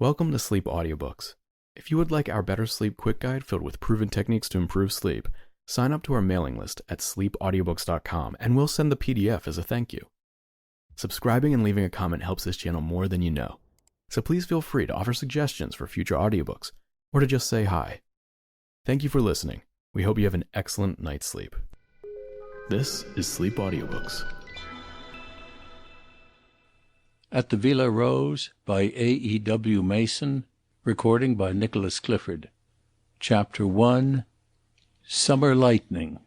Welcome to Sleep Audiobooks. If you would like our Better Sleep Quick Guide filled with proven techniques to improve sleep, sign up to our mailing list at sleepaudiobooks.com and we'll send the PDF as a thank you. Subscribing and leaving a comment helps this channel more than you know, so please feel free to offer suggestions for future audiobooks or to just say hi. Thank you for listening. We hope you have an excellent night's sleep. This is Sleep Audiobooks. At the Villa Rose by A.E.W. Mason. Recording by Nicholas Clifford. Chapter 1. Summer Lightning.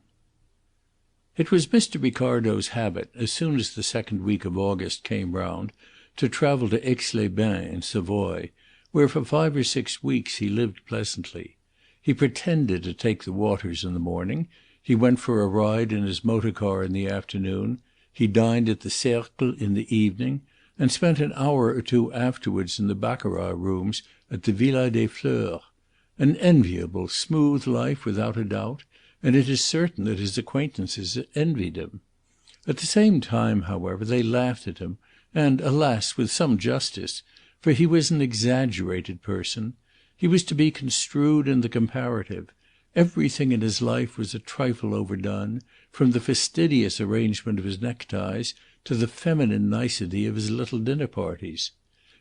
It was Mr. Ricardo's habit, as soon as the second week of August came round, to travel to Aix-les-Bains in Savoy, where for 5 or 6 weeks he lived pleasantly. He pretended to take the waters in the morning, he went for a ride in his motor car in the afternoon, he dined at the Cercle in the evening, and spent an hour or two afterwards in the baccarat rooms at the Villa des Fleurs. An enviable, smooth life without a doubt, and it is certain that his acquaintances envied him. At the same time, however, they laughed at him, and, alas, with some justice, for he was an exaggerated person. He was to be construed in the comparative. Everything in his life was a trifle overdone, from the fastidious arrangement of his neckties to the feminine nicety of his little dinner parties.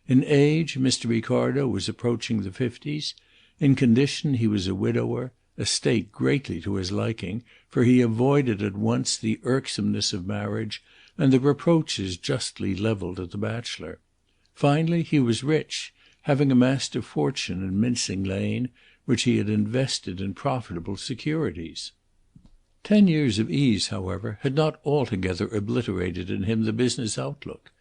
In age, Mr. Ricardo was approaching the 50s. In condition, he was a widower, a state greatly to his liking, for he avoided at once the irksomeness of marriage and the reproaches justly levelled at the bachelor. Finally, he was rich, having amassed a fortune in Mincing Lane, which he had invested in profitable securities. 10 years of ease, however, had not altogether obliterated in him the business outlook.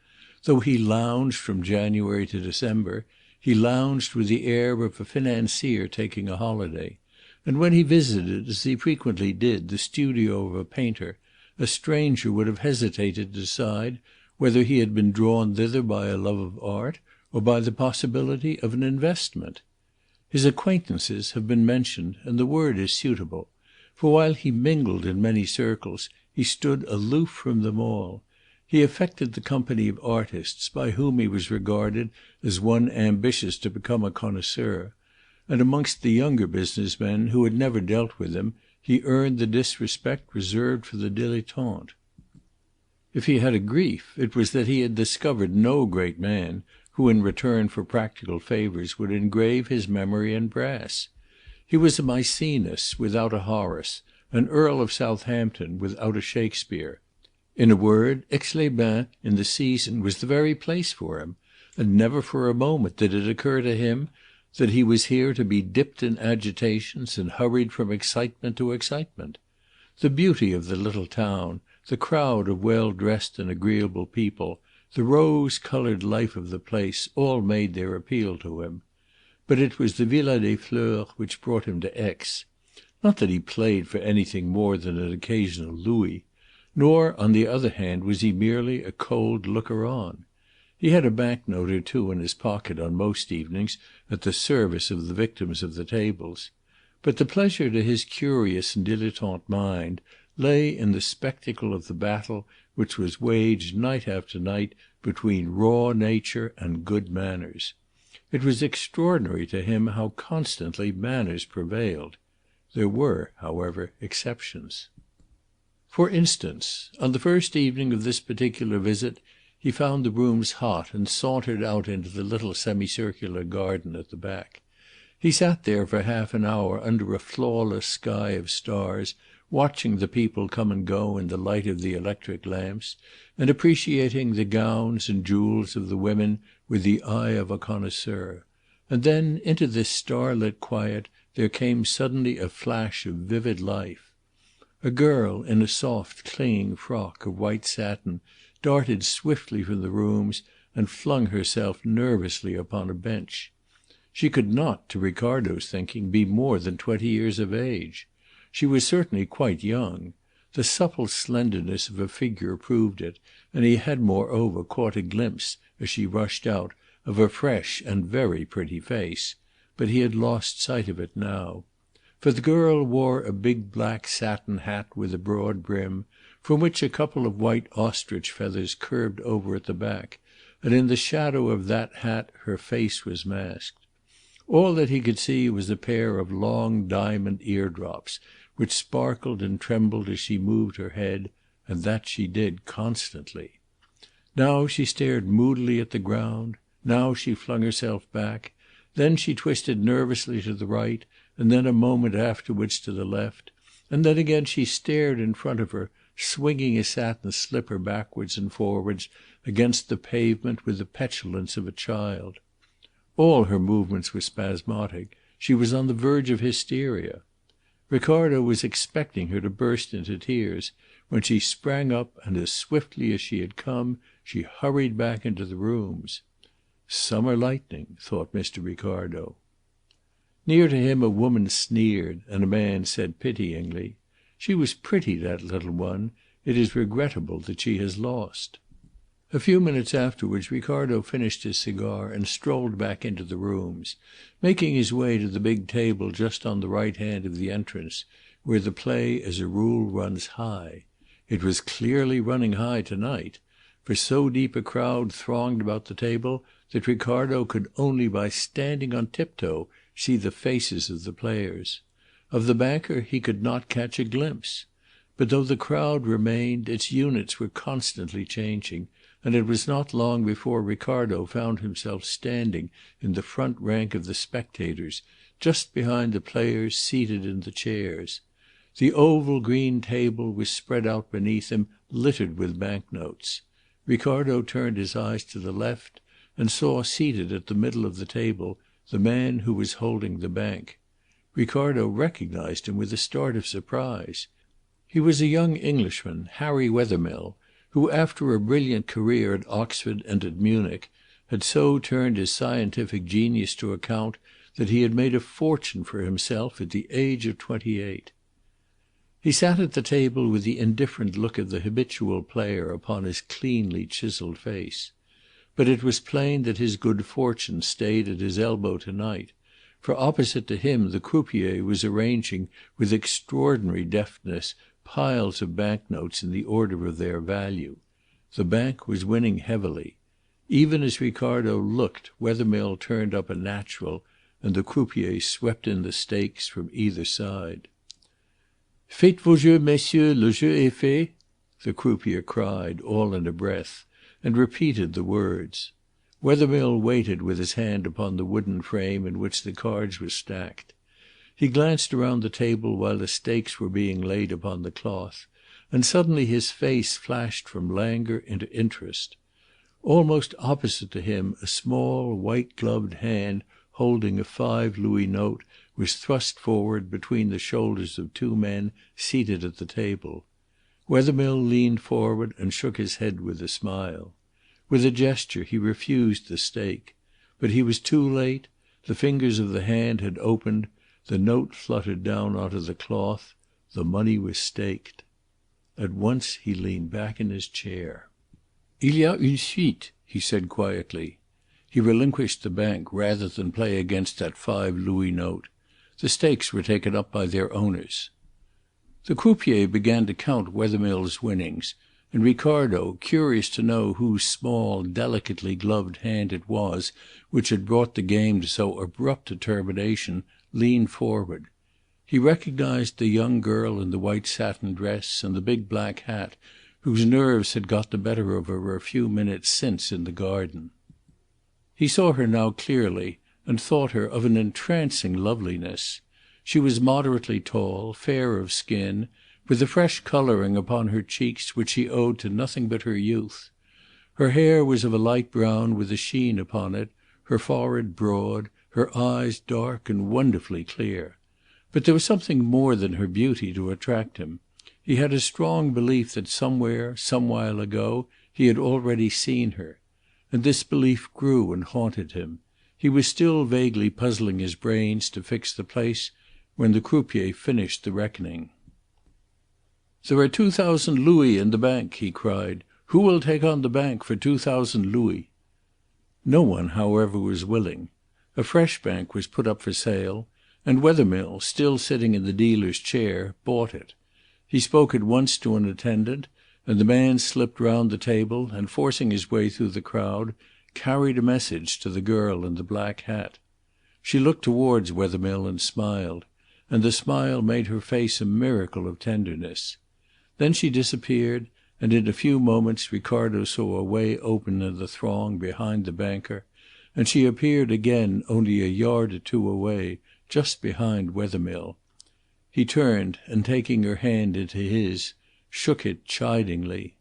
Though he lounged from January to December, he lounged with the air of a financier taking a holiday, and when he visited, as he frequently did, the studio of a painter, a stranger would have hesitated to decide whether he had been drawn thither by a love of art or by the possibility of an investment. His acquaintances have been mentioned, and the word is suitable. For while he mingled in many circles, he stood aloof from them all. He affected the company of artists by whom he was regarded as one ambitious to become a connoisseur, and amongst the younger business men who had never dealt with him, he earned the disrespect reserved for the dilettante. If he had a grief, it was that he had discovered no great man who in return for practical favours would engrave his memory in brass. He was a Maecenas without a Horace, an Earl of Southampton without a Shakespeare. In a word, Aix-les-Bains in the season was the very place for him, and never for a moment did it occur to him that he was here to be dipped in agitations and hurried from excitement to excitement. The beauty of the little town, the crowd of well-dressed and agreeable people, the rose-coloured life of the place, all made their appeal to him. But it was the Villa des Fleurs which brought him to Aix. Not that he played for anything more than an occasional louis, nor, on the other hand, was he merely a cold looker-on. He had a bank-note or two in his pocket on most evenings at the service of the victims of the tables. But the pleasure to his curious and dilettante mind lay in the spectacle of the battle which was waged night after night between raw nature and good manners. It was extraordinary to him how constantly manners prevailed. There were, however, exceptions. For instance, on the first evening of this particular visit, he found the rooms hot and sauntered out into the little semicircular garden at the back. He sat there for half an hour under a flawless sky of stars, watching the people come and go in the light of the electric lamps, and appreciating the gowns and jewels of the women with the eye of a connoisseur. And then into this starlit quiet there came suddenly a flash of vivid life. A girl in a soft clinging frock of white satin darted swiftly from the rooms and flung herself nervously upon a bench. She could not, to Ricardo's thinking, be more than 20 years of age. She was certainly quite young. The supple slenderness of her figure proved it, and he had moreover caught a glimpse, as she rushed out, of a fresh and very pretty face, but he had lost sight of it now. For the girl wore a big black satin hat with a broad brim, from which a couple of white ostrich feathers curved over at the back, and in the shadow of that hat her face was masked. All that he could see was a pair of long diamond eardrops, which sparkled and trembled as she moved her head, and that she did constantly. Now she stared moodily at the ground, now she flung herself back, then she twisted nervously to the right, and then a moment afterwards to the left, and then again she stared in front of her, swinging a satin slipper backwards and forwards against the pavement with the petulance of a child. All her movements were spasmodic. She was on the verge of hysteria. Ricardo was expecting her to burst into tears, when she sprang up, and as swiftly as she had come, she hurried back into the rooms. Summer lightning, thought Mr. Ricardo. Near to him a woman sneered, and a man said pityingly, "She was pretty, that little one. It is regrettable that she has lost." A few minutes afterwards Ricardo finished his cigar and strolled back into the rooms, making his way to the big table just on the right hand of the entrance, where the play as a rule runs high. It was clearly running high tonight, for so deep a crowd thronged about the table that Ricardo could only by standing on tiptoe see the faces of the players. Of the banker he could not catch a glimpse. But though the crowd remained, its units were constantly changing, and it was not long before Ricardo found himself standing in the front rank of the spectators, just behind the players seated in the chairs. The oval green table was spread out beneath him, littered with banknotes. Ricardo turned his eyes to the left, and saw seated at the middle of the table the man who was holding the bank. Ricardo recognized him with a start of surprise. He was a young Englishman, Harry Wethermill, who, after a brilliant career at Oxford and at Munich, had so turned his scientific genius to account that he had made a fortune for himself at the age of 28. He sat at the table with the indifferent look of the habitual player upon his cleanly chiselled face. But it was plain that his good fortune stayed at his elbow tonight, for opposite to him the croupier was arranging with extraordinary deftness piles of banknotes in the order of their value. The bank was winning heavily. Even as Ricardo looked, Wethermill turned up a natural, and the croupier swept in the stakes from either side. "Faites vos jeux, messieurs, le jeu est fait," the croupier cried, all in a breath, and repeated the words. Wethermill waited with his hand upon the wooden frame in which the cards were stacked. He glanced around the table while the stakes were being laid upon the cloth, and suddenly his face flashed from languor into interest. Almost opposite to him a small white-gloved hand holding a 5-louis note was thrust forward between the shoulders of two men seated at the table. Wethermill leaned forward and shook his head with a smile. With a gesture he refused the stake. But he was too late. The fingers of the hand had opened. The note fluttered down onto the cloth. The money was staked. At once he leaned back in his chair. "Il y a une suite," he said quietly. He relinquished the bank rather than play against that 5-louis note. The stakes were taken up by their owners. The croupier began to count Wethermill's winnings, and Ricardo, curious to know whose small, delicately gloved hand it was which had brought the game to so abrupt a termination, leaned forward. He recognized the young girl in the white satin dress and the big black hat, whose nerves had got the better of her a few minutes since in the garden. He saw her now clearly, and thought her of an entrancing loveliness. She was moderately tall, fair of skin, with a fresh colouring upon her cheeks which she owed to nothing but her youth. Her hair was of a light brown with a sheen upon it, her forehead broad, her eyes dark and wonderfully clear. But there was something more than her beauty to attract him. He had a strong belief that somewhere, some while ago, he had already seen her. And this belief grew and haunted him. He was still vaguely puzzling his brains to fix the place when the croupier finished the reckoning. "There are 2,000 louis in the bank," he cried. "Who will take on the bank for 2,000 louis?" No one, however, was willing. A fresh bank was put up for sale, and Wethermill, still sitting in the dealer's chair, bought it. He spoke at once to an attendant, and the man slipped round the table and, forcing his way through the crowd, carried a message to the girl in the black hat. She looked towards Wethermill and smiled, and the smile made her face a miracle of tenderness. Then she disappeared, and in a few moments Ricardo saw a way open in the throng behind the banker, and she appeared again only a yard or two away, just behind Wethermill. He turned, and taking her hand into his, shook it chidingly.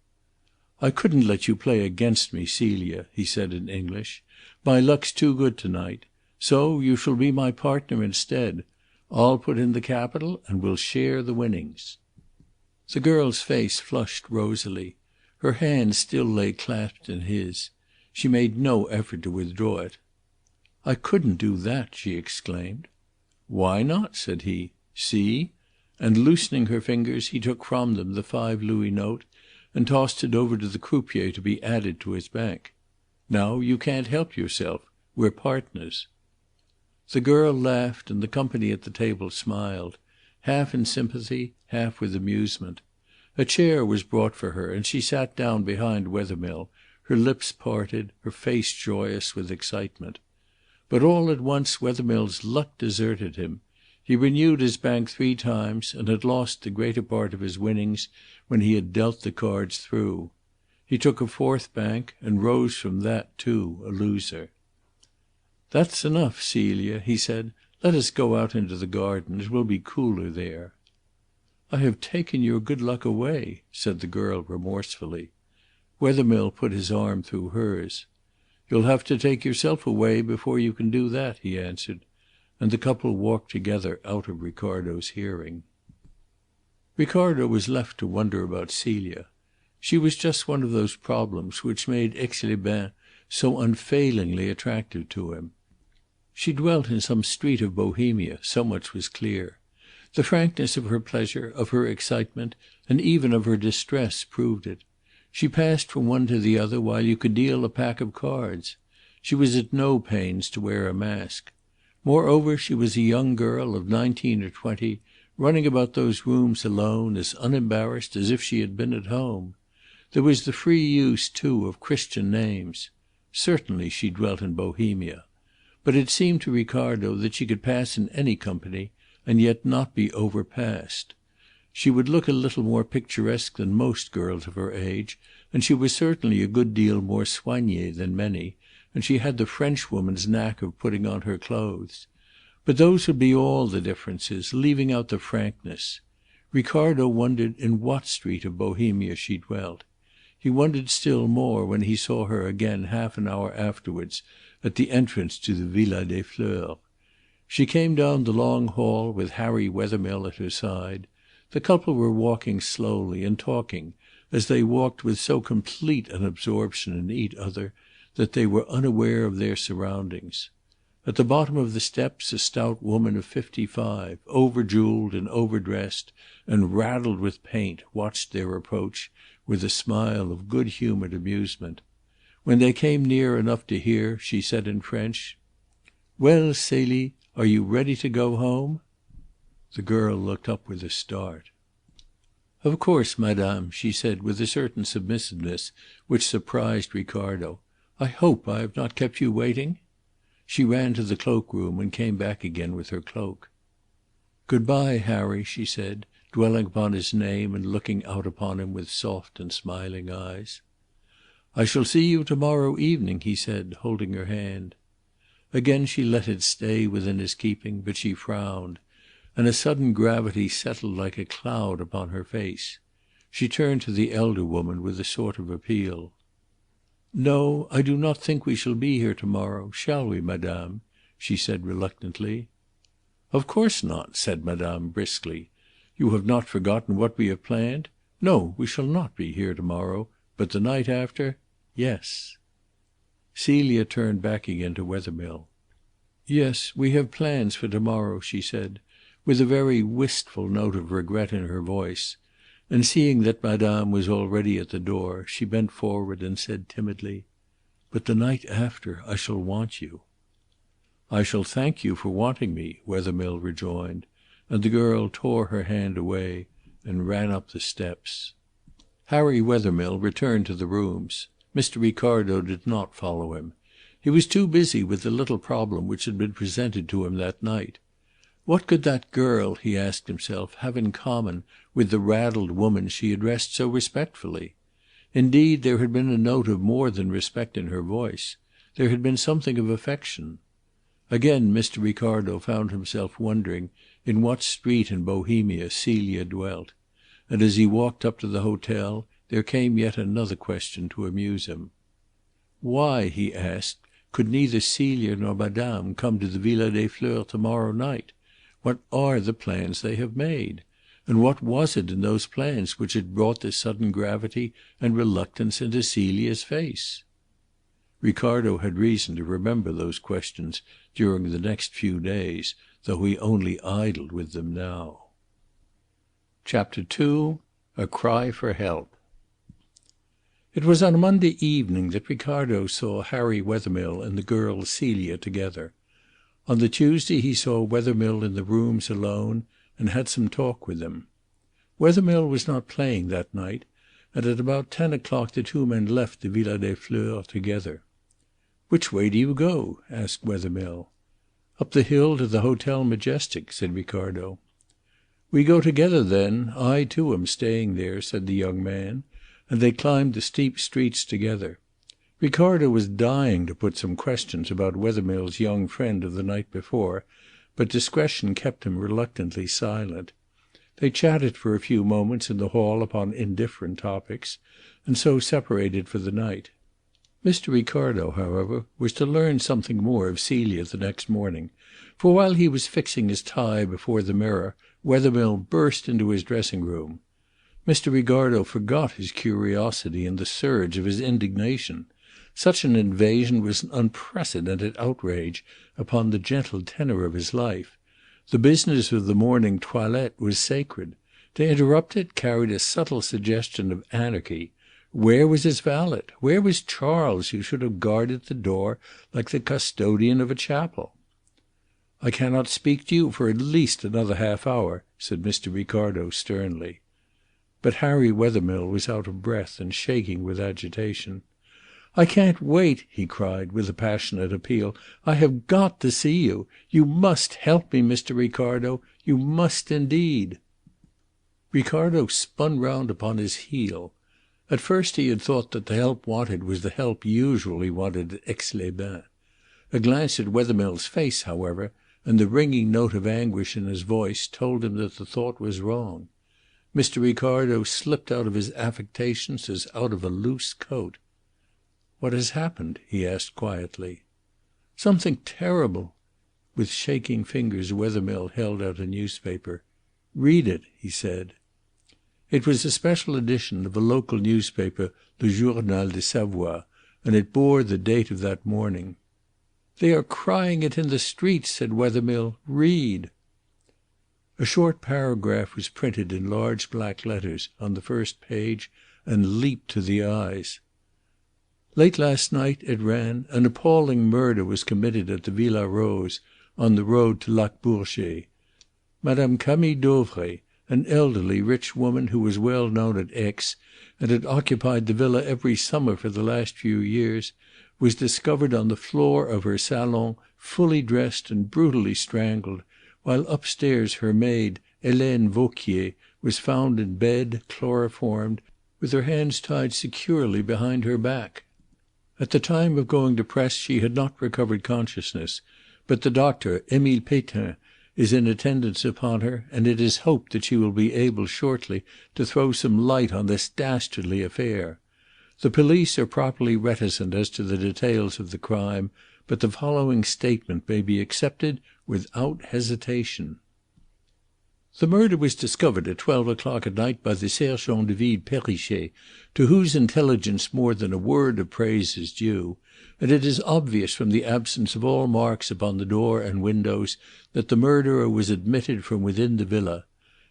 "I couldn't let you play against me, Celia," he said in English. "My luck's too good to-night. So you shall be my partner instead. I'll put in the capital and we'll share the winnings." The girl's face flushed rosily. Her hand still lay clasped in his. She made no effort to withdraw it. "I couldn't do that," she exclaimed. "Why not?" said he. "See?" And loosening her fingers, he took from them the 5 Louis note and tossed it over to the croupier to be added to his bank. "Now you can't help yourself. We're partners." The girl laughed, and the company at the table smiled, half in sympathy, half with amusement. A chair was brought for her, and she sat down behind Wethermill, her lips parted, her face joyous with excitement. But all at once Wethermill's luck deserted him. He renewed his bank 3 times, and had lost the greater part of his winnings when he had dealt the cards through. He took a 4th bank, and rose from that too a loser. "That's enough, Celia," he said. "Let us go out into the garden. It will be cooler there." "I have taken your good luck away," said the girl remorsefully. Wethermill put his arm through hers. "You'll have to take yourself away before you can do that," he answered, and the couple walked together out of Ricardo's hearing. Ricardo was left to wonder about Celia. She was just one of those problems which made Aix-les-Bains so unfailingly attractive to him. She dwelt in some street of Bohemia, so much was clear. The frankness of her pleasure, of her excitement, and even of her distress proved it. She passed from one to the other while you could deal a pack of cards. She was at no pains to wear a mask. Moreover, she was a young girl of 19 or 20, running about those rooms alone, as unembarrassed as if she had been at home. There was the free use, too, of Christian names. Certainly she dwelt in Bohemia. But it seemed to Ricardo that she could pass in any company, and yet not be overpassed. She would look a little more picturesque than most girls of her age, and she was certainly a good deal more soignée than many, and she had the Frenchwoman's knack of putting on her clothes. But those would be all the differences, leaving out the frankness. Ricardo wondered in what street of Bohemia she dwelt. He wondered still more when he saw her again half an hour afterwards at the entrance to the Villa des Fleurs. She came down the long hall with Harry Wethermill at her side. The couple were walking slowly and talking, as they walked with so complete an absorption in each other that they were unaware of their surroundings. At the bottom of the steps a stout woman of 55, over-jewelled and overdressed and raddled with paint, watched their approach with a smile of good-humoured amusement. When they came near enough to hear, she said in French, "Well, Celie, are you ready to go home?" The girl looked up with a start. "Of course, madame," she said with a certain submissiveness which surprised Ricardo. "I hope I have not kept you waiting?" She ran to the cloak-room and came back again with her cloak. "Good-bye, Harry," she said, dwelling upon his name and looking out upon him with soft and smiling eyes. "I shall see you to-morrow evening," he said, holding her hand. Again she let it stay within his keeping, but she frowned, and a sudden gravity settled like a cloud upon her face. She turned to the elder woman with a sort of appeal. "No, I do not think we shall be here to-morrow, shall we, madame?" she said reluctantly. "Of course not," said madame briskly. "You have not forgotten what we have planned? No, we shall not be here to-morrow, but the night after, yes." Celia turned back again to Wethermill. "Yes, we have plans for to-morrow," she said, with a very wistful note of regret in her voice, and seeing that madame was already at the door, she bent forward and said timidly, "But the night after I shall want you." "I shall thank you for wanting me," Wethermill rejoined, and the girl tore her hand away and ran up the steps. Harry Wethermill returned to the rooms. Mr. Ricardo did not follow him. He was too busy with the little problem which had been presented to him that night. What could that girl, he asked himself, have in common with the raddled woman she addressed so respectfully? Indeed, there had been a note of more than respect in her voice. There had been something of affection. Again Mr. Ricardo found himself wondering in what street in Bohemia Celia dwelt, and as he walked up to the hotel there came yet another question to amuse him. Why, he asked, could neither Celia nor Madame come to the Villa des Fleurs to-morrow night? What are the plans they have made? And what was it in those plans which had brought this sudden gravity and reluctance into Celia's face? Ricardo had reason to remember those questions during the next few days, though he only idled with them now. Chapter 2. A Cry for Help. It was on a Monday evening that Ricardo saw Harry Wethermill and the girl Celia together. On the Tuesday he saw Wethermill in the rooms alone, and had some talk with him. Wethermill was not playing that night, and at about 10 o'clock the two men left the Villa des Fleurs together. "Which way do you go?" asked Wethermill. "Up the hill to the Hotel Majestic," said Ricardo. "We go together then. I too am staying there," said the young man, and they climbed the steep streets together. Ricardo was dying to put some questions about Wethermill's young friend of the night before, but discretion kept him reluctantly silent. They chatted for a few moments in the hall upon indifferent topics, and so separated for the night. Mr. Ricardo, however, was to learn something more of Celia the next morning, for while he was fixing his tie before the mirror Wethermill burst into his dressing-room. Mr. Ricardo forgot his curiosity in the surge of his indignation. Such an invasion was an unprecedented outrage upon the gentle tenor of his life. The business of the morning toilette was sacred. To interrupt it carried a subtle suggestion of anarchy. Where was his valet? Where was Charles, who should have guarded the door like the custodian of a chapel? "I cannot speak to you for at least another half-hour," said Mr. Ricardo sternly. But Harry Wethermill was out of breath and shaking with agitation. "I can't wait," he cried, with a passionate appeal. "I have got to see you. You must help me, Mr. Ricardo. You must indeed." Ricardo spun round upon his heel. At first he had thought that the help wanted was the help usually wanted at Aix-les-Bains. A glance at Wethermill's face, however, and the ringing note of anguish in his voice told him that the thought was wrong. Mr. Ricardo slipped out of his affectations as out of a loose coat. "What has happened?" he asked quietly. "Something terrible." With shaking fingers Wethermill held out a newspaper. "Read it," he said. It was a special edition of a local newspaper, Le Journal de Savoie, and it bore the date of that morning. "They are crying it in the streets," said Wethermill. "Read." A short paragraph was printed in large black letters on the first page and leaped to the eyes. "Late last night," it ran, "an appalling murder was committed at the Villa Rose, on the road to Lac Bourget. Madame Camille Dauvray, an elderly, rich woman who was well known at Aix and had occupied the villa every summer for the last few years, was discovered on the floor of her salon, fully dressed and brutally strangled, while upstairs her maid, Hélène Vauquier, was found in bed, chloroformed, with her hands tied securely behind her back. At the time of going to press she had not recovered consciousness, but the doctor, Émile Pétain, is in attendance upon her, and it is hoped that she will be able shortly to throw some light on this dastardly affair. The police are properly reticent as to the details of the crime, but the following statement may be accepted without hesitation. The murder was discovered at 12 o'clock at night by the sergent de ville Perrichet, to whose intelligence more than a word of praise is due, and it is obvious from the absence of all marks upon the door and windows that the murderer was admitted from within the villa.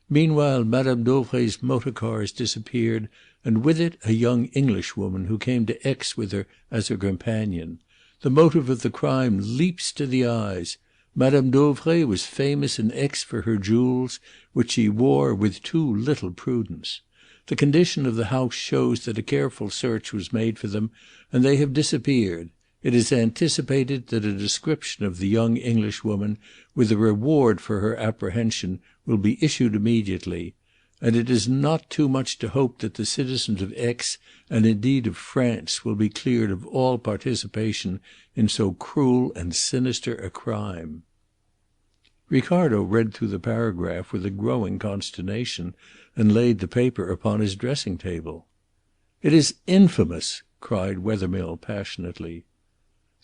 Meanwhile Madame Dauvray's motor car has disappeared, and with it a young Englishwoman who came to Aix with her as her companion. The motive of the crime leaps to the eyes. Madame Dauvray was famous in Aix for her jewels, which she wore with too little prudence. The condition of the house shows that a careful search was made for them, and they have disappeared. It is anticipated that a description of the young Englishwoman, with a reward for her apprehension, will be issued immediately, and it is not too much to hope that the citizens of Aix, and indeed of France, will be cleared of all participation in so cruel and sinister a crime." Ricardo read through the paragraph with a growing consternation, and laid the paper upon his dressing table. "It is infamous!" cried Wethermill passionately.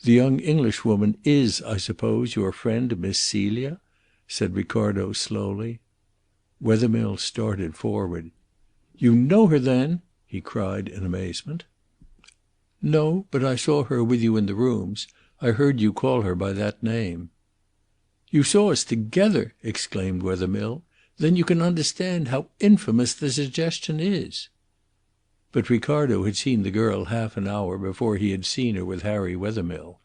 "The young Englishwoman is, I suppose, your friend Miss Celia?" said Ricardo slowly. Wethermill started forward. "You know her then?" he cried in amazement. "No, but I saw her with you in the rooms. I heard you call her by that name." "You saw us together!" exclaimed Wethermill. "Then you can understand how infamous the suggestion is." But Ricardo had seen the girl half an hour before he had seen her with Harry Wethermill.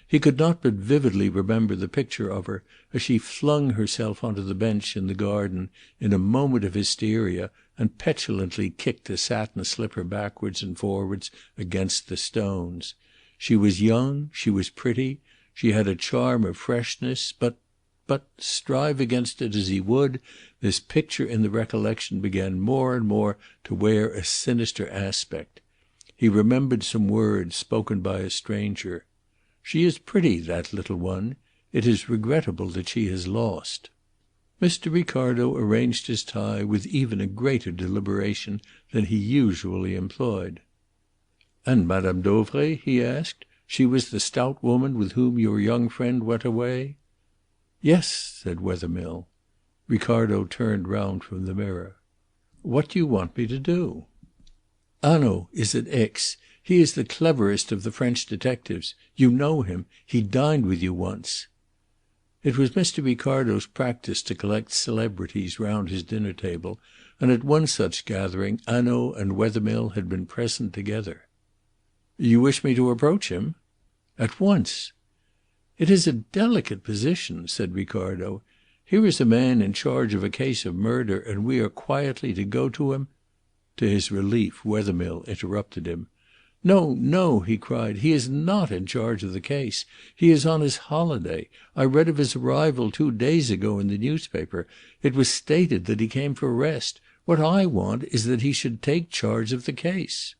He could not but vividly remember the picture of her as she flung herself onto the bench in the garden in a moment of hysteria and petulantly kicked a satin slipper backwards and forwards against the stones. She was young, she was pretty, she had a charm of freshness, but, strive against it as he would, this picture in the recollection began more and more to wear a sinister aspect. He remembered some words spoken by a stranger. "She is pretty, that little one. It is regrettable that she has lost." Mr. Ricardo arranged his tie with even a greater deliberation than he usually employed. "And Madame Dauvray?" he asked. "She was the stout woman with whom your young friend went away?" "Yes," said Wethermill. Ricardo turned round from the mirror. "What do you want me to do?" "Hanaud is at Aix. He is the cleverest of the French detectives. You know him. He dined with you once." It was Mr. Ricardo's practice to collect celebrities round his dinner table, and at one such gathering Hanaud and Wethermill had been present together. "You wish me to approach him?" "At once." "It is a delicate position," said Ricardo. "Here is a man in charge of a case of murder, and we are quietly to go to him—" To his relief Wethermill interrupted him. "No, no," he cried. "He is not in charge of the case. He is on his holiday. I read of his arrival 2 days ago in the newspaper. It was stated that he came for rest. What I want is that he should take charge of the case."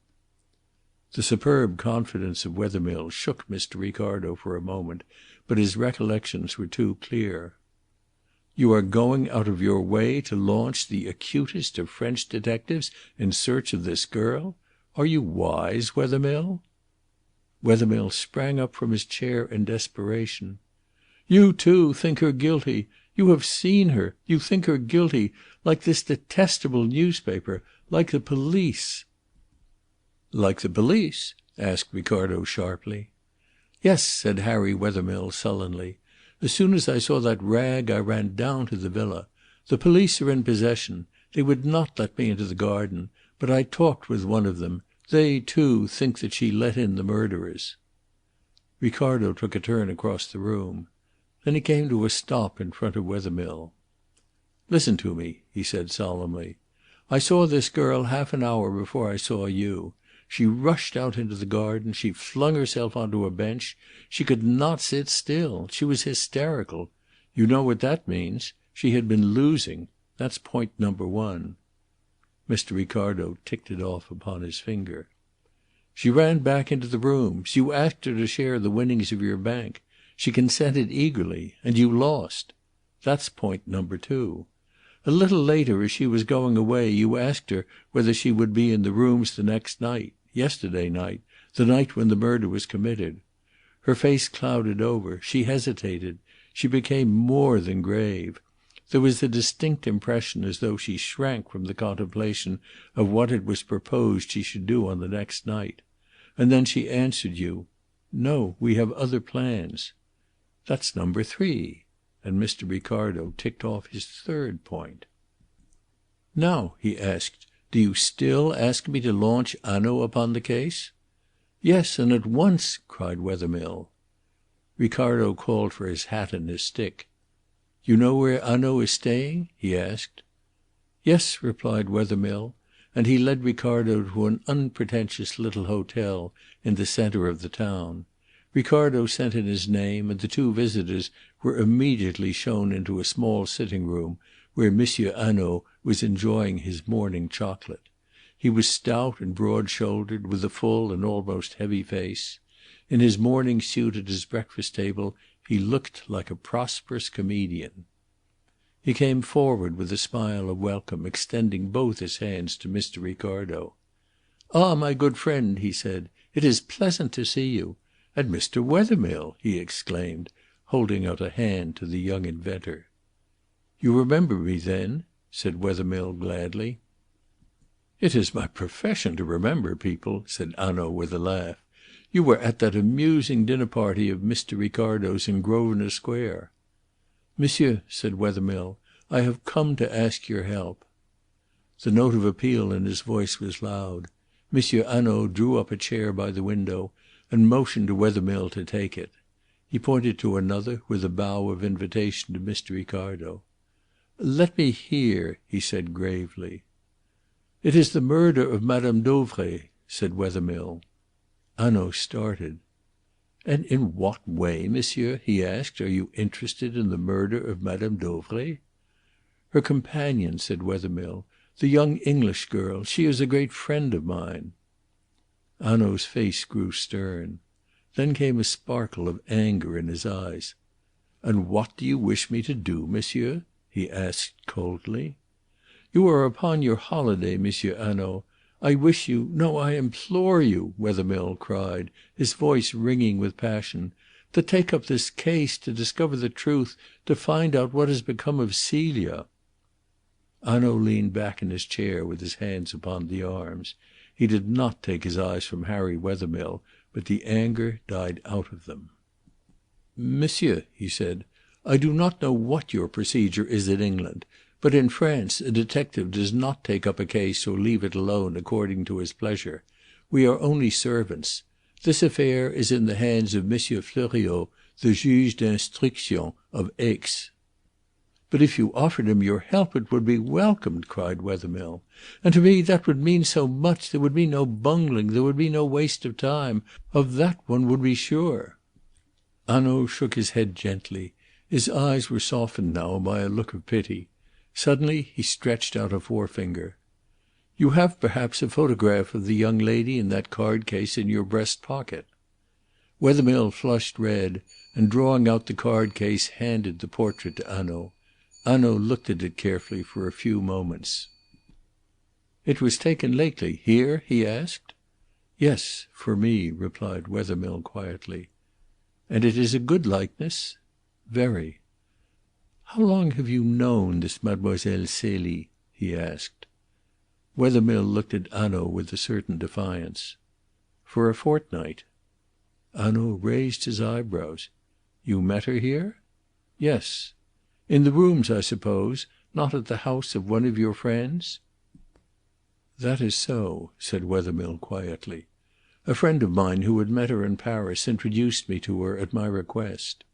The superb confidence of Wethermill shook Mr. Ricardo for a moment, but his recollections were too clear. "You are going out of your way to launch the acutest of French detectives in search of this girl? Are you wise, Wethermill?" Wethermill sprang up from his chair in desperation. "You, too, think her guilty. You have seen her. You think her guilty, like this detestable newspaper, like the police." "Like the police?" asked Ricardo sharply. "Yes," said Harry Wethermill sullenly. "As soon as I saw that rag I ran down to the villa. The police are in possession. They would not let me into the garden, but I talked with one of them. They, too, think that she let in the murderers." Ricardo took a turn across the room. Then he came to a stop in front of Wethermill. "Listen to me," he said solemnly. "I saw this girl half an hour before I saw you. She rushed out into the garden. She flung herself onto a bench. She could not sit still. She was hysterical. You know what that means. She had been losing. That's point number 1." Mr. Ricardo ticked it off upon his finger. "She ran back into the rooms. You asked her to share the winnings of your bank. She consented eagerly. And you lost. That's point number 2. A little later, as she was going away, you asked her whether she would be in the rooms the next night, yesterday night, the night when the murder was committed. Her face clouded over. She hesitated. She became more than grave. There was a distinct impression as though she shrank from the contemplation of what it was proposed she should do on the next night. And then she answered you, 'No, we have other plans.' That's number 3." And Mr. Ricardo ticked off his 3rd point. "Now," he asked, "do you still ask me to launch Hanaud upon the case?" "Yes, and at once," cried Wethermill. Ricardo called for his hat and his stick. "You know where Hanaud is staying?" he asked. "Yes," replied Wethermill, and he led Ricardo to an unpretentious little hotel in the centre of the town. Ricardo sent in his name, and the two visitors were immediately shown into a small sitting room where Monsieur Hanaud was enjoying his morning chocolate. He was stout and broad shouldered, with a full and almost heavy face. In his morning suit at his breakfast table he looked like a prosperous comedian. He came forward with a smile of welcome, extending both his hands to Mr. Ricardo. "Ah, my good friend," he said, "it is pleasant to see you. And Mr. Wethermill!" he exclaimed, holding out a hand to the young inventor. "You remember me, then?" said Wethermill gladly. "It is my profession to remember people," said Hanaud with a laugh. "You were at that amusing dinner party of Mr. Ricardo's in Grosvenor Square." "Monsieur," said Wethermill, "I have come to ask your help." The note of appeal in his voice was loud. Monsieur Hanaud drew up a chair by the window and motioned to Wethermill to take it. He pointed to another with a bow of invitation to Mr. Ricardo. "Let me hear," he said gravely. "It is the murder of Madame Dauvray," said Wethermill. Hanaud started. "And in what way, monsieur," he asked, "are you interested in the murder of Madame Dauvray?" "Her companion," said Wethermill. "The young English girl. She is a great friend of mine." Hanaud's face grew stern. Then came a sparkle of anger in his eyes. "And what do you wish me to do, monsieur?" he asked coldly. "You are upon your holiday, Monsieur Hanaud. I wish you, no, I implore you," Wethermill cried, his voice ringing with passion, "to take up this case, to discover the truth, to find out what has become of Celia." Hanaud leaned back in his chair with his hands upon the arms. He did not take his eyes from Harry Wethermill, but the anger died out of them. "Monsieur," he said, "I do not know what your procedure is in England, but in France a detective does not take up a case or leave it alone according to his pleasure. We are only servants. This affair is in the hands of Monsieur Fleuriot, the juge d'instruction of Aix." "But if you offered him your help it would be welcomed," cried Wethermill. "And to me that would mean so much. There would be no bungling, there would be no waste of time. Of that one would be sure." Hanaud shook his head gently. His eyes were softened now by a look of pity. Suddenly he stretched out a forefinger. "You have perhaps a photograph of the young lady in that card case in your breast pocket." Wethermill flushed red, and drawing out the card case handed the portrait to Hanaud. Hanaud looked at it carefully for a few moments. "It was taken lately, here?" he asked. "Yes, for me," replied Wethermill quietly. "And it is a good likeness?" "Very." "How long have you known this Mademoiselle Celie?" he asked. Wethermill looked at Hanaud with a certain defiance. "For a fortnight." Hanaud raised his eyebrows. "You met her here?" "Yes." "In the rooms, I suppose? Not at the house of one of your friends?" "That is so," said Wethermill quietly. "A friend of mine who had met her in Paris introduced me to her at my request."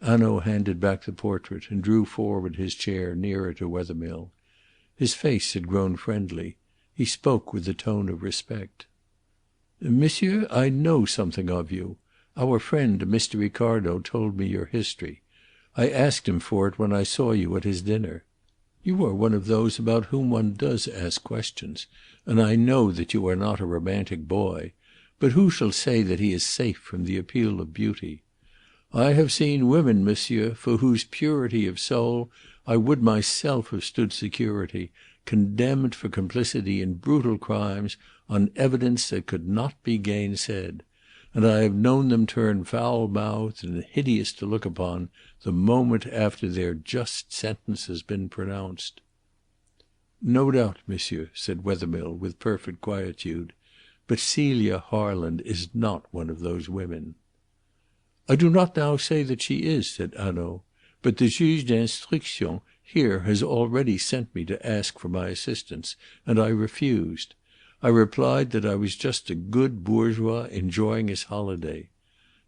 Hanaud handed back the portrait and drew forward his chair nearer to Wethermill. His face had grown friendly. He spoke with a tone of respect. "Monsieur, I know something of you. Our friend Mr. Ricardo told me your history. I asked him for it when I saw you at his dinner. You are one of those about whom one does ask questions, and I know that you are not a romantic boy. But who shall say that he is safe from the appeal of beauty? I have seen women, monsieur, for whose purity of soul I would myself have stood security, condemned for complicity in brutal crimes on evidence that could not be gainsaid. And I have known them turn foul-mouthed and hideous to look upon the moment after their just sentence has been pronounced." "No doubt, monsieur," said Wethermill with perfect quietude. "But Celia Harland is not one of those women." "I do not now say that she is," said Hanaud. "But the juge d'instruction here has already sent me to ask for my assistance, and I refused. I replied that I was just a good bourgeois enjoying his holiday.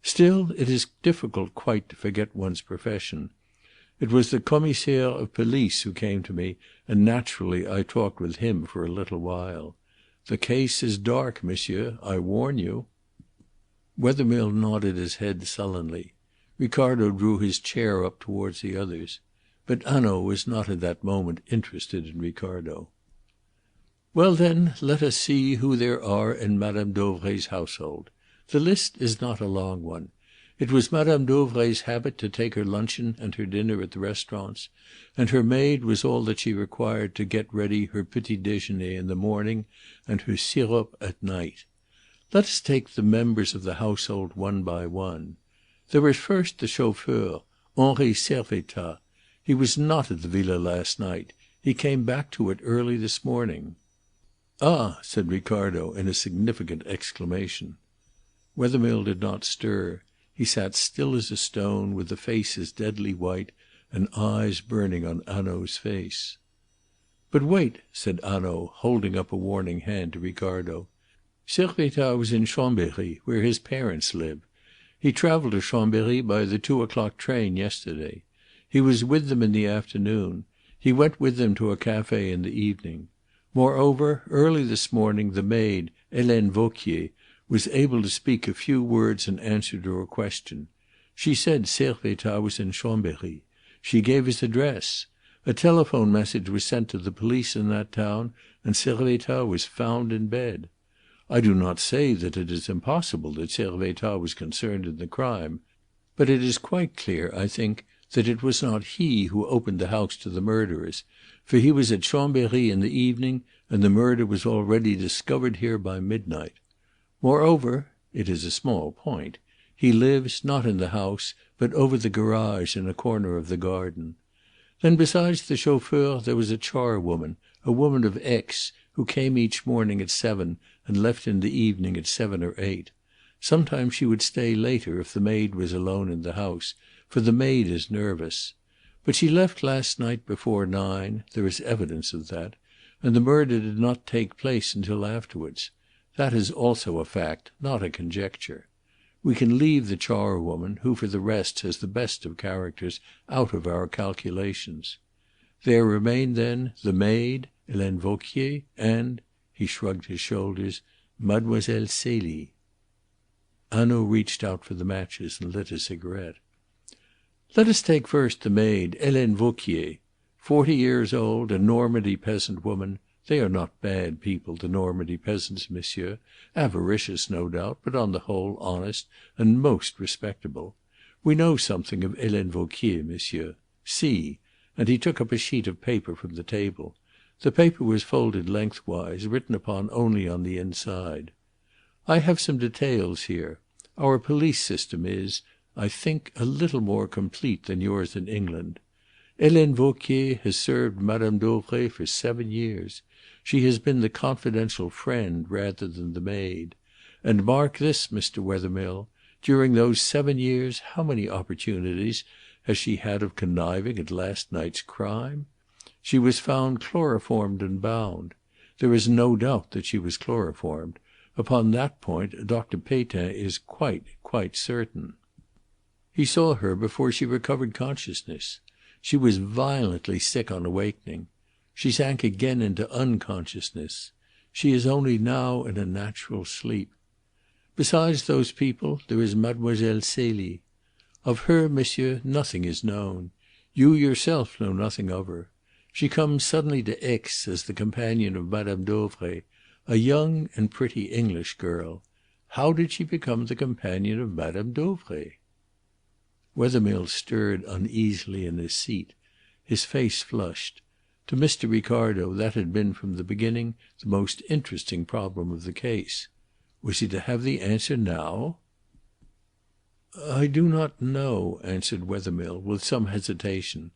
Still, it is difficult quite to forget one's profession. It was the commissaire of police who came to me, and naturally I talked with him for a little while. The case is dark, monsieur, I warn you." Wethermill nodded his head sullenly. Ricardo drew his chair up towards the others. But Hanaud was not at that moment interested in Ricardo. "Well, then, let us see who there are in Madame Dauvray's household. The list is not a long one. It was Madame Dauvray's habit to take her luncheon and her dinner at the restaurants, and her maid was all that she required to get ready her petit déjeuner in the morning and her sirop at night. Let us take the members of the household one by one. There is first the chauffeur, Henri Servettaz. He was not at the villa last night. He came back to it early this morning." "Ah!" said Ricardo in a significant exclamation. Wethermill did not stir. He sat still as a stone, with a face as deadly white, and eyes burning on Hanaud's face. "But wait," said Hanaud, holding up a warning hand to Ricardo. "Servettaz was in Chambéry, where his parents live. He travelled to Chambéry by the 2 o'clock train yesterday. He was with them in the afternoon. He went with them to a café in the evening. Moreover, early this morning the maid, Helene Vauquier, was able to speak a few words in answer to a question. She said Servettaz was in Chambéry. She gave his address. A telephone message was sent to the police in that town, and Servettaz was found in bed. I do not say that it is impossible that Servettaz was concerned in the crime, but it is quite clear, I think, that it was not he who opened the house to the murderers, for he was at Chambéry in the evening, and the murder was already discovered here by midnight. Moreover, it is a small point, he lives, not in the house, but over the garage in a corner of the garden. Then besides the chauffeur there was a charwoman, a woman of Aix, who came each morning at 7 and left in the evening at 7 or 8. Sometimes she would stay later if the maid was alone in the house, for the maid is nervous. But she left last night before 9, there is evidence of that, and the murder did not take place until afterwards. That is also a fact, not a conjecture. We can leave the charwoman, who for the rest has the best of characters, out of our calculations. There remain then the maid, Helene Vauquier, and," he shrugged his shoulders, "Mademoiselle Celie." Hanaud reached out for the matches and lit a cigarette. "Let us take first the maid, Helene Vauquier. 40 years old, a Normandy peasant woman. They are not bad people, the Normandy peasants, monsieur. Avaricious, no doubt, but on the whole honest and most respectable. We know something of Helene Vauquier, monsieur. See," and he took up a sheet of paper from the table. The paper was folded lengthwise, written upon only on the inside. "I have some details here. Our police system is, I think, a little more complete than yours in England. Helene Vauquier has served Madame Dauvray for 7 years. She has been the confidential friend rather than the maid. And mark this, Mr. Wethermill, during those 7 years how many opportunities has she had of conniving at last night's crime? She was found chloroformed and bound. There is no doubt that she was chloroformed. Upon that point Dr. Pétain is quite certain. He saw her before she recovered consciousness. She was violently sick on awakening. She sank again into unconsciousness. She is only now in a natural sleep. Besides those people there is Mademoiselle Celie. Of her, monsieur, nothing is known. You yourself know nothing of her. She comes suddenly to Aix as the companion of Madame Dauvray, a young and pretty English girl. How did she become the companion of Madame Dauvray?" Wethermill stirred uneasily in his seat. His face flushed. To Mr. Ricardo that had been from the beginning the most interesting problem of the case. Was he to have the answer now? "I do not know," answered Wethermill, with some hesitation,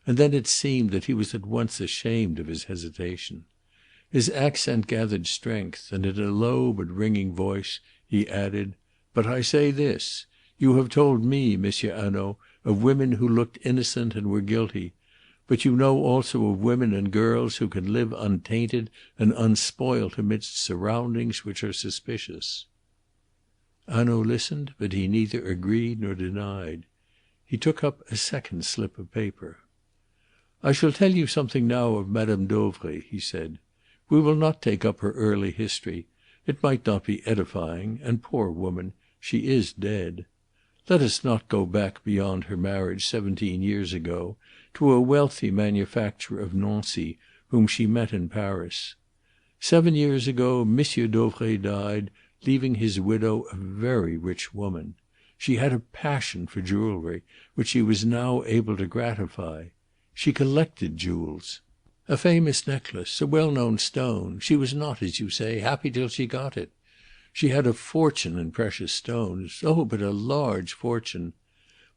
and then it seemed that he was at once ashamed of his hesitation. His accent gathered strength, and in a low but ringing voice he added, "But I say this. You have told me, Monsieur Hanaud, of women who looked innocent and were guilty, but you know also of women and girls who can live untainted and unspoilt amidst surroundings which are suspicious." Hanaud listened, but he neither agreed nor denied. He took up a second slip of paper. "I shall tell you something now of Madame Dauvray," he said. "We will not take up her early history. It might not be edifying, and, poor woman, She is dead. Let us not go back beyond her marriage 17 years ago, to a wealthy manufacturer of Nancy whom she met in Paris. 7 years ago Monsieur Dauvray died, leaving his widow a very rich woman. She had a passion for jewellery, which she was now able to gratify. She collected jewels. A famous necklace, a well-known stone. She was not, as you say, happy till she got it. She had a fortune in precious stones. Oh, but a large fortune.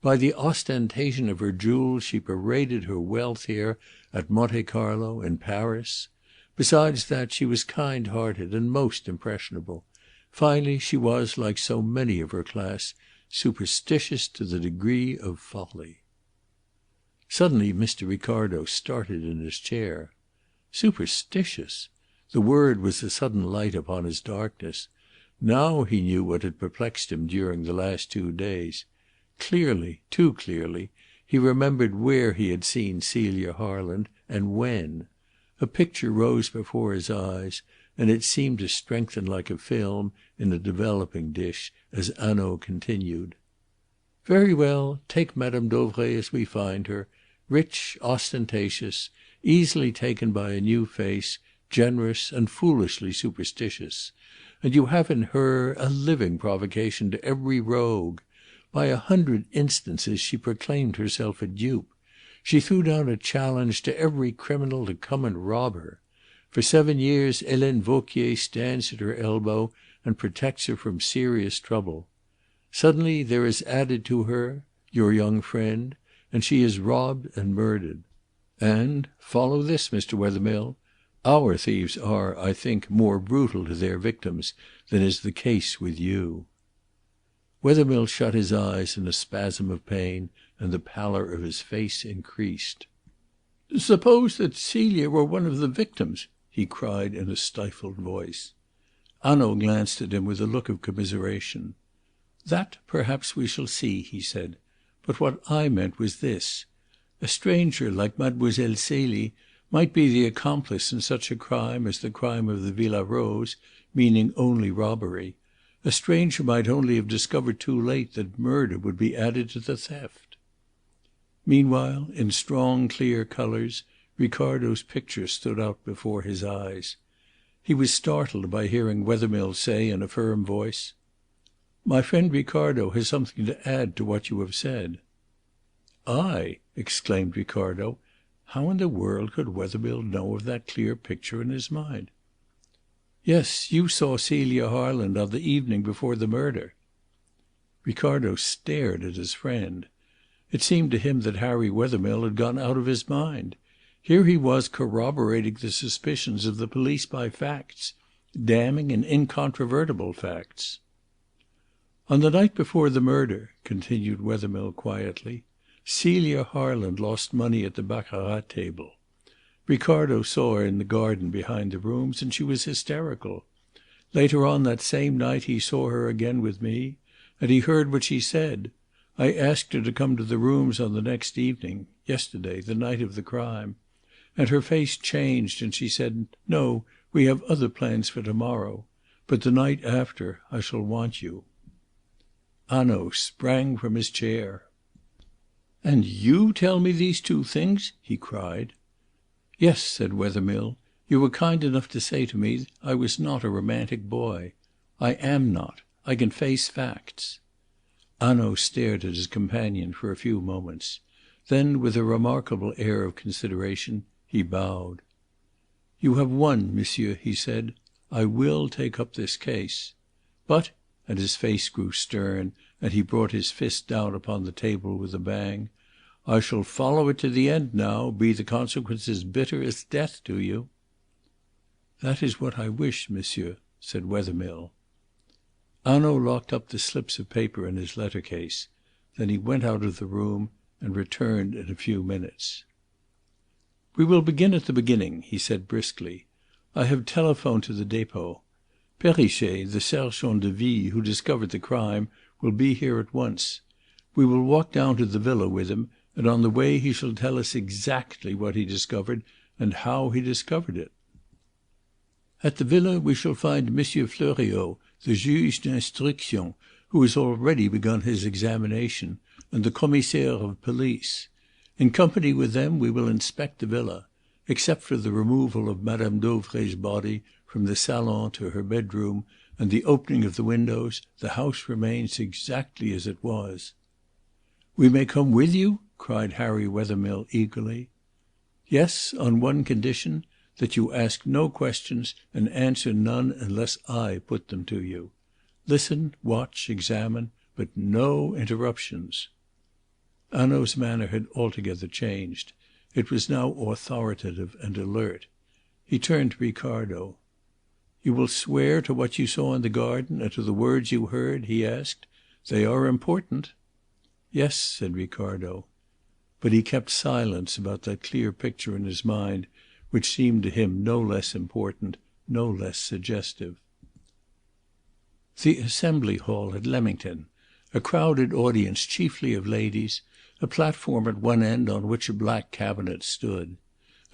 By the ostentation of her jewels she paraded her wealth here, at Monte Carlo, in Paris. Besides that, she was kind-hearted and most impressionable. Finally, she was, like so many of her class, superstitious to the degree of folly. Suddenly Mr. Ricardo started in his chair. Superstitious! The word was a sudden light upon his darkness. Now he knew what had perplexed him during the last 2 days. Clearly, too clearly, he remembered where he had seen Celia Harland, and when. A picture rose before his eyes, and it seemed to strengthen like a film in a developing dish, as Hanaud continued. "Very well, take Madame Dauvray as we find her, rich, ostentatious, easily taken by a new face, generous and foolishly superstitious. And you have in her a living provocation to every rogue. By 100 instances she proclaimed herself a dupe. She threw down a challenge to every criminal to come and rob her. For 7 years Helene Vauquier stands at her elbow and protects her from serious trouble. Suddenly there is added to her your young friend, and she is robbed and murdered. And, follow this, Mr. Wethermill, our thieves are, I think, more brutal to their victims than is the case with you." Wethermill shut his eyes in a spasm of pain, and the pallor of his face increased. "Suppose that Celia were one of the victims," he cried in a stifled voice. Hanaud glanced at him with a look of commiseration. "That perhaps we shall see," he said. "But what I meant was this. A stranger like Mademoiselle Celie might be the accomplice in such a crime as the crime of the Villa Rose, meaning only robbery. A stranger might only have discovered too late that murder would be added to the theft." Meanwhile, in strong clear colours, Ricardo's picture stood out before his eyes. He was startled by hearing Wethermill say in a firm voice, "My friend Ricardo has something to add to what you have said." "I?" exclaimed Ricardo. How in the world could Wethermill know of that clear picture in his mind? "Yes, you saw Celia Harland on the evening before the murder." Ricardo stared at his friend. It seemed to him that Harry Wethermill had gone out of his mind. Here he was corroborating the suspicions of the police by facts, damning and incontrovertible facts. "On the night before the murder," continued Wethermill quietly, "Celia Harland lost money at the baccarat table. Ricardo saw her in the garden behind the rooms, and she was hysterical. Later on that same night he saw her again with me, and he heard what she said. I asked her to come to the rooms on the next evening, yesterday, the night of the crime, and her face changed and she said, 'No, we have other plans for to-morrow, but the night after I shall want you.'" Hanaud sprang from his chair. "And you tell me these 2 things?" he cried. "Yes," said Wethermill. "You were kind enough to say to me I was not a romantic boy. I am not. I can face facts." Hanaud stared at his companion for a few moments. Then, with a remarkable air of consideration, he bowed. "You have won, monsieur," he said. "I will take up this case. But," and his face grew stern, and he brought his fist down upon the table with a bang, "I shall follow it to the end now, be the consequences bitter as death to you." "That is what I wish, monsieur," said Wethermill. Hanaud locked up the slips of paper in his letter case. Then he went out of the room and returned in a few minutes. "We will begin at the beginning," he said briskly. "I have telephoned to the depot. Perrichet, the sergent de ville who discovered the crime, will be here at once. We will walk down to the villa with him, and on the way he shall tell us exactly what he discovered and how he discovered it. At the villa we shall find Monsieur Fleuriot, the juge d'instruction, who has already begun his examination, and the commissaire of police. In company with them we will inspect the villa. Except for the removal of Madame Dauvray's body from the salon to her bedroom and the opening of the windows, the house remains exactly as it was." "We may come with you?" cried Harry Wethermill eagerly. "Yes, on one condition, that you ask no questions and answer none unless I put them to you. Listen, watch, examine, but no interruptions." Hanaud's manner had altogether changed. It was now authoritative and alert. He turned to Ricardo. "You will swear to what you saw in the garden and to the words you heard?" he asked. "They are important." "Yes," said Ricardo. But he kept silence about that clear picture in his mind, which seemed to him no less important, no less suggestive. The Assembly Hall at Leamington, a crowded audience chiefly of ladies, a platform at one end on which a black cabinet stood.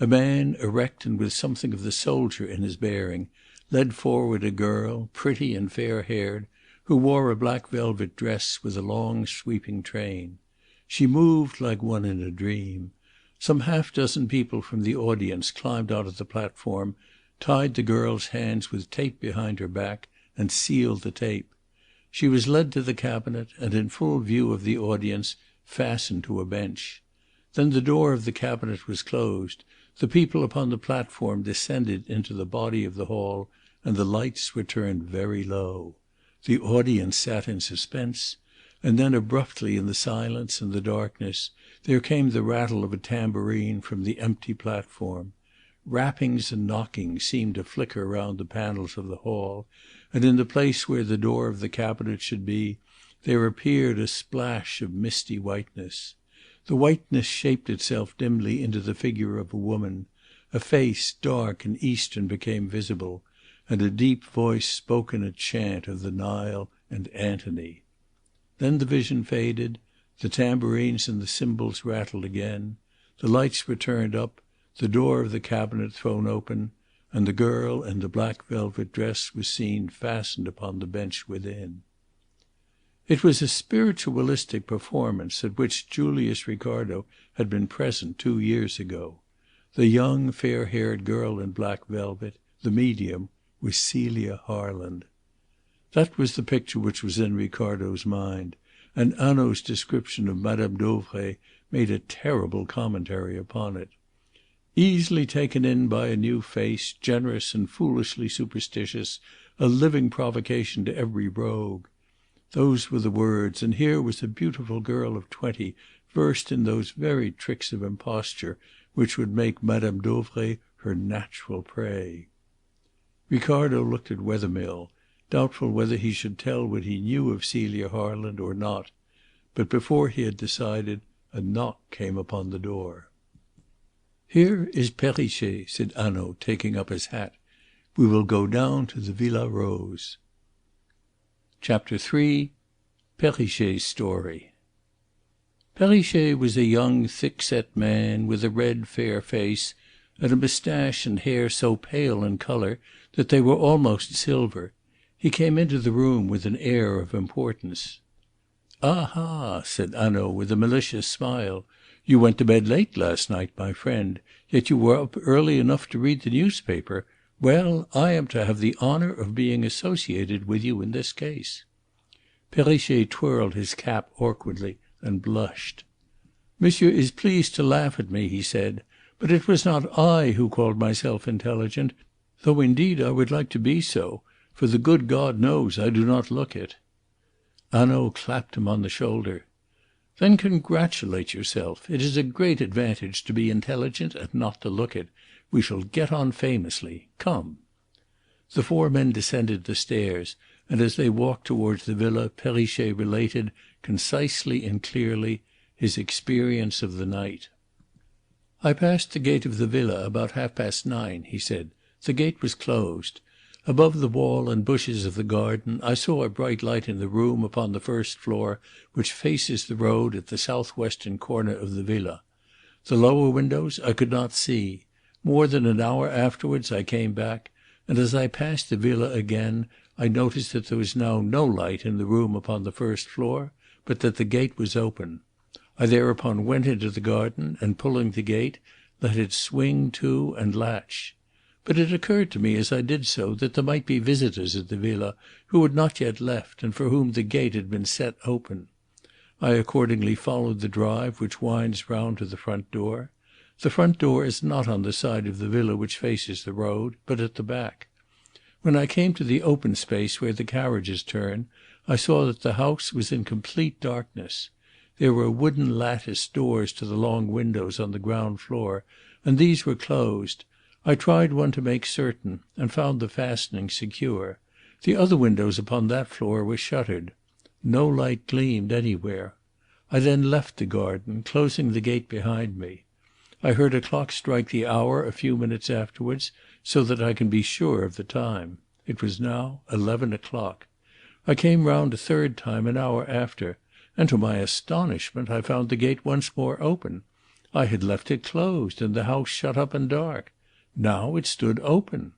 A man, erect and with something of the soldier in his bearing, led forward a girl, pretty and fair-haired, who wore a black velvet dress with a long sweeping train. She moved like one in a dream. Some half-dozen people from the audience climbed onto the platform, tied the girl's hands with tape behind her back, and sealed the tape. She was led to the cabinet and, in full view of the audience, fastened to a bench. Then the door of the cabinet was closed, the people upon the platform descended into the body of the hall, and the lights were turned very low. The audience sat in suspense, and then abruptly in the silence and the darkness there came the rattle of a tambourine from the empty platform. Rappings and knockings seemed to flicker round the panels of the hall, and in the place where the door of the cabinet should be, there appeared a splash of misty whiteness. The whiteness shaped itself dimly into the figure of a woman. A face, dark and Eastern, became visible, and a deep voice spoke in a chant of the Nile and Antony. Then the vision faded, the tambourines and the cymbals rattled again, the lights were turned up, the door of the cabinet thrown open, and the girl in the black velvet dress was seen fastened upon the bench within. It was a spiritualistic performance at which Julius Ricardo had been present 2 years ago. The young, fair-haired girl in black velvet, the medium, was Celia Harland. That was the picture which was in Ricardo's mind, and Hanaud's description of Madame Dauvray made a terrible commentary upon it. Easily taken in by a new face, generous and foolishly superstitious, a living provocation to every rogue. Those were the words, and here was a beautiful girl of 20, versed in those very tricks of imposture which would make Madame Dauvray her natural prey. Ricardo looked at Wethermill, doubtful whether he should tell what he knew of Celia Harland or not, but before he had decided, a knock came upon the door. "Here is Perrichet," said Hanaud, taking up his hat. "We will go down to the Villa Rose." Chapter 3. Perrichet's Story. Perrichet was a young thick-set man with a red fair face and a moustache and hair so pale in colour that they were almost silver. He came into the room with an air of importance. "Aha!" said Hanaud with a malicious smile. "You went to bed late last night, my friend, yet you were up early enough to read the newspaper. Well, I am to have the honour of being associated with you in this case." Perrichet twirled his cap awkwardly and blushed. "Monsieur is pleased to laugh at me," he said, "but it was not I who called myself intelligent, though indeed I would like to be so, for the good God knows I do not look it." Hanaud clapped him on the shoulder. "Then congratulate yourself. It is a great advantage to be intelligent and not to look it. We shall get on famously. Come." The four men descended the stairs, and as they walked towards the villa Perrichet related, concisely and clearly, his experience of the night. "I passed the gate of the villa about 9:30," he said. "The gate was closed. Above the wall and bushes of the garden I saw a bright light in the room upon the first floor which faces the road at the southwestern corner of the villa. The lower windows I could not see. More than an hour afterwards I came back, and as I passed the villa again I noticed that there was now no light in the room upon the first floor, but that the gate was open. I thereupon went into the garden and, pulling the gate, let it swing to and latch. But it occurred to me as I did so that there might be visitors at the villa who had not yet left and for whom the gate had been set open. I accordingly followed the drive which winds round to the front door. The front door is not on the side of the villa which faces the road, but at the back. When I came to the open space where the carriages turn, I saw that the house was in complete darkness. There were wooden lattice doors to the long windows on the ground floor, and these were closed. I tried one to make certain, and found the fastening secure. The other windows upon that floor were shuttered. No light gleamed anywhere. I then left the garden, closing the gate behind me. I heard a clock strike the hour a few minutes afterwards, so that I can be sure of the time. It was now 11 o'clock. I came round a third time an hour after, and to my astonishment I found the gate once more open. I had left it closed and the house shut up and dark. Now it stood open.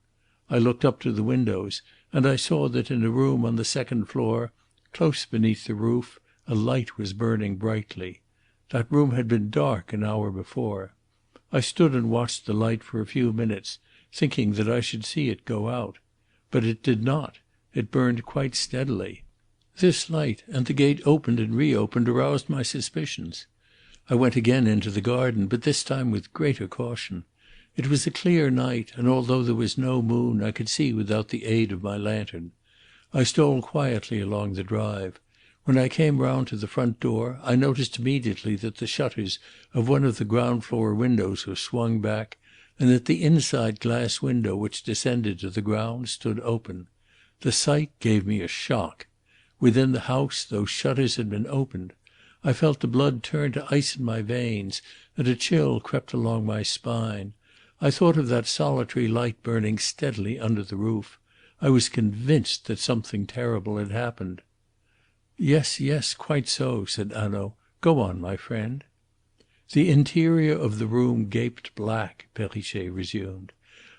I looked up to the windows, and I saw that in a room on the second floor, close beneath the roof, a light was burning brightly. That room had been dark an hour before. I stood and watched the light for a few minutes, thinking that I should see it go out. But it did not. It burned quite steadily. This light and the gate opened and reopened aroused my suspicions. I went again into the garden, but this time with greater caution. It was a clear night, and although there was no moon, I could see without the aid of my lantern. I stole quietly along the drive. When I came round to the front door, I noticed immediately that the shutters of one of the ground floor windows were swung back, and that the inside glass window which descended to the ground stood open. The sight gave me a shock. Within the house those shutters had been opened. I felt the blood turn to ice in my veins, and a chill crept along my spine. I thought of that solitary light burning steadily under the roof. I was convinced that something terrible had happened. "Yes, yes, quite so," said Hanaud. "Go on, my friend." "The interior of the room gaped black," Perrichet resumed.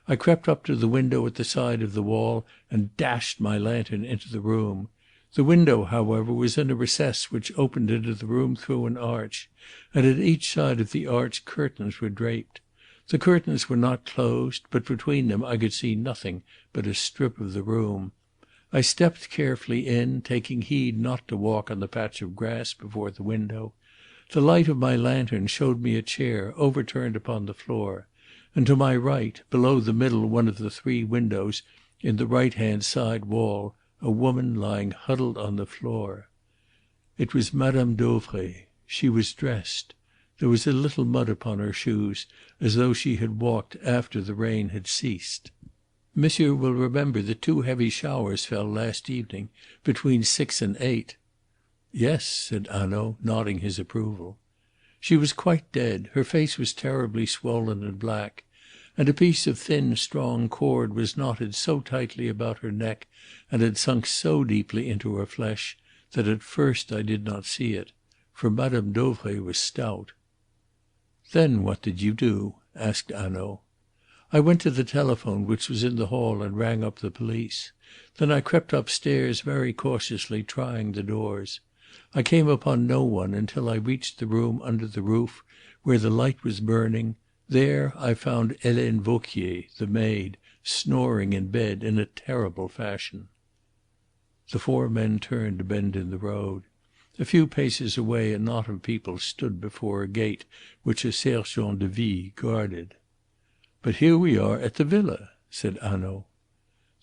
"I crept up to the window at the side of the wall and dashed my lantern into the room. The window, however, was in a recess which opened into the room through an arch, and at each side of the arch curtains were draped. The curtains were not closed, but between them I could see nothing but a strip of the room. I stepped carefully in, taking heed not to walk on the patch of grass before the window. The light of my lantern showed me a chair overturned upon the floor, and to my right, below the middle one of the three windows in the right-hand side wall, a woman lying huddled on the floor. It was Madame Dauvray. She was dressed. There was a little mud upon her shoes, as though she had walked after the rain had ceased. Monsieur will remember that 2 heavy showers fell last evening, between 6 and 8. "Yes," said Hanaud, nodding his approval. She was quite dead. Her face was terribly swollen and black, and a piece of thin, strong cord was knotted so tightly about her neck and had sunk so deeply into her flesh that at first I did not see it, for Madame Dauvray was stout. "Then what did you do?" asked Hanaud. "I went to the telephone which was in the hall and rang up the police. Then I crept upstairs very cautiously, trying the doors. I came upon no one until I reached the room under the roof where the light was burning. There I found Helene Vauquier, the maid, snoring in bed in a terrible fashion." The 4 men turned a bend in the road. A few paces away a knot of people stood before a gate which a sergent de ville guarded. "But here we are at the villa," said Hanaud.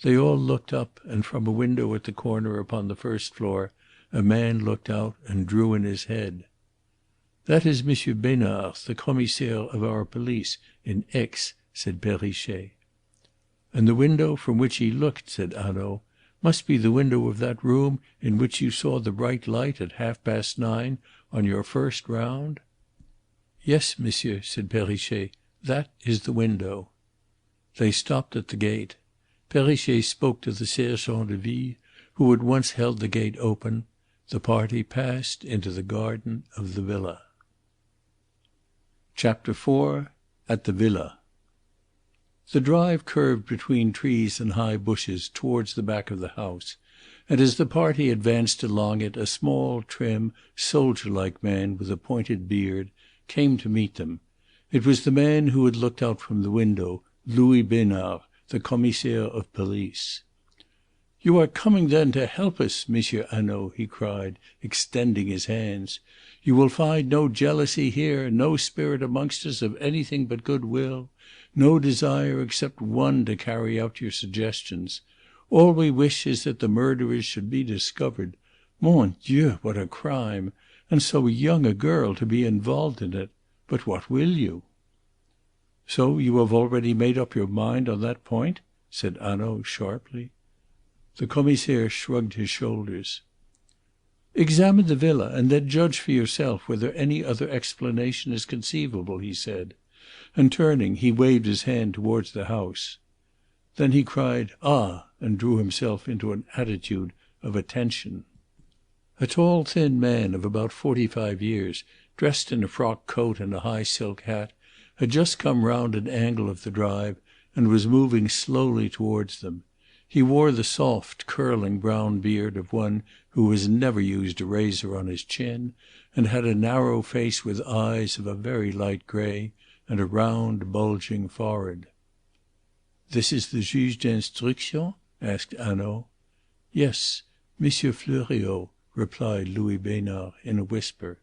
They all looked up, and from a window at the corner upon the first floor a man looked out and drew in his head. "That is Monsieur Besnard, the commissaire of our police in Aix," said Perrichet. "And the window from which he looked," said Hanaud, "must be the window of that room in which you saw the bright light at 9:30 on your first round?" "Yes, monsieur," said Perrichet. "That is the window." They stopped at the gate. Perrichet spoke to the sergent de ville, who at once held the gate open. The party passed into the garden of the villa. Chapter 4. At the Villa. The drive curved between trees and high bushes towards the back of the house, and as the party advanced along it a small, trim, soldier-like man with a pointed beard came to meet them. It was the man who had looked out from the window, Louis Besnard, the Commissaire of Police. "You are coming then to help us, Monsieur Hanaud," he cried, extending his hands. "You will find no jealousy here, no spirit amongst us of anything but good will, no desire except one to carry out your suggestions. All we wish is that the murderers should be discovered. Mon Dieu, what a crime! And so young a girl to be involved in it. But what will you?" "So you have already made up your mind on that point?" said Hanaud sharply. The Commissaire shrugged his shoulders. "Examine the villa and then judge for yourself whether any other explanation is conceivable," he said, and turning he waved his hand towards the house. Then he cried "Ah!" and drew himself into an attitude of attention. A tall thin man of about 45 years, dressed in a frock coat and a high silk hat, had just come round an angle of the drive and was moving slowly towards them. He wore the soft, curling brown beard of one who has never used a razor on his chin, and had a narrow face with eyes of a very light grey and a round, bulging forehead. "This is the Juge d'instruction?" asked Hanaud. "Yes, Monsieur Fleuriot," replied Louis Besnard in a whisper.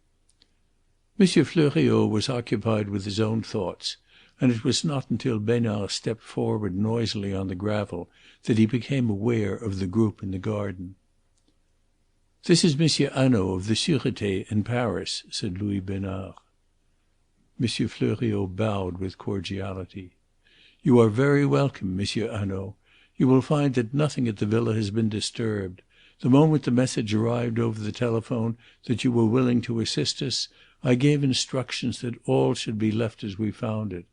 Monsieur Fleuriot was occupied with his own thoughts, and it was not until Besnard stepped forward noisily on the gravel that he became aware of the group in the garden. "This is Monsieur Hanaud of the Sûreté in Paris," said Louis Besnard. Monsieur Fleuriot bowed with cordiality. "You are very welcome, Monsieur Hanaud. You will find that nothing at the villa has been disturbed. The moment the message arrived over the telephone that you were willing to assist us, I gave instructions that all should be left as we found it.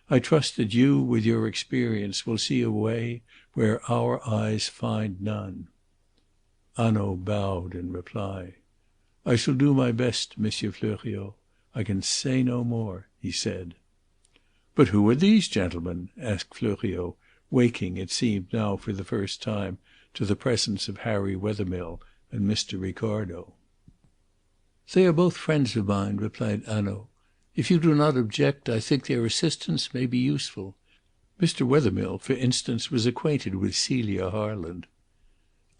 I trust that you, with your experience, will see a way where our eyes find none." Hanaud bowed in reply. "I shall do my best, Monsieur Fleuriot. I can say no more," he said. "But who are these gentlemen?" asked Fleuriot, waking, it seemed now for the first time, to the presence of Harry Wethermill and Mr. Ricardo. "They are both friends of mine," replied Hanaud. "If you do not object, I think their assistance may be useful. Mr. Wethermill, for instance, was acquainted with Celia Harland."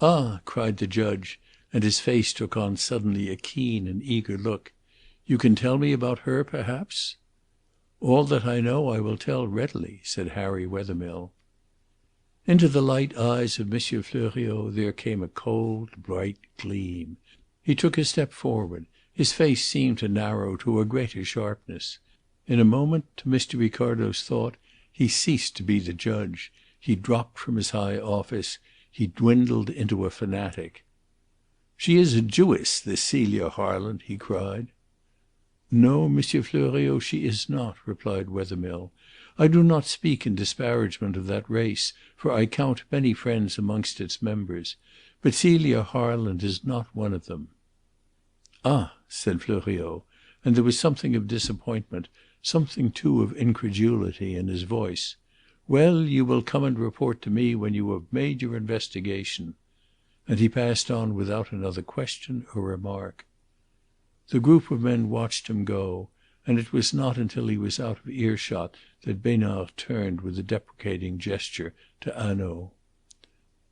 "Ah!" cried the judge, and his face took on suddenly a keen and eager look. "You can tell me about her, perhaps?" "All that I know I will tell readily," said Harry Wethermill. Into the light eyes of Monsieur Fleuriot there came a cold, bright gleam. He took a step forward. His face seemed to narrow to a greater sharpness. In a moment, to Mr. Ricardo's thought, he ceased to be the judge. He dropped from his high office. He dwindled into a fanatic. "She is a Jewess, this Celia Harland," he cried. "No, Monsieur Fleuriot, she is not," replied Wethermill. "I do not speak in disparagement of that race, for I count many friends amongst its members. But Celia Harland is not one of them." "Ah!" said Fleuriot, and there was something of disappointment, something too of incredulity in his voice. "Well, you will come and report to me when you have made your investigation." And he passed on without another question or remark. The group of men watched him go, and it was not until he was out of earshot that Besnard turned with a deprecating gesture to Hanaud.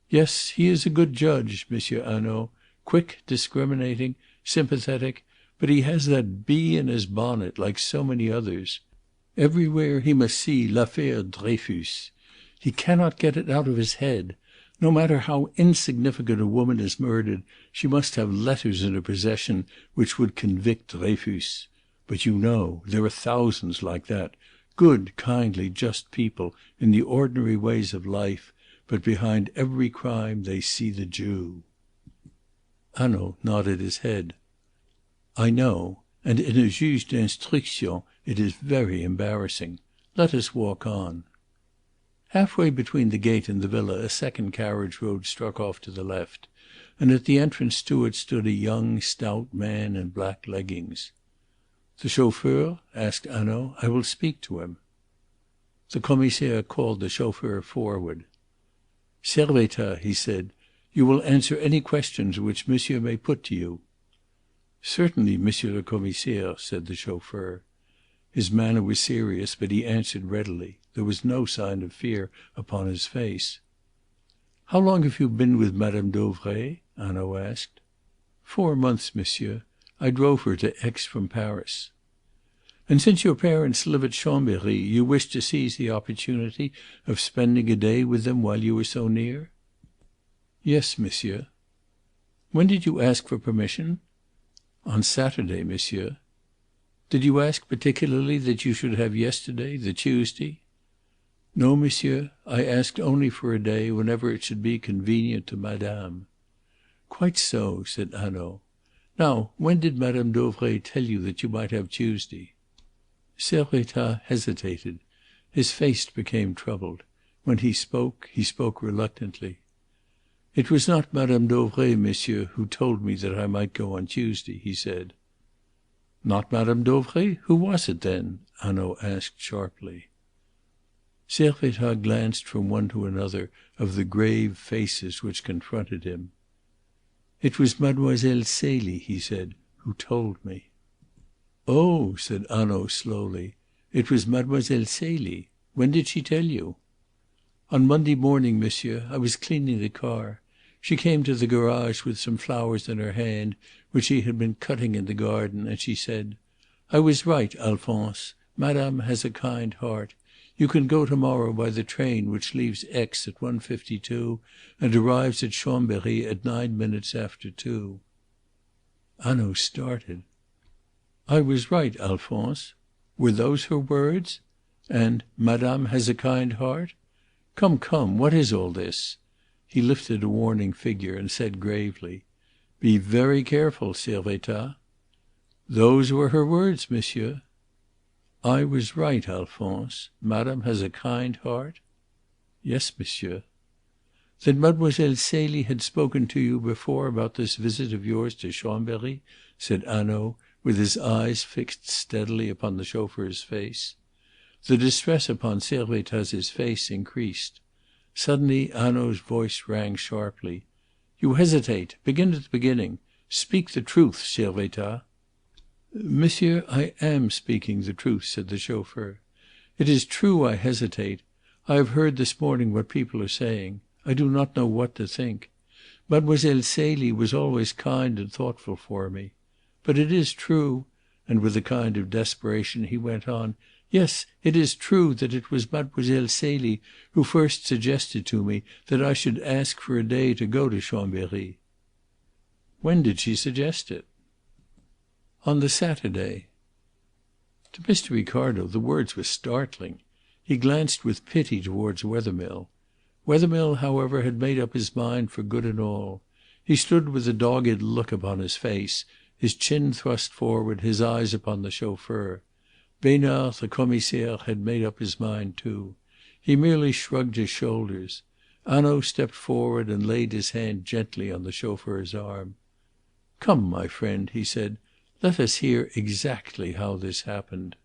"Yes, he is a good judge, Monsieur Hanaud, quick, discriminating, sympathetic, but he has that bee in his bonnet, like so many others. Everywhere he must see l'affaire Dreyfus. He cannot get it out of his head. No matter how insignificant a woman is murdered, she must have letters in her possession which would convict Dreyfus. But you know, there are thousands like that, good, kindly, just people, in the ordinary ways of life, but behind every crime they see the Jew." Hanaud nodded his head. "I know, and in a juge d'instruction it is very embarrassing. Let us walk on." Halfway between the gate and the villa a second carriage road struck off to the left, and at the entrance to it stood a young, stout man in black leggings. "The chauffeur?" asked Hanaud. "I will speak to him." The Commissaire called the chauffeur forward. "Servettaz," he said, "you will answer any questions which monsieur may put to you." "Certainly, Monsieur le Commissaire," said the chauffeur. His manner was serious, but he answered readily. There was no sign of fear upon his face. "How long have you been with Madame Dauvray?" Hanaud asked. 4 months, monsieur. I drove her to Aix from Paris." "And since your parents live at Chambéry, you wished to seize the opportunity of spending a day with them while you were so near?" "Yes, monsieur." "When did you ask for permission?" "On Saturday, monsieur." "Did you ask particularly that you should have yesterday, the Tuesday?" "No, monsieur. I asked only for a day, whenever it should be convenient to madame." "Quite so," said Hanaud. "Now, when did Madame Dauvray tell you that you might have Tuesday?" Servettaz hesitated. His face became troubled. When he spoke reluctantly. "It was not Madame Dauvray, monsieur, who told me that I might go on Tuesday," he said. "Not Madame Dauvray? Who was it, then?" Hanaud asked sharply. Servettaz glanced from one to another of the grave faces which confronted him. "It was Mademoiselle Celie," he said, "who told me." "Oh!" said Hanaud slowly. "It was Mademoiselle Celie. When did she tell you?" "On Monday morning, monsieur. I was cleaning the car. She came to the garage with some flowers in her hand which she had been cutting in the garden, and she said, 'I was right, Alphonse. Madame has a kind heart. You can go to morrow by the train which leaves Aix at 1:52 and arrives at Chambéry at 9 minutes after 2.'" Hanaud started. "I was right, Alphonse. Were those her words? And 'Madame has a kind heart'? Come, come, what is all this?" He lifted a warning finger and said gravely, "Be very careful, Servettaz." "Those were her words, monsieur." "I was right, Alphonse. Madame has a kind heart?" "Yes, monsieur." "Then Mademoiselle Celie had spoken to you before about this visit of yours to Chambéry?" said Hanaud, with his eyes fixed steadily upon the chauffeur's face. The distress upon Servettaz's face increased. Suddenly Hanaud's voice rang sharply. "You hesitate. Begin at the beginning. Speak the truth, Servettaz." "Monsieur, I am speaking the truth," said the chauffeur. "It is true I hesitate. I have heard this morning what people are saying. I do not know what to think. Mademoiselle Celie was always kind and thoughtful for me. But it is true," and with a kind of desperation he went on, "yes, it is true that it was Mademoiselle Celie who first suggested to me that I should ask for a day to go to Chambéry." "When did she suggest it?" "On the Saturday." To Mr. Ricardo the words were startling. He glanced with pity towards Wethermill. Wethermill, however, had made up his mind for good and all. He stood with a dogged look upon his face, his chin thrust forward, his eyes upon the chauffeur. Besnard, the Commissaire, had made up his mind too. He merely shrugged his shoulders. Hanaud stepped forward and laid his hand gently on the chauffeur's arm. "Come, my friend," he said, "let us hear exactly how this happened."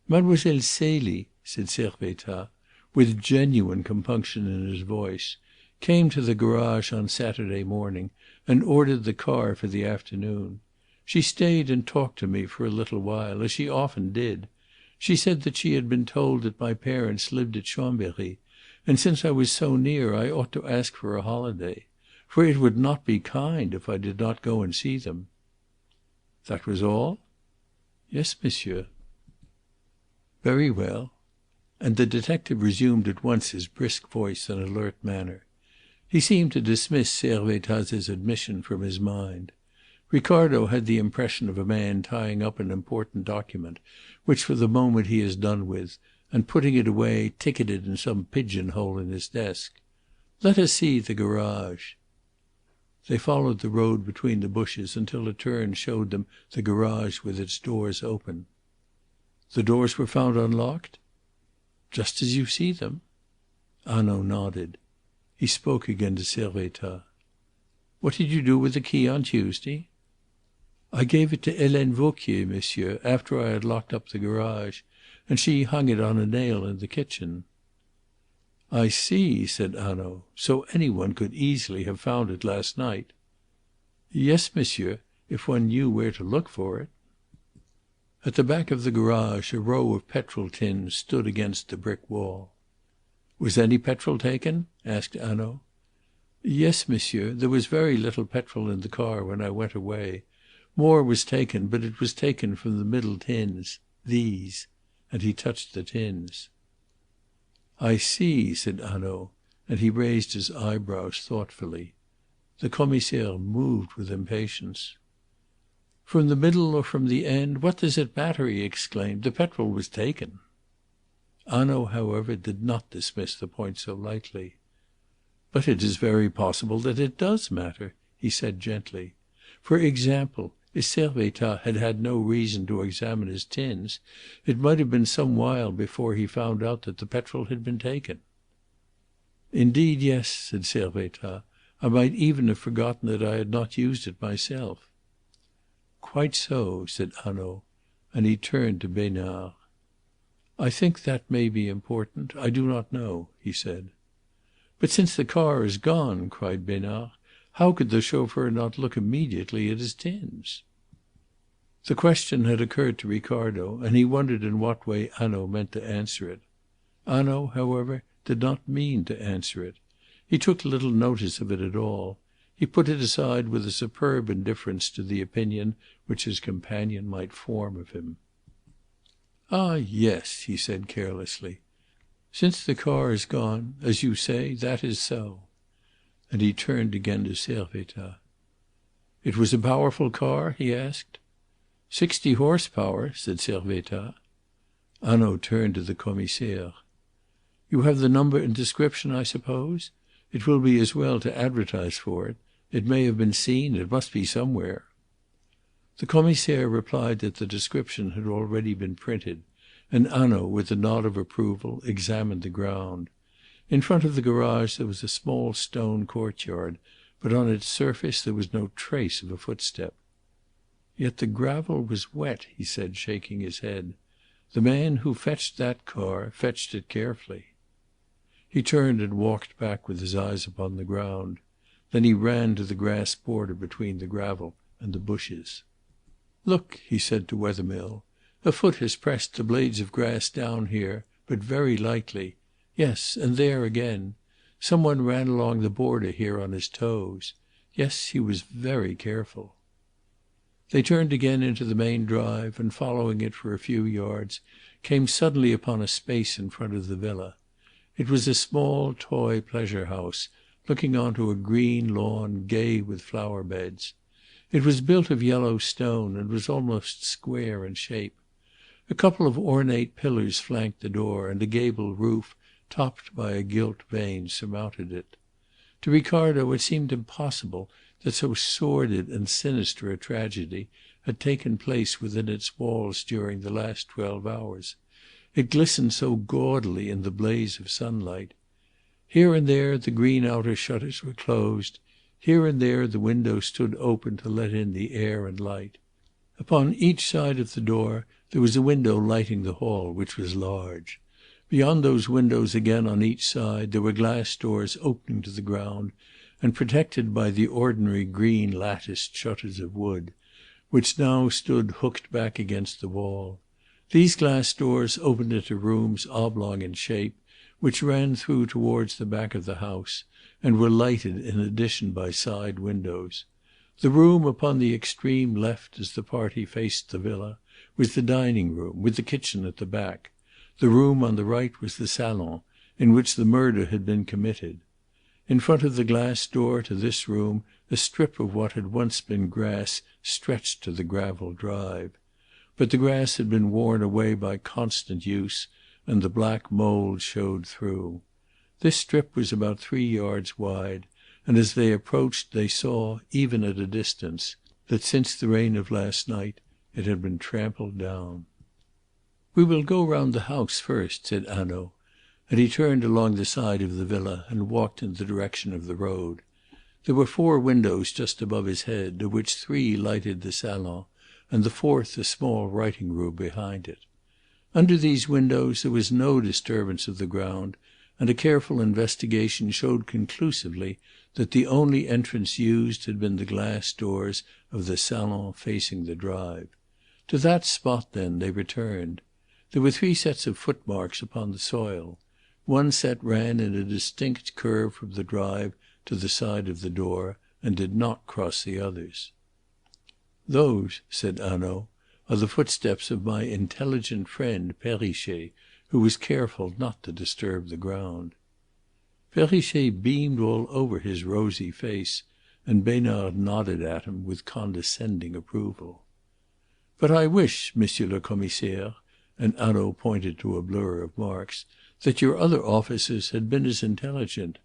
"Mademoiselle Celie," said Servettaz, with genuine compunction in his voice, "came to the garage on Saturday morning and ordered the car for the afternoon. She stayed and talked to me for a little while, as she often did. She said that she had been told that my parents lived at Chambéry, and since I was so near I ought to ask for a holiday. For it would not be kind if I did not go and see them." "That was all?" "Yes, monsieur." "Very well." And the detective resumed at once his brisk voice and alert manner. He seemed to dismiss Servettaz's admission from his mind. Ricardo had the impression of a man tying up an important document, which for the moment he has done with, and putting it away ticketed in some pigeon hole in his desk. "Let us see the garage." They followed the road between the bushes until a turn showed them the garage with its doors open. "The doors were found unlocked?" "Just as you see them." Hanaud nodded. He spoke again to Servettaz. "What did you do with the key on Tuesday?" "I gave it to Helene Vauquier, monsieur, after I had locked up the garage, and she hung it on a nail in the kitchen." "I see," said Hanaud. "So any one could easily have found it last night." "Yes, monsieur, if one knew where to look for it." At the back of the garage a row of petrol tins stood against the brick wall. "Was any petrol taken?" asked Hanaud. "Yes, monsieur. There was very little petrol in the car when I went away. More was taken, but it was taken from the middle tins these." And he touched the tins. "I see," said Hanaud, and he raised his eyebrows thoughtfully. The Commissaire moved with impatience. "From the middle or from the end, what does it matter?" he exclaimed. "The petrol was taken." Hanaud, however, did not dismiss the point so lightly. "But it is very possible that it does matter," he said gently. "For example, if Servettaz had had no reason to examine his tins, it might have been some while before he found out that the petrol had been taken." "Indeed, yes," said Servettaz. "I might even have forgotten that I had not used it myself." "Quite so," said Hanaud, and he turned to Besnard. "I think that may be important. I do not know," he said. "But since the car is gone," cried Besnard, "how could the chauffeur not look immediately at his tins?" The question had occurred to Ricardo, and he wondered in what way Hanaud meant to answer it. Hanaud, however, did not mean to answer it. He took little notice of it at all. He put it aside with a superb indifference to the opinion which his companion might form of him. "Ah, yes," he said carelessly. "Since the car is gone, as you say, that is so." And he turned again to Servettaz. "It was a powerful car?" he asked. 60 horsepower," said Servettaz. Hanaud turned to the Commissaire. "You have the number and description, I suppose? It will be as well to advertise for it. It may have been seen. It must be somewhere." The Commissaire replied that the description had already been printed, and Hanaud, with a nod of approval, examined the ground. In front of the garage there was a small stone courtyard, but on its surface there was no trace of a footstep. "Yet the gravel was wet," he said, shaking his head. "The man who fetched that car fetched it carefully." He turned and walked back with his eyes upon the ground. Then he ran to the grass border between the gravel and the bushes. "Look," he said to Wethermill. "A foot has pressed the blades of grass down here, but very lightly. Yes, and there again. Some one ran along the border here on his toes. Yes, he was very careful." They turned again into the main drive, and following it for a few yards, came suddenly upon a space in front of the villa. It was a small toy pleasure house, looking on to a green lawn gay with flower beds. It was built of yellow stone, and was almost square in shape. A couple of ornate pillars flanked the door, and a gable roof, topped by a gilt vane, surmounted it. To Ricardo it seemed impossible that so sordid and sinister a tragedy had taken place within its walls during the last 12 hours. It glistened so gaudily in the blaze of sunlight. Here and there the green outer shutters were closed. Here and there the windows stood open to let in the air and light. Upon each side of the door there was a window lighting the hall, which was large. Beyond those windows again on each side there were glass doors opening to the ground and protected by the ordinary green latticed shutters of wood, which now stood hooked back against the wall. These glass doors opened into rooms oblong in shape, which ran through towards the back of the house, and were lighted in addition by side windows. The room upon the extreme left as the party faced the villa was the dining room, with the kitchen at the back. The room on the right was the salon, in which the murder had been committed. In front of the glass door to this room a strip of what had once been grass stretched to the gravel drive. But the grass had been worn away by constant use, and the black mould showed through. This strip was about 3 yards wide, and as they approached they saw, even at a distance, that since the rain of last night it had been trampled down. "We will go round the house first," said Hanaud, and he turned along the side of the villa and walked in the direction of the road. There were 4 windows just above his head, of which 3 lighted the salon, and the 4th a small writing room behind it. Under these windows there was no disturbance of the ground, and a careful investigation showed conclusively that the only entrance used had been the glass doors of the salon facing the drive. To that spot, then, they returned. There were 3 sets of footmarks upon the soil. One set ran in a distinct curve from the drive to the side of the door, and did not cross the others. "Those," said Hanaud, "are the footsteps of my intelligent friend Perrichet, who was careful not to disturb the ground." Perrichet beamed all over his rosy face, and Besnard nodded at him with condescending approval. "But I wish, Monsieur le Commissaire," and Hanaud pointed to a blur of marks, "that your other officers had been as intelligent.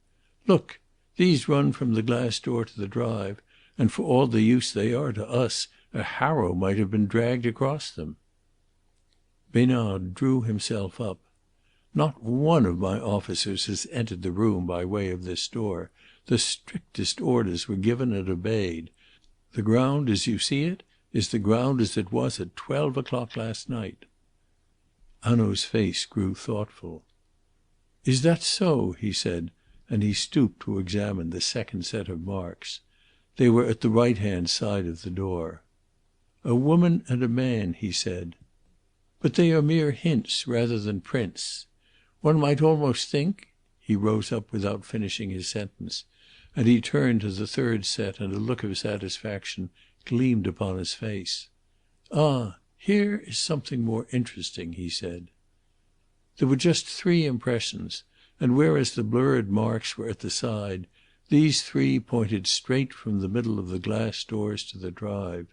Look! These run from the glass door to the drive, and for all the use they are to us, a harrow might have been dragged across them." Besnard drew himself up. "Not one of my officers has entered the room by way of this door. The strictest orders were given and obeyed. The ground as you see it is the ground as it was at 12 o'clock last night." Hanaud's face grew thoughtful. "Is that so?" he said, and he stooped to examine the second set of marks. They were at the right-hand side of the door. "A woman and a man," he said. "But they are mere hints rather than prints. One might almost think—" He rose up without finishing his sentence, and he turned to the third set, and a look of satisfaction gleamed upon his face. "Ah, here is something more interesting," he said. There were just 3 impressions, and whereas the blurred marks were at the side, these 3 pointed straight from the middle of the glass doors to the drive.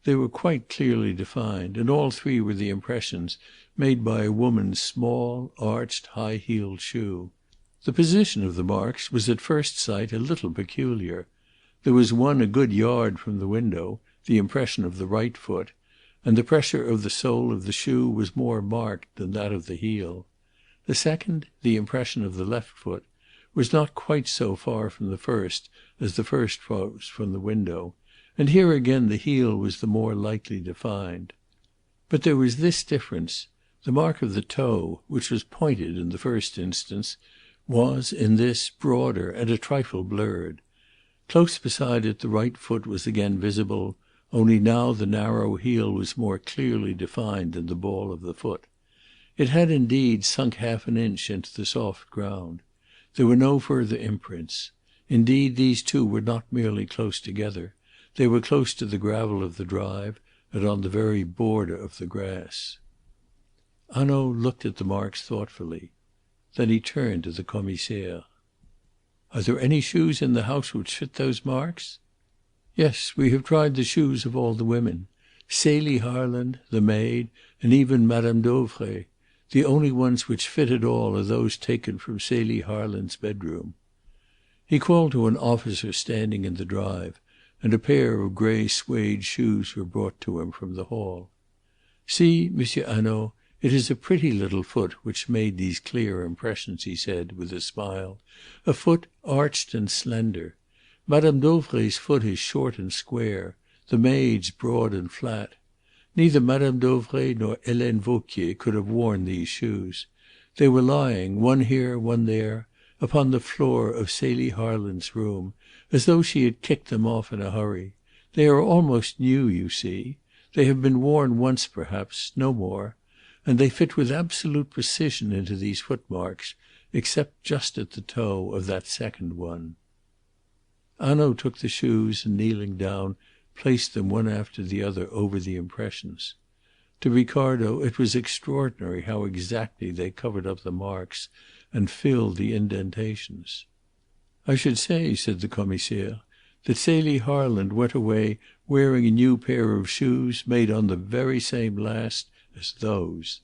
They were quite clearly defined, and all 3 were the impressions made by a woman's small, arched, high-heeled shoe. The position of the marks was at first sight a little peculiar. There was one a good yard from the window, the impression of the right foot, and the pressure of the sole of the shoe was more marked than that of the heel. The second, the impression of the left foot, was not quite so far from the first as the first was from the window, and here again the heel was the more lightly defined. But there was this difference: the mark of the toe, which was pointed in the first instance, was, in this, broader and a trifle blurred. Close beside it the right foot was again visible, only now the narrow heel was more clearly defined than the ball of the foot. It had indeed sunk half an inch into the soft ground. There were no further imprints. Indeed, these 2 were not merely close together. They were close to the gravel of the drive, and on the very border of the grass. Hanaud looked at the marks thoughtfully. Then he turned to the Commissaire. "Are there any shoes in the house which fit those marks?" "Yes, we have tried the shoes of all the women. Celie Harland, the maid, and even Madame Dauvray. The only ones which fit at all are those taken from Celie Harland's bedroom." He called to an officer standing in the drive, and a pair of grey suede shoes were brought to him from the hall. "See, Monsieur Hanaud, it is a pretty little foot which made these clear impressions," he said, with a smile. "A foot arched and slender. Madame Dauvray's foot is short and square, the maid's broad and flat. Neither Madame Dauvray nor Helene Vauquier could have worn these shoes. They were lying, one here, one there, upon the floor of Celie Harland's room, as though she had kicked them off in a hurry. They are almost new, you see. They have been worn once, perhaps, no more, and they fit with absolute precision into these footmarks, except just at the toe of that second one." Hanaud took the shoes and, kneeling down, placed them one after the other over the impressions. To Ricardo it was extraordinary how exactly they covered up the marks and filled the indentations. "I should say," said the Commissaire, "that Celie Harland went away wearing a new pair of shoes made on the very same last as those."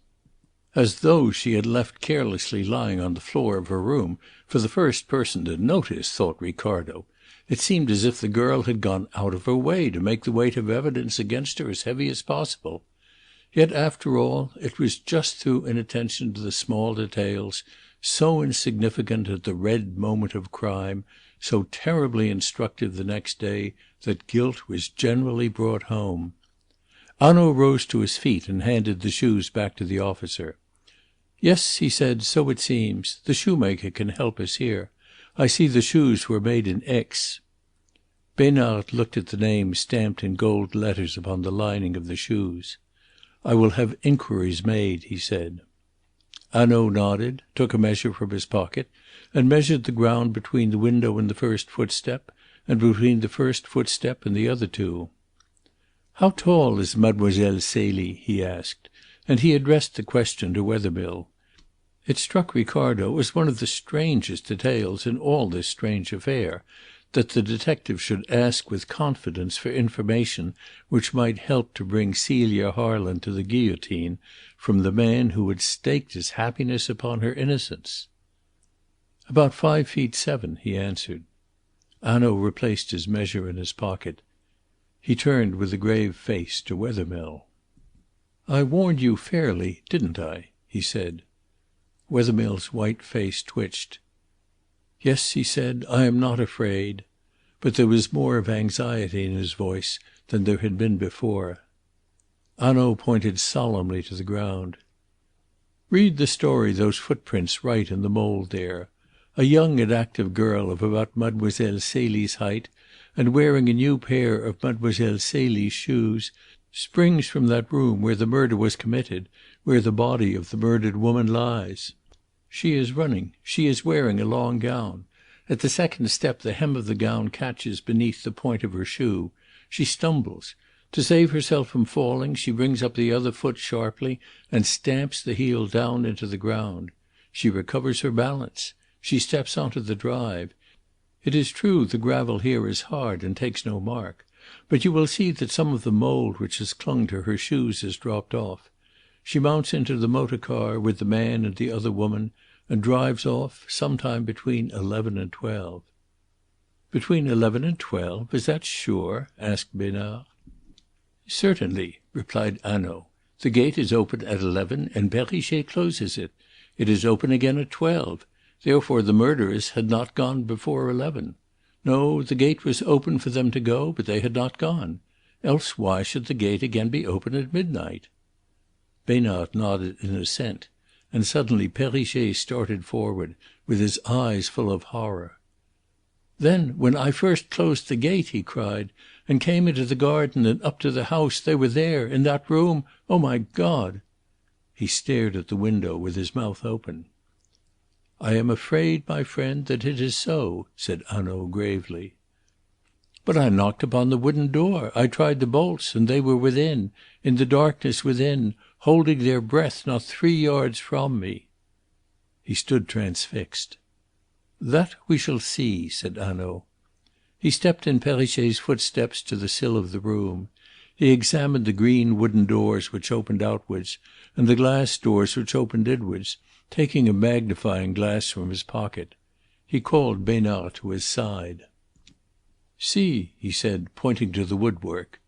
As those she had left carelessly lying on the floor of her room for the first person to notice, thought Ricardo. It seemed as if the girl had gone out of her way to make the weight of evidence against her as heavy as possible. Yet, after all, it was just through inattention to the small details, so insignificant at the red moment of crime, so terribly instructive the next day that guilt was generally brought home. Hanaud rose to his feet and handed the shoes back to the officer. "Yes," he said, "so it seems. The shoemaker can help us here. I see the shoes were made in Aix." Besnard looked at the name stamped in gold letters upon the lining of the shoes. "I will have inquiries made," he said. Hanaud nodded, took a measure from his pocket, and measured the ground between the window and the first footstep, and between the first footstep and the other two. "How tall is Mademoiselle Celie?" he asked, and he addressed the question to Wethermill. It struck Ricardo as one of the strangest details in all this strange affair that the detective should ask with confidence for information which might help to bring Celia Harland to the guillotine from the man who had staked his happiness upon her innocence. "About 5 feet 7", he answered. Hanaud replaced his measure in his pocket. He turned with a grave face to Wethermill. "I warned you fairly, didn't I?" he said. Wethermill's white face twitched. "Yes," he said, "I am not afraid." But there was more of anxiety in his voice than there had been before. Hanaud pointed solemnly to the ground. "Read the story those footprints write in the mould there. A young and active girl of about Mademoiselle Celie's height, and wearing a new pair of Mademoiselle Celie's shoes, springs from that room where the murder was committed, where the body of the murdered woman lies. She is running. She is wearing a long gown. At the second step the hem of the gown catches beneath the point of her shoe. She stumbles. To save herself from falling, she brings up the other foot sharply and stamps the heel down into the ground. She recovers her balance. She steps onto the drive. It is true the gravel here is hard and takes no mark, but you will see that some of the mould which has clung to her shoes has dropped off. She mounts into the motor car with the man and the other woman and drives off sometime between 11 and 12. "Between 11 and 12? Is that sure?" asked Besnard. "Certainly," replied Hanaud. "The gate is open at 11 and Perrichet closes it. It is open again at 12. Therefore the murderers had not gone before 11. No, the gate was open for them to go, but they had not gone. Else why should the gate again be open at midnight?" Besnard nodded in assent, and suddenly Perrichet started forward, with his eyes full of horror. "Then, when I first closed the gate," he cried, "and came into the garden and up to the house, they were there, in that room. Oh, my God!" He stared at the window with his mouth open. "I am afraid, my friend, that it is so," said Hanaud gravely. "But I knocked upon the wooden door. I tried the bolts, and they were within, in the darkness within, holding their breath not 3 yards from me." He stood transfixed. "That we shall see," said Hanaud. He stepped in Perrichet's footsteps to the sill of the room. He examined the green wooden doors which opened outwards, and the glass doors which opened inwards, taking a magnifying glass from his pocket. He called Besnard to his side. "See," he said, pointing to the woodwork.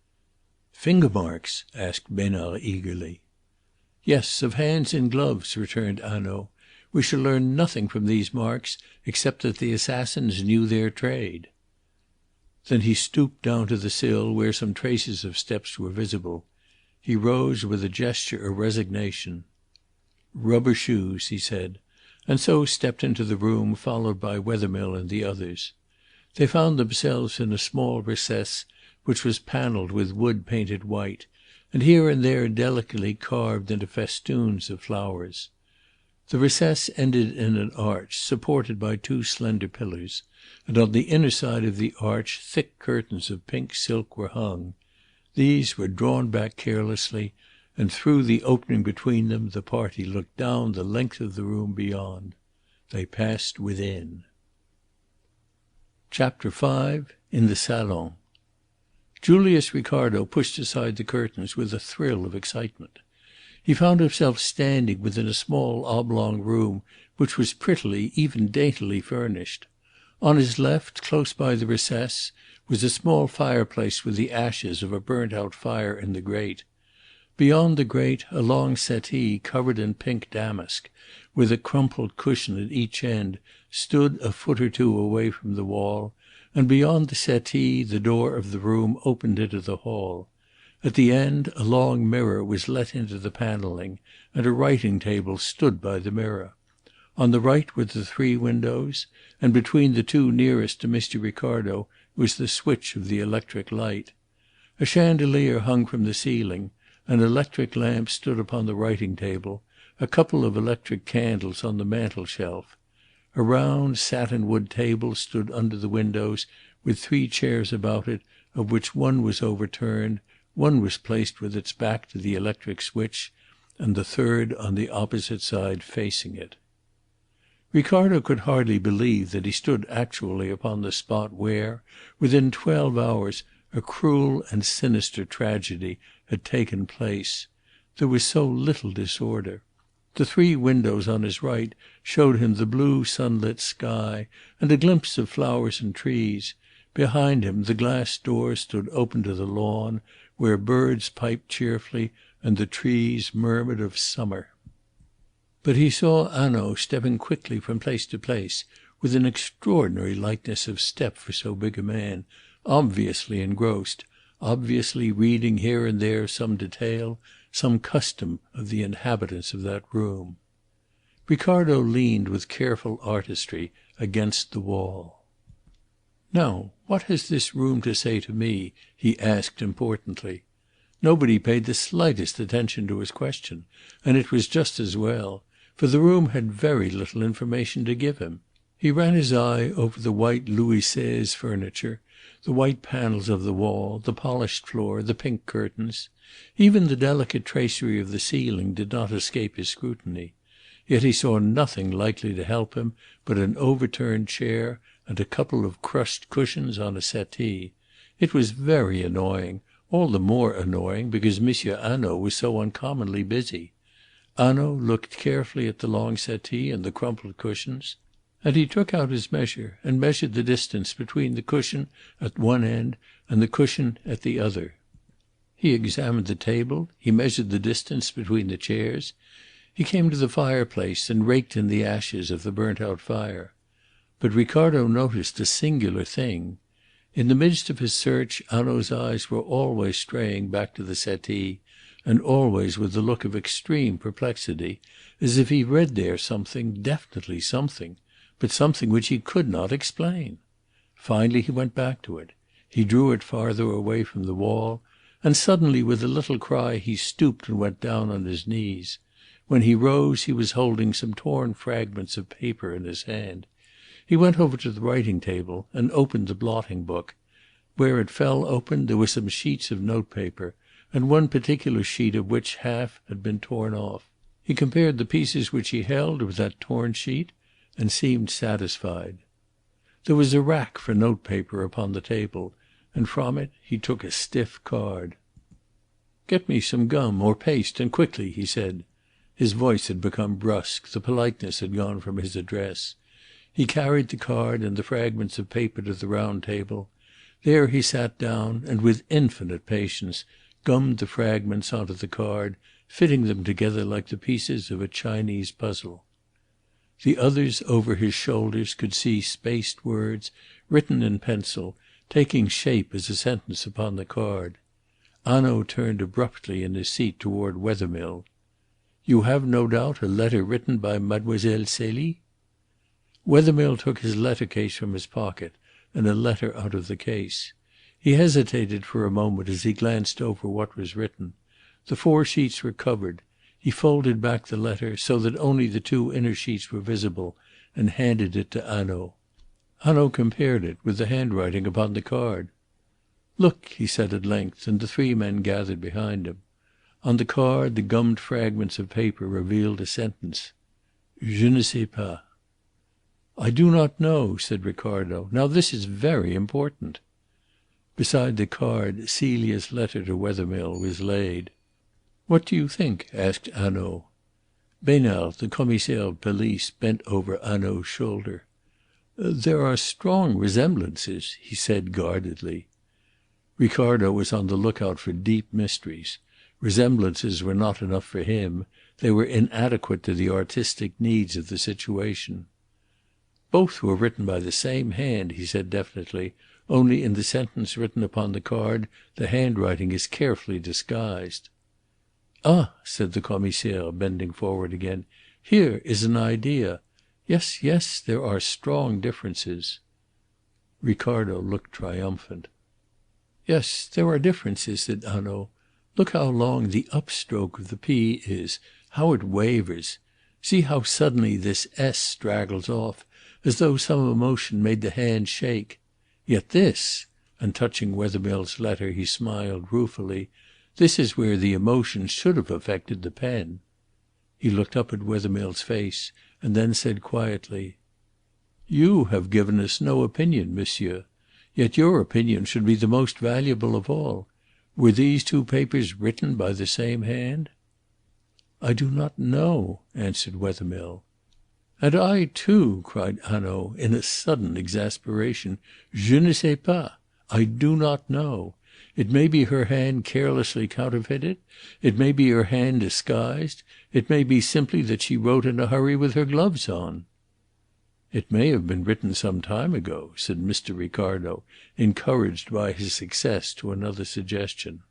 "Finger marks?" asked Besnard eagerly. "Yes, of hands in gloves," returned Hanaud. "We shall learn nothing from these marks except that the assassins knew their trade." Then he stooped down to the sill where some traces of steps were visible. He rose with a gesture of resignation. "Rubber shoes," he said, and so stepped into the room, followed by Wethermill and the others. They found themselves in a small recess which was panelled with wood painted white, and here and there delicately carved into festoons of flowers. The recess ended in an arch supported by 2 slender pillars, and on the inner side of the arch thick curtains of pink silk were hung. These were drawn back carelessly, and through the opening between them the party looked down the length of the room beyond. They passed within. Chapter 5. In the Salon. Julius Ricardo pushed aside the curtains with a thrill of excitement. He found himself standing within a small oblong room which was prettily, even daintily furnished. On his left, close by the recess, was a small fireplace with the ashes of a burnt out fire in the grate. Beyond the grate a long settee covered in pink damask, with a crumpled cushion at each end, stood a foot or two away from the wall, and beyond the settee the door of the room opened into the hall. At the end a long mirror was let into the panelling, and a writing table stood by the mirror. On the right were the three windows, and between the two nearest to Mr. Ricardo was the switch of the electric light. A chandelier hung from the ceiling, an electric lamp stood upon the writing table, a couple of electric candles on the mantel shelf. A round satin-wood table stood under the windows, with three chairs about it, of which one was overturned, one was placed with its back to the electric switch, and the third on the opposite side facing it. Ricardo could hardly believe that he stood actually upon the spot where, within 12 hours, a cruel and sinister tragedy had taken place. There was so little disorder. The three windows on his right showed him the blue sunlit sky and a glimpse of flowers and trees. Behind him the glass door stood open to the lawn, where birds piped cheerfully and the trees murmured of summer. But he saw Hanaud stepping quickly from place to place, with an extraordinary lightness of step for so big a man, obviously engrossed, obviously reading here and there some detail, some custom of the inhabitants of that room. Ricardo leaned with careful artistry against the wall. "Now, what has this room to say to me?" he asked importantly. Nobody paid the slightest attention to his question, and it was just as well, for the room had very little information to give him. He ran his eye over the white Louis XVI furniture, the white panels of the wall, the polished floor, the pink curtains. Even the delicate tracery of the ceiling did not escape his scrutiny. Yet he saw nothing likely to help him but an overturned chair and a couple of crushed cushions on a settee. It was very annoying, all the more annoying because Monsieur Hanaud was so uncommonly busy. Hanaud looked carefully at the long settee and the crumpled cushions, and he took out his measure and measured the distance between the cushion at one end and the cushion at the other. He examined the table, he measured the distance between the chairs, he came to the fireplace and raked in the ashes of the burnt-out fire. But Ricardo noticed a singular thing. In the midst of his search Hanaud's eyes were always straying back to the settee, and always with a look of extreme perplexity, as if he read there something, definitely something, but something which he could not explain. Finally he went back to it. He drew it farther away from the wall, and suddenly with a little cry he stooped and went down on his knees. When he rose he was holding some torn fragments of paper in his hand. He went over to the writing table and opened the blotting book. Where it fell open there were some sheets of notepaper, and one particular sheet of which half had been torn off. He compared the pieces which he held with that torn sheet, and seemed satisfied. There was a rack for notepaper upon the table, and from it he took a stiff card. "Get me some gum or paste, and quickly," he said. His voice had become brusque, the politeness had gone from his address. He carried the card and the fragments of paper to the round table. There he sat down and with infinite patience gummed the fragments onto the card, fitting them together like the pieces of a Chinese puzzle. The others over his shoulders could see spaced words, written in pencil, taking shape as a sentence upon the card. Hanaud turned abruptly in his seat toward Wethermill. "You have no doubt a letter written by Mademoiselle Celie?" Wethermill took his letter case from his pocket and a letter out of the case. He hesitated for a moment as he glanced over what was written. The 4 sheets were covered. He folded back the letter so that only the 2 inner sheets were visible, and handed it to Hanaud. Hanaud compared it with the handwriting upon the card. "Look," he said at length, and the 3 men gathered behind him. On the card the gummed fragments of paper revealed a sentence. "Je ne sais pas." "I do not know," said Ricardo. "Now this is very important." Beside the card Celia's letter to Wethermill was laid. "What do you think?" asked Hanaud. Besnard, the commissaire of police, bent over Hanaud's shoulder. "There are strong resemblances," he said guardedly. Ricardo was on the lookout for deep mysteries. Resemblances were not enough for him. They were inadequate to the artistic needs of the situation. "Both were written by the same hand," he said definitely, "only in the sentence written upon the card the handwriting is carefully disguised." "Ah," said the Commissaire, bending forward again, "here is an idea. Yes, yes, there are strong differences." Ricardo looked triumphant. "Yes, there are differences," said Hanaud. "Look how long the upstroke of the P is, how it wavers. See how suddenly this S straggles off, as though some emotion made the hand shake. Yet this," and touching Wethermill's letter he smiled ruefully, "this is where the emotion should have affected the pen." He looked up at Wethermill's face and then said quietly, "You have given us no opinion, monsieur. Yet your opinion should be the most valuable of all. Were these two papers written by the same hand?" "I do not know," answered Wethermill. "And I too!" cried Hanaud in a sudden exasperation. "Je ne sais pas. I do not know. It may be her hand carelessly counterfeited. It may be her hand disguised. It may be simply that she wrote in a hurry with her gloves on." "It may have been written some time ago," said Mr. Ricardo, encouraged by his success to another suggestion.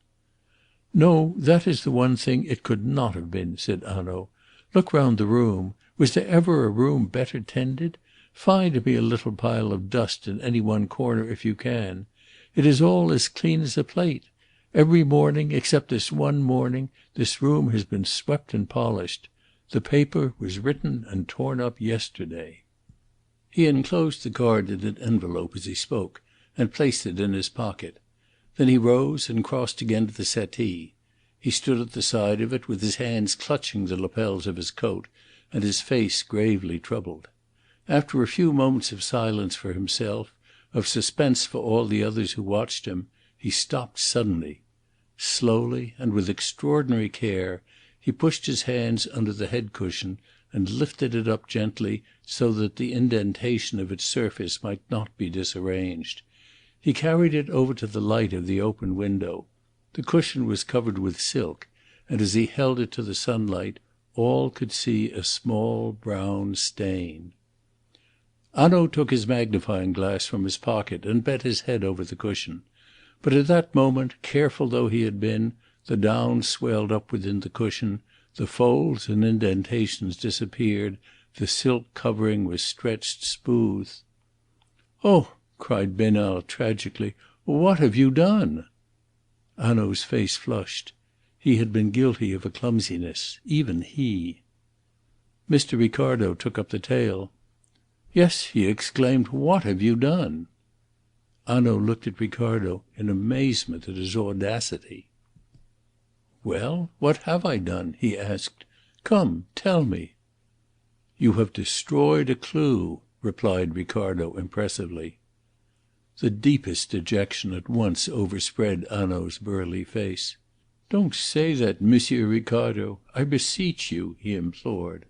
"No, that is the one thing it could not have been," said Hanaud. "Look round the room. Was there ever a room better tended? Find me a little pile of dust in any one corner if you can. It is all as clean as a plate. Every morning, except this one morning, this room has been swept and polished. The paper was written and torn up yesterday." He enclosed the card in an envelope as he spoke, and placed it in his pocket. Then he rose and crossed again to the settee. He stood at the side of it with his hands clutching the lapels of his coat, and his face gravely troubled. After a few moments of silence for himself, of suspense for all the others who watched him, he stopped suddenly. Slowly and with extraordinary care he pushed his hands under the head cushion and lifted it up gently so that the indentation of its surface might not be disarranged. He carried it over to the light of the open window. The cushion was covered with silk, and as he held it to the sunlight, all could see a small brown stain. Hanaud took his magnifying glass from his pocket and bent his head over the cushion. But at that moment, careful though he had been, the down swelled up within the cushion, the folds and indentations disappeared, the silk covering was stretched smooth. "Oh!" cried Besnard tragically, "what have you done?" Hanaud's face flushed. He had been guilty of a clumsiness, even he. Mr. Ricardo took up the tale. "Yes," he exclaimed, "what have you done?" Hanaud looked at Ricardo in amazement at his audacity. "Well, what have I done?" he asked. "Come, tell me." "You have destroyed a clue," replied Ricardo impressively. The deepest dejection at once overspread Hanaud's burly face. "Don't say that, Monsieur Ricardo. I beseech you," he implored.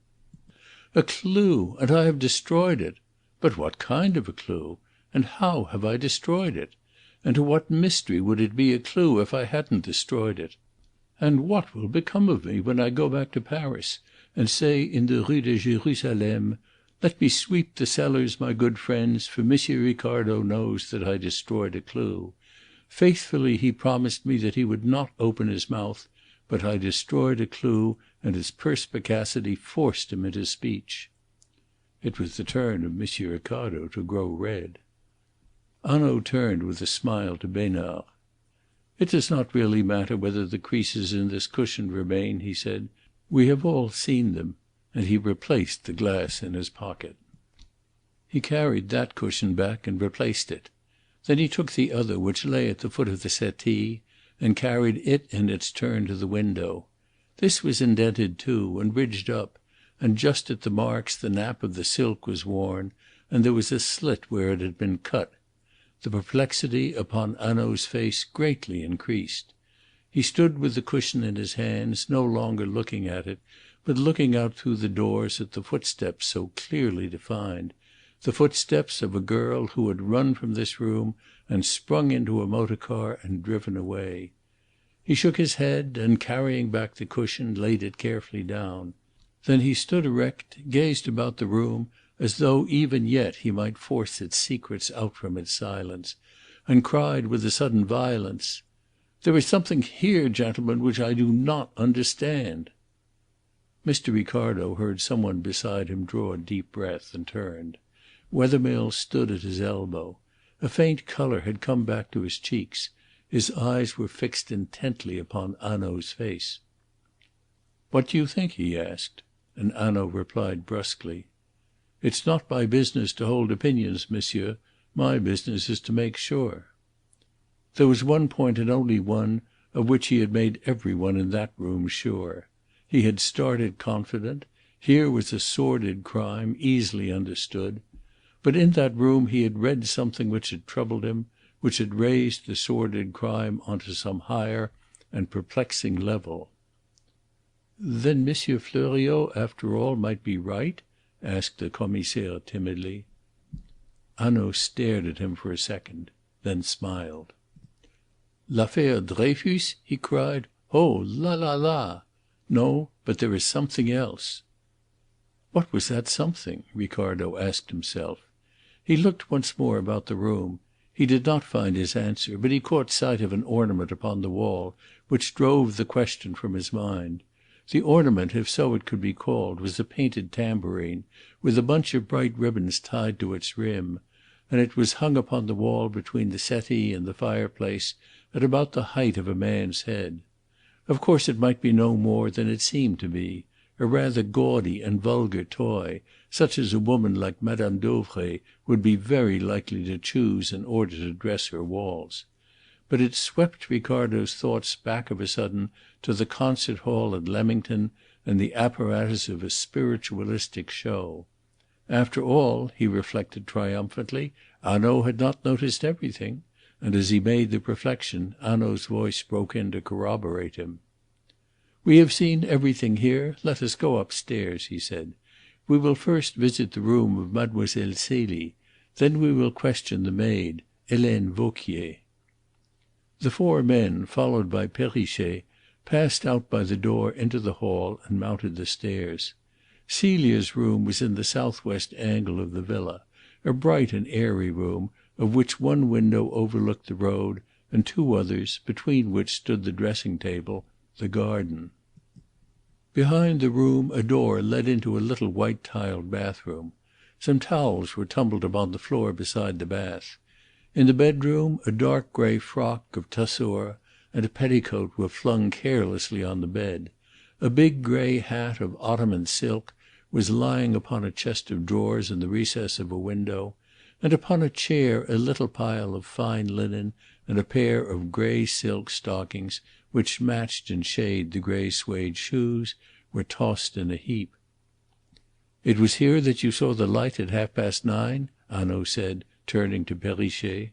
"A clue! And I have destroyed it! But what kind of a clue? And how have I destroyed it? And to what mystery would it be a clue if I hadn't destroyed it? And what will become of me when I go back to Paris and say in the Rue de Jérusalem, 'Let me sweep the cellars, my good friends, for Monsieur Ricardo knows that I destroyed a clue. Faithfully he promised me that he would not open his mouth, but I destroyed a clue, and his perspicacity forced him into speech.'" It was the turn of Monsieur Ricardo to grow red. Hanaud turned with a smile to Besnard. "It does not really matter whether the creases in this cushion remain," he said. "We have all seen them," and he replaced the glass in his pocket. He carried that cushion back and replaced it. Then he took the other, which lay at the foot of the settee, and carried it in its turn to the window. This was indented too, and ridged up, and just at the marks the nap of the silk was worn, and there was a slit where it had been cut. The perplexity upon Hanaud's face greatly increased. He stood with the cushion in his hands, no longer looking at it, but looking out through the doors at the footsteps so clearly defined, the footsteps of a girl who had run from this room and sprung into a motor car and driven away. He shook his head, and carrying back the cushion, laid it carefully down. Then he stood erect, gazed about the room as though even yet he might force its secrets out from its silence, and cried with a sudden violence, "There is something here, gentlemen, which I do not understand." Mr. Ricardo heard some one beside him draw a deep breath, and turned. Wethermill stood at his elbow. A faint colour had come back to his cheeks. His eyes were fixed intently upon Hanaud's face. "What do you think?" he asked, and Hanaud replied brusquely, "It's not my business to hold opinions, monsieur. My business is to make sure." There was one point, and only one, of which he had made every one in that room sure. He had started confident. Here was a sordid crime, easily understood. But in that room he had read something which had troubled him, which had raised the sordid crime on to some higher and perplexing level. "Then Monsieur Fleuriot, after all, might be right?" asked the Commissaire timidly. Hanaud stared at him for a second, then smiled. "L'affaire Dreyfus?" he cried. "Oh, la la la! No, but there is something else." What was that something? Ricardo asked himself. He looked once more about the room. He did not find his answer, but he caught sight of an ornament upon the wall which drove the question from his mind. The ornament, if so it could be called, was a painted tambourine, with a bunch of bright ribbons tied to its rim, and it was hung upon the wall between the settee and the fireplace at about the height of a man's head. Of course it might be no more than it seemed to be, a rather gaudy and vulgar toy, such as a woman like Madame Dauvray would be very likely to choose in order to dress her walls. But it swept Ricardo's thoughts back of a sudden to the concert hall at Leamington and the apparatus of a spiritualistic show. After all, he reflected triumphantly, Hanaud had not noticed everything, and as he made the reflection Hanaud's voice broke in to corroborate him. "We have seen everything here. Let us go upstairs," he said. "We will first visit the room of Mademoiselle Celie. Then we will question the maid, Helene Vauquier." The four men, followed by Perrichet, passed out by the door into the hall and mounted the stairs. Celia's room was in the southwest angle of the villa, a bright and airy room, of which one window overlooked the road, and two others, between which stood the dressing table, the garden. Behind the room a door led into a little white tiled bathroom. Some towels were tumbled upon the floor beside the bath. In the bedroom a dark grey frock of tussore and a petticoat were flung carelessly on the bed. A big grey hat of Ottoman silk was lying upon a chest of drawers in the recess of a window, and upon a chair a little pile of fine linen and a pair of grey silk stockings, which matched in shade the grey suede shoes, were tossed in a heap. "It was here that you saw the light at 9:30?" Hanaud said, turning to Perrichet.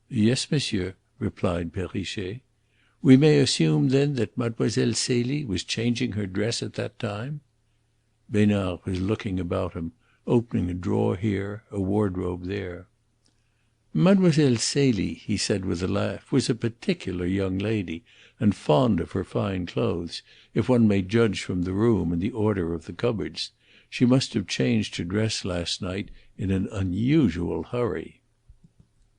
"Yes, monsieur," replied Perrichet. "We may assume, then, that Mademoiselle Celie was changing her dress at that time?" Besnard was looking about him, opening a drawer here, a wardrobe there. "Mademoiselle Celie," he said with a laugh, "was a particular young lady, and fond of her fine clothes, if one may judge from the room and the order of the cupboards. She must have changed her dress last night in an unusual hurry."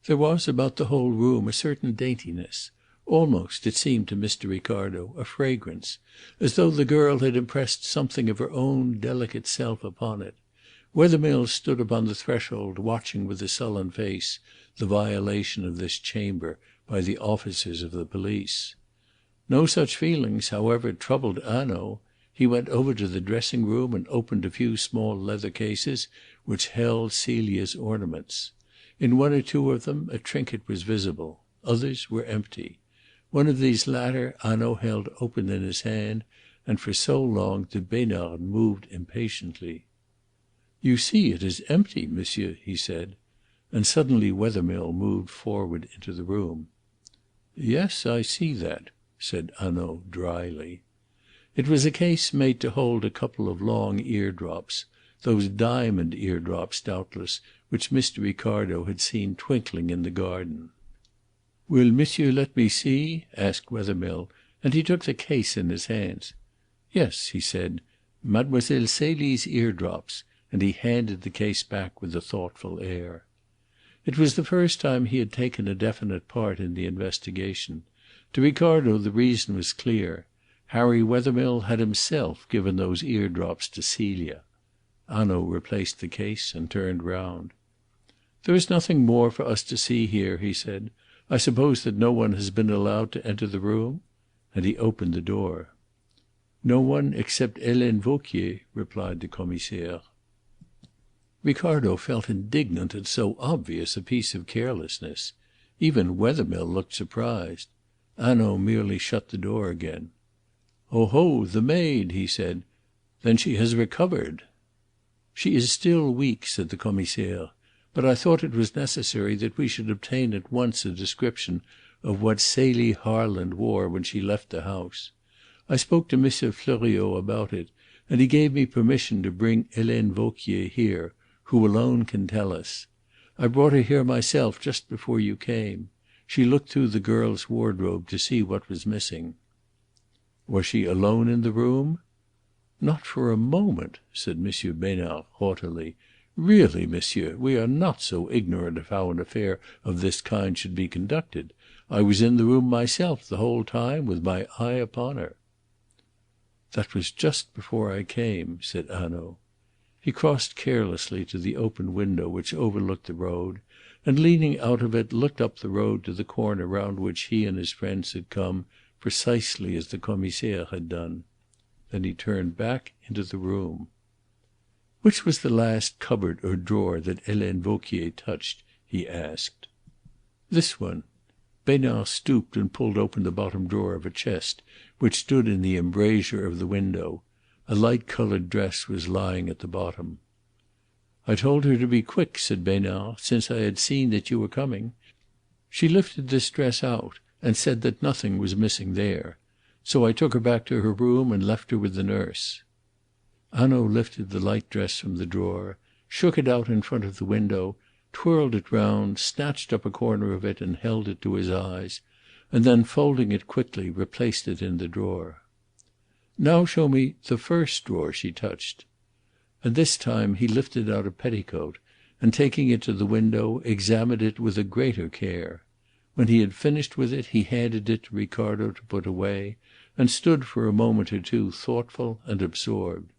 There was about the whole room a certain daintiness, almost, it seemed to Mr. Ricardo, a fragrance, as though the girl had impressed something of her own delicate self upon it. Wethermill stood upon the threshold watching with a sullen face the violation of this chamber by the officers of the police. No such feelings, however, troubled Hanaud. He went over to the dressing room and opened a few small leather cases which held Celia's ornaments. In one or two of them a trinket was visible. Others were empty. One of these latter Hanaud held open in his hand, and for so long that Besnard moved impatiently. "You see it is empty, monsieur," he said, and suddenly Wethermill moved forward into the room. "Yes, I see that," said Hanaud dryly. It was a case made to hold a couple of long eardrops, those diamond eardrops, doubtless, which Mr. Ricardo had seen twinkling in the garden. "Will monsieur let me see?" asked Wethermill, and he took the case in his hands. "Yes," he said, "Mademoiselle Celie's eardrops," and he handed the case back with a thoughtful air. It was the first time he had taken a definite part in the investigation. To Ricardo the reason was clear. Harry Wethermill had himself given those eardrops to Celia. Hanaud replaced the case and turned round. "There is nothing more for us to see here," he said. "I suppose that no one has been allowed to enter the room?" And he opened the door. "No one except Helene Vauquier," replied the Commissaire. Ricardo felt indignant at so obvious a piece of carelessness. Even Wethermill looked surprised. Hanaud merely shut the door again. "Oh ho, the maid!" he said. "Then she has recovered." "She is still weak," said the Commissaire. "But I thought it was necessary that we should obtain at once a description of what Celie Harland wore when she left the house. I spoke to Monsieur Fleuriot about it, and he gave me permission to bring Helene Vauquier here, who alone can tell us. I brought her here myself just before you came. She looked through the girl's wardrobe to see what was missing." "Was she alone in the room?" "Not for a moment," said Monsieur Besnard haughtily. "Really, monsieur, we are not so ignorant of how an affair of this kind should be conducted. I was in the room myself the whole time, with my eye upon her." "That was just before I came," said Hanaud. He crossed carelessly to the open window which overlooked the road, and leaning out of it looked up the road to the corner round which he and his friends had come, precisely as the Commissaire had done. Then he turned back into the room. "Which was the last cupboard or drawer that Helene Vauquier touched?" he asked. "This one." Besnard stooped and pulled open the bottom drawer of a chest which stood in the embrasure of the window. A light-coloured dress was lying at the bottom. "I told her to be quick," said Besnard, "since I had seen that you were coming. She lifted this dress out and said that nothing was missing there. So I took her back to her room and left her with the nurse." Hanaud lifted the light dress from the drawer, shook it out in front of the window, twirled it round, snatched up a corner of it and held it to his eyes, and then, folding it quickly, replaced it in the drawer. "Now show me the first drawer she touched." And this time he lifted out a petticoat, and taking it to the window, examined it with a greater care. When he had finished with it he handed it to Ricardo to put away, and stood for a moment or two thoughtful and absorbed.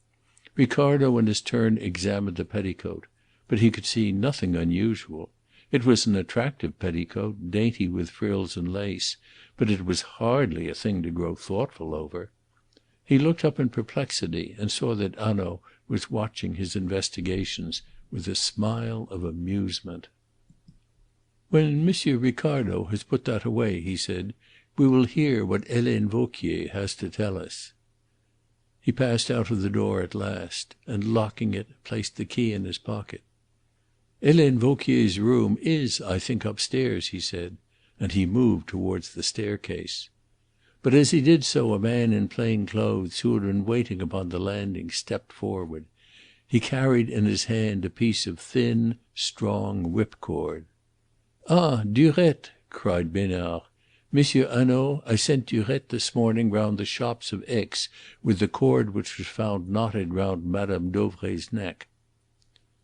Ricardo in his turn examined the petticoat, but he could see nothing unusual. It was an attractive petticoat, dainty with frills and lace, but it was hardly a thing to grow thoughtful over. He looked up in perplexity and saw that Hanaud was watching his investigations with a smile of amusement. "When Monsieur Ricardo has put that away," he said, "we will hear what Helene Vauquier has to tell us." He passed out of the door at last, and locking it, placed the key in his pocket. "Helene Vauquier's room is, I think, upstairs," he said, and he moved towards the staircase. But as he did so a man in plain clothes who had been waiting upon the landing stepped forward. He carried in his hand a piece of thin, strong whipcord. "Ah, Durette!" cried Besnard. "Monsieur Hanaud, I sent Durette this morning round the shops of Aix with the cord which was found knotted round Madame Dauvray's neck."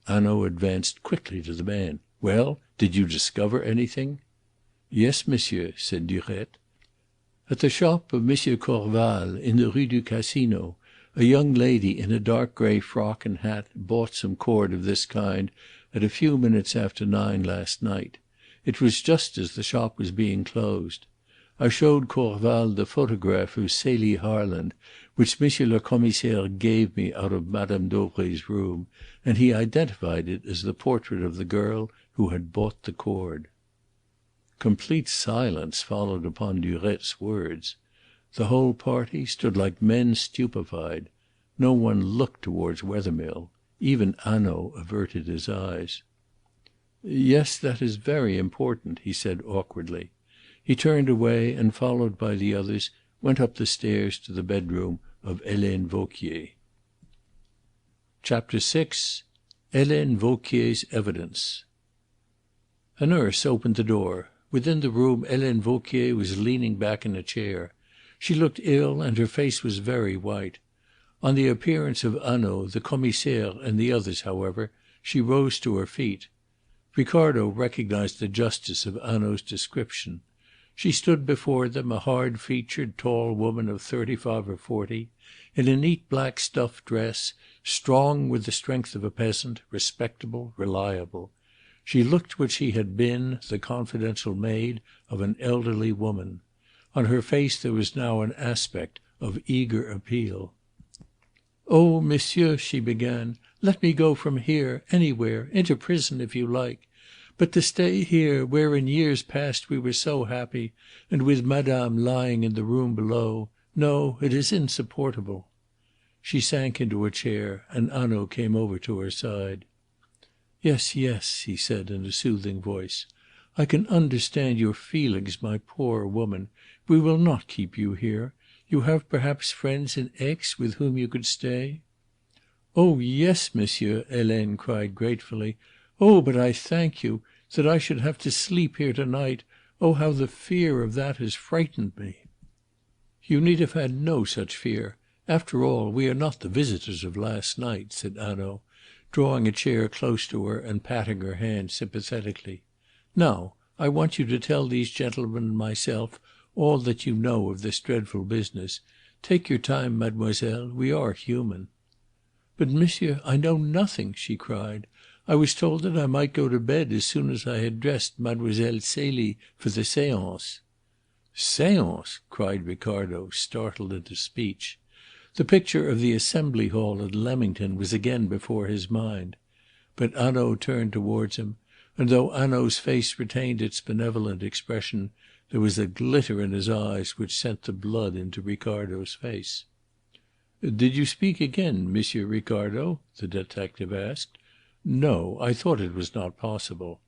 Hanaud advanced quickly to the man. "Well, did you discover anything?" "Yes, monsieur," said Durette. "At the shop of Monsieur Corval in the Rue du Casino, a young lady in a dark grey frock and hat bought some cord of this kind at a few minutes after 9 last night. It was just as the shop was being closed. I showed Corval the photograph of Celie Harland, which Monsieur le Commissaire gave me out of Madame Dauvray's room, and he identified it as the portrait of the girl who had bought the cord." Complete silence followed upon Durette's words. The whole party stood like men stupefied. No one looked towards Wethermill. Even Hanaud averted his eyes. "Yes, that is very important," he said awkwardly. He turned away and, followed by the others, went up the stairs to the bedroom of Helene Vauquier. Chapter 6. Helene Vauquier's Evidence. A nurse opened the door. Within the room Helene Vauquier was leaning back in a chair. She looked ill, and her face was very white. On the appearance of Hanaud, the Commissaire, and the others, however, she rose to her feet. Ricardo recognised the justice of Hanaud's description. She stood before them, a hard-featured, tall woman of 35 or 40, in a neat black stuff dress, strong with the strength of a peasant, respectable, reliable. She looked what she had been, the confidential maid of an elderly woman. On her face there was now an aspect of eager appeal. "Oh, monsieur," she began, "let me go from here, anywhere, into prison if you like. But to stay here, where in years past we were so happy, and with madame lying in the room below, no, it is insupportable." She sank into a chair, and Hanaud came over to her side. "Yes, yes," he said in a soothing voice. "I can understand your feelings, my poor woman. We will not keep you here. You have perhaps friends in Aix with whom you could stay?" "Oh yes, monsieur," Helene cried gratefully. "Oh, but I thank you. That I should have to sleep here to night! Oh, how the fear of that has frightened me!" "You need have had no such fear. After all, we are not the visitors of last night," said Hanaud, drawing a chair close to her and patting her hand sympathetically. "Now, I want you to tell these gentlemen and myself all that you know of this dreadful business. Take your time, mademoiselle. We are human." "But, monsieur, I know nothing," she cried. "I was told that I might go to bed as soon as I had dressed Mademoiselle Celie for the séance." "Séance!" cried Ricardo, startled into speech. The picture of the Assembly Hall at Leamington was again before his mind. But Hanaud turned towards him, and though Hanaud's face retained its benevolent expression, there was a glitter in his eyes which sent the blood into Ricardo's face. "Did you speak again, Monsieur Ricardo?" the detective asked. "No, I thought it was not possible."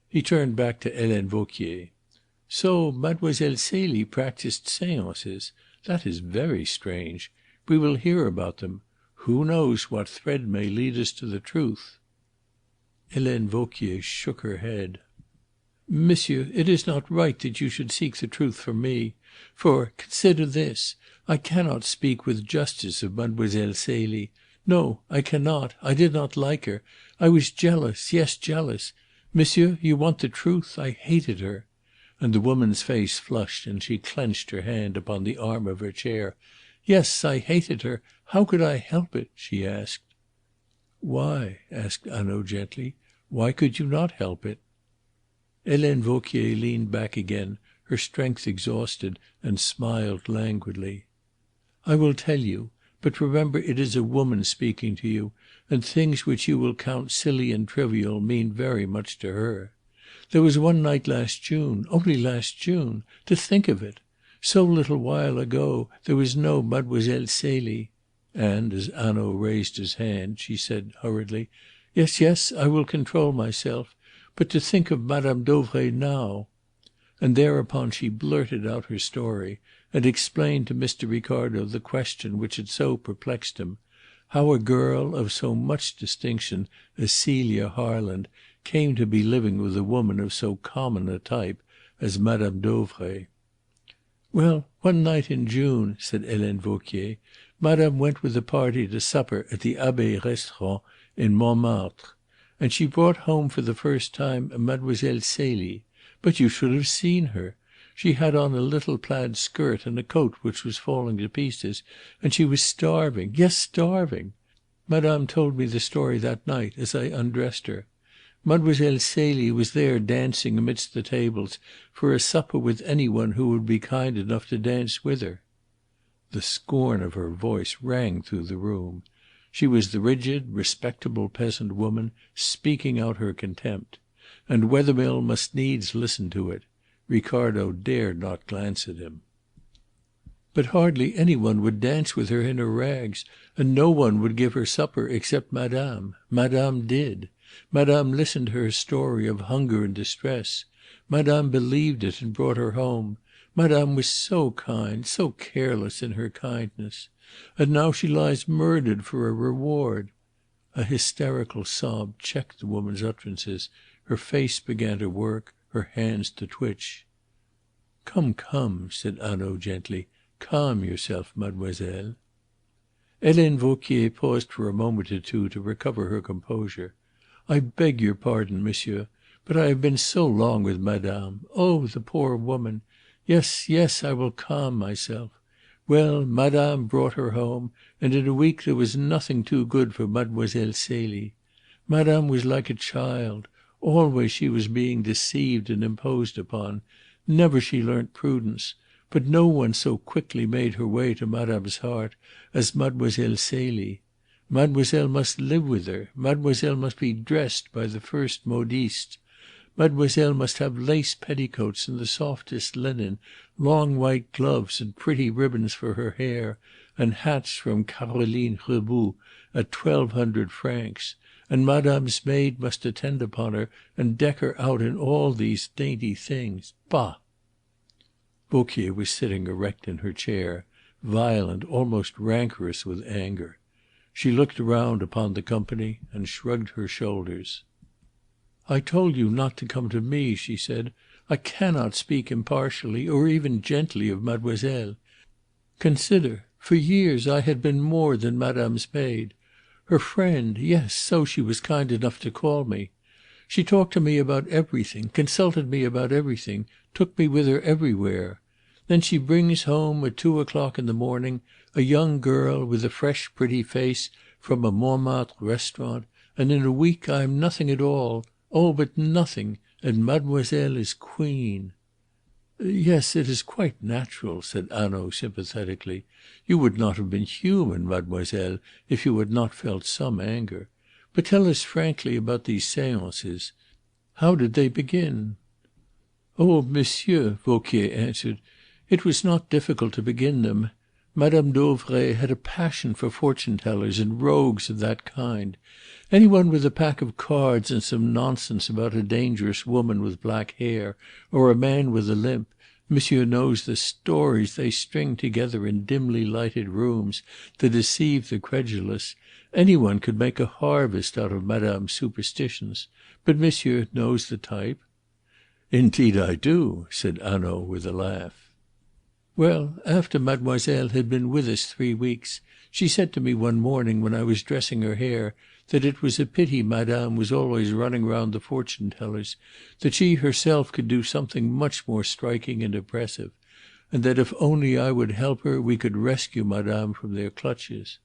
He turned back to Helene Vauquier. "So Mademoiselle Celie practised séances. That is very strange. We will hear about them. Who knows what thread may lead us to the truth?" Helene Vauquier shook her head. "Monsieur, it is not right that you should seek the truth from me. For, consider this, I cannot speak with justice of Mademoiselle Celie. No, I cannot. I did not like her. I was jealous, yes, jealous. Monsieur, you want the truth. I hated her." And the woman's face flushed, and she clenched her hand upon the arm of her chair. "Yes, I hated her. How could I help it?" she asked. "Why?" asked Hanaud gently. "Why could you not help it?" Helene Vauquier leaned back again, her strength exhausted, and smiled languidly. "I will tell you. But remember it is a woman speaking to you, and things which you will count silly and trivial mean very much to her. There was one night last June, only last June. To think of it! So little while ago there was no Mademoiselle Celie." And as Hanaud raised his hand, she said hurriedly, "Yes, yes, I will control myself. But to think of Madame Dauvray now!" And thereupon she blurted out her story, and explained to Mr. Ricardo the question which had so perplexed him: how a girl of so much distinction as Celia Harland came to be living with a woman of so common a type as Madame Dauvray. "Well, one night in June," said Helene Vauquier, "Madame went with a party to supper at the Abbaye Restaurant in Montmartre, and she brought home for the first time Mademoiselle Celie. But you should have seen her. She had on a little plaid skirt and a coat which was falling to pieces, and she was starving, yes, starving. Madame told me the story that night as I undressed her. Mademoiselle Celie was there dancing amidst the tables for a supper with any one who would be kind enough to dance with her." The scorn of her voice rang through the room. She was the rigid, respectable peasant woman speaking out her contempt. And Wethermill must needs listen to it. Ricardo dared not glance at him. "But hardly any one would dance with her in her rags, and no one would give her supper except Madame. Madame did. Madame listened to her story of hunger and distress. Madame believed it and brought her home. Madame was so kind, so careless in her kindness. And now she lies murdered for a reward." A hysterical sob checked the woman's utterances. Her face began to work, her hands to twitch. "Come, come," said Hanaud gently. Calm yourself, mademoiselle." Helene Vauquier paused for a moment or two to recover her composure. "I beg your pardon, monsieur, but I have been so long with madame. Oh, the poor woman! Yes, yes, I will calm myself. Well, madame brought her home, and in a week there was nothing too good for Mademoiselle Celie. Madame was like a child. Always she was being deceived and imposed upon. Never she learnt prudence. But no one so quickly made her way to madame's heart as Mademoiselle Celie. Mademoiselle must live with her. Mademoiselle must be dressed by the first modiste. Mademoiselle must have lace petticoats and the softest linen, long white gloves and pretty ribbons for her hair, and hats from Caroline Reboux at 1,200 francs. And madame's maid must attend upon her and deck her out in all these dainty things. Bah!" Vauquier was sitting erect in her chair, violent, almost rancorous with anger. She looked around upon the company and shrugged her shoulders. "I told you not to come to me," she said. "I cannot speak impartially or even gently of mademoiselle. Consider, for years I had been more than madame's maid. Her friend, yes, so she was kind enough to call me. She talked to me about everything, consulted me about everything, took me with her everywhere. Then she brings home at 2 o'clock in the morning a young girl with a fresh pretty face from a Montmartre restaurant, and in a week I am nothing at all. Oh, but nothing, and mademoiselle is queen." "Yes, it is quite natural," said Hanaud sympathetically. "You would not have been human, mademoiselle, if you had not felt some anger. But tell us frankly about these séances. How did they begin?" "Oh, monsieur," Vauquier answered, "it was not difficult to begin them. Madame Dauvray had a passion for fortune-tellers and rogues of that kind. Any one with a pack of cards and some nonsense about a dangerous woman with black hair, or a man with a limp, monsieur knows the stories they string together in dimly lighted rooms to deceive the credulous. Any one could make a harvest out of madame's superstitions. But monsieur knows the type." "Indeed I do," said Hanaud with a laugh. "Well, after mademoiselle had been with us 3 weeks, she said to me one morning when I was dressing her hair that it was a pity madame was always running round the fortune-tellers, that she herself could do something much more striking and impressive, and that if only I would help her we could rescue madame from their clutches.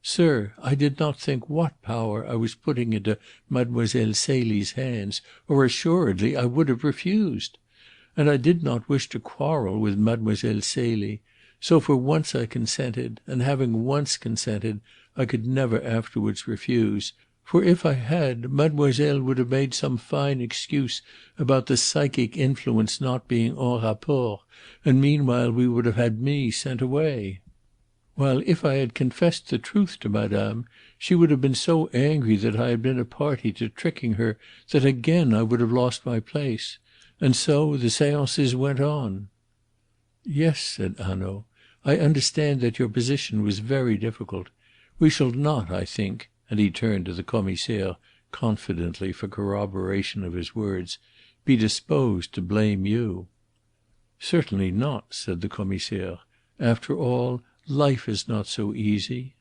Sir, I did not think what power I was putting into Mademoiselle Celie's hands, or assuredly I would have refused. And I did not wish to quarrel with Mademoiselle Celie, so for once I consented, and having once consented I could never afterwards refuse, for if I had, mademoiselle would have made some fine excuse about the psychic influence not being en rapport, and meanwhile we would have had me sent away. While if I had confessed the truth to madame, she would have been so angry that I had been a party to tricking her that again I would have lost my place. And so the séances went on." "Yes," said Hanaud, "I understand that your position was very difficult. We shall not, I think," and he turned to the Commissaire confidently for corroboration of his words, "be disposed to blame you." "Certainly not," said the Commissaire. "After all, life is not so easy."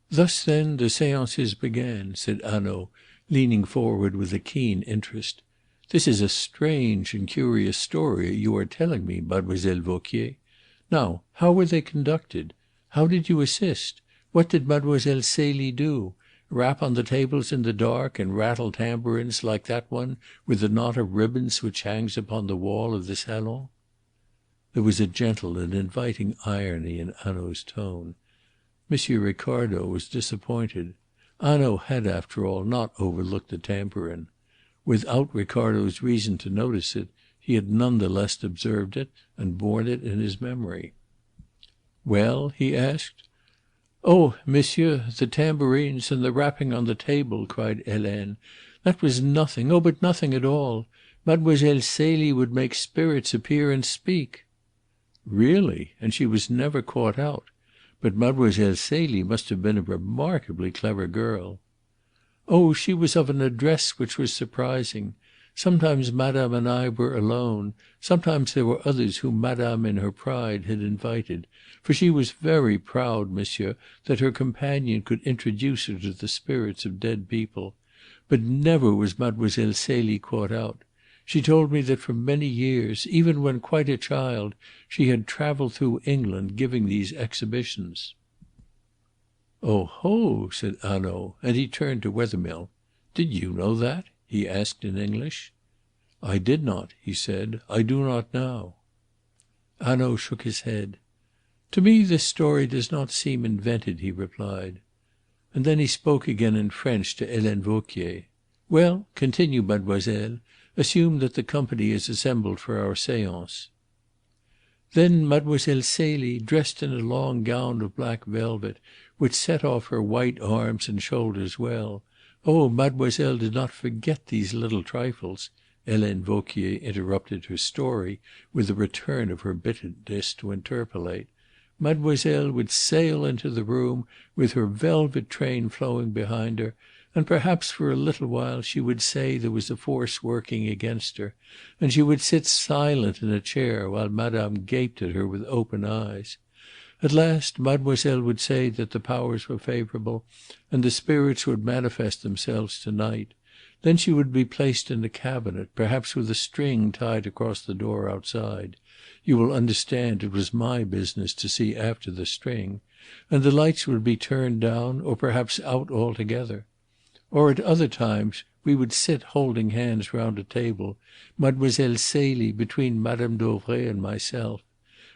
"Thus, then, the séances began," said Hanaud, leaning forward with a keen interest. "This is a strange and curious story you are telling me, Mademoiselle Vauquier. Now, how were they conducted? How did you assist? What did Mademoiselle Celie do? Rap on the tables in the dark and rattle tambourines like that one with the knot of ribbons which hangs upon the wall of the salon?" There was a gentle and inviting irony in Hanaud's tone. Monsieur Ricardo was disappointed. Hanaud had, after all, not overlooked the tambourine. Without Ricardo's reason to notice it, he had none the less observed it and borne it in his memory. "Well?" he asked. "Oh, monsieur, the tambourines and the rapping on the table!" cried Helene. "That was nothing, oh, but nothing at all. Mademoiselle Celie would make spirits appear and speak." "Really? And she was never caught out. But Mademoiselle Celie must have been a remarkably clever girl." "Oh, she was of an address which was surprising. Sometimes Madame and I were alone. Sometimes there were others whom Madame in her pride had invited, for she was very proud, monsieur, that her companion could introduce her to the spirits of dead people. But never was Mademoiselle Celie caught out. She told me that for many years, even when quite a child, she had travelled through England giving these exhibitions." "Oh ho!" said Hanaud, and he turned to Wethermill. "Did you know that?" he asked in English. "I did not," he said. "I do not now." Hanaud shook his head. "To me this story does not seem invented," he replied. And then he spoke again in French to Helene Vauquier. "Well, continue, mademoiselle. Assume that the company is assembled for our seance." "Then Mademoiselle Celie, dressed in a long gown of black velvet, which set off her white arms and shoulders well. Oh, mademoiselle did not forget these little trifles," Helene Vauquier interrupted her story with a return of her bitterness to interpolate. "Mademoiselle would sail into the room with her velvet train flowing behind her, and perhaps for a little while she would say there was a force working against her, and she would sit silent in a chair while madame gaped at her with open eyes. At last mademoiselle would say that the powers were favourable, and the spirits would manifest themselves to night. Then she would be placed in a cabinet, perhaps with a string tied across the door outside. You will understand it was my business to see after the string. And the lights would be turned down, or perhaps out altogether. Or at other times we would sit holding hands round a table, Mademoiselle Celie between Madame Dauvray and myself.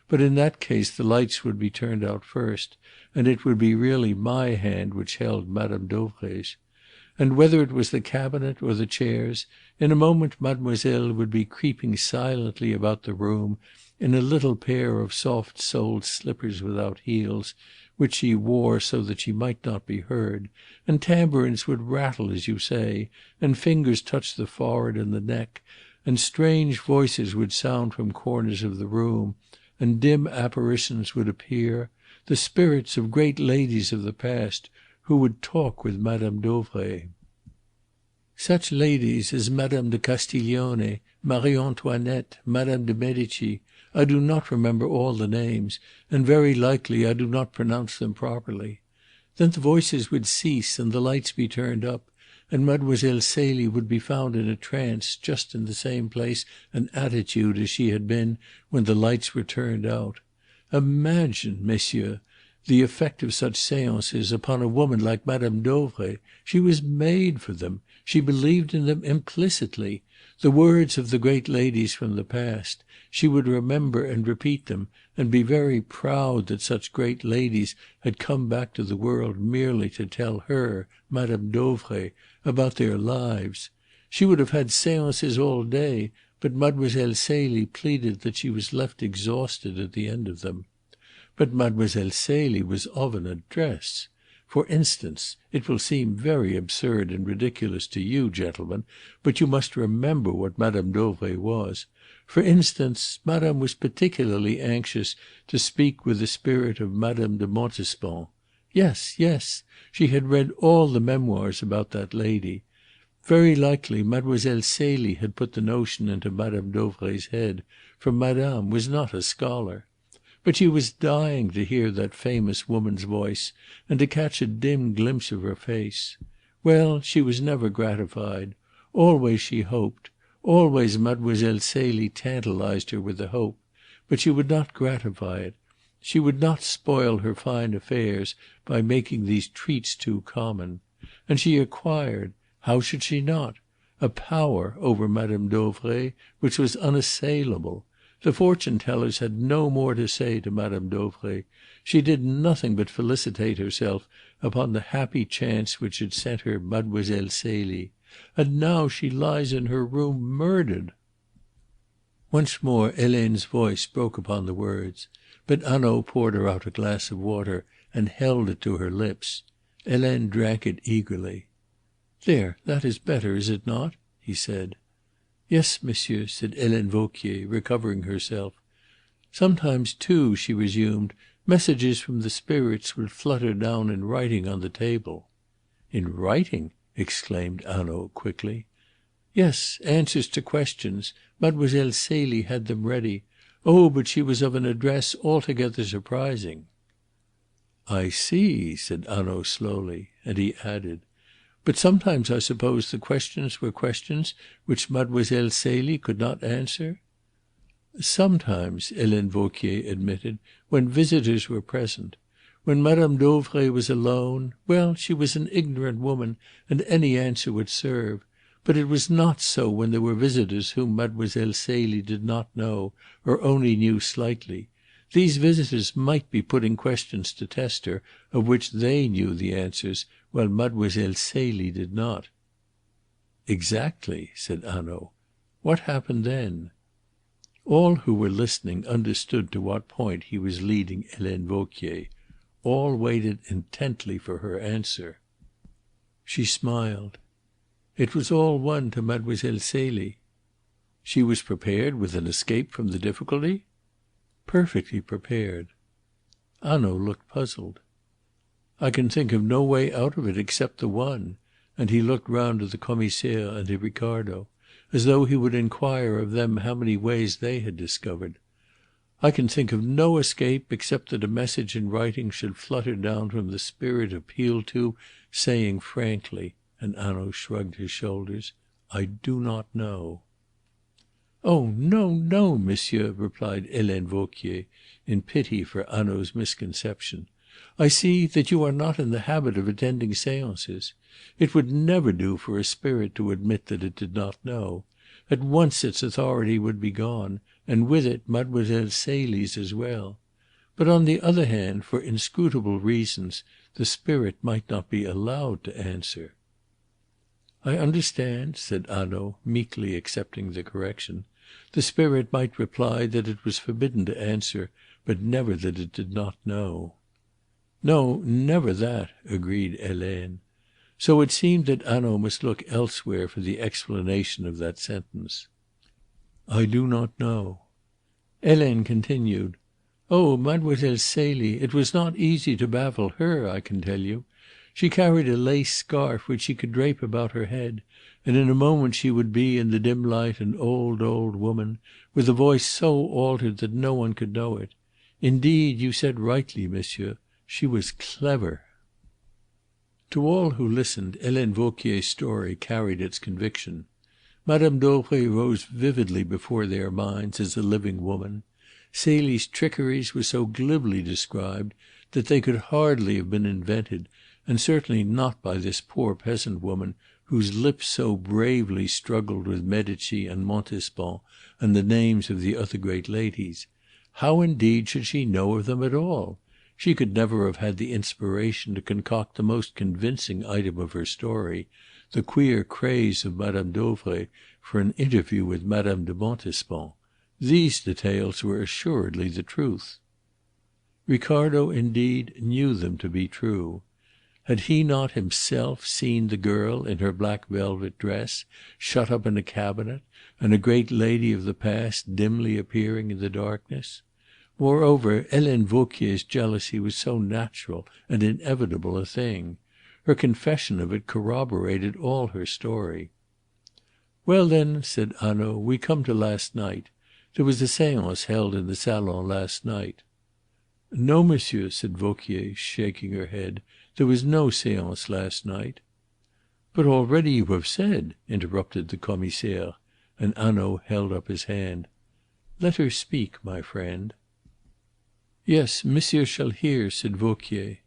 But in that case the lights would be turned out first, and it would be really my hand which held Madame Dauvray's. And whether it was the cabinet or the chairs, in a moment mademoiselle would be creeping silently about the room in a little pair of soft-soled slippers without heels, which she wore so that she might not be heard, and tambourines would rattle, as you say, and fingers touch the forehead and the neck, and strange voices would sound from corners of the room, and dim apparitions would appear, the spirits of great ladies of the past, who would talk with Madame Dauvray. Such ladies as Madame de Castiglione, Marie Antoinette, Madame de Medici. I do not remember all the names, and very likely I do not pronounce them properly. Then the voices would cease and the lights be turned up, and Mademoiselle Celie would be found in a trance just in the same place and attitude as she had been when the lights were turned out. Imagine, messieurs, the effect of such seances upon a woman like Madame Dauvray. She was made for them. She believed in them implicitly. The words of the great ladies from the past. She would remember and repeat them, and be very proud that such great ladies had come back to the world merely to tell her, Madame Dauvray, about their lives. She would have had seances all day, but Mademoiselle Celie pleaded that she was left exhausted at the end of them. But Mademoiselle Celie was of an address. For instance, it will seem very absurd and ridiculous to you, gentlemen, but you must remember what Madame Dauvray was. For instance, Madame was particularly anxious to speak with the spirit of Madame de Montespan. Yes, yes, she had read all the memoirs about that lady. Very likely Mademoiselle Celie had put the notion into Madame Dauvray's head, for Madame was not a scholar. But she was dying to hear that famous woman's voice and to catch a dim glimpse of her face. Well, she was never gratified. Always she hoped. Always Mademoiselle Celie tantalized her with the hope. But she would not gratify it. She would not spoil her fine affairs by making these treats too common. And she acquired, how should she not, a power over Madame Dauvray which was unassailable. The fortune tellers had no more to say to Madame Dauvray. She did nothing but felicitate herself upon the happy chance which had sent her Mademoiselle Celie. And now she lies in her room murdered." Once more Helene's voice broke upon the words, but Hanaud poured her out a glass of water and held it to her lips. Helene drank it eagerly. "There, that is better, is it not?" he said. "Yes, monsieur," said Helene Vauquier, recovering herself. "Sometimes, too," she resumed, "messages from the spirits would flutter down in writing on the table." "In writing?" exclaimed Hanaud quickly. "Yes, answers to questions. Mademoiselle Celie had them ready. Oh, but she was of an address altogether surprising." "I see," said Hanaud slowly; and he added: "But sometimes I suppose the questions were questions which Mademoiselle Celie could not answer?" "Sometimes," Helene Vauquier admitted, "when visitors were present. When Madame Dauvray was alone well, she was an ignorant woman, and any answer would serve. But it was not so when there were visitors whom Mademoiselle Celie did not know, or only knew slightly. These visitors might be putting questions to test her of which they knew the answers, while Mademoiselle Celie did not." "Exactly," said Hanaud. "What happened then?" All who were listening understood to what point he was leading Helene Vauquier. All waited intently for her answer. She smiled. "It was all one to Mademoiselle Celie." "She was prepared with an escape from the difficulty?" "Perfectly prepared." Hanaud looked puzzled. "I can think of no way out of it except the one," and he looked round to the Commissaire and to Ricardo, as though he would inquire of them how many ways they had discovered. "I can think of no escape except that a message in writing should flutter down from the spirit appealed to, saying frankly," and Hanaud shrugged his shoulders, "I do not know." "Oh, no, no, monsieur," replied Helene Vauquier, in pity for Hanaud's misconception. "I see that you are not in the habit of attending seances. It would never do for a spirit to admit that it did not know. At once its authority would be gone, and with it Mademoiselle Celie's as well. But on the other hand, for inscrutable reasons, the spirit might not be allowed to answer." "I understand," said Hanaud, meekly accepting the correction. "The spirit might reply that it was forbidden to answer, but never that it did not know." "No, never that," agreed Helene. So it seemed that Hanaud must look elsewhere for the explanation of that sentence. "I do not know." Helene continued: "Oh, Mademoiselle Celie, it was not easy to baffle her, I can tell you. She carried a lace scarf which she could drape about her head, and in a moment she would be, in the dim light, an old, old woman, with a voice so altered that no one could know it. Indeed, you said rightly, monsieur, she was clever." To all who listened, Helene Vauquier's story carried its conviction. Madame Dauvray rose vividly before their minds as a living woman. Celie's trickeries were so glibly described that they could hardly have been invented, and certainly not by this poor peasant woman whose lips so bravely struggled with Medici and Montespan and the names of the other great ladies. How indeed should she know of them at all? She could never have had the inspiration to concoct the most convincing item of her story, the queer craze of Madame Dauvray for an interview with Madame de Montespan. These details were assuredly the truth. Ricardo, indeed, knew them to be true. Had he not himself seen the girl in her black velvet dress, shut up in a cabinet, and a great lady of the past dimly appearing in the darkness? Moreover, Helene Vauquier's jealousy was so natural and inevitable a thing. Her confession of it corroborated all her story. "Well, then," said Hanaud, "we come to last night. There was a séance held in the salon last night." "No, monsieur," said Vauquier, shaking her head. "There was no séance last night." "But already you have said," interrupted the Commissaire, and Hanaud held up his hand. "Let her speak, my friend." "Yes, monsieur shall hear," said Vauquier.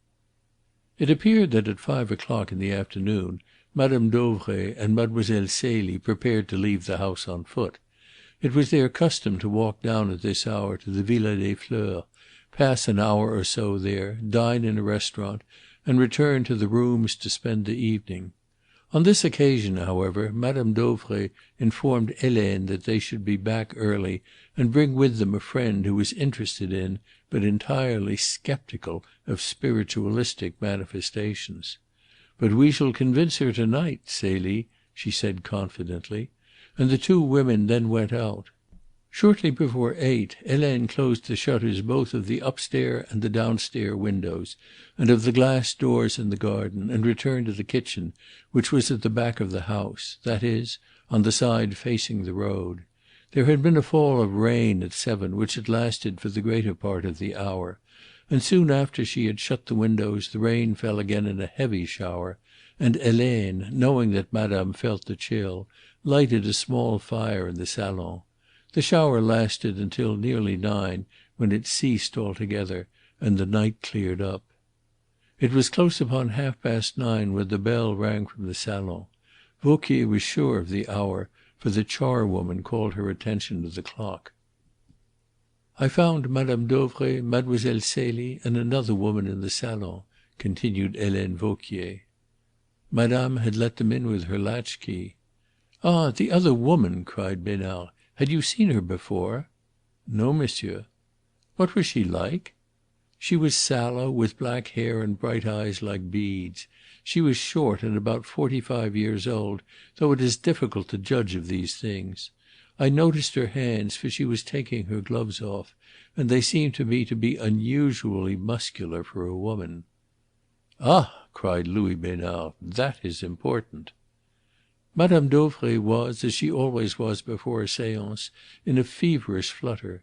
It appeared that at 5 o'clock in the afternoon Madame Dauvray and Mademoiselle Celie prepared to leave the house on foot. It was their custom to walk down at this hour to the Villa des Fleurs, pass an hour or so there, dine in a restaurant, and return to the rooms to spend the evening. On this occasion, however, Madame Dauvray informed Helene that they should be back early and bring with them a friend who was interested in, but entirely sceptical of, spiritualistic manifestations. "But we shall convince her to night, Celie," she said confidently, and the two women then went out. Shortly before 8 Helene closed the shutters both of the upstair and the downstair windows, and of the glass doors in the garden, and returned to the kitchen, which was at the back of the house, that is, on the side facing the road. There had been a fall of rain at 7 which had lasted for the greater part of the hour, and soon after she had shut the windows the rain fell again in a heavy shower, and Helene, knowing that Madame felt the chill, lighted a small fire in the salon. The shower lasted until nearly 9, when it ceased altogether, and the night cleared up. It was close upon 9:30 when the bell rang from the salon. Vauquier was sure of the hour, for the charwoman called her attention to the clock. "I found Madame Dauvray, Mademoiselle Celie, and another woman in the salon," continued Helene Vauquier. Madame had let them in with her latchkey. "Ah, the other woman!" cried Besnard. "Had you seen her before?" "No, monsieur." "What was she like?" "She was sallow, with black hair and bright eyes like beads. She was short and about 45 years old, though it is difficult to judge of these things. I noticed her hands, for she was taking her gloves off, and they seemed to me to be unusually muscular for a woman." "Ah!" cried Louis Besnard, "that is important." Madame Dauvray was, as she always was before a séance, in a feverish flutter.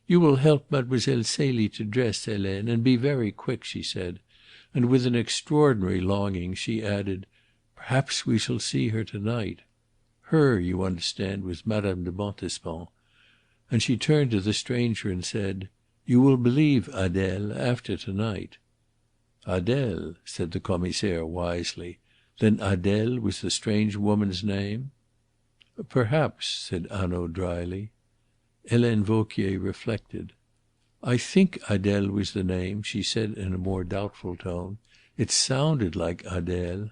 "You will help Mademoiselle Celie to dress, Helene, and be very quick," she said; and with an extraordinary longing she added, "Perhaps we shall see her to night." Her, you understand, was Madame de Montespan. And she turned to the stranger and said, "You will believe Adèle after to night." "Adèle," said the Commissaire wisely. "Then Adèle was the strange woman's name?" "Perhaps," said Hanaud dryly. Helene Vauquier reflected. "I think Adèle was the name," she said in a more doubtful tone. "It sounded like Adèle."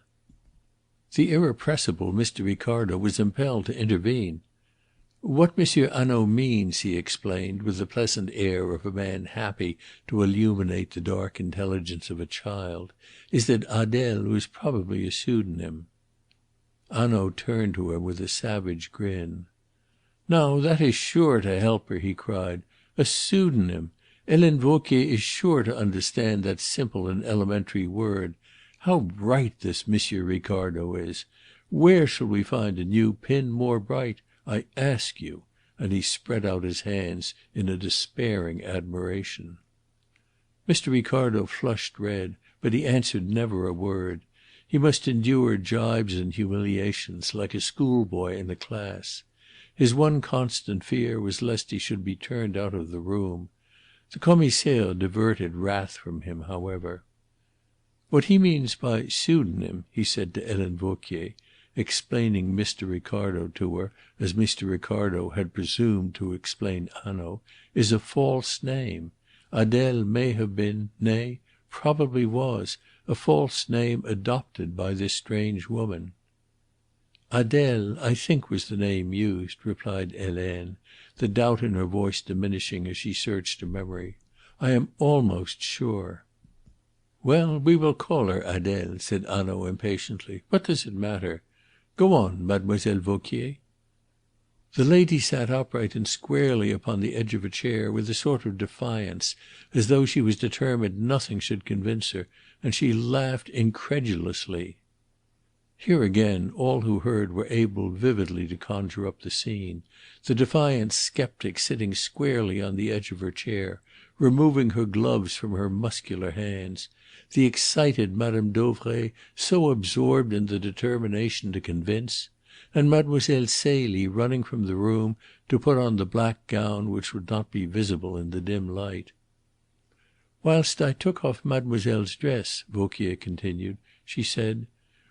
The irrepressible Mr. Ricardo was impelled to intervene. "What Monsieur Hanaud means," he explained, with the pleasant air of a man happy to illuminate the dark intelligence of a child, "is that Adèle was probably a pseudonym." Hanaud turned to him with a savage grin. "Now that is sure to help her," he cried. "A pseudonym! Helene Vauquier is sure to understand that simple and elementary word. How bright this Monsieur Ricardo is! Where shall we find a new pin more bright? I ask you," and he spread out his hands in a despairing admiration. Mr. Ricardo flushed red, but he answered never a word. He must endure gibes and humiliations like a schoolboy in a class. His one constant fear was lest he should be turned out of the room. The Commissaire diverted wrath from him, however. "What he means by pseudonym," he said to Helene Vauquier, explaining Mr. Ricardo to her as Mr. Ricardo had presumed to explain Hanaud, "is a false name. Adèle may have been, nay, probably was, a false name adopted by this strange woman." "Adèle, I think, was the name used," replied Helene, the doubt in her voice diminishing as she searched her memory. "I am almost sure." "Well, we will call her Adèle," said Hanaud impatiently. "What does it matter? Go on, Mademoiselle Vauquier." The lady sat upright and squarely upon the edge of a chair with a sort of defiance, as though she was determined nothing should convince her, and she laughed incredulously. Here again all who heard were able vividly to conjure up the scene: the defiant sceptic sitting squarely on the edge of her chair, removing her gloves from her muscular hands; the excited Madame Dauvray so absorbed in the determination to convince; and Mademoiselle Celie running from the room to put on the black gown which would not be visible in the dim light. "Whilst I took off mademoiselle's dress," Vauquier continued, "she said,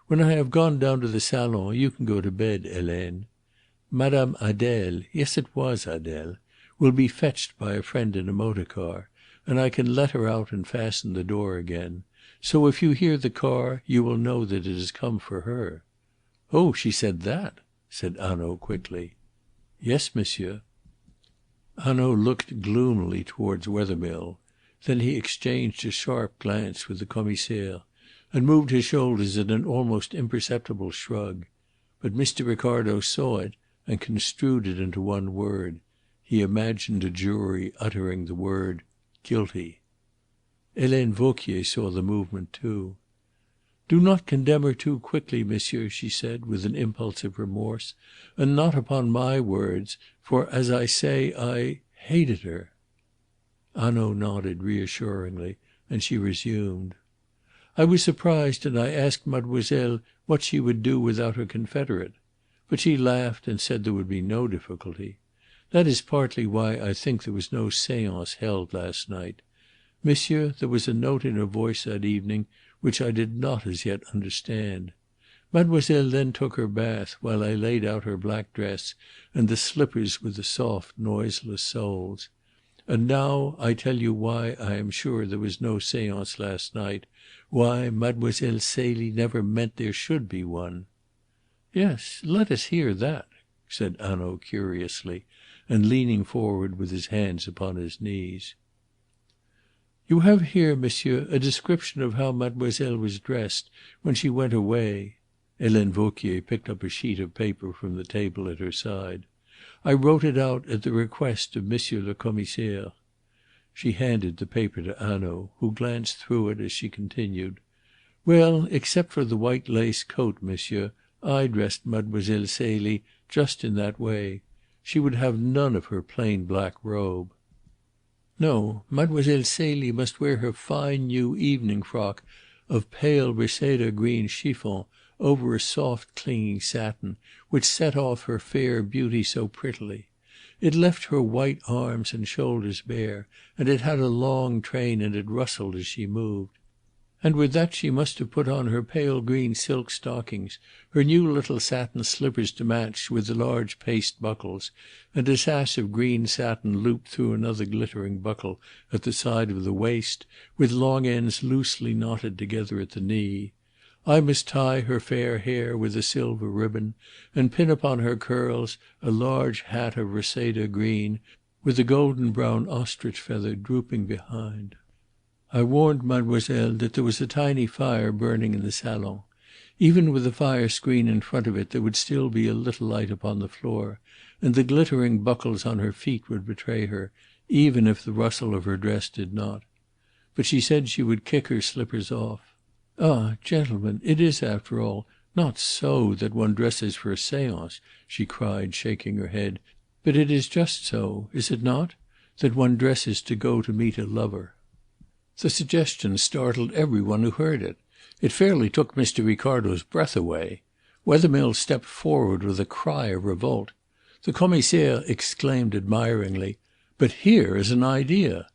'When I have gone down to the salon you can go to bed, Helene. Madame Adèle,' yes, it was Adèle, 'will be fetched by a friend in a motor car, and I can let her out and fasten the door again. So if you hear the car you will know that it has come for her.'" "Oh, she said that?" said Hanaud quickly. "Yes, monsieur." Hanaud looked gloomily towards Wethermill. Then he exchanged a sharp glance with the Commissaire, and moved his shoulders in an almost imperceptible shrug. But Mr. Ricardo saw it and construed it into one word. He imagined a jury uttering the word "guilty." Helene Vauquier saw the movement too. "Do not condemn her too quickly, monsieur," she said, with an impulse of remorse, "and not upon my words. For, as I say, I hated her." Hanaud nodded reassuringly, and she resumed. "I was surprised, and I asked mademoiselle what she would do without her confederate. But she laughed and said there would be no difficulty. That is partly why I think there was no seance held last night. Monsieur, there was a note in her voice that evening which I did not as yet understand. Mademoiselle then took her bath, while I laid out her black dress and the slippers with the soft, noiseless soles. And now I tell you why I am sure there was no seance last night, why Mademoiselle Celie never meant there should be one." "Yes, let us hear that," said Hanaud curiously, and leaning forward with his hands upon his knees. "You have here, monsieur, a description of how mademoiselle was dressed when she went away." Helene Vauquier picked up a sheet of paper from the table at her side. "I wrote it out at the request of Monsieur le Commissaire." She handed the paper to Hanaud, who glanced through it as she continued. "Well, except for the white lace coat, monsieur, I dressed Mademoiselle Celie just in that way. She would have none of her plain black robe. No, Mademoiselle Celie must wear her fine new evening frock of pale reseda green chiffon over a soft clinging satin, which set off her fair beauty so prettily. It left her white arms and shoulders bare, and it had a long train and it rustled as she moved. And with that she must have put on her pale green silk stockings, her new little satin slippers to match with the large paste buckles, and a sash of green satin looped through another glittering buckle at the side of the waist, with long ends loosely knotted together at the knee. I must tie her fair hair with a silver ribbon, and pin upon her curls a large hat of reseda green, with a golden brown ostrich feather drooping behind. I warned mademoiselle that there was a tiny fire burning in the salon. Even with the fire screen in front of it there would still be a little light upon the floor, and the glittering buckles on her feet would betray her, even if the rustle of her dress did not. But she said she would kick her slippers off. Ah, gentlemen, it is, after all, not so that one dresses for a seance," she cried, shaking her head, "but it is just so, is it not? That one dresses to go to meet a lover." The suggestion startled every one who heard it. It fairly took Mr. Ricardo's breath away. Wethermill stepped forward with a cry of revolt. The Commissaire exclaimed admiringly, "But here is an idea!"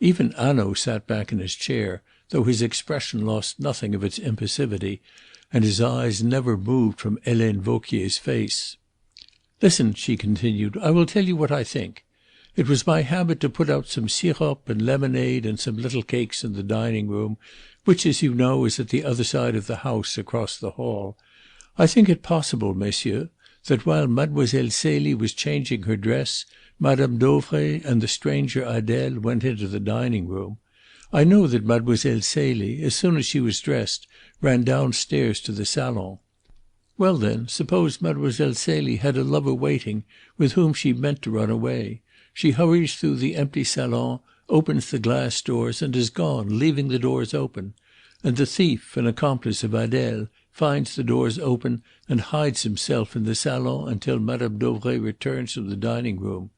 Even Hanaud sat back in his chair, though his expression lost nothing of its impassivity, and his eyes never moved from Helene Vauquier's face. "Listen," she continued, "I will tell you what I think. It was my habit to put out some sirop and lemonade and some little cakes in the dining room, which, as you know, is at the other side of the house, across the hall. I think it possible, messieurs, that while Mademoiselle Celie was changing her dress, Madame Dauvray and the stranger Adele went into the dining room. I know that Mademoiselle Celie, as soon as she was dressed, ran downstairs to the salon. Well then, suppose Mademoiselle Celie had a lover waiting with whom she meant to run away. She hurries through the empty salon, opens the glass doors, and is gone, leaving the doors open. And the thief, an accomplice of Adele, finds the doors open and hides himself in the salon until Madame Dauvray returns from the dining room.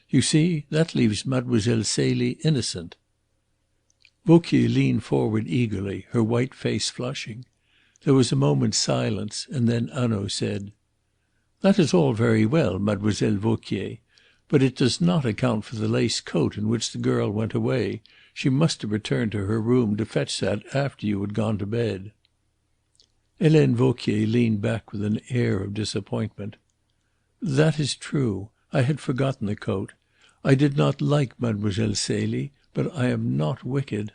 You see, that leaves Mademoiselle Celie innocent." Vauquier leaned forward eagerly, her white face flushing. There was a moment's silence, and then Hanaud said: "That is all very well, Mademoiselle Vauquier. But it does not account for the lace coat in which the girl went away. She must have returned to her room to fetch that after you had gone to bed." Helene Vauquier leaned back with an air of disappointment. "That is true. I had forgotten the coat. I did not like Mademoiselle Celie, but I am not wicked."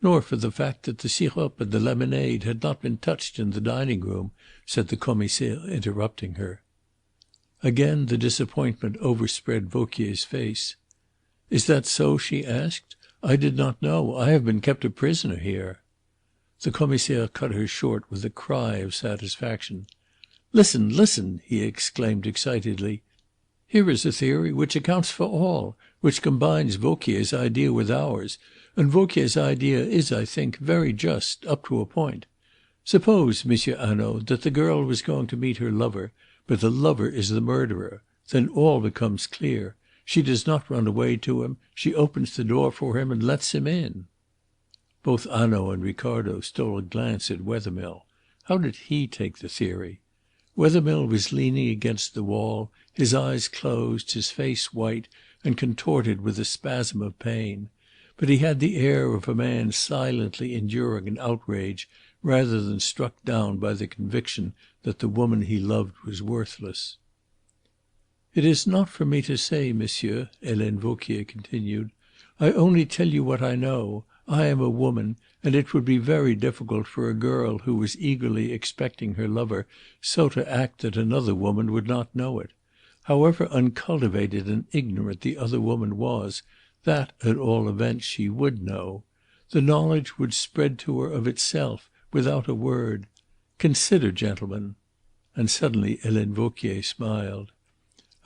"Nor for the fact that the sirop and the lemonade had not been touched in the dining room," said the Commissaire, interrupting her. Again the disappointment overspread Vauquier's face. "Is that so?" she asked. "I did not know. I have been kept a prisoner here." The Commissaire cut her short with a cry of satisfaction. "Listen, listen!" he exclaimed excitedly. Here is a theory which accounts for all, which combines Vauquier's idea with ours, and Vauquier's idea is, I think, very just up to a point. Suppose, Monsieur Hanaud, that the girl was going to meet her lover, but the lover is the murderer. Then all becomes clear. She does not run away to him. She opens the door for him and lets him in." Both Hanaud and Ricardo stole a glance at Wethermill. How did he take the theory? Wethermill was leaning against the wall, his eyes closed, his face white and contorted with a spasm of pain. But he had the air of a man silently enduring an outrage rather than struck down by the conviction that the woman he loved was worthless. "It is not for me to say, monsieur," Helene Vauquier continued. "I only tell you what I know. I am a woman, and it would be very difficult for a girl who was eagerly expecting her lover so to act that another woman would not know it. However uncultivated and ignorant the other woman was, that at all events she would know. The knowledge would spread to her of itself, without a word. Consider, gentlemen." And suddenly Helene Vauquier smiled.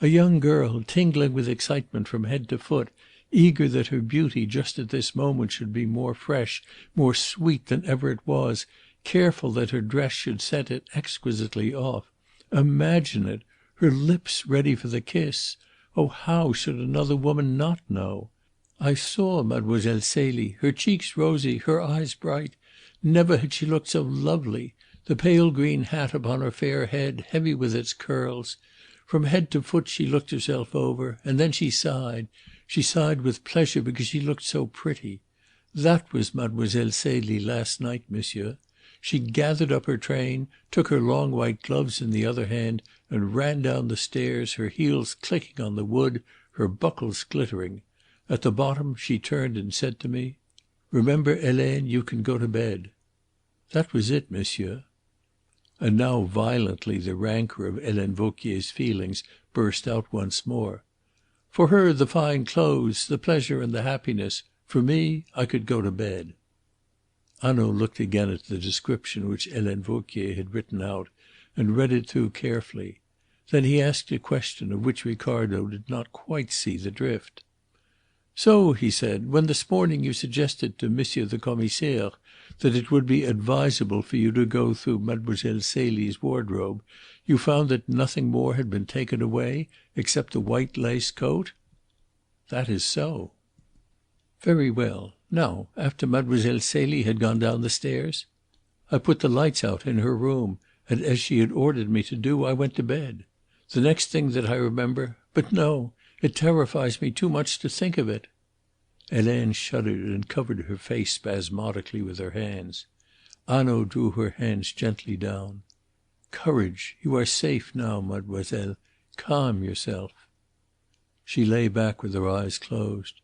"A young girl, tingling with excitement from head to foot, eager that her beauty just at this moment should be more fresh, more sweet than ever it was, careful that her dress should set it exquisitely off. Imagine it! Her lips ready for the kiss! Oh, how should another woman not know? I saw Mademoiselle Celie, her cheeks rosy, her eyes bright. Never had she looked so lovely. The pale green hat upon her fair head, heavy with its curls. From head to foot she looked herself over, and then she sighed. She sighed with pleasure because she looked so pretty. That was Mademoiselle Celie last night, monsieur. She gathered up her train, took her long white gloves in the other hand, and ran down the stairs, her heels clicking on the wood, her buckles glittering. At the bottom she turned and said to me, 'Remember, Helene, you can go to bed.' That was it, monsieur." And now violently the rancour of Helene Vauquier's feelings burst out once more. "For her the fine clothes, the pleasure and the happiness. For me, I could go to bed." Hanaud looked again at the description which Helene Vauquier had written out, and read it through carefully. Then he asked a question of which Ricardo did not quite see the drift. "So," he said, "when this morning you suggested to Monsieur the Commissaire that it would be advisable for you to go through Mademoiselle Celie's wardrobe, you found that nothing more had been taken away except the white lace coat?" "That is so." "Very well. Now, after Mademoiselle Celie had gone down the stairs?" "I put the lights out in her room, and as she had ordered me to do, I went to bed. The next thing that I remember but no! It terrifies me too much to think of it." Helene shuddered and covered her face spasmodically with her hands. Hanaud drew her hands gently down. "Courage! You are safe now, mademoiselle. Calm yourself." She lay back with her eyes closed.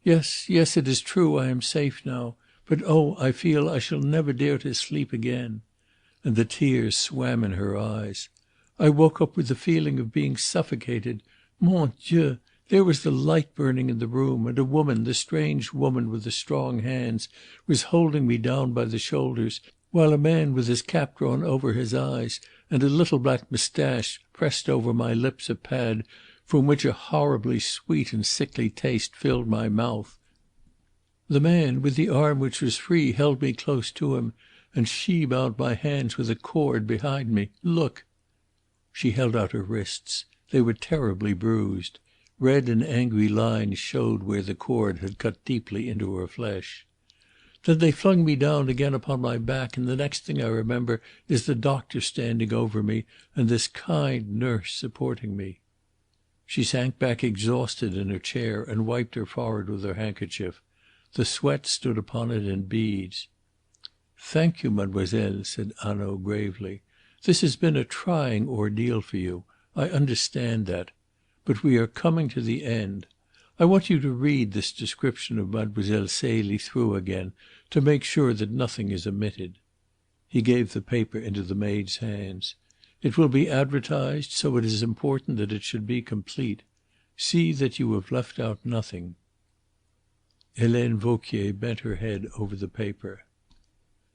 "Yes, yes, it is true I am safe now. But oh, I feel I shall never dare to sleep again." And the tears swam in her eyes. "I woke up with the feeling of being suffocated. Mon Dieu! There was the light burning in the room, and a woman, the strange woman with the strong hands, was holding me down by the shoulders, while a man with his cap drawn over his eyes and a little black moustache pressed over my lips a pad from which a horribly sweet and sickly taste filled my mouth. The man, with the arm which was free, held me close to him, and she bound my hands with a cord behind me. Look!" She held out her wrists. They were terribly bruised. Red and angry lines showed where the cord had cut deeply into her flesh. "Then they flung me down again upon my back, and the next thing I remember is the doctor standing over me, and this kind nurse supporting me." She sank back exhausted in her chair and wiped her forehead with her handkerchief. The sweat stood upon it in beads. "Thank you, mademoiselle," said Hanaud gravely. "This has been a trying ordeal for you. I understand that. But we are coming to the end. I want you to read this description of Mademoiselle Celie through again, to make sure that nothing is omitted." He gave the paper into the maid's hands. "It will be advertised, so it is important that it should be complete. See that you have left out nothing." Helene Vauquier bent her head over the paper.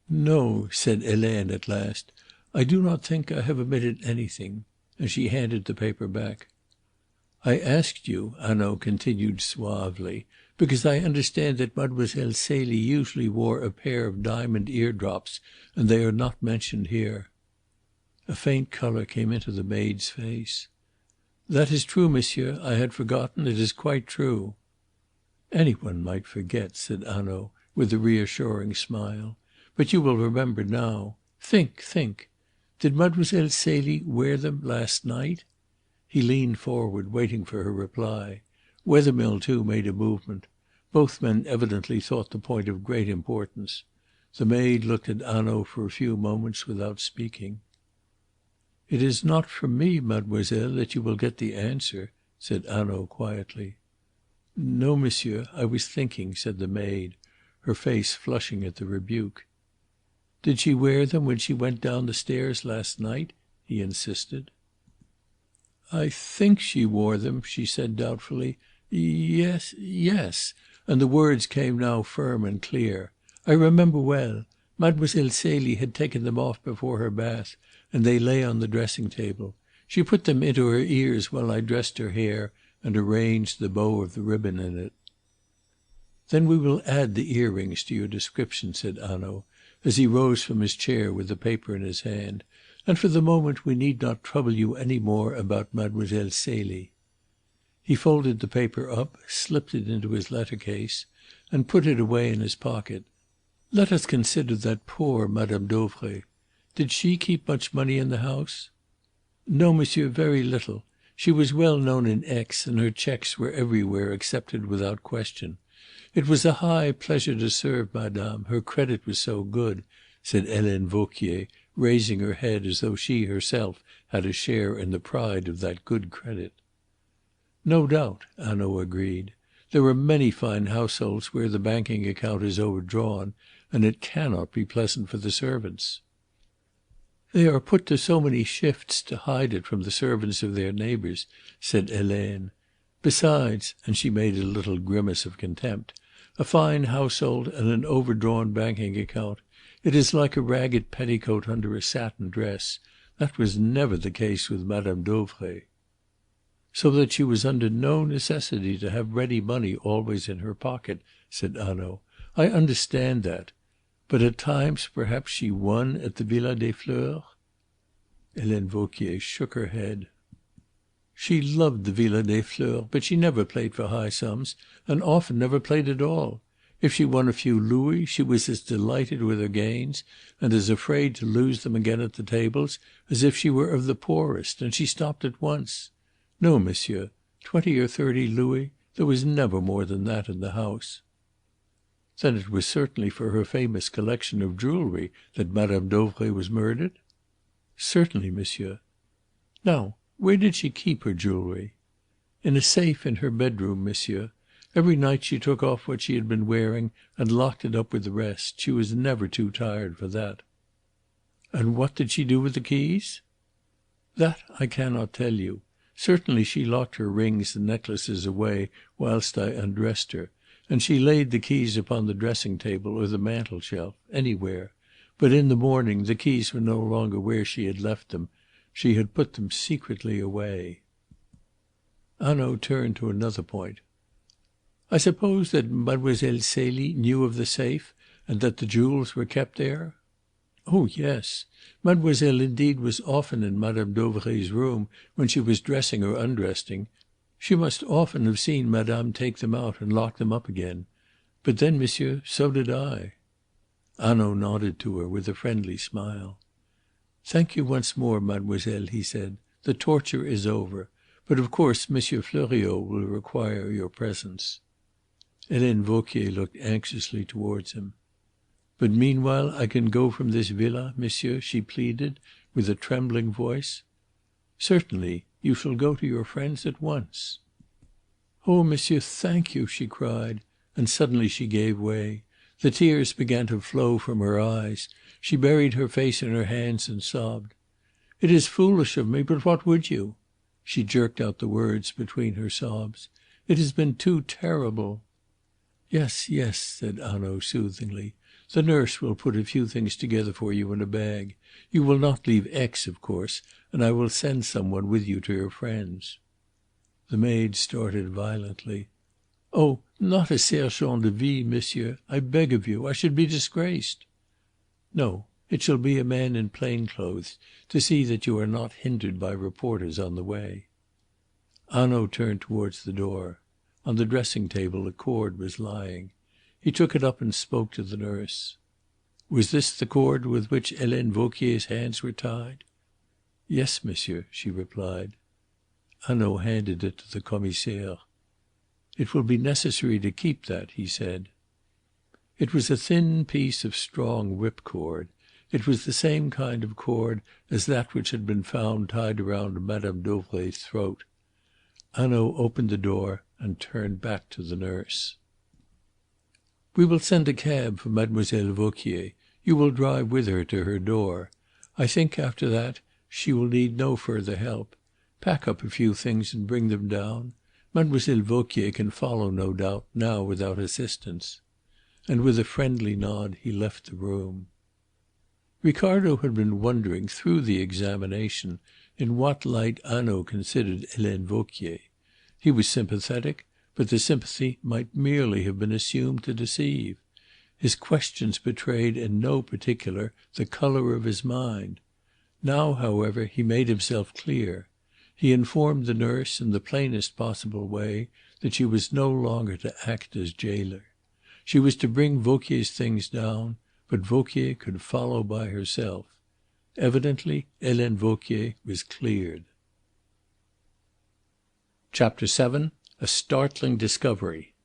"No," said Helene at last. "I do not think I have omitted anything." And she handed the paper back. I asked you," Hanaud continued suavely, "because I understand that Mademoiselle Celie usually wore a pair of diamond eardrops, and they are not mentioned here." A faint colour came into the maid's face. "That is true, monsieur. I had forgotten. It is quite true." "Any one might forget," said Hanaud, with a reassuring smile. "But you will remember now. Think, think! Did Mademoiselle Celie wear them last night?" He leaned forward, waiting for her reply. Wethermill, too, made a movement. Both men evidently thought the point of great importance. The maid looked at Hanaud for a few moments without speaking. "It is not from me, mademoiselle, that you will get the answer," said Hanaud quietly. "No, monsieur, I was thinking," said the maid, her face flushing at the rebuke. "Did she wear them when she went down the stairs last night?" he insisted. "I think she wore them," she said doubtfully. "Yes, yes," and the words came now firm and clear. "I remember well. Mademoiselle Celie had taken them off before her bath, and they lay on the dressing table. She put them into her ears while I dressed her hair and arranged the bow of the ribbon in it." "Then we will add the earrings to your description," said Hanaud, as he rose from his chair with the paper in his hand. "And for the moment we need not trouble you any more about Mademoiselle Celie." He folded the paper up, slipped it into his letter case, and put it away in his pocket. "Let us consider that poor Madame Dauvray. Did she keep much money in the house?" "No, monsieur, very little. She was well known in Aix, and her cheques were everywhere accepted without question. It was a high pleasure to serve madame, her credit was so good," said Helene Vauquier, raising her head as though she herself had a share in the pride of that good credit. "No doubt," Hanaud agreed. "There are many fine households where the banking account is overdrawn, and it cannot be pleasant for the servants." "They are put to so many shifts to hide it from the servants of their neighbours," said Helene. "Besides," and she made a little grimace of contempt, "a fine household and an overdrawn banking account. It is like a ragged petticoat under a satin dress. That was never the case with Madame Dauvray." "So that she was under no necessity to have ready money always in her pocket," said Hanaud. "I understand that. But at times perhaps she won at the Villa des Fleurs?" Helene Vauquier shook her head. "She loved the Villa des Fleurs, but she never played for high sums, and often never played at all. If she won a few louis, she was as delighted with her gains, and as afraid to lose them again at the tables, as if she were of the poorest, and she stopped at once. No, monsieur, 20 or 30 louis, there was never more than that in the house." "Then it was certainly for her famous collection of jewellery that Madame Dauvray was murdered?" "Certainly, monsieur." "Now, where did she keep her jewellery?" "In a safe in her bedroom, monsieur. Every night she took off what she had been wearing and locked it up with the rest. She was never too tired for that." "And what did she do with the keys?" "That I cannot tell you. Certainly she locked her rings and necklaces away whilst I undressed her, and she laid the keys upon the dressing table or the mantel shelf, anywhere. But in the morning the keys were no longer where she had left them. She had put them secretly away." Hanaud turned to another point. "I suppose that Mademoiselle Celie knew of the safe, and that the jewels were kept there?" "Oh yes. Mademoiselle indeed was often in Madame Dauvray's room when she was dressing or undressing. She must often have seen madame take them out and lock them up again. But then, monsieur, so did I." Hanaud nodded to her with a friendly smile. "Thank you once more, mademoiselle," he said. "The torture is over. But of course Monsieur Fleuriot will require your presence." Helene Vauquier looked anxiously towards him. "But meanwhile I can go from this villa, monsieur?" she pleaded, with a trembling voice. "Certainly. You shall go to your friends at once." "Oh, monsieur, thank you!" she cried, and suddenly she gave way. The tears began to flow from her eyes. She buried her face in her hands and sobbed. "It is foolish of me, but what would you?" She jerked out the words between her sobs. "It has been too terrible." "Yes, yes," said Hanaud soothingly. "The nurse will put a few things together for you in a bag. You will not leave Aix, of course, and I will send some one with you to your friends." The maid started violently. "Oh, not a sergent de ville, monsieur. I beg of you. I should be disgraced." "No. It shall be a man in plain clothes, to see that you are not hindered by reporters on the way." Hanaud turned towards the door. On the dressing table a cord was lying. He took it up and spoke to the nurse. "Was this the cord with which Helene Vauquier's hands were tied?" "Yes, monsieur," she replied. Hanaud handed it to the Commissaire. "It will be necessary to keep that," he said. It was a thin piece of strong whipcord. It was the same kind of cord as that which had been found tied around Mme. Dauvray's throat. Hanaud opened the door and turned back to the nurse. "We will send a cab for Mademoiselle Vauquier. You will drive with her to her door. I think, after that, she will need no further help. Pack up a few things and bring them down. Mademoiselle Vauquier can follow, no doubt, now without assistance." And with a friendly nod he left the room. Ricardo had been wondering through the examination in what light Hanaud considered Helene Vauquier. He was sympathetic, but the sympathy might merely have been assumed to deceive. His questions betrayed in no particular the colour of his mind. Now, however, he made himself clear. He informed the nurse in the plainest possible way that she was no longer to act as jailer. She was to bring Vauquier's things down, but Vauquier could follow by herself. Evidently Helene Vauquier was cleared. Chapter 7. A Startling Discovery.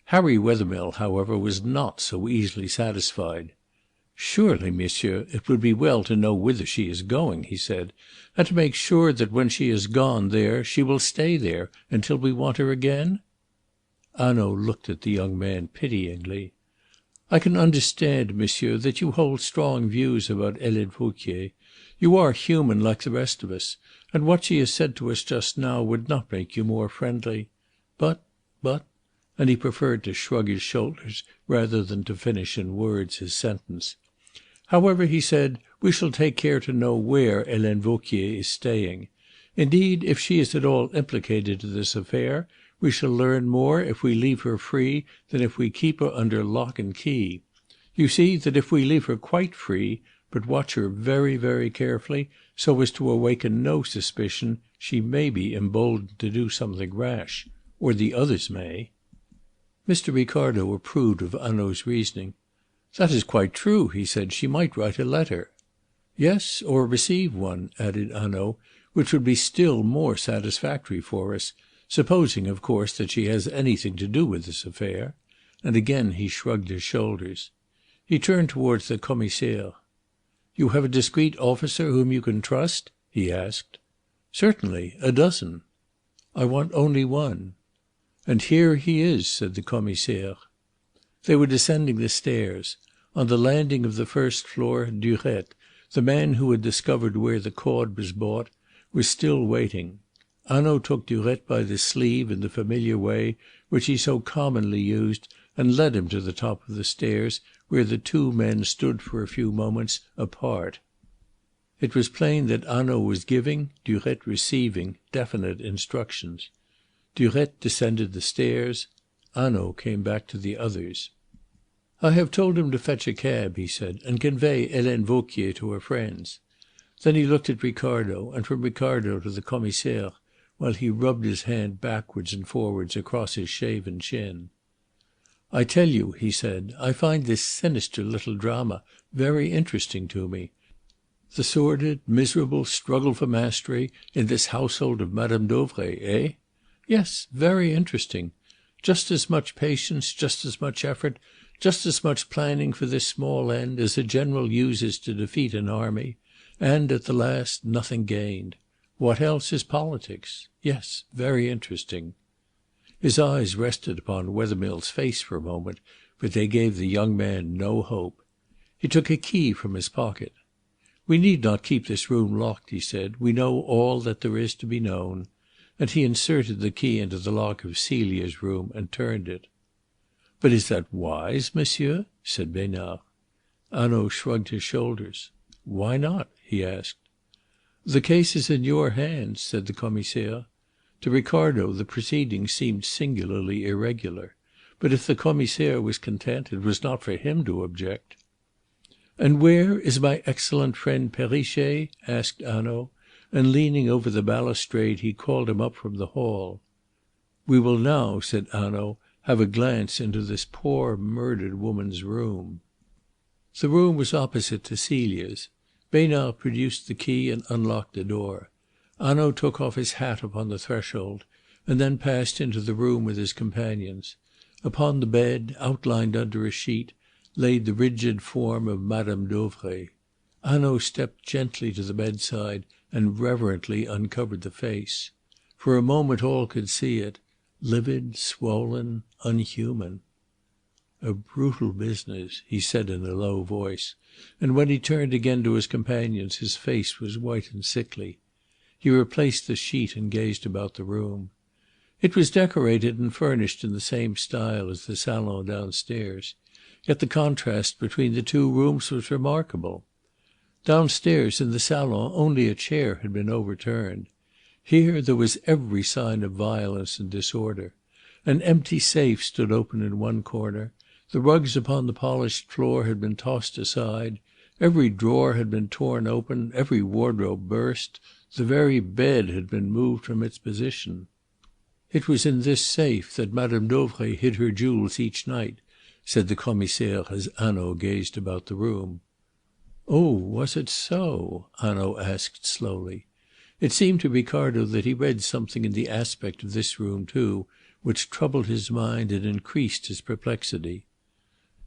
Harry Wethermill, however, was not so easily satisfied. "Surely, monsieur, it would be well to know whither she is going," he said, "and to make sure that when she has gone there she will stay there until we want her again?" Hanaud looked at the young man pityingly. "I can understand, monsieur, that you hold strong views about Helene Vauquier. You are human like the rest of us, and what she has said to us just now would not make you more friendly. But and he preferred to shrug his shoulders rather than to finish in words his sentence. "However," he said, "we shall take care to know where Helene Vauquier is staying. Indeed, if she is at all implicated in this affair, we shall learn more if we leave her free than if we keep her under lock and key. You see that if we leave her quite free, but watch her very, very carefully, so as to awaken no suspicion, she may be emboldened to do something rash. Or the others may." Mr. Ricardo approved of Hanaud's reasoning. "That is quite true," he said. "She might write a letter." "Yes, or receive one," added Hanaud, "which would be still more satisfactory for us, supposing, of course, that she has anything to do with this affair." And again he shrugged his shoulders. He turned towards the Commissaire. "You have a discreet officer whom you can trust?" he asked. "Certainly, a dozen." "I want only one." "And here he is," said the Commissaire. They were descending the stairs. On the landing of the first floor Durette, the man who had discovered where the cord was bought, was still waiting. Hanaud took Durette by the sleeve in the familiar way which he so commonly used, and led him to the top of the stairs, where the two men stood for a few moments apart. It was plain that Hanaud was giving, Durette receiving, definite instructions. Durette descended the stairs. Hanaud came back to the others. "I have told him to fetch a cab," he said, "and convey Helene Vauquier to her friends." Then he looked at Ricardo, and from Ricardo to the Commissaire, while he rubbed his hand backwards and forwards across his shaven chin. "I tell you," he said, "I find this sinister little drama very interesting to me. The sordid, miserable struggle for mastery in this household of Madame Dauvray, eh? Yes, very interesting. Just as much patience, just as much effort, just as much planning for this small end as a general uses to defeat an army, and at the last nothing gained. What else is politics? Yes, very interesting." His eyes rested upon Wethermill's face for a moment, but they gave the young man no hope. He took a key from his pocket. "We need not keep this room locked," he said. "We know all that there is to be known." And he inserted the key into the lock of Celia's room and turned it. "But is that wise, monsieur?" said Besnard. Hanaud shrugged his shoulders. "Why not?" he asked. "The case is in your hands," said the Commissaire. To Ricardo the proceedings seemed singularly irregular, but if the Commissaire was content, it was not for him to object. "And where is my excellent friend Perrichet?" asked Hanaud, and leaning over the balustrade he called him up from the hall. "We will now," said Hanaud, "have a glance into this poor murdered woman's room." The room was opposite to Celia's. Besnard produced the key and unlocked the door. Hanaud took off his hat upon the threshold, and then passed into the room with his companions. Upon the bed, outlined under a sheet, lay the rigid form of Madame Dauvray. Hanaud stepped gently to the bedside and reverently uncovered the face. For a moment all could see it, livid, swollen, unhuman. "A brutal business," he said in a low voice, and when he turned again to his companions his face was white and sickly. He replaced the sheet and gazed about the room. It was decorated and furnished in the same style as the salon downstairs, yet the contrast between the two rooms was remarkable. Downstairs in the salon only a chair had been overturned. Here there was every sign of violence and disorder. An empty safe stood open in one corner. The rugs upon the polished floor had been tossed aside. Every drawer had been torn open, every wardrobe burst. The very bed had been moved from its position. "It was in this safe that Madame Dauvray hid her jewels each night," said the Commissaire as Hanaud gazed about the room. "Oh, was it so?" Hanaud asked slowly. It seemed to Ricardo that he read something in the aspect of this room too, which troubled his mind and increased his perplexity.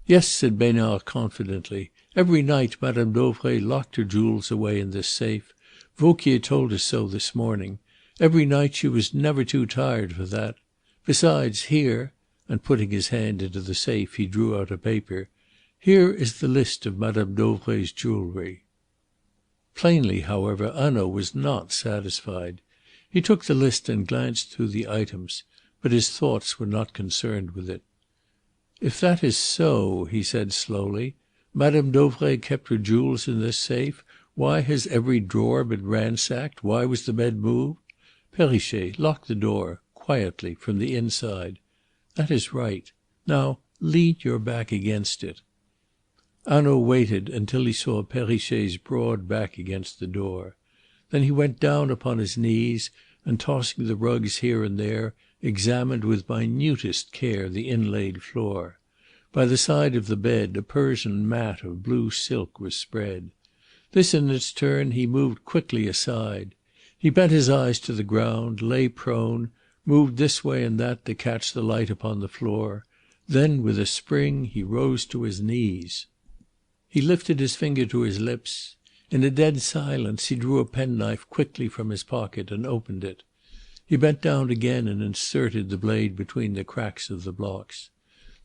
"Yes," said Besnard confidently. "Every night Madame Dauvray locked her jewels away in this safe. Vauquier told us so this morning. Every night she was never too tired for that. Besides, here," and putting his hand into the safe he drew out a paper, "here is the list of Madame Dauvray's jewellery." Plainly, however, Hanaud was not satisfied. He took the list and glanced through the items, but his thoughts were not concerned with it. "If that is so," he said slowly, "Madame Dauvray kept her jewels in this safe. Why has every drawer been ransacked? Why was the bed moved? Perrichet, lock the door quietly from the inside. That is right. Now lean your back against it." Hanaud waited until he saw Perrichet's broad back against the door. Then he went down upon his knees, and tossing the rugs here and there, examined with minutest care the inlaid floor. By the side of the bed a Persian mat of blue silk was spread. This in its turn he moved quickly aside. He bent his eyes to the ground, lay prone, moved this way and that to catch the light upon the floor. Then with a spring he rose to his knees. He lifted his finger to his lips. In a dead silence he drew a penknife quickly from his pocket and opened it. He bent down again and inserted the blade between the cracks of the blocks.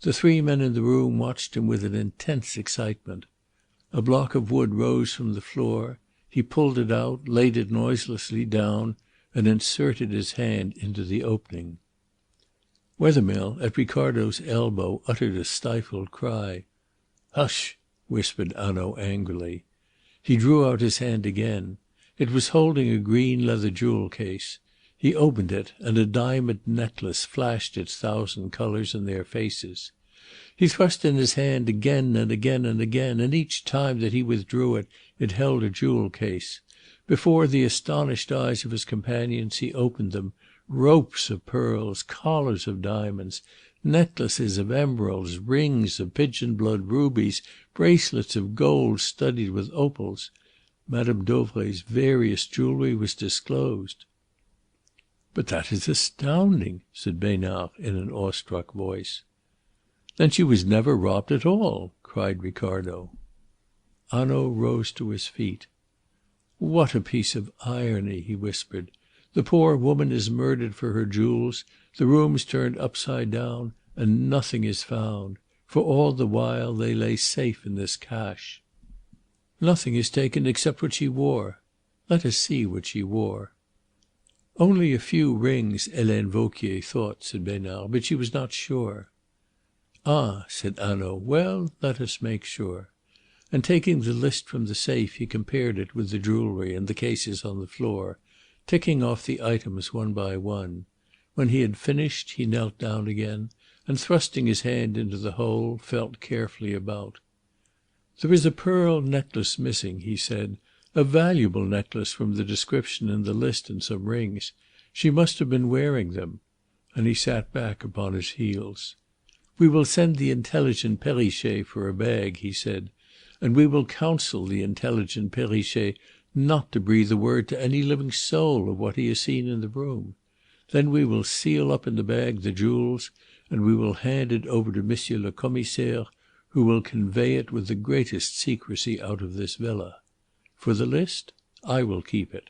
The three men in the room watched him with an intense excitement. A block of wood rose from the floor. He pulled it out, laid it noiselessly down, and inserted his hand into the opening. Wethermill, at Ricardo's elbow, uttered a stifled cry. "Hush!" whispered Hanaud angrily. He drew out his hand again. It was holding a green leather jewel case. He opened it, and a diamond necklace flashed its thousand colours in their faces. He thrust in his hand again and again and again, and each time that he withdrew it, it held a jewel case. Before the astonished eyes of his companions he opened them. Ropes of pearls, collars of diamonds, necklaces of emeralds, rings of pigeon blood rubies, bracelets of gold studded with opals. Madame Dauvray's various jewellery was disclosed. "But that is astounding," said Besnard in an awestruck voice. "Then she was never robbed at all!" cried Ricardo. Hanaud rose to his feet. "What a piece of irony!" he whispered. "The poor woman is murdered for her jewels, the rooms turned upside down, and nothing is found. For all the while they lay safe in this cache. Nothing is taken except what she wore. Let us see what she wore." "Only a few rings," Helene Vauquier thought, said Besnard, but she was not sure. "Ah," said Hanaud. "Well, let us make sure." And taking the list from the safe he compared it with the jewellery and the cases on the floor. ticking off the items one by one. When he had finished he knelt down again, and thrusting his hand into the hole, felt carefully about. "There is a pearl necklace missing," he said, "a valuable necklace from the description in the list and some rings. She must have been wearing them." And he sat back upon his heels. "We will send the intelligent Perrichet for a bag," he said, "and we will counsel the intelligent Perrichet not to breathe a word to any living soul of what he has seen in the room. Then we will seal up in the bag the jewels, and we will hand it over to Monsieur le Commissaire, who will convey it with the greatest secrecy out of this villa. For the list, I will keep it."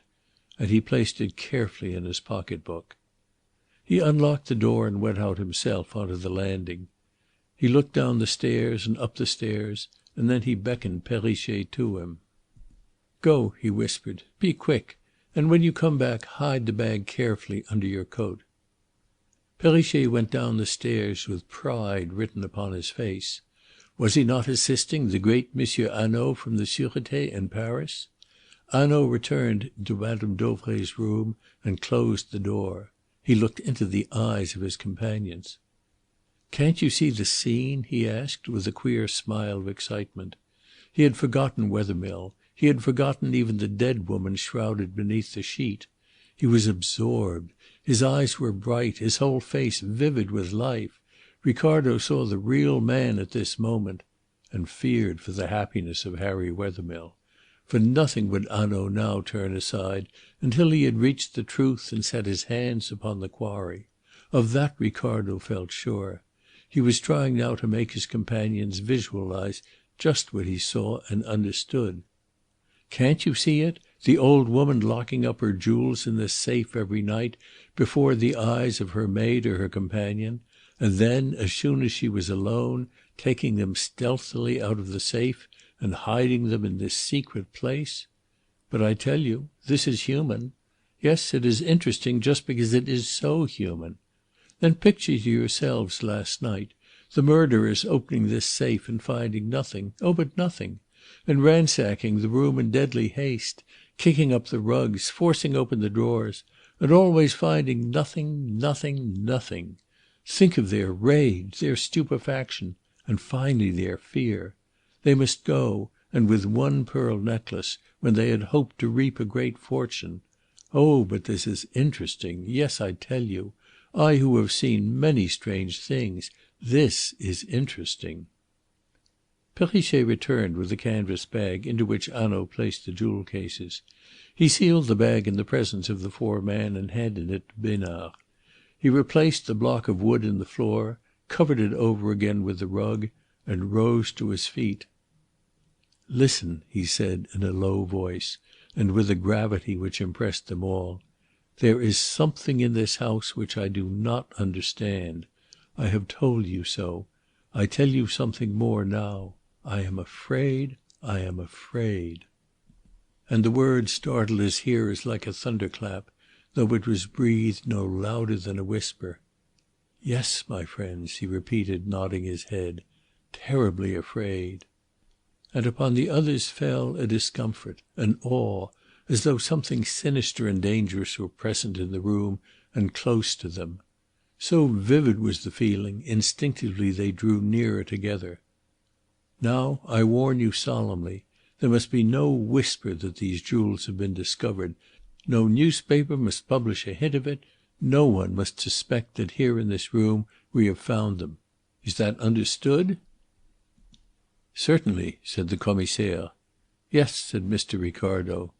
And he placed it carefully in his pocket book. He unlocked the door and went out himself onto the landing. He looked down the stairs and up the stairs, and then he beckoned Perrichet to him. "Go," he whispered. "Be quick, and when you come back hide the bag carefully under your coat." Perrichet went down the stairs with pride written upon his face. Was he not assisting the great Monsieur Hanaud from the Sûreté in Paris? Hanaud returned to Mme. Dauvray's room and closed the door. He looked into the eyes of his companions. "Can't you see the scene?" he asked, with a queer smile of excitement. He had forgotten Wethermill. He had forgotten even the dead woman shrouded beneath the sheet. He was absorbed. His eyes were bright, his whole face vivid with life. Ricardo saw the real man at this moment, and feared for the happiness of Harry Wethermill. For nothing would Hanaud now turn aside until he had reached the truth and set his hands upon the quarry. Of that Ricardo felt sure. He was trying now to make his companions visualize just what he saw and understood. "Can't you see it? The old woman locking up her jewels in this safe every night before the eyes of her maid or her companion, and then, as soon as she was alone, taking them stealthily out of the safe and hiding them in this secret place? But I tell you, this is human. Yes, it is interesting just because it is so human. Then picture to yourselves last night the murderers opening this safe and finding nothing, oh, but nothing, and ransacking the room in deadly haste, kicking up the rugs, forcing open the drawers, and always finding nothing, nothing, nothing. Think of their rage, their stupefaction, and finally their fear. They must go, and with one pearl necklace, when they had hoped to reap a great fortune. Oh, but this is interesting. Yes, I tell you, I who have seen many strange things, this is interesting." Perrichet returned with the canvas bag into which Hanaud placed the jewel cases. He sealed the bag in the presence of the four men and handed it to Besnard. He replaced the block of wood in the floor, covered it over again with the rug, and rose to his feet. "Listen," he said in a low voice, and with a gravity which impressed them all. "There is something in this house which I do not understand. I have told you so. I tell you something more now. I am afraid, I am afraid." And the word startled his hearers like a thunderclap, though it was breathed no louder than a whisper. "Yes, my friends," he repeated, nodding his head, "terribly afraid." And upon the others fell a discomfort, an awe, as though something sinister and dangerous were present in the room and close to them. So vivid was the feeling, instinctively they drew nearer together. "Now I warn you solemnly. There must be no whisper that these jewels have been discovered. No newspaper must publish a hint of it. No one must suspect that here in this room we have found them. Is that understood?" "Certainly," said the Commissaire. "Yes," said Mr. Ricardo.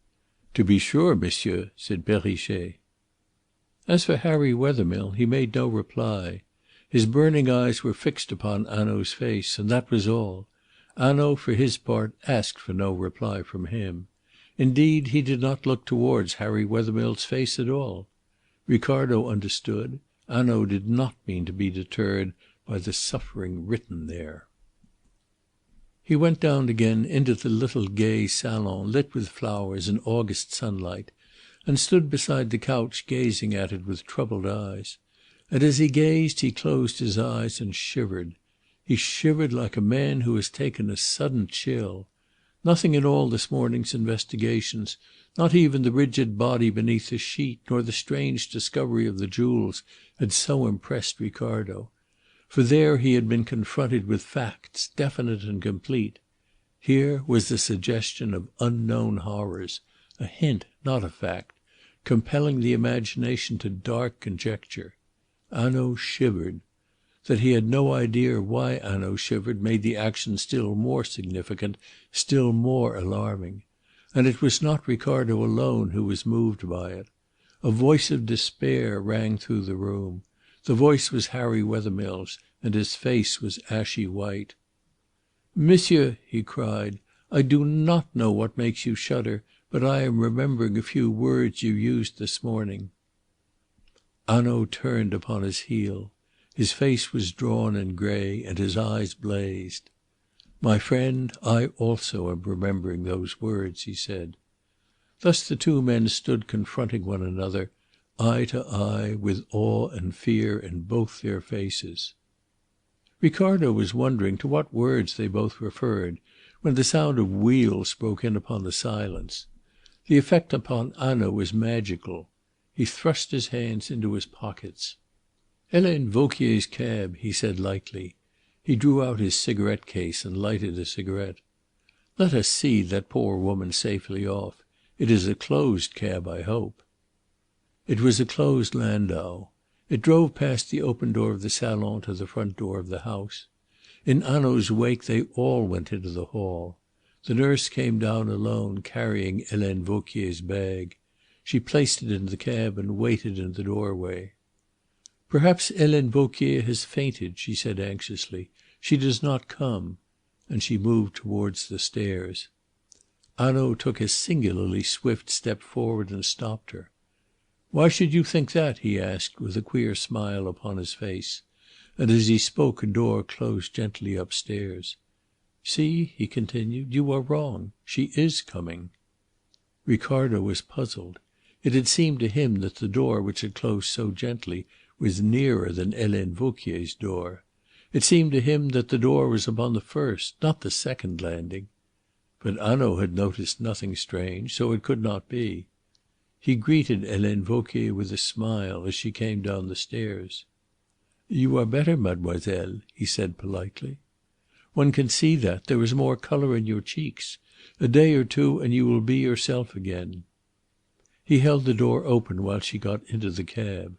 "To be sure, monsieur," said Perrichet. As for Harry Wethermill, he made no reply. His burning eyes were fixed upon Hanaud's face, and that was all. Hanaud, for his part, asked for no reply from him. Indeed, he did not look towards Harry Wethermill's face at all. Ricardo understood. Hanaud did not mean to be deterred by the suffering written there. He went down again into the little gay salon lit with flowers and August sunlight, and stood beside the couch gazing at it with troubled eyes. And as he gazed he closed his eyes and shivered. He shivered like a man who has taken a sudden chill. Nothing in all this morning's investigations, Not even the rigid body beneath the sheet, nor the strange discovery of the jewels had so impressed Ricardo. For there he had been confronted with facts, definite and complete. Here was the suggestion of unknown horrors, a hint, not a fact, compelling the imagination to dark conjecture. Hanaud shivered. That he had no idea why Hanaud shivered made the action still more significant, still more alarming. And it was not Ricardo alone who was moved by it. A voice of despair rang through the room. The voice was Harry Wethermill's, and his face was ashy white. "Monsieur," he cried, "I do not know what makes you shudder, but I am remembering a few words you used this morning." Hanaud turned upon his heel. His face was drawn and grey, and his eyes blazed. "My friend, I also am remembering those words," he said. Thus the two men stood confronting one another, eye to eye, with awe and fear in both their faces. Ricardo was wondering to what words they both referred, when the sound of wheels broke in upon the silence. The effect upon Hanaud was magical. He thrust his hands into his pockets. "Helene Vauquier's cab," he said lightly. He drew out his cigarette case and lighted a cigarette. "Let us see that poor woman safely off. It is a closed cab, I hope." It was a closed landau. It drove past the open door of the salon to the front door of the house. In Hanaud's wake they all went into the hall. The nurse came down alone, carrying Helene Vauquier's bag. She placed it in the cab and waited in the doorway. "Perhaps Helene Vauquier has fainted," she said anxiously. "She does not come." And she moved towards the stairs. Hanaud took a singularly swift step forward and stopped her. "Why should you think that?" he asked, with a queer smile upon his face. And as he spoke a door closed gently upstairs. "See," he continued, "you are wrong. She is coming." Ricardo was puzzled. It had seemed to him that the door which had closed so gently was nearer than Helene Vauquier's door. It seemed to him that the door was upon the first, not the second landing. But Hanaud had noticed nothing strange, so it could not be. He greeted Helene Vauquier with a smile as she came down the stairs. "You are better, mademoiselle," he said politely. "One can see that. There is more colour in your cheeks. A day or two and you will be yourself again." He held the door open while she got into the cab.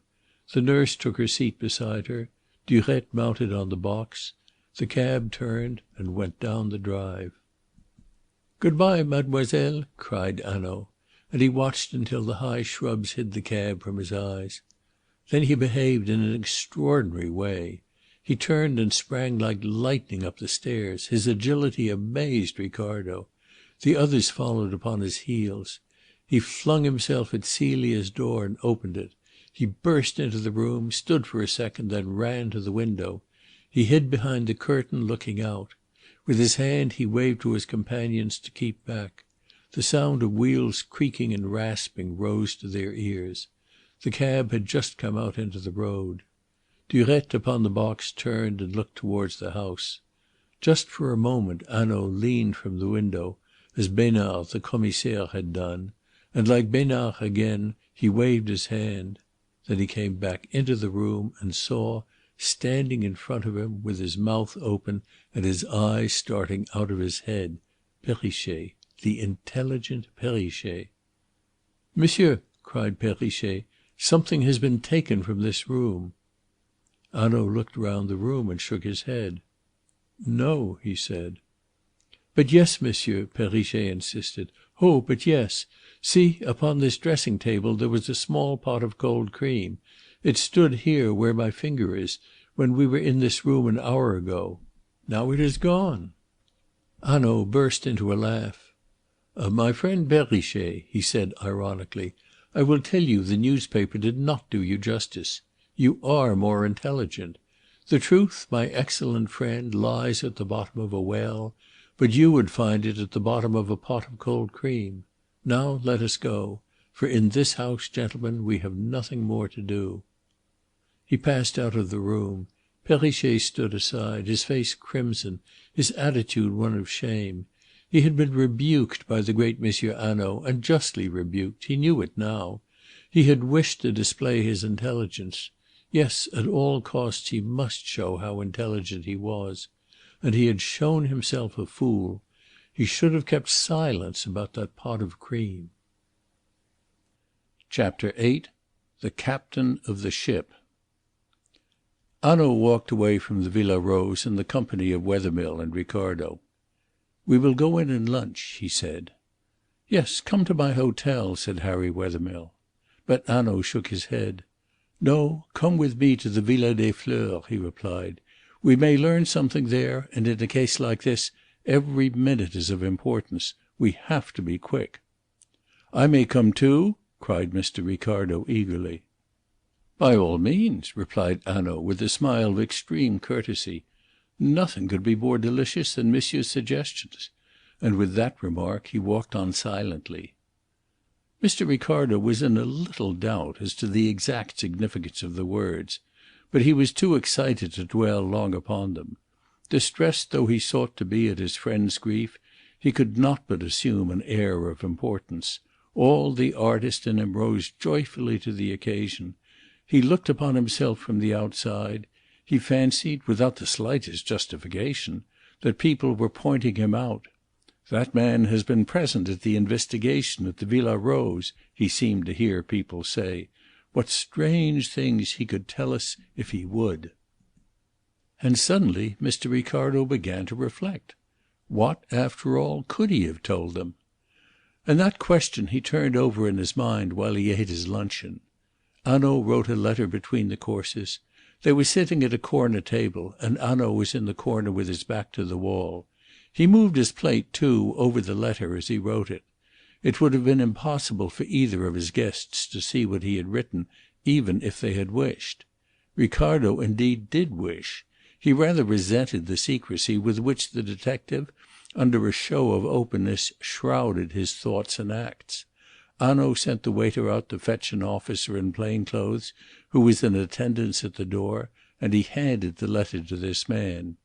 The nurse took her seat beside her. Durette mounted on the box. The cab turned and went down the drive. "Good bye, mademoiselle," cried Hanaud, and he watched until the high shrubs hid the cab from his eyes. Then he behaved in an extraordinary way. He turned and sprang like lightning up the stairs. His agility amazed Ricardo. The others followed upon his heels. He flung himself at Celia's door and opened it. He burst into the room, stood for a second, then ran to the window. He hid behind the curtain, looking out. With his hand he waved to his companions to keep back. The sound of wheels creaking and rasping rose to their ears. The cab had just come out into the road. Durette upon the box turned and looked towards the house. Just for a moment Hanaud leaned from the window, as Besnard the Commissaire had done, and like Besnard again he waved his hand. Then he came back into the room and saw, standing in front of him, with his mouth open and his eyes starting out of his head, Perrichet, the intelligent Perrichet. "Monsieur," cried Perrichet, "something has been taken from this room." Hanaud looked round the room and shook his head. "No," he said. "But yes, monsieur," Perrichet insisted. "Oh, but yes. See, upon this dressing table there was a small pot of cold cream. It stood here, where my finger is, when we were in this room an hour ago. Now it is gone." Hanaud burst into a laugh. "My friend Perrichet," he said ironically, "I will tell you the newspaper did not do you justice. You are more intelligent. The truth, my excellent friend, lies at the bottom of a well, but you would find it at the bottom of a pot of cold cream. Now let us go, for in this house, gentlemen, we have nothing more to do." He passed out of the room. Perrichet stood aside, his face crimson, his attitude one of shame. He had been rebuked by the great Monsieur Hanaud, and justly rebuked. He knew it now. He had wished to display his intelligence. Yes, at all costs he must show how intelligent he was. And he had shown himself a fool. He should have kept silence about that pot of cream. Chapter 8. The Captain of the Ship. Hanaud walked away from the Villa Rose in the company of Wethermill and Ricardo. "We will go in and lunch," he said. "Yes, come to my hotel," said Harry Wethermill. But Hanaud shook his head. "No, come with me to the Villa des Fleurs," he replied. "We may learn something there, and in a case like this every minute is of importance. We have to be quick." "I may come too?" cried Mr. Ricardo eagerly. "By all means," replied Hanaud with a smile of extreme courtesy. Nothing could be more delicious than Monsieur's suggestions. And with that remark he walked on silently. Mr. Ricardo was in a little doubt as to the exact significance of the words, but he was too excited to dwell long upon them. Distressed though he sought to be at his friend's grief, he could not but assume an air of importance. All the artist in him rose joyfully to the occasion. He looked upon himself from the outside. He fancied, without the slightest justification, that people were pointing him out. "That man has been present at the investigation at the Villa Rose," he seemed to hear people say. "What strange things he could tell us if he would." And suddenly Mr. Ricardo began to reflect. What, after all, could he have told them? And that question he turned over in his mind while he ate his luncheon. Hanaud wrote a letter between the courses. They were sitting at a corner table, and Hanaud was in the corner with his back to the wall. He moved his plate, too, over the letter as he wrote it. It would have been impossible for either of his guests to see what he had written, even if they had wished. Ricardo indeed did wish. He rather resented the secrecy with which the detective, under a show of openness, shrouded his thoughts and acts. Hanaud sent the waiter out to fetch an officer in plain clothes who was in attendance at the door, and he handed the letter to this man.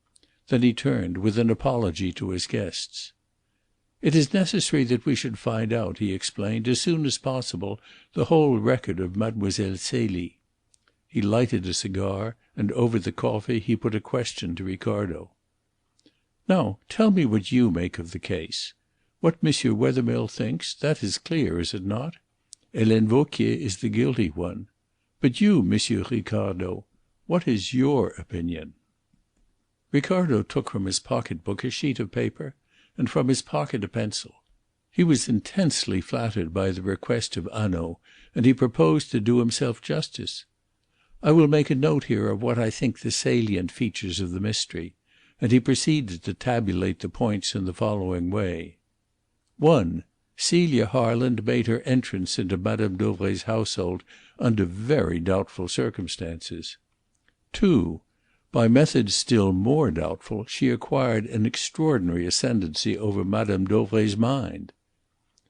Then he turned with an apology to his guests. "It is necessary that we should find out," he explained, "as soon as possible, the whole record of Mademoiselle Celie." He lighted a cigar, and over the coffee he put a question to Ricardo. "Now tell me what you make of the case. What Monsieur Wethermill thinks, that is clear, is it not? Helene Vauquier is the guilty one. But you, Monsieur Ricardo, what is your opinion?" Ricardo took from his pocket book a sheet of paper, and from his pocket a pencil. He was intensely flattered by the request of Hanaud, and he proposed to do himself justice. "I will make a note here of what I think the salient features of the mystery," and he proceeded to tabulate the points in the following way. 1. Celia Harland made her entrance into Madame Dauvray's household under very doubtful circumstances. 2. By methods still more doubtful, she acquired an extraordinary ascendancy over Madame Dauvray's mind.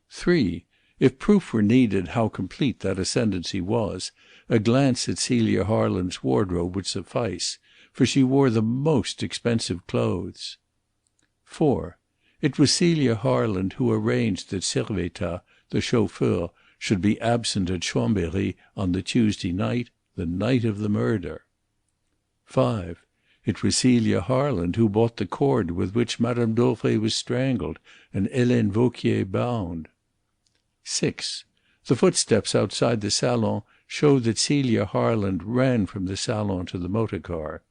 3. If proof were needed how complete that ascendancy was, a glance at Celia Harland's wardrobe would suffice, for she wore the most expensive clothes. 4. It was Celia Harland who arranged that Servettaz, the chauffeur, should be absent at Chambéry on the Tuesday night, the night of the murder. 5. It was Celia Harland who bought the cord with which Madame Dauvray was strangled and Helene Vauquier bound. 6. The footsteps outside the salon showed that Celia Harland ran from the salon to the motor car.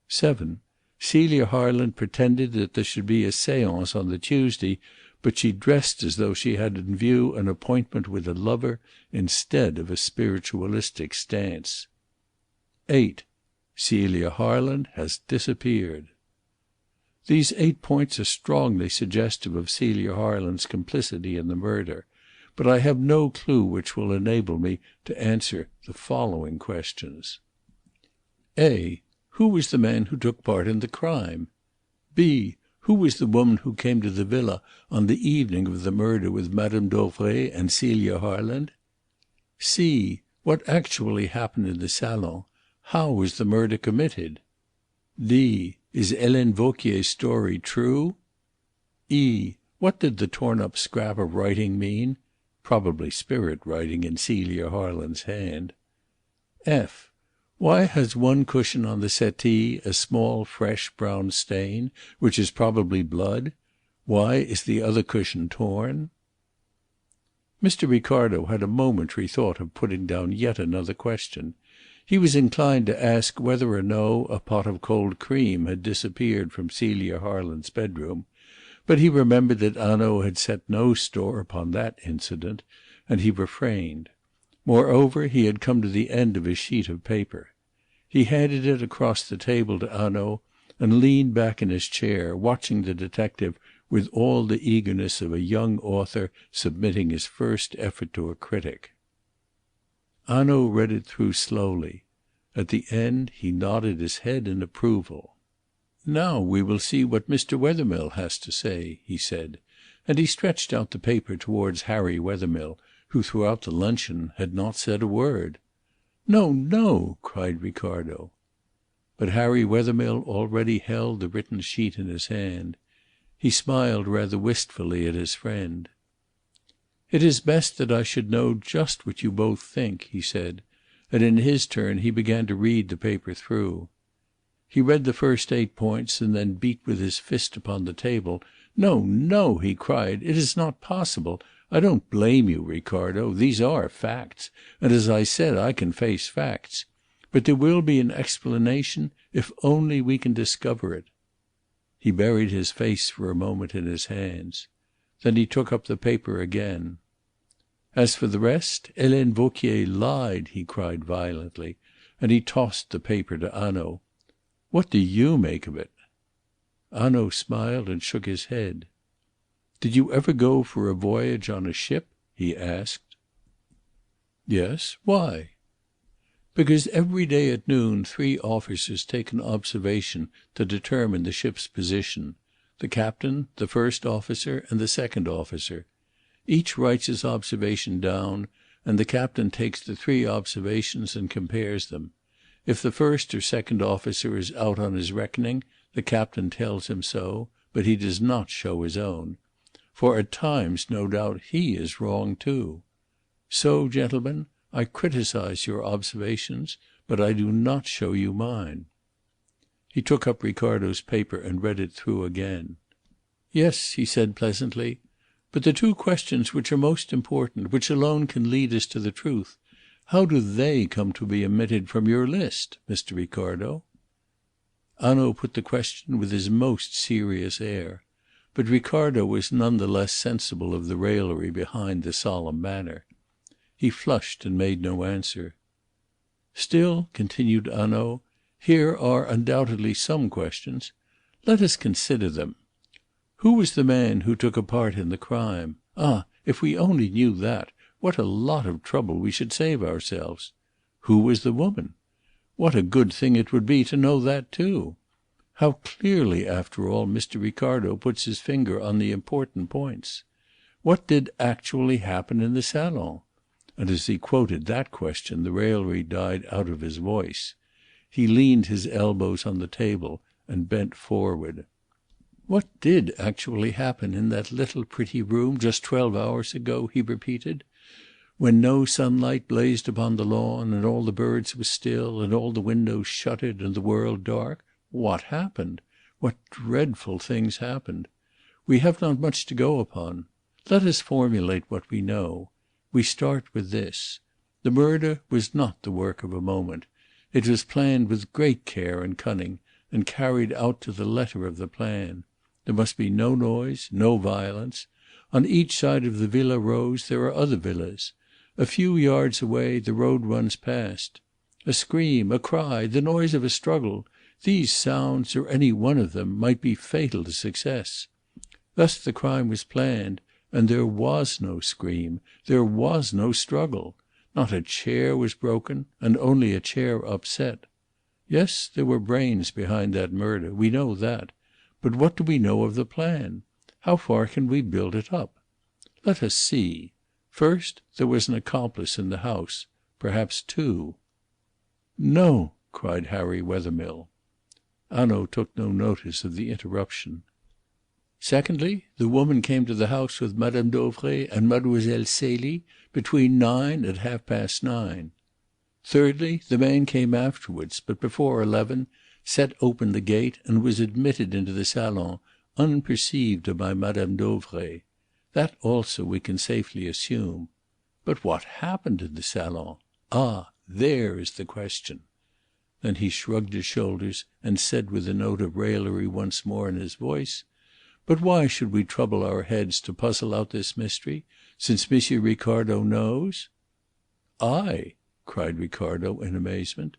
7. Celia Harland pretended that there should be a séance on the Tuesday, but she dressed as though she had in view an appointment with a lover instead of a spiritualistic stance. 8. Celia Harland has disappeared. These 8 points are strongly suggestive of Celia Harland's complicity in the murder, but I have no clue which will enable me to answer the following questions. A. Who was the man who took part in the crime? B. Who was the woman who came to the villa on the evening of the murder with Madame Dauvray and Celia Harland? C. What actually happened in the salon? How was the murder committed? D. Is Helene Vauquier's story true? E. What did the torn-up scrap of writing mean? Probably spirit writing in Celia Harland's hand. F. Why has one cushion on the settee a small fresh brown stain, which is probably blood? Why is the other cushion torn? Mr. Ricardo had a momentary thought of putting down yet another question. He was inclined to ask whether or no a pot of cold cream had disappeared from Celia Harland's bedroom, but he remembered that Hanaud had set no store upon that incident, and he refrained. Moreover, he had come to the end of his sheet of paper. He handed it across the table to Hanaud and leaned back in his chair, watching the detective with all the eagerness of a young author submitting his first effort to a critic. Hanaud read it through slowly. At the end he nodded his head in approval. "Now we will see what Mr. Wethermill has to say," he said, and he stretched out the paper towards Harry Wethermill, who throughout the luncheon had not said a word. "No, no!" cried Ricardo. But Harry Wethermill already held the written sheet in his hand. He smiled rather wistfully at his friend. "It is best that I should know just what you both think," he said, and in his turn he began to read the paper through. He read the first 8 points and then beat with his fist upon the table. "No, no!" he cried. "It is not possible. I don't blame you, Ricardo. These are facts, and as I said, I can face facts. But there will be an explanation if only we can discover it." He buried his face for a moment in his hands. Then he took up the paper again. "As for the rest, Helene Vauquier lied," he cried violently, and he tossed the paper to Hanaud. "What do you make of it?" Hanaud smiled and shook his head. "Did you ever go for a voyage on a ship?" he asked. "Yes. Why?" "Because every day at noon 3 officers take an observation to determine the ship's position. The captain, the first officer, and the second officer. Each writes his observation down, and the captain takes the 3 observations and compares them. If the first or second officer is out on his reckoning, the captain tells him so, but he does not show his own. For at times, no doubt, he is wrong too. So, gentlemen, I criticize your observations, but I do not show you mine." He took up Ricardo's paper and read it through again. "Yes," he said pleasantly, "but the 2 questions which are most important, which alone can lead us to the truth, how do they come to be omitted from your list, Mr. Ricardo?" Hanaud put the question with his most serious air, but Ricardo was none the less sensible of the raillery behind the solemn manner. He flushed and made no answer. "Still," continued Hanaud, "here are undoubtedly some questions. Let us consider them. Who was the man who took a part in the crime? Ah, if we only knew that, what a lot of trouble we should save ourselves. Who was the woman? What a good thing it would be to know that too. How clearly, after all, Mr. Ricardo puts his finger on the important points. What did actually happen in the salon?" And as he quoted that question the raillery died out of his voice. He leaned his elbows on the table and bent forward. "What did actually happen in that little pretty room just 12 hours ago?" he repeated. "When no sunlight blazed upon the lawn, and all the birds were still, and all the windows shuttered, and the world dark? What happened? What dreadful things happened? We have not much to go upon. Let us formulate what we know. We start with this. The murder was not the work of a moment. It was planned with great care and cunning, and carried out to the letter of the plan. There must be no noise, no violence. On each side of the Villa Rose there are other villas. A few yards away the road runs past. A scream, a cry, the noise of a struggle, these sounds, or any one of them, might be fatal to success. Thus the crime was planned, and there was no scream, there was no struggle. Not a chair was broken, and only a chair upset. Yes, there were brains behind that murder, we know that. But what do we know of the plan? How far can we build it up? Let us see. First, there was an accomplice in the house, perhaps 2. "No!" cried Harry Wethermill. Hanaud took no notice of the interruption. Secondly, the woman came to the house with Madame Dauvray and Mademoiselle Celie between 9 and 9:30. Thirdly, the man came afterwards, but before 11, set open the gate and was admitted into the salon unperceived by Madame Dauvray. That also we can safely assume. But what happened in the salon? Ah, there is the question." Then he shrugged his shoulders and said with a note of raillery once more in his voice, "But why should we trouble our heads to puzzle out this mystery, since Monsieur Ricardo knows?" "I?" cried Ricardo in amazement.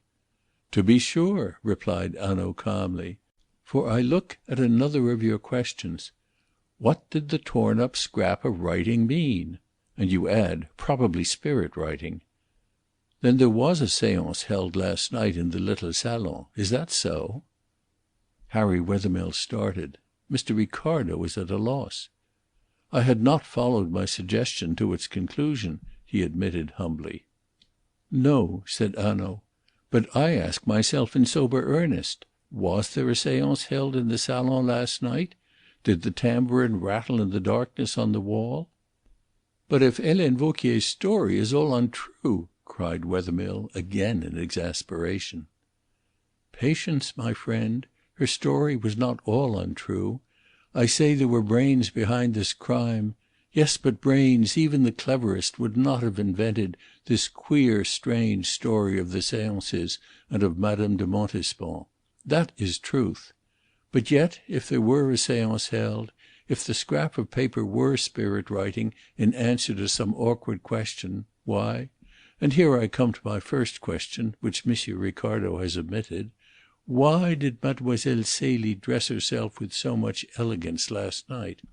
"To be sure," replied Hanaud calmly. "For I look at another of your questions. What did the torn up scrap of writing mean? And you add, probably spirit writing. Then there was a séance held last night in the little salon. Is that so?" Harry Wethermill started. Mr. Ricardo was at a loss. "I had not followed my suggestion to its conclusion," he admitted humbly. "No," said Hanaud. "But I ask myself in sober earnest, was there a séance held in the salon last night? Did the tambourine rattle in the darkness on the wall?" "But if Helene Vauquier's story is all untrue!" cried Wethermill, again in exasperation. "Patience, my friend. Her story was not all untrue. I say there were brains behind this crime. Yes, but brains, even the cleverest, would not have invented this queer, strange story of the séances and of Madame de Montespan. That is truth. But yet, if there were a séance held, if the scrap of paper were spirit writing in answer to some awkward question, why, and here I come to my first question, which Monsieur Ricardo has omitted, why did Mademoiselle Celie dress herself with so much elegance last night?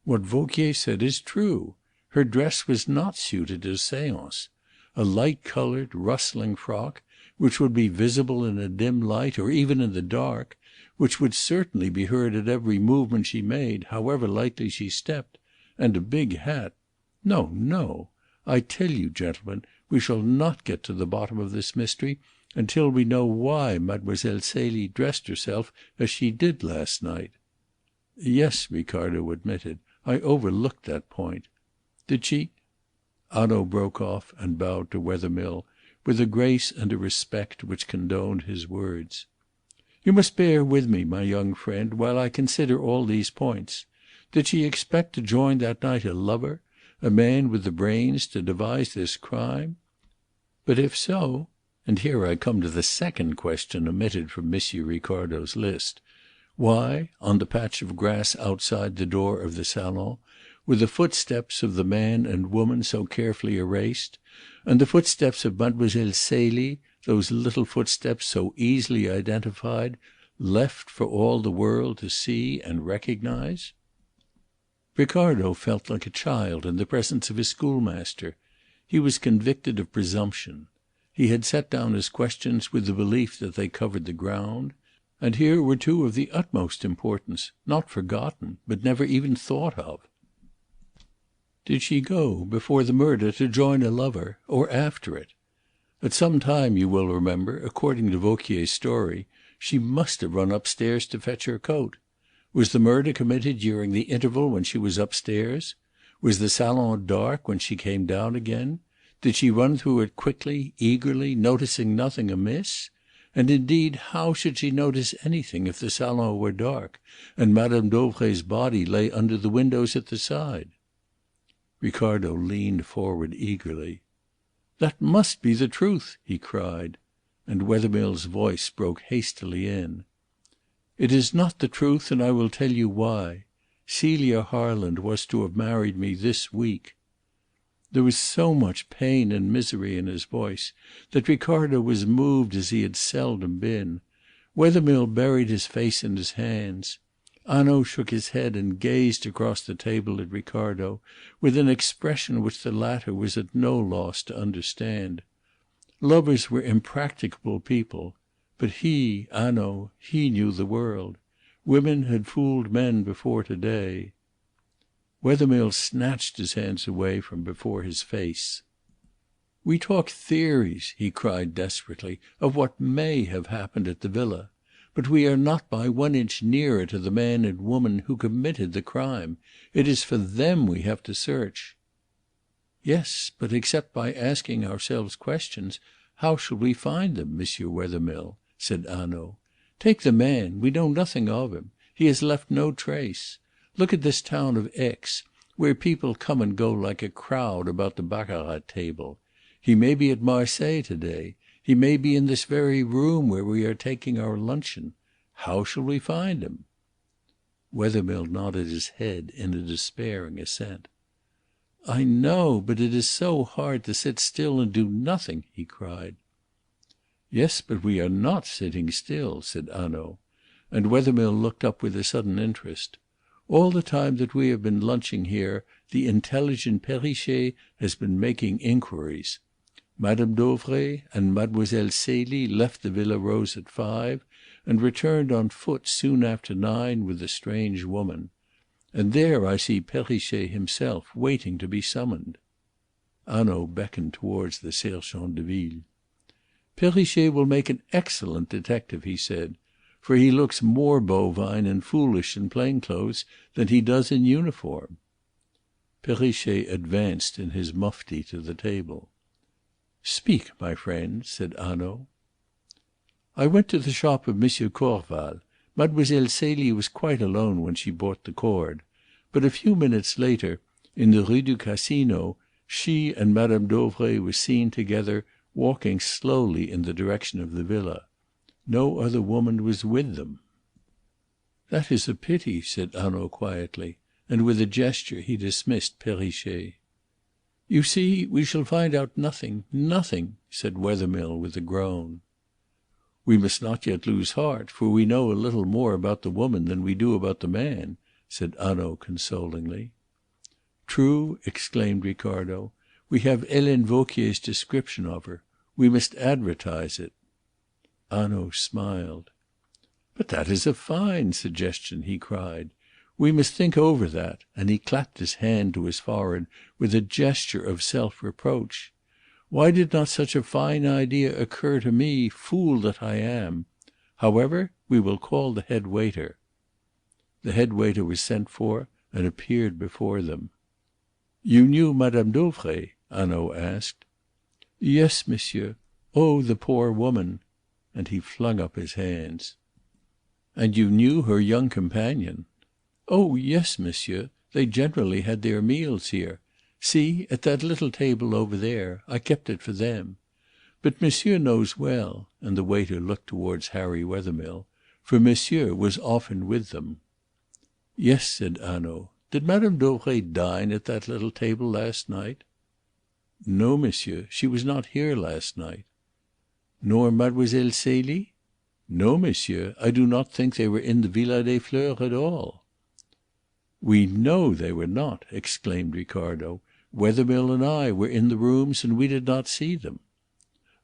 What Vauquier said is true. Her dress was not suited to a séance. A light-coloured, rustling frock, which would be visible in a dim light or even in the dark, which would certainly be heard at every movement she made, however lightly she stepped, and a big hat. No, no. I tell you, gentlemen, we shall not get to the bottom of this mystery until we know why Mademoiselle Celie dressed herself as she did last night." "Yes," Ricardo admitted. "I overlooked that point. Did she—" Hanaud broke off and bowed to Wethermill with a grace and a respect which condoned his words. "You must bear with me, my young friend, while I consider all these points. Did she expect to join that night a lover, a man with the brains to devise this crime? But if so, and here I come to the second question omitted from Monsieur Ricardo's list, why, on the patch of grass outside the door of the salon, were the footsteps of the man and woman so carefully erased, and the footsteps of Mademoiselle Celie, those little footsteps so easily identified, left for all the world to see and recognize?" Ricardo felt like a child in the presence of his schoolmaster. He was convicted of presumption. He had set down his questions with the belief that they covered the ground. And here were two of the utmost importance, not forgotten, but never even thought of. Did she go, before the murder, to join a lover, or after it? At some time, you will remember, according to Vauquier's story, she must have run upstairs to fetch her coat. Was the murder committed during the interval when she was upstairs? Was the salon dark when she came down again? Did she run through it quickly, eagerly, noticing nothing amiss? And indeed, how should she notice anything if the salon were dark, and Madame Dauvray's body lay under the windows at the side? Ricardo leaned forward eagerly. "That must be the truth!" he cried, and Wethermill's voice broke hastily in. "It is not the truth, and I will tell you why. Celia Harland was to have married me this week." There was so much pain and misery in his voice that Ricardo was moved as he had seldom been. Wethermill buried his face in his hands. Hanaud shook his head and gazed across the table at Ricardo with an expression which the latter was at no loss to understand. Lovers were impracticable people. But he, Hanaud, he knew the world. Women had fooled men before to-day. Wethermill snatched his hands away from before his face. "We talk theories," he cried desperately, "of what may have happened at the villa. But we are not by 1 inch nearer to the man and woman who committed the crime. It is for them we have to search." "Yes, but except by asking ourselves questions, how shall we find them, Monsieur Wethermill?" said Hanaud. "Take the man. We know nothing of him. He has left no trace. Look at this town of Aix, where people come and go like a crowd about the baccarat table. He may be at Marseilles to day. He may be in this very room where we are taking our luncheon. How shall we find him?" Wethermill nodded his head in a despairing assent. "I know, but it is so hard to sit still and do nothing," he cried. "Yes, but we are not sitting still," said Hanaud; and Wethermill looked up with a sudden interest. "All the time that we have been lunching here the intelligent Perrichet has been making inquiries. Madame Dauvray and Mademoiselle Celie left the Villa Rose at 5, and returned on foot soon after 9 with the strange woman. And there I see Perrichet himself waiting to be summoned." Hanaud beckoned towards the sergent de ville. "Perrichet will make an excellent detective," he said, "for he looks more bovine and foolish in plain clothes than he does in uniform." Perrichet advanced in his mufti to the table. "Speak, my friend," said Hanaud. "I went to the shop of Monsieur Corval. Mademoiselle Celie was quite alone when she bought the cord. But a few minutes later, in the Rue du Casino, she and Madame Dauvray were seen together, walking slowly in the direction of the villa. No other woman was with them." "That is a pity," said Hanaud quietly, and with a gesture he dismissed Perrichet. "You see, we shall find out nothing nothing," said Wethermill with a groan. "We must not yet lose heart, for we know a little more about the woman than we do about the man," said Hanaud consolingly. "True," exclaimed Ricardo. "We have Helene Vauquier's description of her. We must advertise it." Hanaud smiled. "But that is a fine suggestion," he cried. "We must think over that," and he clapped his hand to his forehead with a gesture of self-reproach. "Why did not such a fine idea occur to me, fool that I am? However, we will call the head waiter." The head waiter was sent for and appeared before them. "You knew Madame Dauvray?" Hanaud asked. "Yes, monsieur. Oh, the poor woman!" And he flung up his hands. "And you knew her young companion?" "Oh yes, monsieur. They generally had their meals here. See, at that little table over there. I kept it for them. But monsieur knows well," and the waiter looked towards Harry Wethermill, "for monsieur was often with them." "Yes," said Hanaud. "Did Madame Dauvray dine at that little table last night?" "No, monsieur. She was not here last night." "Nor Mademoiselle Celie?" "No, monsieur. I do not think they were in the Villa des Fleurs at all." "We know they were not!" exclaimed Ricardo. "Wethermill and I were in the rooms and we did not see them."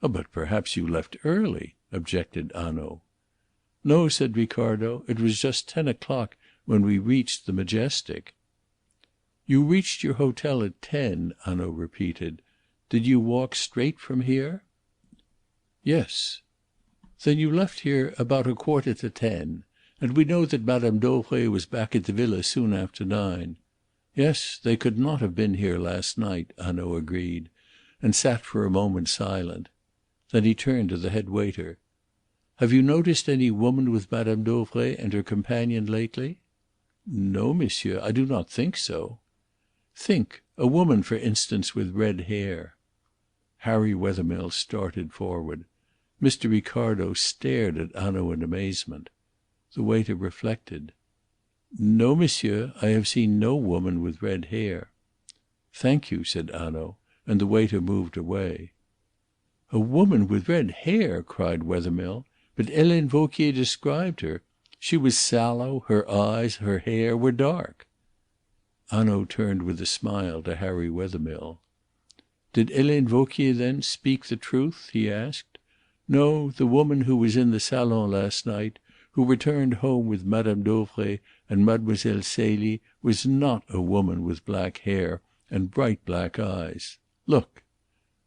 "But perhaps you left early," objected Hanaud. "No," said Ricardo. "It was just 10 o'clock when we reached the Majestic." "You reached your hotel at 10," Hanaud repeated. "Did you walk straight from here?" "Yes." "Then you left here about 9:15. And we know that Madame Dauvray was back at the villa soon after 9. Yes, they could not have been here last night," Hanaud agreed, and sat for a moment silent. Then he turned to the head waiter. "Have you noticed any woman with Madame Dauvray and her companion lately?" "No, monsieur, I do not think so." "Think. A woman, for instance, with red hair." Harry Wethermill started forward. Mr. Ricardo stared at Hanaud in amazement. The waiter reflected. "No, monsieur, I have seen no woman with red hair." "Thank you," said Hanaud, and the waiter moved away. "A woman with red hair!" cried Wethermill. "But Helene Vauquier described her. She was sallow, her eyes, her hair were dark." Hanaud turned with a smile to Harry Wethermill. "Did Helene Vauquier, then, speak the truth?" he asked. "No, the woman who was in the salon last night, who returned home with Madame Dauvray and Mademoiselle Celie, was not a woman with black hair and bright black eyes. Look!"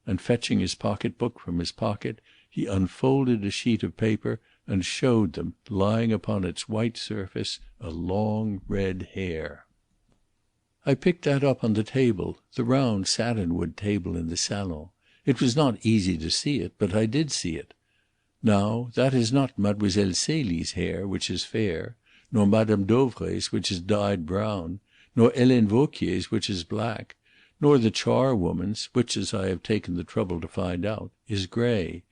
And fetching his pocket book from his pocket, He unfolded a sheet of paper and showed them, lying upon its white surface, a long red hair. I picked that up on the table, the round satinwood table in the salon. It was not easy to see it, but I did see it. Now, that is not Mademoiselle Celie's hair, which is fair, nor Madame Dauvray's, which is dyed brown, nor Helene Vauquier's, which is black, nor the charwoman's, which, as I have taken the trouble to find out, is grey.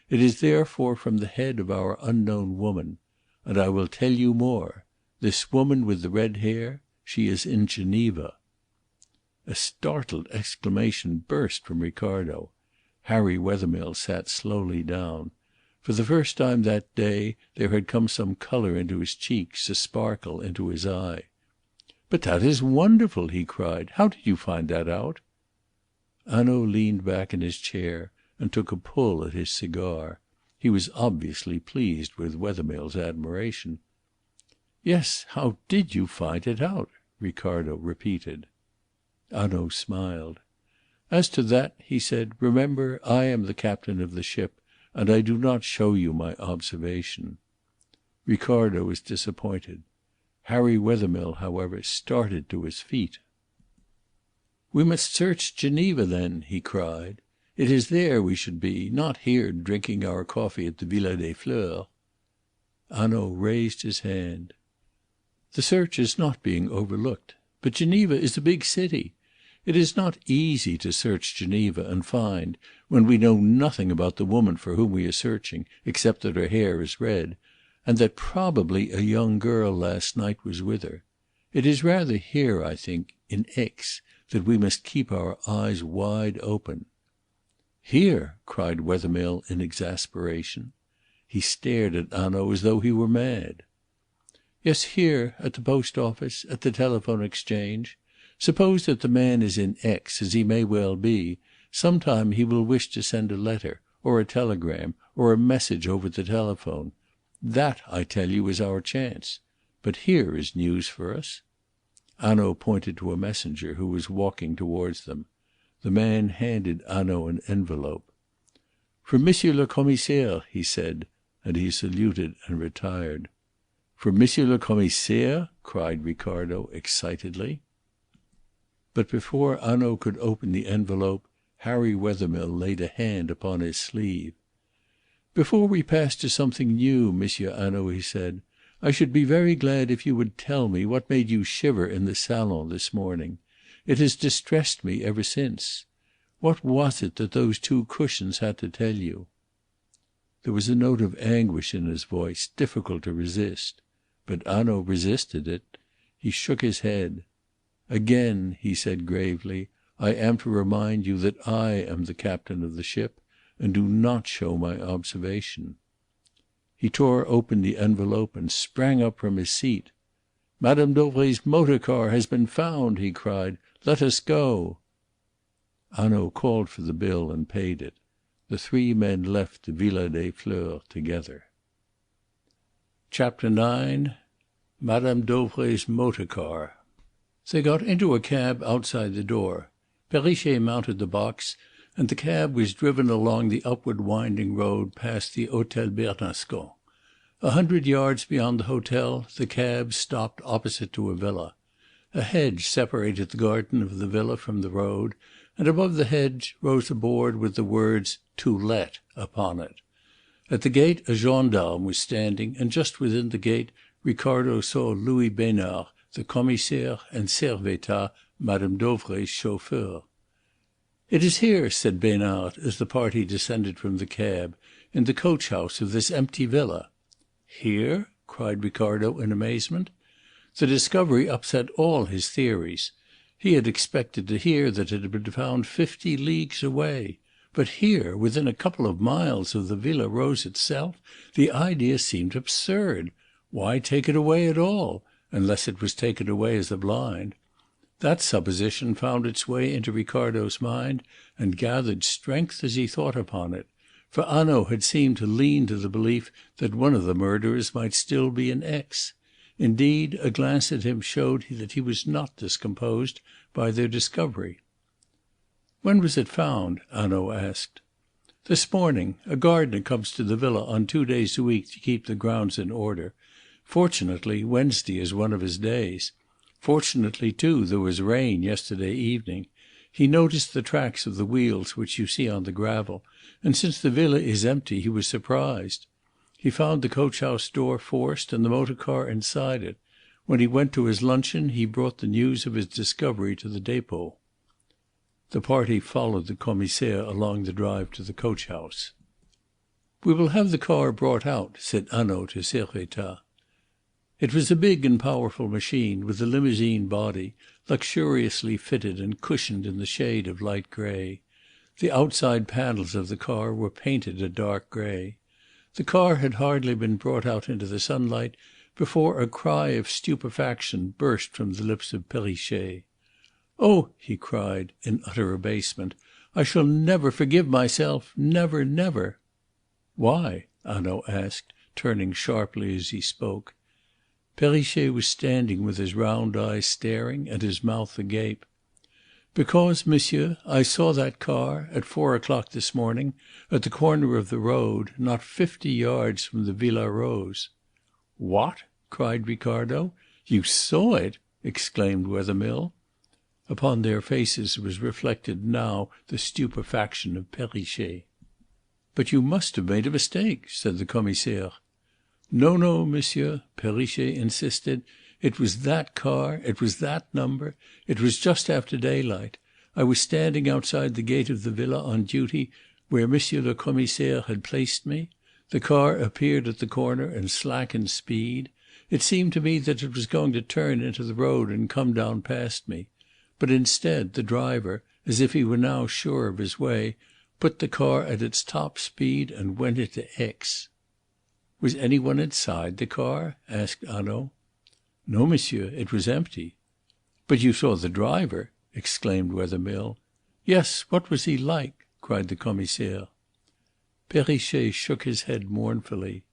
It is therefore from the head of our unknown woman. And I will tell you more. This woman with the red hair, she is in Geneva." A startled exclamation burst from Ricardo. Harry Wethermill sat slowly down. For the first time that day there had come some colour into his cheeks, a sparkle into his eye. "But that is wonderful!" he cried. "How did you find that out?" Hanaud leaned back in his chair and took a pull at his cigar. He was obviously pleased with Wethermill's admiration. "Yes, how did you find it out?" Ricardo repeated. Hanaud smiled. "As to that," he said, "remember, I am the captain of the ship, and I do not show you my observation." Ricardo was disappointed. Harry Wethermill, however, started to his feet. "We must search Geneva, then," he cried. "It is there we should be, not here drinking our coffee at the Villa des Fleurs." Hanaud raised his hand. "The search is not being overlooked. But Geneva is a big city. It is not easy to search Geneva and find, when we know nothing about the woman for whom we are searching, except that her hair is red, and that probably a young girl last night was with her. It is rather here, I think, in Aix, that we must keep our eyes wide open." "Here!" cried Wethermill in exasperation. He stared at Hanaud as though he were mad. "Yes, here, at the post office, at the telephone exchange. Suppose that the man is in Aix, as he may well be. Some time he will wish to send a letter, or a telegram, or a message over the telephone. That, I tell you, is our chance. But here is news for us." Hanaud pointed to a messenger who was walking towards them. The man handed Hanaud an envelope. "From Monsieur le Commissaire," he said, and he saluted and retired. "From Monsieur le Commissaire?" cried Ricardo excitedly. But before Hanaud could open the envelope, Harry Wethermill laid a hand upon his sleeve. "Before we pass to something new, Monsieur Hanaud," he said, "I should be very glad if you would tell me what made you shiver in the salon this morning. It has distressed me ever since. What was it that those two cushions had to tell you?" There was a note of anguish in his voice, difficult to resist. But Hanaud resisted it. He shook his head. "Again," he said gravely, "I am to remind you that I am the captain of the ship, and do not show my observation." He tore open the envelope and sprang up from his seat. "Madame Dauvray's motor car has been found!" he cried. "Let us go." Hanaud called for the bill and paid it. The three men left the Villa des Fleurs together. Chapter 9. Madame Dauvray's motor car. They got into a cab outside the door. Perrichet mounted the box, and the cab was driven along the upward winding road past the Hôtel Bernascon. 100 yards beyond the hotel the cab stopped opposite to a villa. A hedge separated the garden of the villa from the road, and above the hedge rose a board with the words "To Let" upon it. At the gate a gendarme was standing, and just within the gate Ricardo saw Louis Besnard, the Commissaire, and Servettaz, Madame Dauvray's chauffeur. "It is here," said Besnard, as the party descended from the cab, "in the coach house of this empty villa." "Here?" cried Ricardo in amazement. The discovery upset all his theories. He had expected to hear that it had been found 50 leagues away. But here, within a couple of miles of the Villa Rose itself, the idea seemed absurd. Why take it away at all, unless it was taken away as a blind? That supposition found its way into Ricardo's mind and gathered strength as he thought upon it. For Hanaud had seemed to lean to the belief that one of the murderers might still be in Aix. Indeed, a glance at him showed that he was not discomposed by their discovery. "When was it found?" Hanaud asked. This morning a gardener comes to the villa on 2 days a week to keep the grounds in order. Fortunately, Wednesday is one of his days. Fortunately, too, there was rain yesterday evening. He noticed the tracks of the wheels which you see on the gravel, and since the villa is empty he was surprised. He found the coach-house door forced and the motor car inside it. When he went to his luncheon he brought the news of his discovery to the depot." The party followed the Commissaire along the drive to the coach-house. "We will have the car brought out," said Hanaud to Servettaz. It was a big and powerful machine, with a limousine body, luxuriously fitted and cushioned in the shade of light grey. The outside panels of the car were painted a dark grey. The car had hardly been brought out into the sunlight before a cry of stupefaction burst from the lips of Perrichet. "Oh!" he cried, in utter abasement, "I shall never forgive myself, never, never!" "Why?" Hanaud asked, turning sharply as he spoke. Perrichet was standing with his round eyes staring and his mouth agape. "Because, monsieur, I saw that car, at 4 o'clock this morning, at the corner of the road, not 50 yards from the Villa Rose." "What!" cried Ricardo. "You saw it!" exclaimed Wethermill. Upon their faces was reflected now the stupefaction of Perrichet. "But you must have made a mistake," said the Commissaire. "No, no, monsieur," Perrichet insisted. "It was that car. It was that number. It was just after daylight. I was standing outside the gate of the villa on duty where Monsieur le Commissaire had placed me. The car appeared at the corner and slackened speed. It seemed to me that it was going to turn into the road and come down past me. But instead the driver, as if he were now sure of his way, put the car at its top speed and went into X." "Was any one inside the car?" asked Hanaud. "No, monsieur, it was empty." "But you saw the driver!" exclaimed Wethermill. "Yes, what was he like?" cried the Commissaire. Perrichet shook his head mournfully.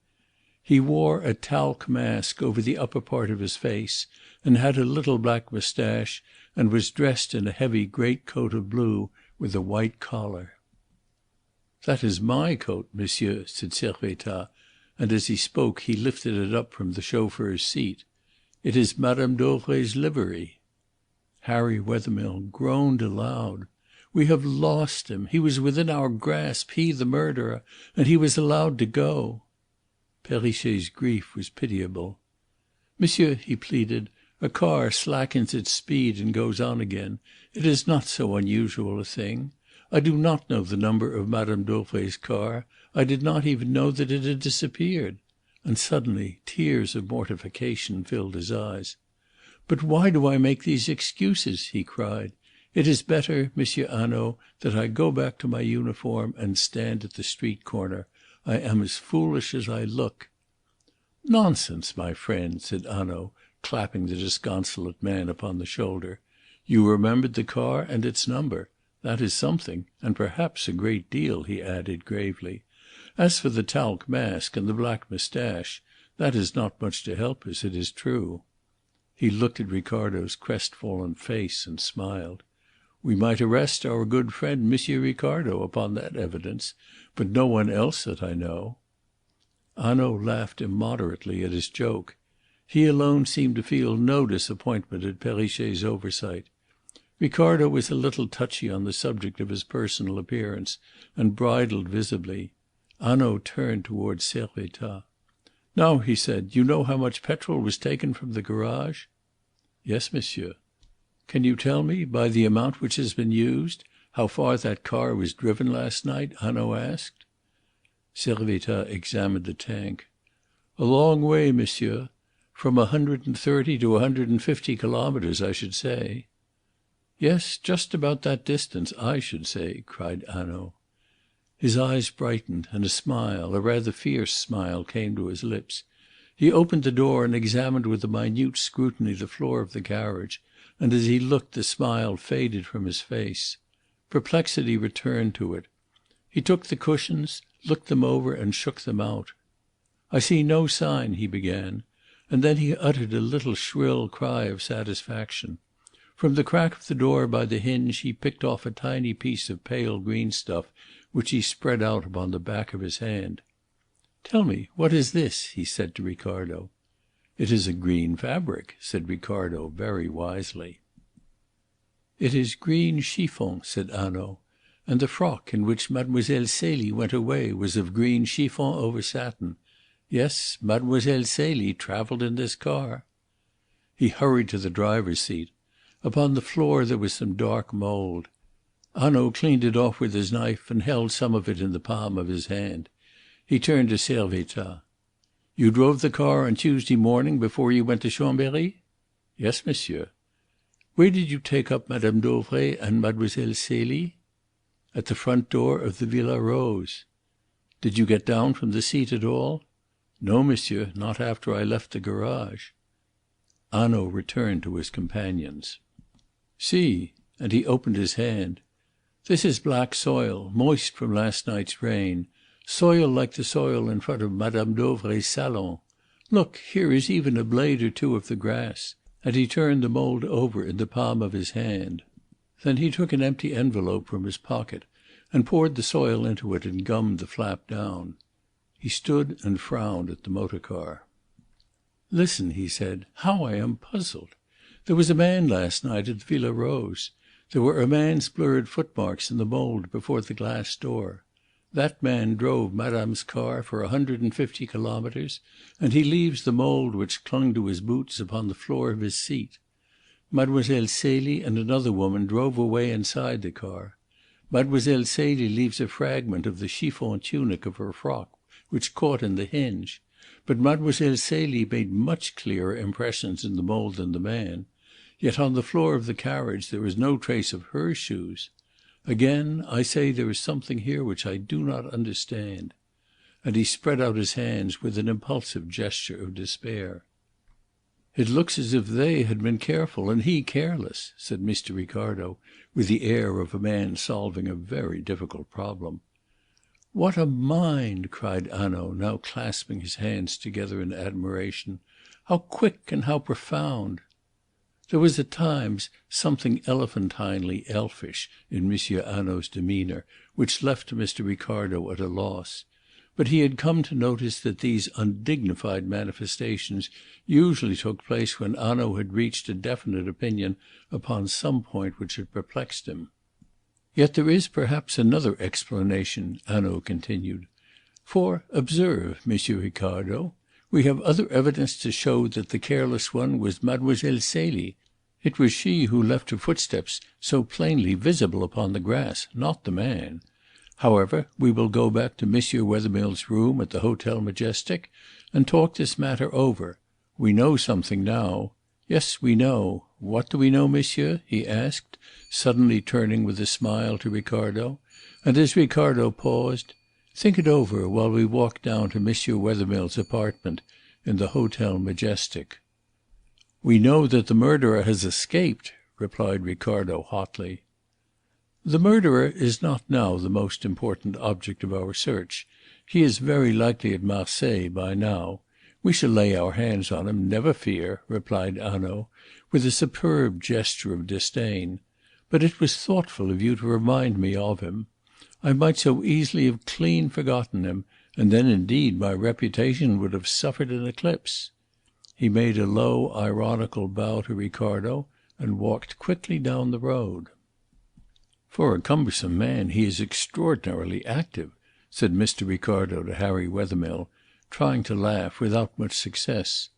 "He wore a talc mask over the upper part of his face, and had a little black moustache, and was dressed in a heavy great coat of blue with a white collar." "That is my coat, monsieur," said Servettaz, and as he spoke he lifted it up from the chauffeur's seat. "It is Madame Dauvray's livery." Harry Wethermill groaned aloud. "We have lost him. He was within our grasp, he the murderer, and he was allowed to go." Perrichet's grief was pitiable. "Monsieur," he pleaded, "a car slackens its speed and goes on again. It is not so unusual a thing. I do not know the number of Madame Dauvray's car. I did not even know that it had disappeared." And suddenly tears of mortification filled his eyes. "But why do I make these excuses?" he cried. "It is better, Monsieur Hanaud, that I go back to my uniform and stand at the street corner. I am as foolish as I look." "Nonsense, my friend," said Hanaud, clapping the disconsolate man upon the shoulder. "You remembered the car and its number. That is something, and perhaps a great deal," he added gravely. "As for the talc mask and the black moustache, that is not much to help us, it is true." He looked at Ricardo's crestfallen face and smiled. "We might arrest our good friend Monsieur Ricardo upon that evidence, but no one else that I know." Hanaud laughed immoderately at his joke. He alone seemed to feel no disappointment at Perrichet's oversight. Ricardo was a little touchy on the subject of his personal appearance, and bridled visibly. Hanaud turned towards Servettaz. "Now," he said, "you know how much petrol was taken from the garage?" "Yes, monsieur." "Can you tell me, by the amount which has been used, how far that car was driven last night?" Hanaud asked. Servettaz examined the tank. "A long way, monsieur. From 130 to 150 kilometres, I should say." "Yes, just about that distance, I should say," cried Hanaud. His eyes brightened, and a smile, a rather fierce smile, came to his lips. He opened the door and examined with a minute scrutiny the floor of the carriage, and as he looked the smile faded from his face. Perplexity returned to it. He took the cushions, looked them over and shook them out. "I see no sign," he began, and then he uttered a little shrill cry of satisfaction. From the crack of the door by the hinge he picked off a tiny piece of pale green stuff which he spread out upon the back of his hand. "Tell me, what is this?" he said to Ricardo. "It is a green fabric," said Ricardo very wisely. "It is green chiffon," said Hanaud, "and the frock in which Mademoiselle Celie went away was of green chiffon over satin. Yes, Mademoiselle Celie travelled in this car." He hurried to the driver's seat. Upon the floor there was some dark mould. Hanaud cleaned it off with his knife and held some of it in the palm of his hand. He turned to Servettaz. "You drove the car on Tuesday morning before you went to Chambery?" "Yes, monsieur." "Where did you take up Mme. Dauvray and Mademoiselle Celie?" "At the front door of the Villa Rose." "Did you get down from the seat at all?" "No, monsieur, not after I left the garage." Hanaud returned to his companions. "See," and he opened his hand. "This is black soil, moist from last night's rain. Soil like the soil in front of Mme. Dauvray's salon. Look, here is even a blade or two of the grass." And he turned the mould over in the palm of his hand. Then he took an empty envelope from his pocket and poured the soil into it and gummed the flap down. He stood and frowned at the motor car. "Listen," he said, "how I am puzzled. There was a man last night at the Villa Rose. There were a man's blurred footmarks in the mould before the glass door. That man drove Madame's car for 150 kilometres, and he leaves the mould which clung to his boots upon the floor of his seat. Mademoiselle Celie and another woman drove away inside the car. Mademoiselle Celie leaves a fragment of the chiffon tunic of her frock which caught in the hinge. But Mademoiselle Celie made much clearer impressions in the mould than the man. Yet on the floor of the carriage there is no trace of her shoes. Again, I say there is something here which I do not understand." And he spread out his hands with an impulsive gesture of despair. "It looks as if they had been careful and he careless," said Mr. Ricardo, with the air of a man solving a very difficult problem. "What a mind!" cried Hanaud, now clasping his hands together in admiration. "How quick and how profound!" There was at times something elephantinely elfish in Monsieur Hanaud's demeanour, which left Mr. Ricardo at a loss. But he had come to notice that these undignified manifestations usually took place when Hanaud had reached a definite opinion upon some point which had perplexed him. "Yet there is perhaps another explanation," Hanaud continued. "For, observe, Monsieur Ricardo, we have other evidence to show that the careless one was Mademoiselle Celie. It was she who left her footsteps so plainly visible upon the grass, not the man. However, we will go back to Monsieur Wethermill's room at the Hotel Majestic and talk this matter over. We know something now. Yes, we know. What do we know, monsieur?" he asked, suddenly turning with a smile to Ricardo. And as Ricardo paused, "Think it over while we walk down to Monsieur Wethermill's apartment in the Hotel Majestic." "We know that the murderer has escaped," replied Ricardo hotly. "The murderer is not now the most important object of our search. He is very likely at Marseilles by now. We shall lay our hands on him, never fear," replied Hanaud, with a superb gesture of disdain. "But it was thoughtful of you to remind me of him. I might so easily have clean forgotten him, and then indeed my reputation would have suffered an eclipse." He made a low ironical bow to Ricardo and walked quickly down the road. "For a cumbersome man he is extraordinarily active," said Mr. Ricardo to Harry Wethermill, trying to laugh without much success.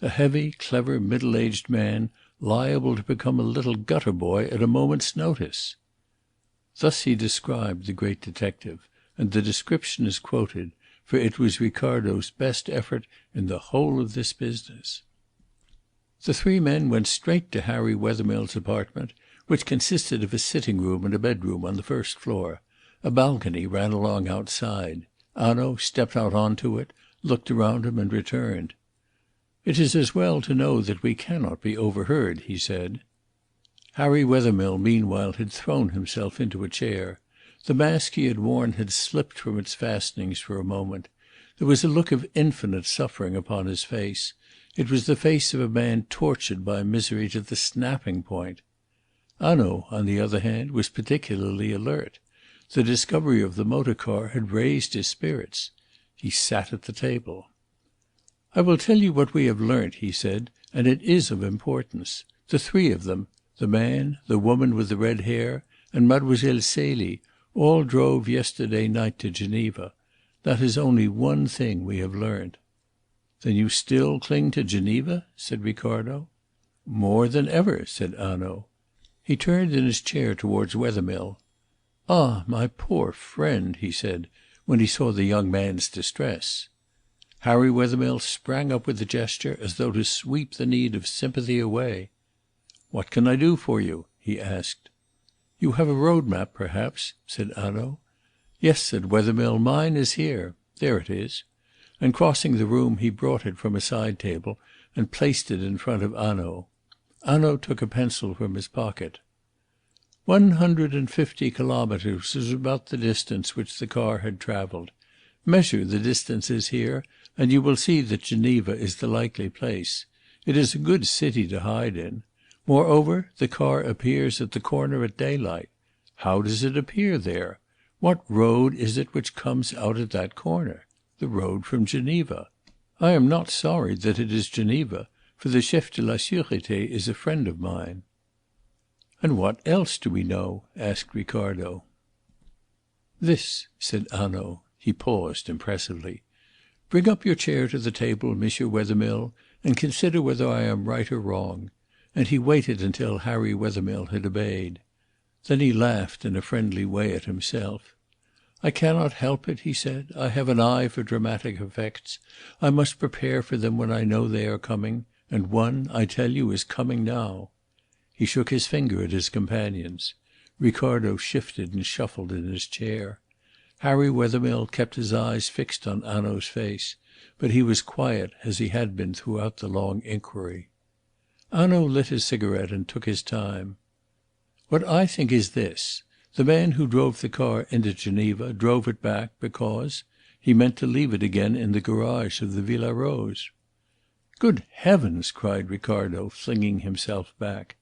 "A heavy, clever, middle-aged man, liable to become a little gutter boy at a moment's notice." Thus he described the great detective, and the description is quoted, for it was Ricardo's best effort in the whole of this business. The three men went straight to Harry Wethermill's apartment, which consisted of a sitting room and a bedroom on the first floor. A balcony ran along outside. Hanaud stepped out on to it, looked around him and returned. "It is as well to know that we cannot be overheard," he said. Harry Wethermill meanwhile had thrown himself into a chair. The mask he had worn had slipped from its fastenings for a moment. There was a look of infinite suffering upon his face. It was the face of a man tortured by misery to the snapping point. Hanaud, on the other hand, was particularly alert. The discovery of the motor car had raised his spirits. He sat at the table. "I will tell you what we have learnt," he said, "and it is of importance. The three of them, the man, the woman with the red hair, and Mademoiselle Celie, all drove yesterday night to Geneva. That is only one thing we have learnt." "Then you still cling to Geneva?" said Ricardo. "More than ever," said Hanaud. He turned in his chair towards Wethermill. "Ah, my poor friend," he said, when he saw the young man's distress. Harry Wethermill sprang up with a gesture as though to sweep the need of sympathy away. "What can I do for you?" he asked. "You have a road map, perhaps?" said Hanaud. "Yes," said Wethermill, "mine is here. There it is." And crossing the room he brought it from a side table and placed it in front of Hanaud. Hanaud took a pencil from his pocket. 150 kilometres was about the distance which the car had travelled. Measure the distances here, and you will see that Geneva is the likely place. It is a good city to hide in. Moreover, the car appears at the corner at daylight. How does it appear there? What road is it which comes out at that corner? The road from Geneva. I am not sorry that it is Geneva, for the chef de la sûreté is a friend of mine." "And what else do we know?" asked Ricardo. "This," said Hanaud. He paused impressively. "Bring up your chair to the table, Monsieur Wethermill, and consider whether I am right or wrong." And he waited until Harry Wethermill had obeyed. Then he laughed in a friendly way at himself. "I cannot help it," he said. "I have an eye for dramatic effects. I must prepare for them when I know they are coming, and one, I tell you, is coming now." He shook his finger at his companions. Ricardo shifted and shuffled in his chair. Harry Wethermill kept his eyes fixed on Hanaud's face, but he was quiet as he had been throughout the long inquiry. Hanaud lit his cigarette and took his time. "What I think is this. The man who drove the car into Geneva drove it back because he meant to leave it again in the garage of the Villa Rose." "Good heavens!" cried Ricardo, flinging himself back.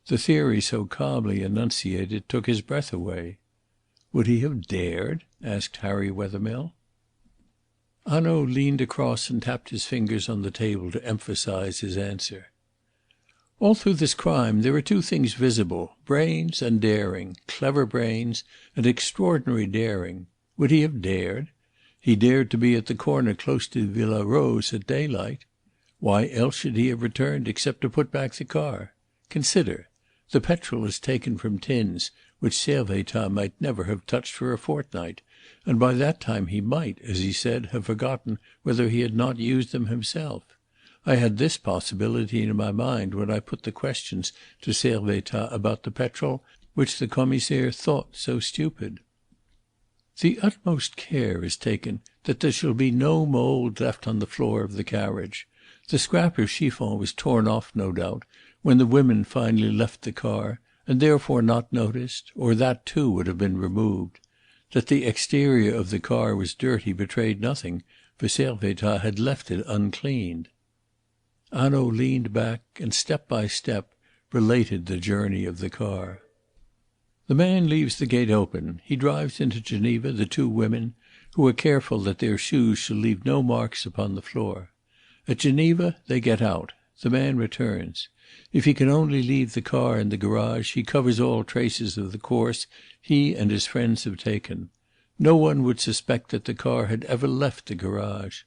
The theory so calmly enunciated took his breath away. "Would he have dared?" asked Harry Wethermill. Hanaud leaned across and tapped his fingers on the table to emphasize his answer. "All through this crime there are two things visible, brains and daring, clever brains and extraordinary daring. Would he have dared? He dared to be at the corner close to Villa Rose at daylight. Why else should he have returned except to put back the car? Consider. The petrol is taken from tins which Servettaz might never have touched for a fortnight, and by that time he might, as he said, have forgotten whether he had not used them himself. I had this possibility in my mind when I put the questions to Servettaz about the petrol which the Commissaire thought so stupid. The utmost care is taken that there shall be no mould left on the floor of the carriage. The scrap of chiffon was torn off, no doubt, when the women finally left the car, and therefore not noticed, or that too would have been removed. That the exterior of the car was dirty betrayed nothing, for Servettaz had left it uncleaned. Hanaud leaned back and step by step related the journey of the car. The man leaves the gate open. He drives into Geneva the two women, who are careful that their shoes shall leave no marks upon the floor. At Geneva they get out. The man returns. If he can only leave the car in the garage, he covers all traces of the course he and his friends have taken. No one would suspect that the car had ever left the garage.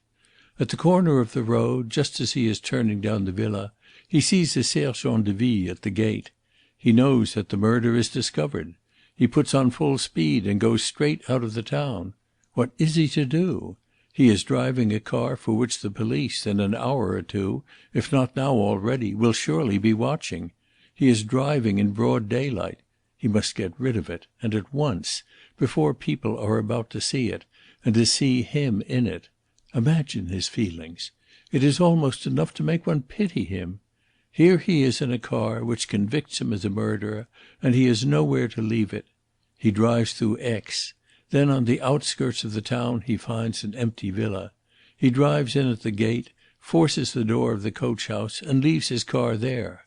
At the corner of the road, just as he is turning down the villa, he sees a sergent de ville at the gate. He knows that the murder is discovered. He puts on full speed and goes straight out of the town. What is he to do? He is driving a car for which the police, in an hour or two, if not now already, will surely be watching. He is driving in broad daylight. He must get rid of it, and at once, before people are about to see it, and to see him in it. Imagine his feelings. It is almost enough to make one pity him. Here he is in a car which convicts him as a murderer, and he has nowhere to leave it. He drives through Aix. Then on the outskirts of the town he finds an empty villa. He drives in at the gate, forces the door of the coach house, and leaves his car there.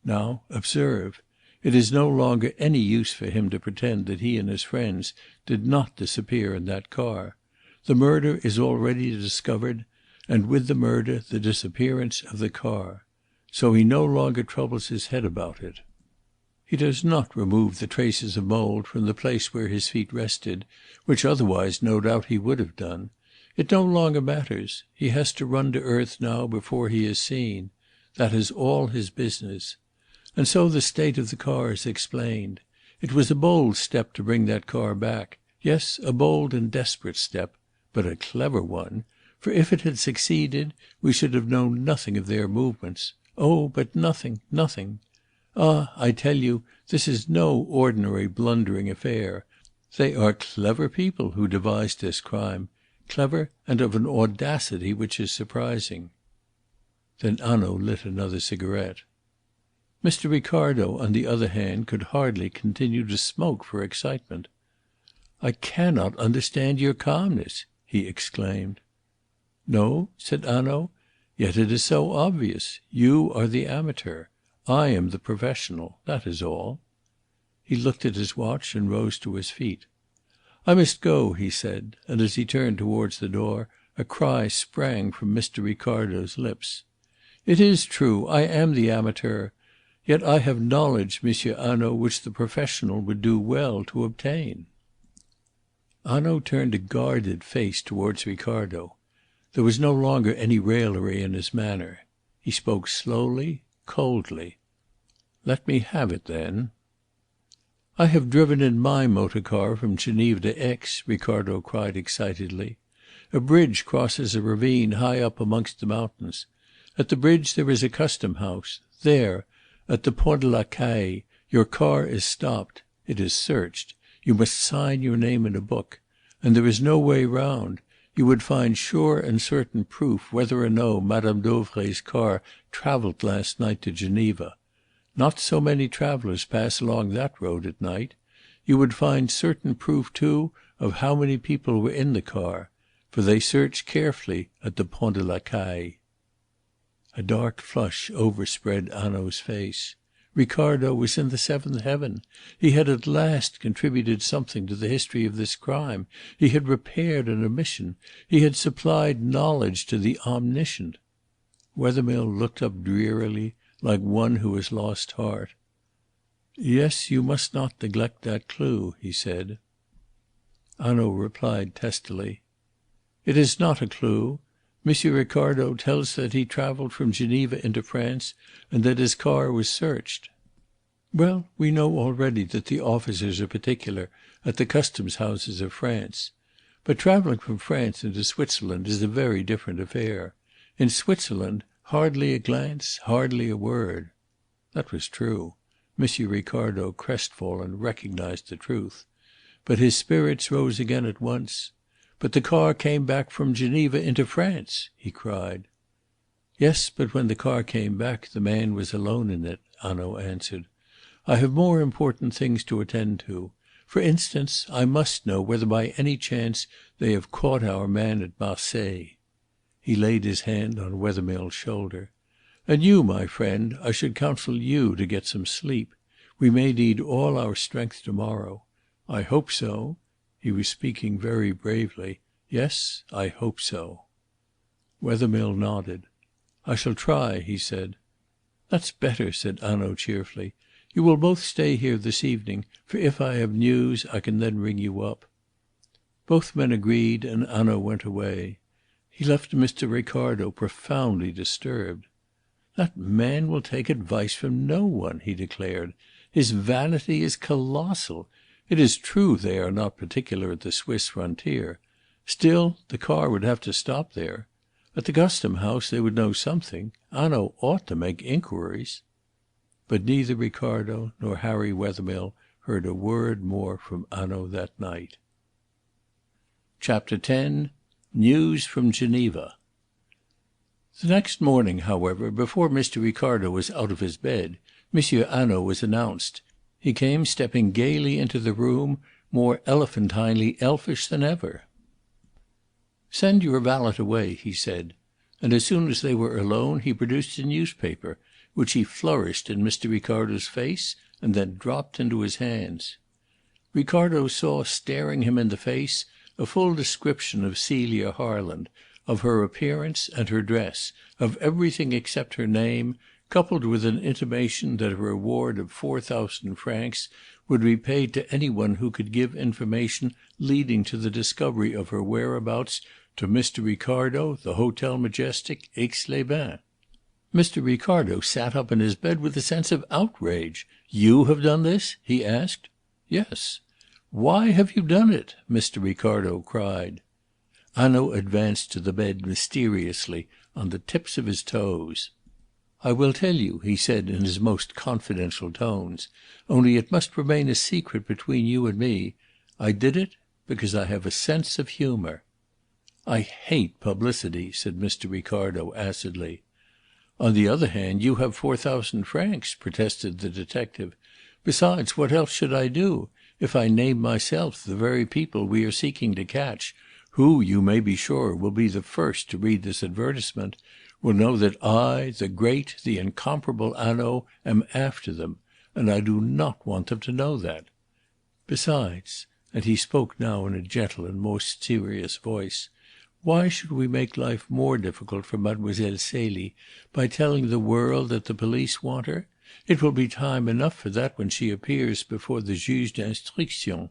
Now observe. It is no longer any use for him to pretend that he and his friends did not disappear in that car. The murder is already discovered, and with the murder the disappearance of the car. So he no longer troubles his head about it. He does not remove the traces of mould from the place where his feet rested, which otherwise no doubt he would have done. It no longer matters. He has to run to earth now before he is seen. That is all his business. And so the state of the car is explained. It was a bold step to bring that car back. Yes, a bold and desperate step, but a clever one. For if it had succeeded, we should have known nothing of their movements. Oh, but nothing, nothing. Ah, I tell you, this is no ordinary blundering affair. They are clever people who devised this crime. Clever and of an audacity which is surprising. Then Hanaud lit another cigarette. Mr. Ricardo, on the other hand, could hardly continue to smoke for excitement. "I cannot understand your calmness," he exclaimed. "No?" said Hanaud. "Yet it is so obvious. You are the amateur. I am the professional. That is all." He looked at his watch and rose to his feet. "I must go," he said, and as he turned towards the door a cry sprang from Mr. Ricardo's lips. "It is true. I am the amateur. Yet I have knowledge, Monsieur Hanaud, which the professional would do well to obtain." Hanaud turned a guarded face towards Ricardo. There was no longer any raillery in his manner. He spoke slowly, coldly. "Let me have it, then." "I have driven in my motor car from Geneva to Aix," Ricardo cried excitedly. "A bridge crosses a ravine high up amongst the mountains. At the bridge there is a custom house. There, at the Pont de la Caille, your car is stopped. It is searched. You must sign your name in a book. And there is no way round. You would find sure and certain proof whether or no Madame Dauvray's car travelled last night to Geneva. Not so many travellers pass along that road at night. You would find certain proof, too, of how many people were in the car. For they search carefully at the Pont de la Caille." A dark flush overspread Hanaud's face. Ricardo was in the seventh heaven. He had at last contributed something to the history of this crime. He had repaired an omission. He had supplied knowledge to the omniscient. Wethermill looked up drearily, like one who has lost heart. "Yes, you must not neglect that clue," he said. Hanaud replied testily. "It is not a clue. Monsieur Ricardo tells that he travelled from Geneva into France and that his car was searched." "Well, we know already that the officers are particular at the customs houses of France. But travelling from France into Switzerland is a very different affair. In Switzerland, hardly a glance, hardly a word." That was true. Monsieur Ricardo, crestfallen, recognised the truth. But his spirits rose again at once. "But the car came back from Geneva into France!" he cried. "Yes, but when the car came back the man was alone in it," Hanaud answered. "I have more important things to attend to. For instance, I must know whether by any chance they have caught our man at Marseilles." He laid his hand on Wethermill's shoulder. "And you, my friend, I should counsel you to get some sleep. We may need all our strength to morrow. I hope so." He was speaking very bravely. "Yes, I hope so." Wethermill nodded. "I shall try," he said. "That's better," said Hanaud cheerfully. "You will both stay here this evening, for if I have news I can then ring you up." Both men agreed, and Hanaud went away. He left Mr. Ricardo profoundly disturbed. "That man will take advice from no one," he declared. "His vanity is colossal. It is true they are not particular at the Swiss frontier. Still, the car would have to stop there. At the custom house they would know something. Hanaud ought to make inquiries." But neither Ricardo nor Harry Wethermill heard a word more from Hanaud that night. Chapter 10. News from Geneva. The next morning, however, before Mr. Ricardo was out of his bed, Monsieur Hanaud was announced. He came stepping gaily into the room, more elephantinely elfish than ever. "Send your valet away," he said, and as soon as they were alone he produced a newspaper, which he flourished in Mr. Ricardo's face and then dropped into his hands. Ricardo saw staring him in the face a full description of Celia Harland, of her appearance and her dress, of everything except her name, coupled with an intimation that a reward of 4,000 francs would be paid to any one who could give information leading to the discovery of her whereabouts to Mr. Ricardo, the Hotel Majestic, Aix-les-Bains. Mr. Ricardo sat up in his bed with a sense of outrage. "You have done this?" he asked. "Yes." "Why have you done it?" Mr. Ricardo cried. Hanaud advanced to the bed mysteriously, on the tips of his toes. "I will tell you," he said in his most confidential tones, "only it must remain a secret between you and me. I did it because I have a sense of humour." "I hate publicity," said Mr. Ricardo acidly. "On the other hand, you have 4,000 francs," protested the detective. "Besides, what else should I do? If I name myself, the very people we are seeking to catch, who, you may be sure, will be the first to read this advertisement, will know that I, the great, the incomparable Hanaud, am after them, and I do not want them to know that. Besides," and he spoke now in a gentle and most serious voice, "why should we make life more difficult for Mademoiselle Celie by telling the world that the police want her? It will be time enough for that when she appears before the juge d'instruction."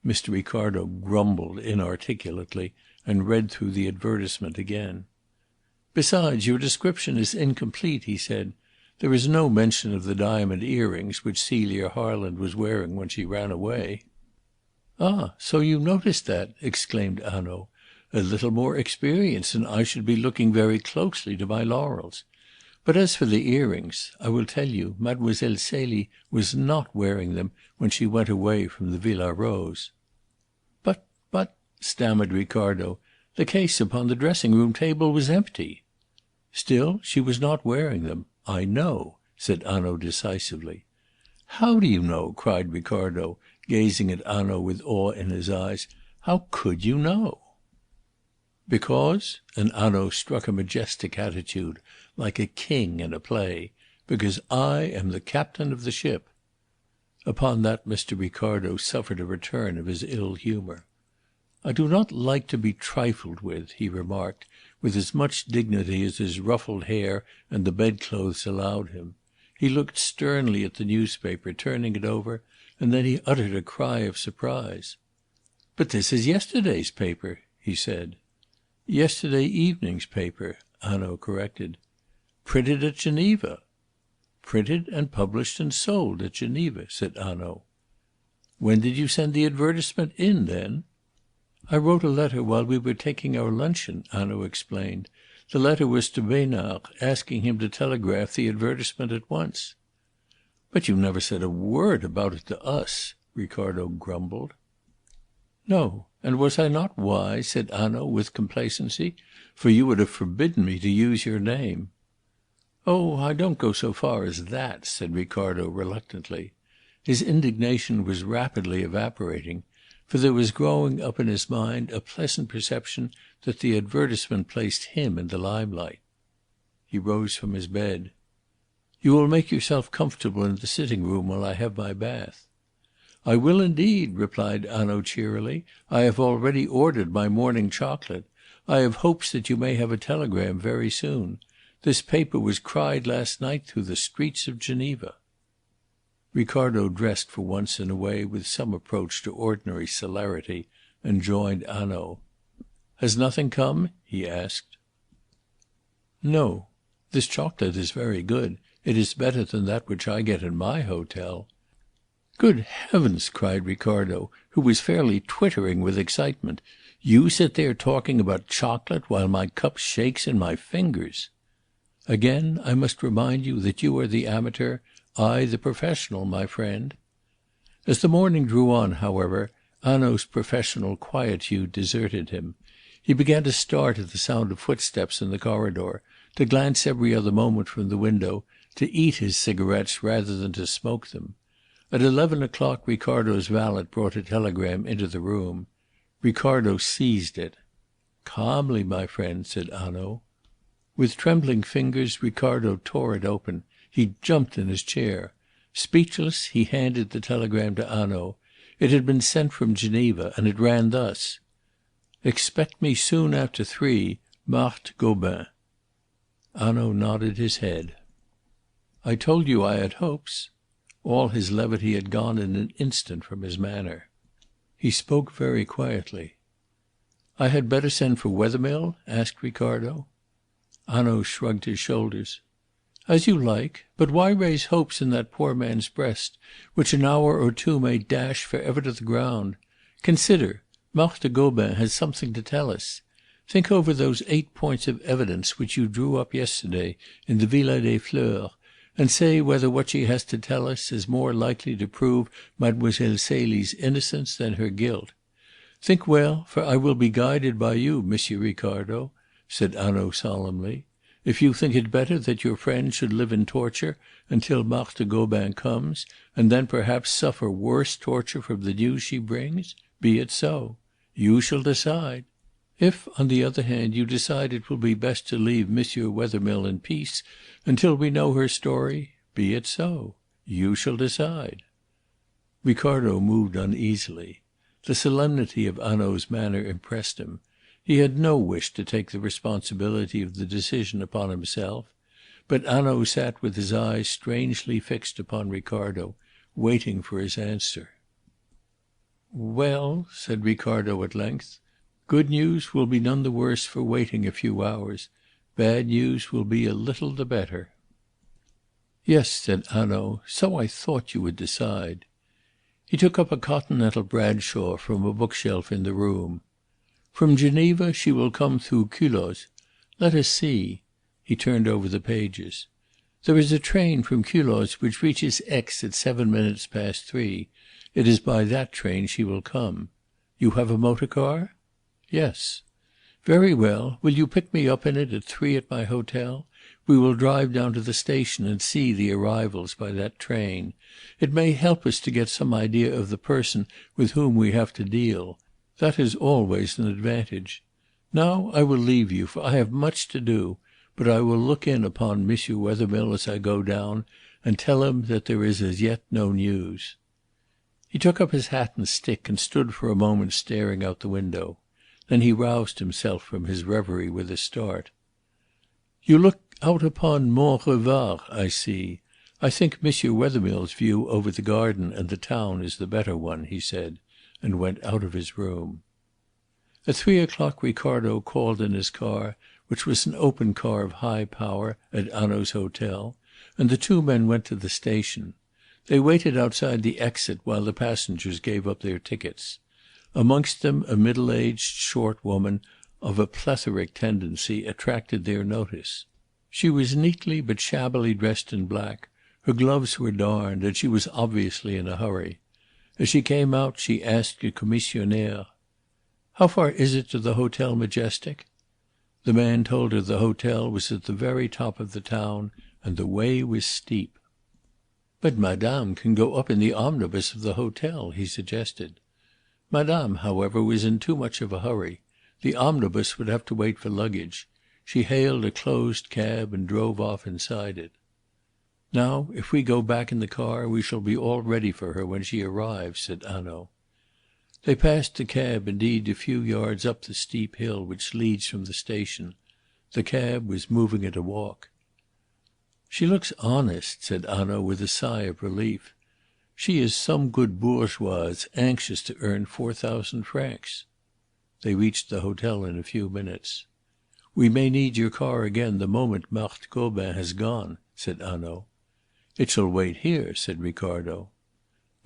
Mr. Ricardo grumbled inarticulately and read through the advertisement again. "Besides, your description is incomplete," he said. "There is no mention of the diamond earrings which Celia Harland was wearing when she ran away." "Ah, so you noticed that!" exclaimed Hanaud. "A little more experience and I should be looking very closely to my laurels. But as for the earrings, I will tell you, Mademoiselle Celie was not wearing them when she went away from the Villa Rose." But," stammered Ricardo, "the case upon the dressing-room table was empty." "Still, she was not wearing them. I know," said Hanaud decisively. "How do you know?" cried Ricardo, gazing at Hanaud with awe in his eyes. "How could you know?" "Because," and Hanaud struck a majestic attitude, like a king in a play, "because I am the captain of the ship." Upon that Mr. Ricardo suffered a return of his ill humour. "I do not like to be trifled with," he remarked, with as much dignity as his ruffled hair and the bedclothes allowed him. He looked sternly at the newspaper, turning it over, and then he uttered a cry of surprise. "But this is yesterday's paper," he said. "Yesterday evening's paper," Hanaud corrected. "Printed at Geneva." "Printed and published and sold at Geneva," said Hanaud. "When did you send the advertisement in, then?" "I wrote a letter while we were taking our luncheon," Hanaud explained. "The letter was to Besnard, asking him to telegraph the advertisement at once." "But you never said a word about it to us," Ricardo grumbled. "No. And was I not wise?" said Hanaud with complacency. "For you would have forbidden me to use your name." "Oh, I don't go so far as that," said Ricardo reluctantly. His indignation was rapidly evaporating, for there was growing up in his mind a pleasant perception that the advertisement placed him in the limelight. He rose from his bed. "You will make yourself comfortable in the sitting-room while I have my bath." "I will indeed," replied Hanaud cheerily. "I have already ordered my morning chocolate. I have hopes that you may have a telegram very soon. This paper was cried last night through the streets of Geneva." Ricardo dressed for once in a way with some approach to ordinary celerity, and joined Hanaud. "Has nothing come?" he asked. "No. This chocolate is very good. It is better than that which I get in my hotel." "Good heavens!" cried Ricardo, who was fairly twittering with excitement. "You sit there talking about chocolate while my cup shakes in my fingers." "Again I must remind you that you are the amateur, I the professional, my friend." As the morning drew on, however, Hanaud's professional quietude deserted him. He began to start at the sound of footsteps in the corridor, to glance every other moment from the window, to eat his cigarettes rather than to smoke them. At 11 o'clock Ricardo's valet brought a telegram into the room. Ricardo seized it. "Calmly, my friend," said Hanaud. With trembling fingers Ricardo tore it open. He jumped in his chair. Speechless, he handed the telegram to Hanaud. It had been sent from Geneva, and it ran thus: "Expect me soon after 3. Marthe Gobin." Hanaud nodded his head. "I told you I had hopes." All his levity had gone in an instant from his manner. He spoke very quietly. "I had better send for Wethermill?" asked Ricardo. Hanaud shrugged his shoulders. "As you like. But why raise hopes in that poor man's breast which an hour or two may dash for ever to the ground? Consider! Marthe Gobin has something to tell us. Think over those 8 points of evidence which you drew up yesterday in the Villa des Fleurs, and say whether what she has to tell us is more likely to prove Mademoiselle Celie's innocence than her guilt. Think well, for I will be guided by you, Monsieur Ricardo," said Hanaud solemnly. "If you think it better that your friend should live in torture until Marthe Gobin comes, and then perhaps suffer worse torture from the news she brings, be it so. You shall decide. If, on the other hand, you decide it will be best to leave Monsieur Wethermill in peace until we know her story, be it so. You shall decide." Ricardo moved uneasily. The solemnity of Hanaud's manner impressed him. He had no wish to take the responsibility of the decision upon himself. But Hanaud sat with his eyes strangely fixed upon Ricardo, waiting for his answer. "Well," said Ricardo at length, "good news will be none the worse for waiting a few hours. Bad news will be a little the better." "Yes," said Hanaud, "so I thought you would decide." He took up a Continental Bradshaw from a bookshelf in the room. "From Geneva she will come through Culoz. Let us see." He turned over the pages. "There is a train from Culoz which reaches Aix at 7 minutes past 3. It is by that train she will come. You have a motor car?" "Yes." "Very well. Will you pick me up in it at 3 at my hotel? We will drive down to the station and see the arrivals by that train. It may help us to get some idea of the person with whom we have to deal. That is always an advantage. Now I will leave you, for I have much to do, but I will look in upon Monsieur Wethermill as I go down and tell him that there is as yet no news." He took up his hat and stick and stood for a moment staring out the window. Then he roused himself from his reverie with a start. "You look out upon Mont Revard, I see. I think Monsieur Wethermill's view over the garden and the town is the better one," he said, and went out of his room. At 3 o'clock Ricardo called in his car, which was an open car of high power, at Hanaud's hotel, and the two men went to the station. They waited outside the exit while the passengers gave up their tickets. Amongst them a middle-aged, short woman of a plethoric tendency attracted their notice. She was neatly but shabbily dressed in black, her gloves were darned, and she was obviously in a hurry. As she came out she asked a commissionaire, "How far is it to the Hotel Majestic?" The man told her the hotel was at the very top of the town, and the way was steep. "But madame can go up in the omnibus of the hotel," he suggested. Madame, however, was in too much of a hurry. The omnibus would have to wait for luggage. She hailed a closed cab and drove off inside it. "Now, if we go back in the car we shall be all ready for her when she arrives," said Hanaud. They passed the cab indeed a few yards up the steep hill which leads from the station. The cab was moving at a walk. "She looks honest," said Hanaud with a sigh of relief. "She is some good bourgeoise anxious to earn 4,000 francs." They reached the hotel in a few minutes. "We may need your car again the moment Marthe Gobin has gone," said Hanaud. "It shall wait here," said Ricardo.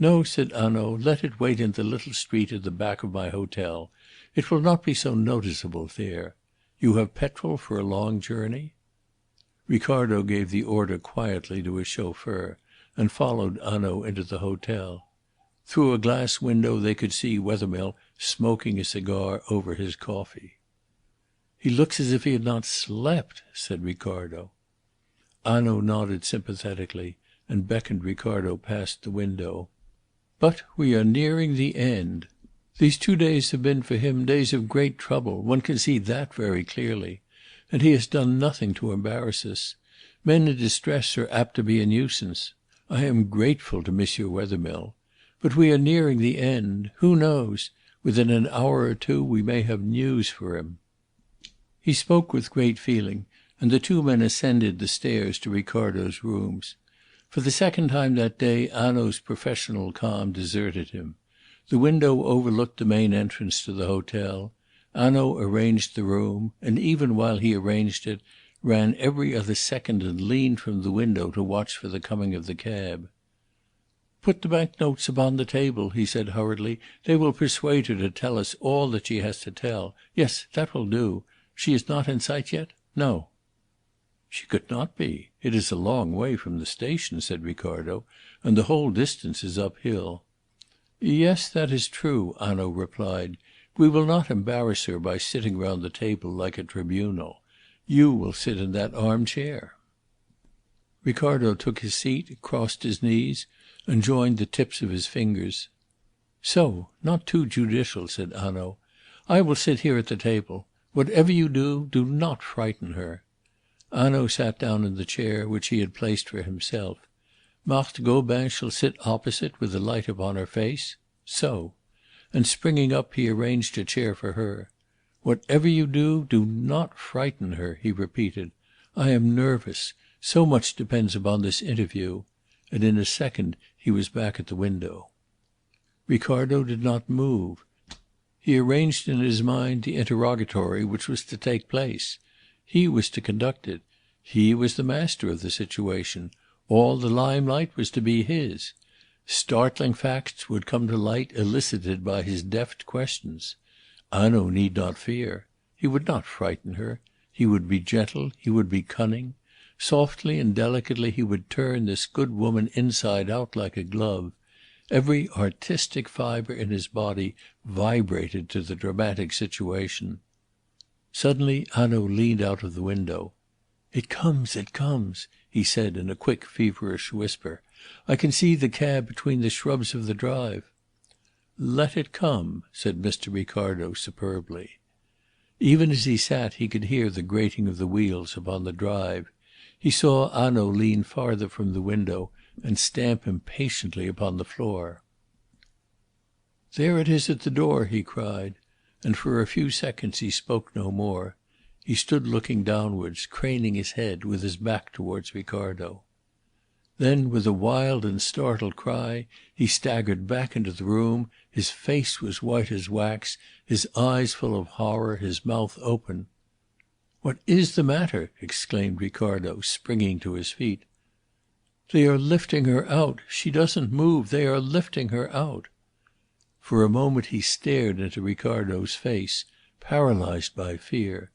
"No," said Hanaud, "let it wait in the little street at the back of my hotel. It will not be so noticeable there. You have petrol for a long journey?" Ricardo gave the order quietly to his chauffeur, and followed Hanaud into the hotel. Through a glass window they could see Wethermill smoking a cigar over his coffee. "He looks as if he had not slept," said Ricardo. Hanaud nodded sympathetically and beckoned Ricardo past the window. "But we are nearing the end. These 2 days have been for him days of great trouble, one can see that very clearly. And he has done nothing to embarrass us. Men in distress are apt to be a nuisance. I am grateful to Monsieur Wethermill. But we are nearing the end. Who knows? Within an hour or two we may have news for him." He spoke with great feeling, and the two men ascended the stairs to Ricardo's rooms. For the second time that day Hanaud's professional calm deserted him. The window overlooked the main entrance to the hotel. Hanaud arranged the room, and even while he arranged it, ran every other second and leaned from the window to watch for the coming of the cab. "Put the bank notes upon the table," he said hurriedly. "They will persuade her to tell us all that she has to tell. Yes, that will do. She is not in sight yet? No." "She could not be. It is a long way from the station," said Ricardo, "and the whole distance is uphill." "Yes, that is true," Hanaud replied. "We will not embarrass her by sitting round the table like a tribunal. You will sit in that armchair." Ricardo took his seat, crossed his knees, and joined the tips of his fingers. "So, not too judicial," said Hanaud. "I will sit here at the table. Whatever you do, do not frighten her." Hanaud sat down in the chair which he had placed for himself. "Marthe Gobin shall sit opposite with the light upon her face. So." And springing up, he arranged a chair for her. "Whatever you do, do not frighten her," he repeated. "I am nervous. So much depends upon this interview." And in a second he was back at the window. Ricardo did not move. He arranged in his mind the interrogatory which was to take place. He was to conduct it. He was the master of the situation. All the limelight was to be his. Startling facts would come to light elicited by his deft questions. Hanaud need not fear. He would not frighten her. He would be gentle, he would be cunning. Softly and delicately he would turn this good woman inside out like a glove. Every artistic fibre in his body vibrated to the dramatic situation. Suddenly Hanaud leaned out of the window. "It comes, it comes," he said in a quick feverish whisper. "I can see the cab between the shrubs of the drive." "Let it come," said Mr. Ricardo superbly. Even as he sat he could hear the grating of the wheels upon the drive. He saw Hanaud lean farther from the window and stamp impatiently upon the floor. "There it is at the door," he cried, and for a few seconds he spoke no more. He stood looking downwards, craning his head, with his back towards Ricardo. Then, with a wild and startled cry, he staggered back into the room. His face was white as wax, his eyes full of horror, his mouth open. "What is the matter?" exclaimed Ricardo, springing to his feet. "They are lifting her out. She doesn't move. They are lifting her out." For a moment he stared into Ricardo's face, paralyzed by fear.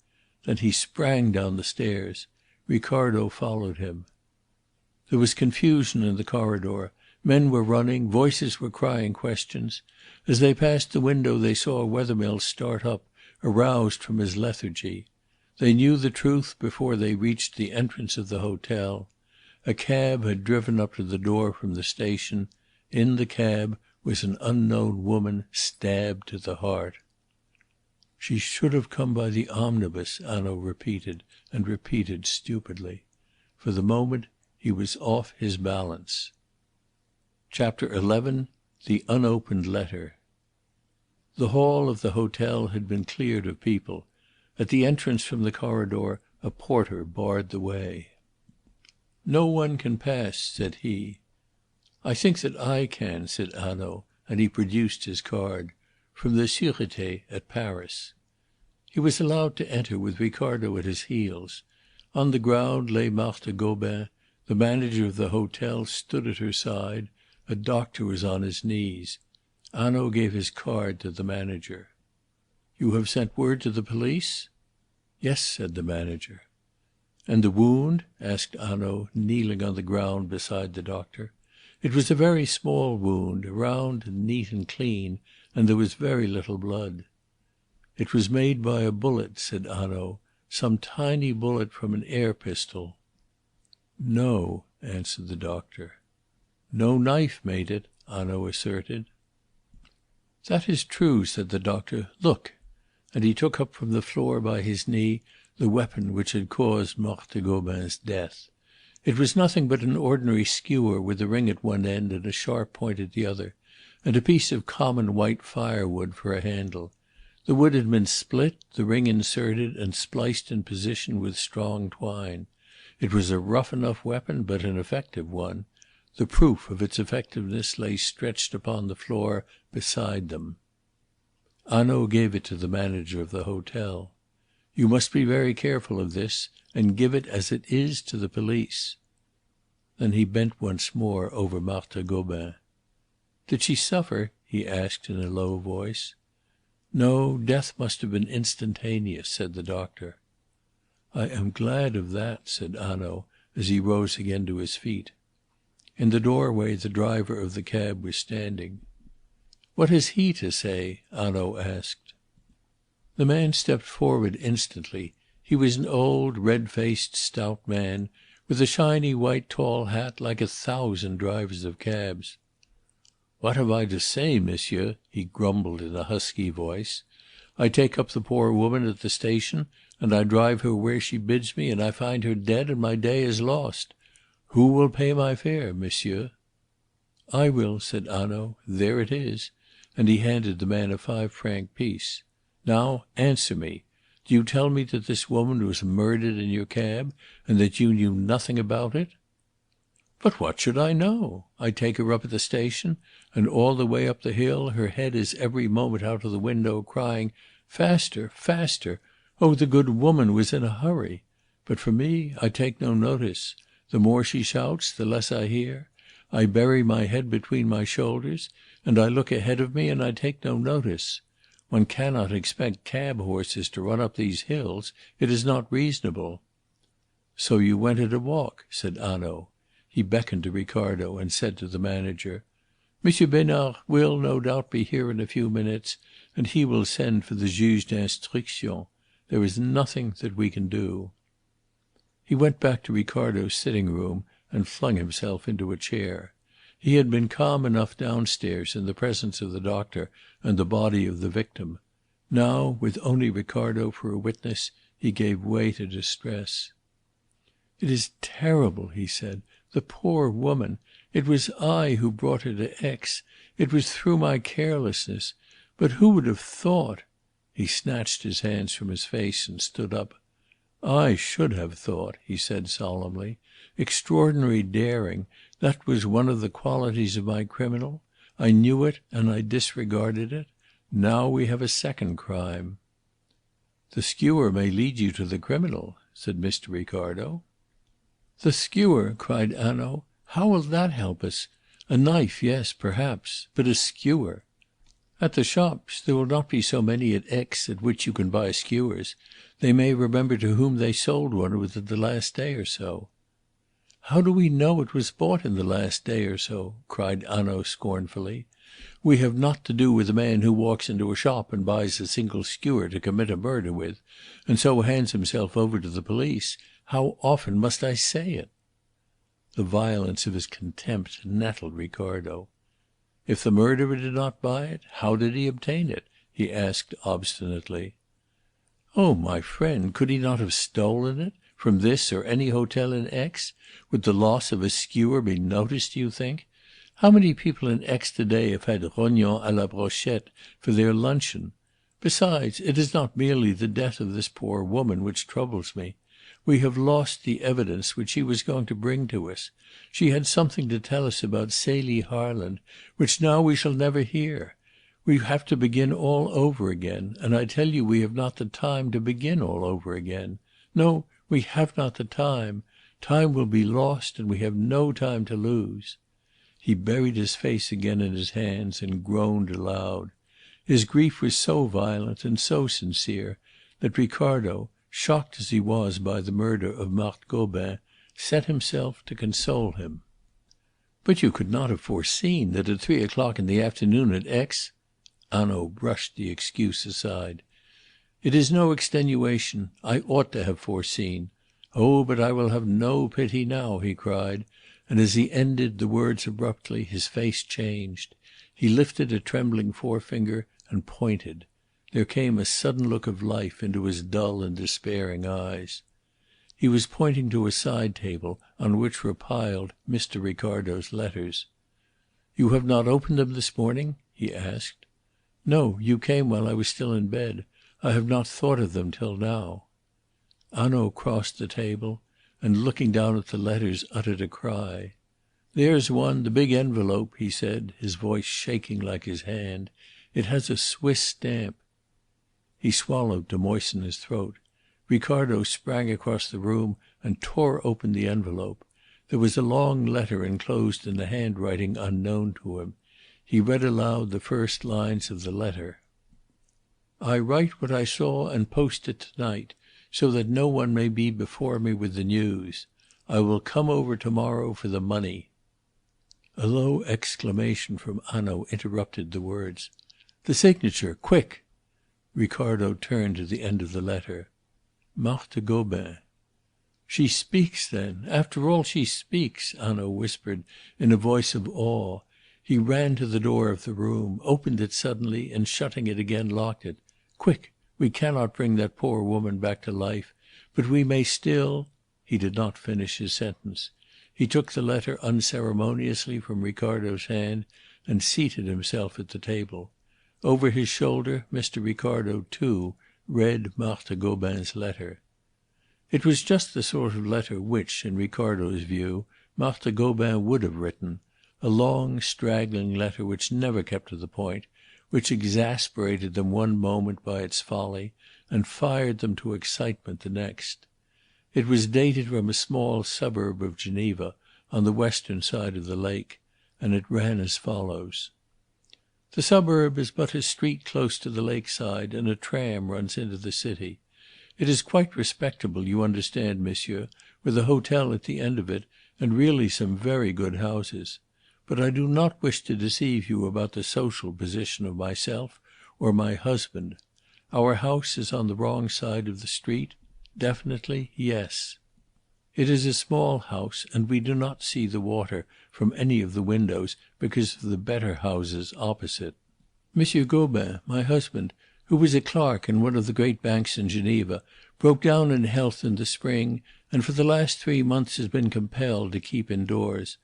Then he sprang down the stairs. Ricardo followed him. There was confusion in the corridor. Men were running, voices were crying questions. As they passed the window they saw Wethermill start up, aroused from his lethargy. They knew the truth before they reached the entrance of the hotel. A cab had driven up to the door from the station. In the cab was an unknown woman stabbed to the heart. "She should have come by the omnibus," Hanaud repeated, and repeated stupidly. For the moment he was off his balance. Chapter 11. The Unopened Letter. The hall of the hotel had been cleared of people. At the entrance from the corridor a porter barred the way. "No one can pass," said he. "I think that I can," said Hanaud, and he produced his card. "From the Sûreté at Paris." He was allowed to enter with Ricardo at his heels. On the ground lay Marthe Gobin. The manager of the hotel stood at her side. A doctor was on his knees. Hanaud gave his card to the manager. "You have sent word to the police?" "Yes," said the manager. "And the wound?" asked Hanaud, kneeling on the ground beside the doctor. It was a very small wound, round and neat and clean, and there was very little blood. "It was made by a bullet," said Hanaud. "Some tiny bullet from an air pistol." "No," answered the doctor. "No knife made it," Hanaud asserted. "That is true," said the doctor. "Look!" And he took up from the floor by his knee the weapon which had caused Marthe Gobin's death. It was nothing but an ordinary skewer with a ring at one end and a sharp point at the other, and a piece of common white firewood for a handle. The wood had been split, the ring inserted and spliced in position with strong twine. It was a rough enough weapon, but an effective one. The proof of its effectiveness lay stretched upon the floor beside them. Hanaud gave it to the manager of the hotel. "You must be very careful of this, and give it as it is to the police." Then he bent once more over Marthe Gobin. "Did she suffer?" he asked in a low voice. "No, death must have been instantaneous," said the doctor. "I am glad of that," said Hanaud, as he rose again to his feet. In the doorway the driver of the cab was standing. "What has he to say?" Hanaud asked. The man stepped forward instantly. He was an old, red-faced, stout man, with a shiny white tall hat like 1,000 drivers of cabs. "What have I to say, monsieur?" he grumbled in a husky voice. "I take up the poor woman at the station, and I drive her where she bids me, and I find her dead, and my day is lost. Who will pay my fare, monsieur?" "I will," said Hanaud. "There it is," and he handed the man a 5-franc piece. "Now answer me. Do you tell me that this woman was murdered in your cab, and that you knew nothing about it?" "But what should I know? I take her up at the station, and all the way up the hill her head is every moment out of the window, crying, 'Faster, faster!' Oh, the good woman was in a hurry. But for me, I take no notice. The more she shouts, the less I hear. I bury my head between my shoulders, and I look ahead of me, and I take no notice. One cannot expect cab horses to run up these hills. It is not reasonable." "So you went at a walk," said Hanaud. He beckoned to Ricardo and said to the manager: "Monsieur Besnard will, no doubt, be here in a few minutes, and he will send for the Juge d'Instruction. There is nothing that we can do." He went back to Ricardo's sitting room and flung himself into a chair. He had been calm enough downstairs in the presence of the doctor and the body of the victim. Now, with only Ricardo for a witness, he gave way to distress. "It is terrible," he said. "The poor woman! It was I who brought her to Aix. It was through my carelessness. But who would have thought?" He snatched his hands from his face and stood up. "I should have thought," he said solemnly. "Extraordinary daring, that was one of the qualities of my criminal. I knew it and I disregarded it. Now we have a second crime." "The skewer may lead you to the criminal," said Mr. Ricardo. "The skewer!" cried Hanaud. "How will that help us? A knife, yes, perhaps. But a skewer! At the shops there will not be so many at Aix at which you can buy skewers. They may remember to whom they sold one within the last day or so." "How do we know it was bought in the last day or so?" cried Hanaud scornfully. "We have not to do with a man who walks into a shop and buys a single skewer to commit a murder with, and so hands himself over to the police. How often must I say it?" The violence of his contempt nettled Ricardo. "If the murderer did not buy it, how did he obtain it?" he asked obstinately. "Oh, my friend, could he not have stolen it? From this or any hotel in Aix? Would the loss of a skewer be noticed, do you think? How many people in Aix to day have had rognons à la brochette for their luncheon? Besides, it is not merely the death of this poor woman which troubles me. We have lost the evidence which she was going to bring to us. She had something to tell us about Celie Harland, which now we shall never hear. We have to begin all over again, and I tell you we have not the time to begin all over again. No, we have not the time. Time will be lost, and we have no time to lose." He buried his face again in his hands and groaned aloud. His grief was so violent and so sincere that Ricardo, shocked as he was by the murder of Marthe Gobin, set himself to console him. "But you could not have foreseen that at 3 o'clock in the afternoon at Aix—" Hanaud brushed the excuse aside. "It is no extenuation. I ought to have foreseen. Oh, but I will have no pity now," he cried, and as he ended the words abruptly his face changed. He lifted a trembling forefinger and pointed. There came a sudden look of life into his dull and despairing eyes. He was pointing to a side table on which were piled Mr. Ricardo's letters. "You have not opened them this morning?" he asked. "No, you came while I was still in bed. I have not thought of them till now." Hanaud crossed the table and, looking down at the letters, uttered a cry. "There's one, the big envelope," he said, his voice shaking like his hand. "It has a Swiss stamp." He swallowed to moisten his throat. Ricardo sprang across the room and tore open the envelope. There was a long letter enclosed in a handwriting unknown to him. He read aloud the first lines of the letter. "I write what I saw and post it tonight, so that no one may be before me with the news. I will come over tomorrow for the money." A low exclamation from Hanaud interrupted the words. "The signature! Quick!" Ricardo turned to the end of the letter. "Marthe Gobin." "She speaks, then! After all, she speaks!" Hanaud whispered in a voice of awe. He ran to the door of the room, opened it suddenly, and shutting it again locked it. "Quick! We cannot bring that poor woman back to life, but we may still " He did not finish his sentence. He took the letter unceremoniously from Ricardo's hand and seated himself at the table. Over his shoulder Mr. Ricardo, too, read Marthe Gobin's letter. It was just the sort of letter which, in Ricardo's view, Marthe Gobin would have written, a long straggling letter which never kept to the point, which exasperated them one moment by its folly and fired them to excitement the next. It was dated from a small suburb of Geneva on the western side of the lake, and it ran as follows: "The suburb is but a street close to the lakeside, and a tram runs into the city. It is quite respectable, you understand, monsieur, with a hotel at the end of it, and really some very good houses. But I do not wish to deceive you about the social position of myself or my husband. Our house is on the wrong side of the street. Definitely, yes. It is a small house, and we do not see the water from any of the windows because of the better houses opposite. Monsieur Gobin, my husband, who was a clerk in one of the great banks in Geneva, broke down in health in the spring, and for the last 3 months has been compelled to keep indoors.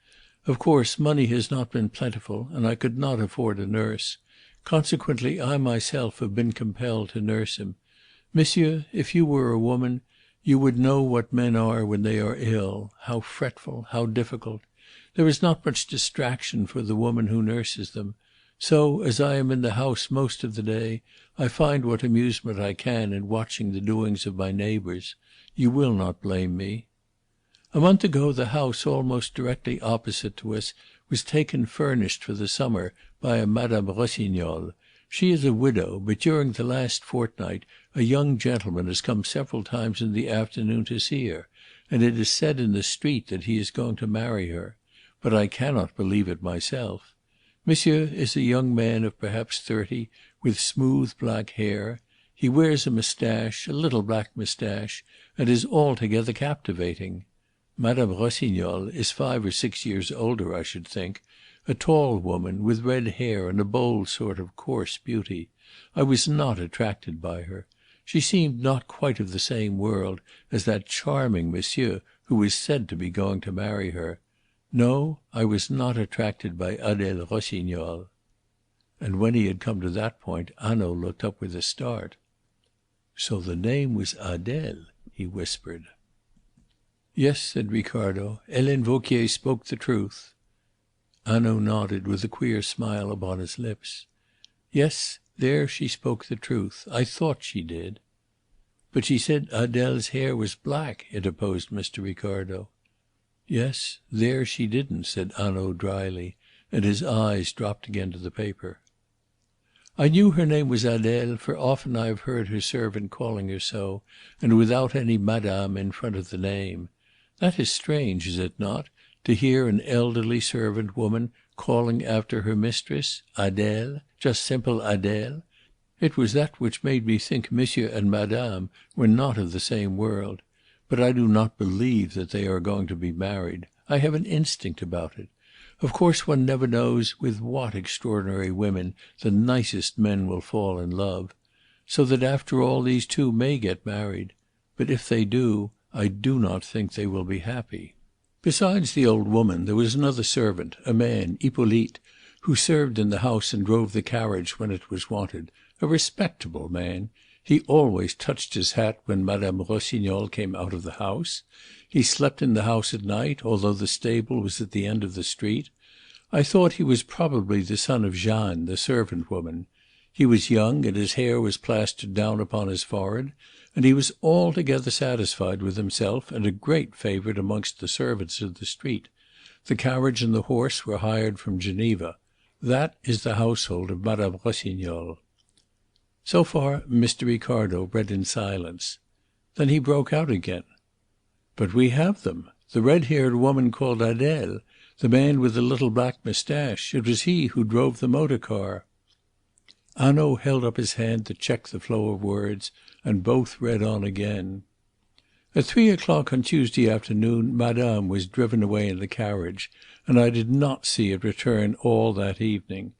Of course, money has not been plentiful, and I could not afford a nurse. Consequently, I myself have been compelled to nurse him. Monsieur, if you were a woman, you would know what men are when they are ill, how fretful, how difficult. There is not much distraction for the woman who nurses them. So, as I am in the house most of the day, I find what amusement I can in watching the doings of my neighbours. You will not blame me. A month ago the house almost directly opposite to us was taken furnished for the summer by a Madame Rossignol. She is a widow, but during the last fortnight a young gentleman has come several times in the afternoon to see her, and it is said in the street that he is going to marry her. But I cannot believe it myself. Monsieur is a young man of perhaps 30, with smooth black hair. He wears a moustache, a little black moustache, and is altogether captivating. Madame Rossignol is 5 or 6 years older, I should think, a tall woman with red hair and a bold sort of coarse beauty. I was not attracted by her. She seemed not quite of the same world as that charming monsieur who was said to be going to marry her. No, I was not attracted by Adele Rossignol." And when he had come to that point, Hanaud looked up with a start. "So the name was Adele," he whispered. "Yes," said Ricardo. "Helene Vauquier spoke the truth." Hanaud nodded with a queer smile upon his lips. "Yes, there she spoke the truth. I thought she did." "But she said Adele's hair was black," interposed Mr. Ricardo. "Yes, there she didn't," said Hanaud dryly, and his eyes dropped again to the paper. "I knew her name was Adele, for often I have heard her servant calling her so, and without any madame in front of the name. That is strange, is it not, to hear an elderly servant woman calling after her mistress Adele, just simple Adele? It was that which made me think monsieur and madame were not of the same world. But I do not believe that they are going to be married. I have an instinct about it. Of course one never knows with what extraordinary women the nicest men will fall in love. So that after all these two may get married. But if they do, I do not think they will be happy." Besides the old woman, there was another servant, a man, Hippolyte, who served in the house and drove the carriage when it was wanted, a respectable man. He always touched his hat when Madame Rossignol came out of the house. He slept in the house at night, although the stable was at the end of the street. I thought he was probably the son of Jeanne, the servant woman. He was young, and his hair was plastered down upon his forehead, and he was altogether satisfied with himself and a great favourite amongst the servants of the street. The carriage and the horse were hired from Geneva. That is the household of Madame Rossignol." So far Mr. Ricardo read in silence. Then he broke out again. "But we have them. The red-haired woman called Adèle, the man with the little black moustache. It was he who drove the motor car." Hanaud held up his hand to check the flow of words, and both read on again. "At 3 o'clock on Tuesday afternoon Madame was driven away in the carriage, and I did not see it return all that evening.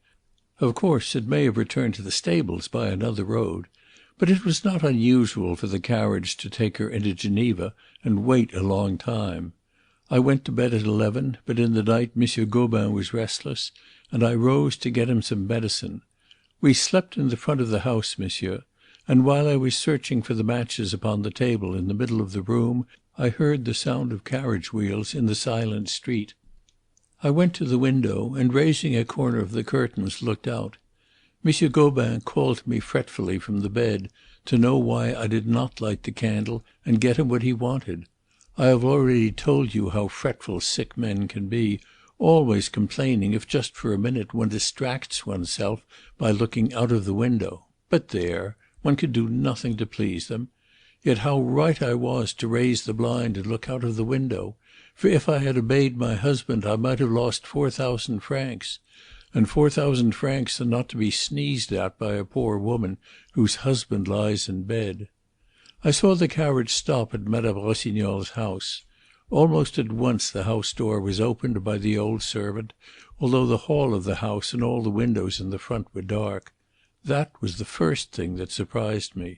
Of course it may have returned to the stables by another road. But it was not unusual for the carriage to take her into Geneva and wait a long time. I went to bed at 11, but in the night Monsieur Gobin was restless, and I rose to get him some medicine. We slept in the front of the house, monsieur, and while I was searching for the matches upon the table in the middle of the room, I heard the sound of carriage wheels in the silent street. I went to the window, and raising a corner of the curtains, looked out. Monsieur Gobin called to me fretfully from the bed to know why I did not light the candle and get him what he wanted. I have already told you how fretful sick men can be, always complaining if just for a minute one distracts oneself by looking out of the window. But there, one could do nothing to please them. Yet how right I was to raise the blind and look out of the window, for if I had obeyed my husband I might have lost 4,000 francs. And 4,000 francs are not to be sneezed at by a poor woman whose husband lies in bed. I saw the carriage stop at Madame Rossignol's house. Almost at once the house door was opened by the old servant, although the hall of the house and all the windows in the front were dark. That was the first thing that surprised me.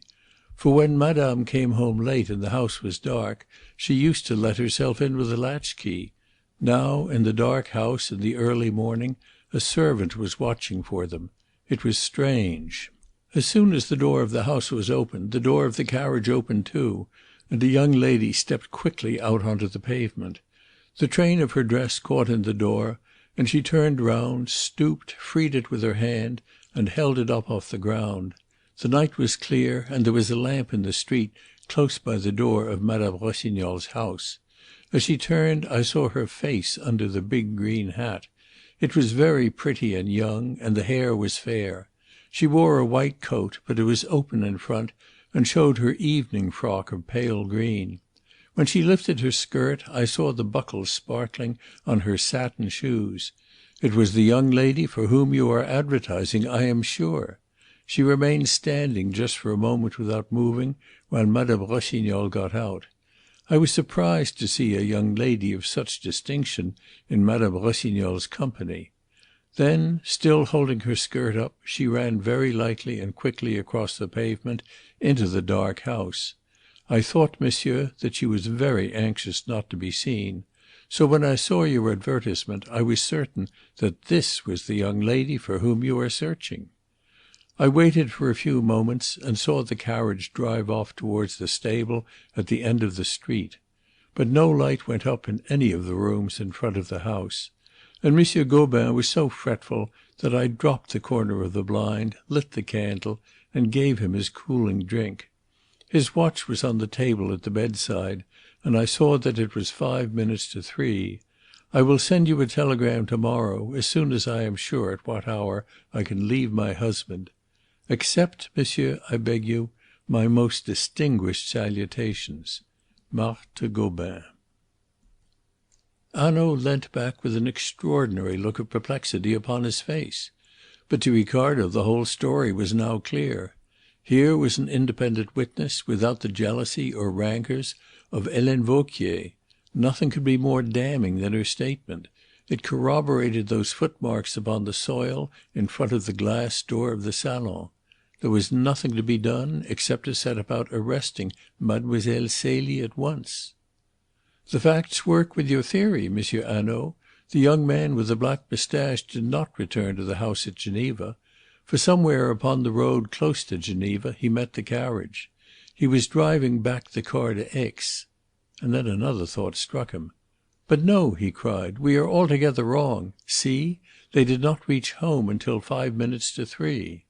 For when Madame came home late and the house was dark, she used to let herself in with a latchkey. Now, in the dark house in the early morning, a servant was watching for them. It was strange. As soon as the door of the house was opened, the door of the carriage opened too, and a young lady stepped quickly out onto the pavement. The train of her dress caught in the door, and she turned round, stooped, freed it with her hand, and held it up off the ground. The night was clear, and there was a lamp in the street close by the door of Madame Rossignol's house. As she turned, I saw her face under the big green hat. It was very pretty and young, and the hair was fair. She wore a white coat, but it was open in front, and showed her evening frock of pale green. When she lifted her skirt, I saw the buckles sparkling on her satin shoes. It was the young lady for whom you are advertising, I am sure. She remained standing just for a moment without moving, while Madame Rossignol got out. I was surprised to see a young lady of such distinction in Madame Rossignol's company. Then, still holding her skirt up, she ran very lightly and quickly across the pavement into the dark house. I thought, monsieur, that she was very anxious not to be seen. So when I saw your advertisement, I was certain that this was the young lady for whom you are searching. I waited for a few moments and saw the carriage drive off towards the stable at the end of the street. But no light went up in any of the rooms in front of the house. And Monsieur Gobin was so fretful that I dropped the corner of the blind, lit the candle, and gave him his cooling drink. His watch was on the table at the bedside, and I saw that it was 5 minutes to 3. I will send you a telegram tomorrow, as soon as I am sure at what hour I can leave my husband. Accept, monsieur, I beg you, my most distinguished salutations. Marthe Gobin. Hanaud leant back with an extraordinary look of perplexity upon his face. But to Ricardo the whole story was now clear. Here was an independent witness, without the jealousy or rancours of Helene Vauquier. Nothing could be more damning than her statement. It corroborated those footmarks upon the soil in front of the glass door of the salon. There was nothing to be done except to set about arresting Mademoiselle Celie at once. "The facts work with your theory, Monsieur Hanaud. The young man with the black moustache did not return to the house at Geneva. For somewhere upon the road close to Geneva he met the carriage. He was driving back the car to Aix." And then another thought struck him. "But no," he cried, "we are altogether wrong. See! They did not reach home until 3:05.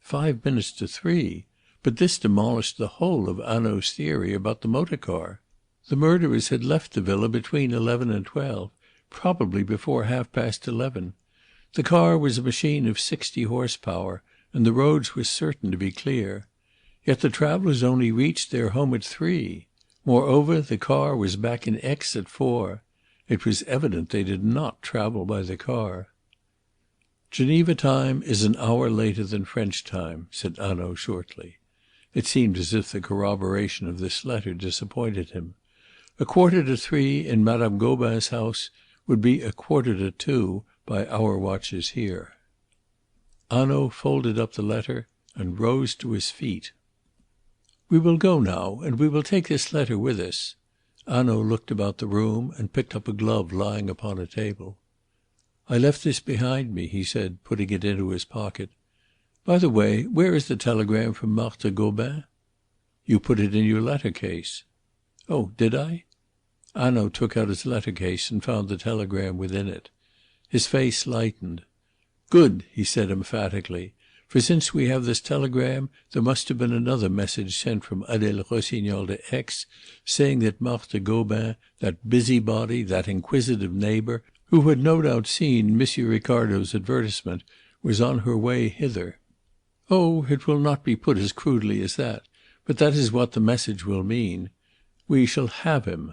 3:05? But this demolished the whole of Hanaud's theory about the motor car. The murderers had left the villa between 11 and 12, probably before 11:30. The car was a machine of 60 horsepower, and the roads were certain to be clear. Yet the travellers only reached their home at 3. Moreover, the car was back in Aix at 4. It was evident they did not travel by the car. "Geneva time is an hour later than French time," said Hanaud shortly. It seemed as if the corroboration of this letter disappointed him. 3:15 in Madame Gobin's house would be 2:15 by our watches here. Hanaud folded up the letter and rose to his feet. "We will go now, and we will take this letter with us." Hanaud looked about the room and picked up a glove lying upon a table. "I left this behind me," he said, putting it into his pocket. "By the way, where is the telegram from Marthe Gobin?" "You put it in your letter case." "Oh, did I?" Hanaud took out his letter case and found the telegram within it. His face lightened. "Good," he said emphatically. "For since we have this telegram, there must have been another message sent from Adèle Rossignol to Aix, saying that Marthe Gobin, that busybody, that inquisitive neighbour, who had no doubt seen Monsieur Ricardo's advertisement, was on her way hither. Oh, it will not be put as crudely as that, but that is what the message will mean. We shall have him."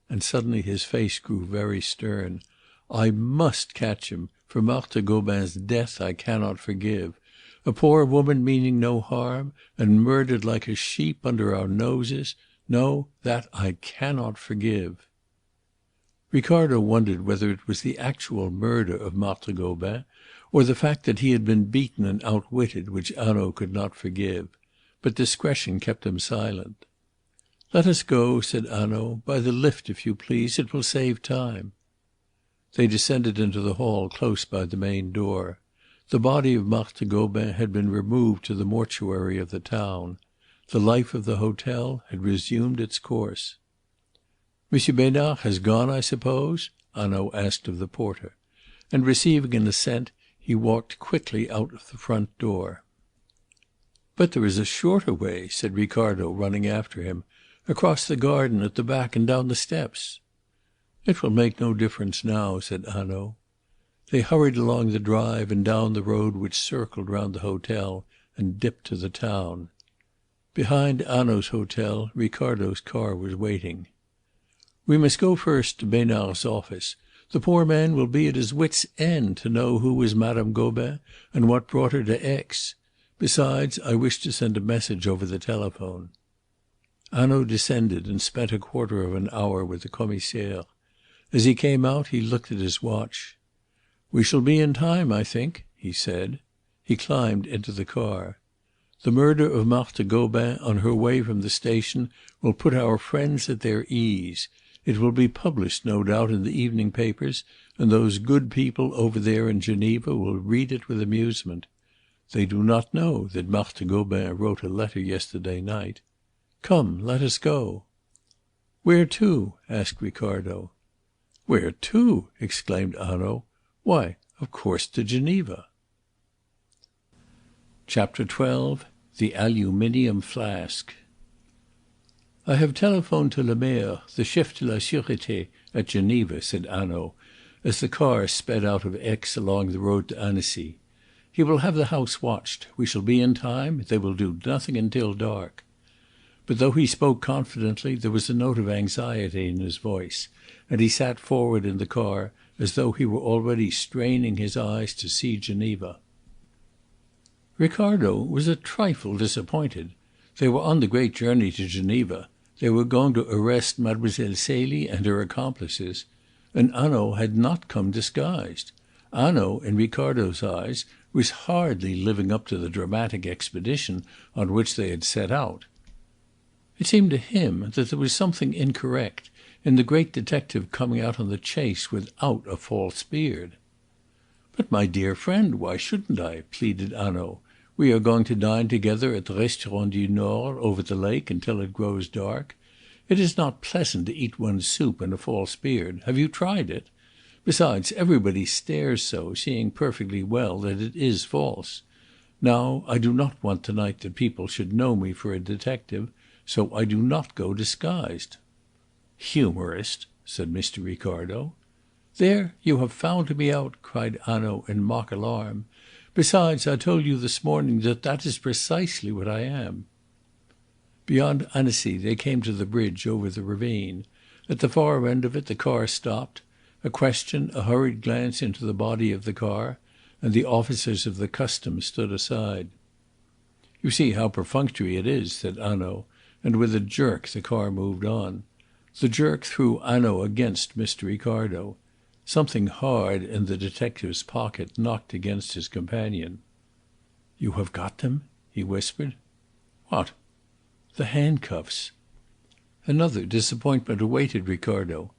And suddenly his face grew very stern. "I must catch him, for Marthe Gobin's death I cannot forgive. A poor woman meaning no harm, and murdered like a sheep under our noses. No, that I cannot forgive." Ricardo wondered whether it was the actual murder of Marthe Gobin, or the fact that he had been beaten and outwitted, which Hanaud could not forgive. But discretion kept him silent. "Let us go," said Hanaud. "By the lift, if you please. It will save time." They descended into the hall close by the main door. The body of Marthe Gobin had been removed to the mortuary of the town. The life of the hotel had resumed its course. "Monsieur Besnard has gone, I suppose?" Hanaud asked of the porter; and receiving an assent, he walked quickly out of the front door. "But there is a shorter way," said Ricardo, running after him, "across the garden at the back and down the steps." "It will make no difference now," said Hanaud. They hurried along the drive and down the road which circled round the hotel and dipped to the town. Behind Hanaud's hotel Ricardo's car was waiting. "We must go first to Besnard's office. The poor man will be at his wits' end to know who was Madame Gobin and what brought her to Aix. Besides, I wish to send a message over the telephone." Hanaud descended and spent a quarter of an hour with the Commissaire. As he came out he looked at his watch. "We shall be in time, I think," he said. He climbed into the car. "The murder of Marthe Gobin on her way from the station will put our friends at their ease. It will be published, no doubt, in the evening papers, and those good people over there in Geneva will read it with amusement. They do not know that Marthe Gobin wrote a letter yesterday night. Come, let us go." "Where to?" asked Ricardo. "Where to?" exclaimed Hanaud. "Why, of course to Geneva." Chapter 12. The Aluminium Flask. "I have telephoned to Le Maire, the chef de la Sûreté at Geneva," said Hanaud, as the car sped out of Aix along the road to Annecy. "He will have the house watched. We shall be in time. They will do nothing until dark." But though he spoke confidently, there was a note of anxiety in his voice, and he sat forward in the car as though he were already straining his eyes to see Geneva. Ricardo was a trifle disappointed. They were on the great journey to Geneva. They were going to arrest Mademoiselle Celie and her accomplices. And Hanaud had not come disguised. Hanaud, in Ricardo's eyes, was hardly living up to the dramatic expedition on which they had set out. It seemed to him that there was something incorrect in the great detective coming out on the chase without a false beard. "But, my dear friend, why shouldn't I?" pleaded Hanaud. "We are going to dine together at the Restaurant du Nord over the lake until it grows dark. It is not pleasant to eat one's soup in a false beard. Have you tried it? Besides, everybody stares so, seeing perfectly well that it is false. Now, I do not want tonight that people should know me for a detective, so I do not go disguised." "Humorist!" said Mr. Ricardo. "There, you have found me out," cried Hanaud in mock alarm. "Besides, I told you this morning that that is precisely what I am." Beyond Annecy they came to the bridge over the ravine. At the far end of it the car stopped. A question, a hurried glance into the body of the car, and the officers of the customs stood aside. "You see how perfunctory it is," said Hanaud, and with a jerk the car moved on. The jerk threw Hanaud against Mr. Ricardo. Something hard in the detective's pocket knocked against his companion. "You have got them?" he whispered. "What?" "The handcuffs." Another disappointment awaited Ricardo.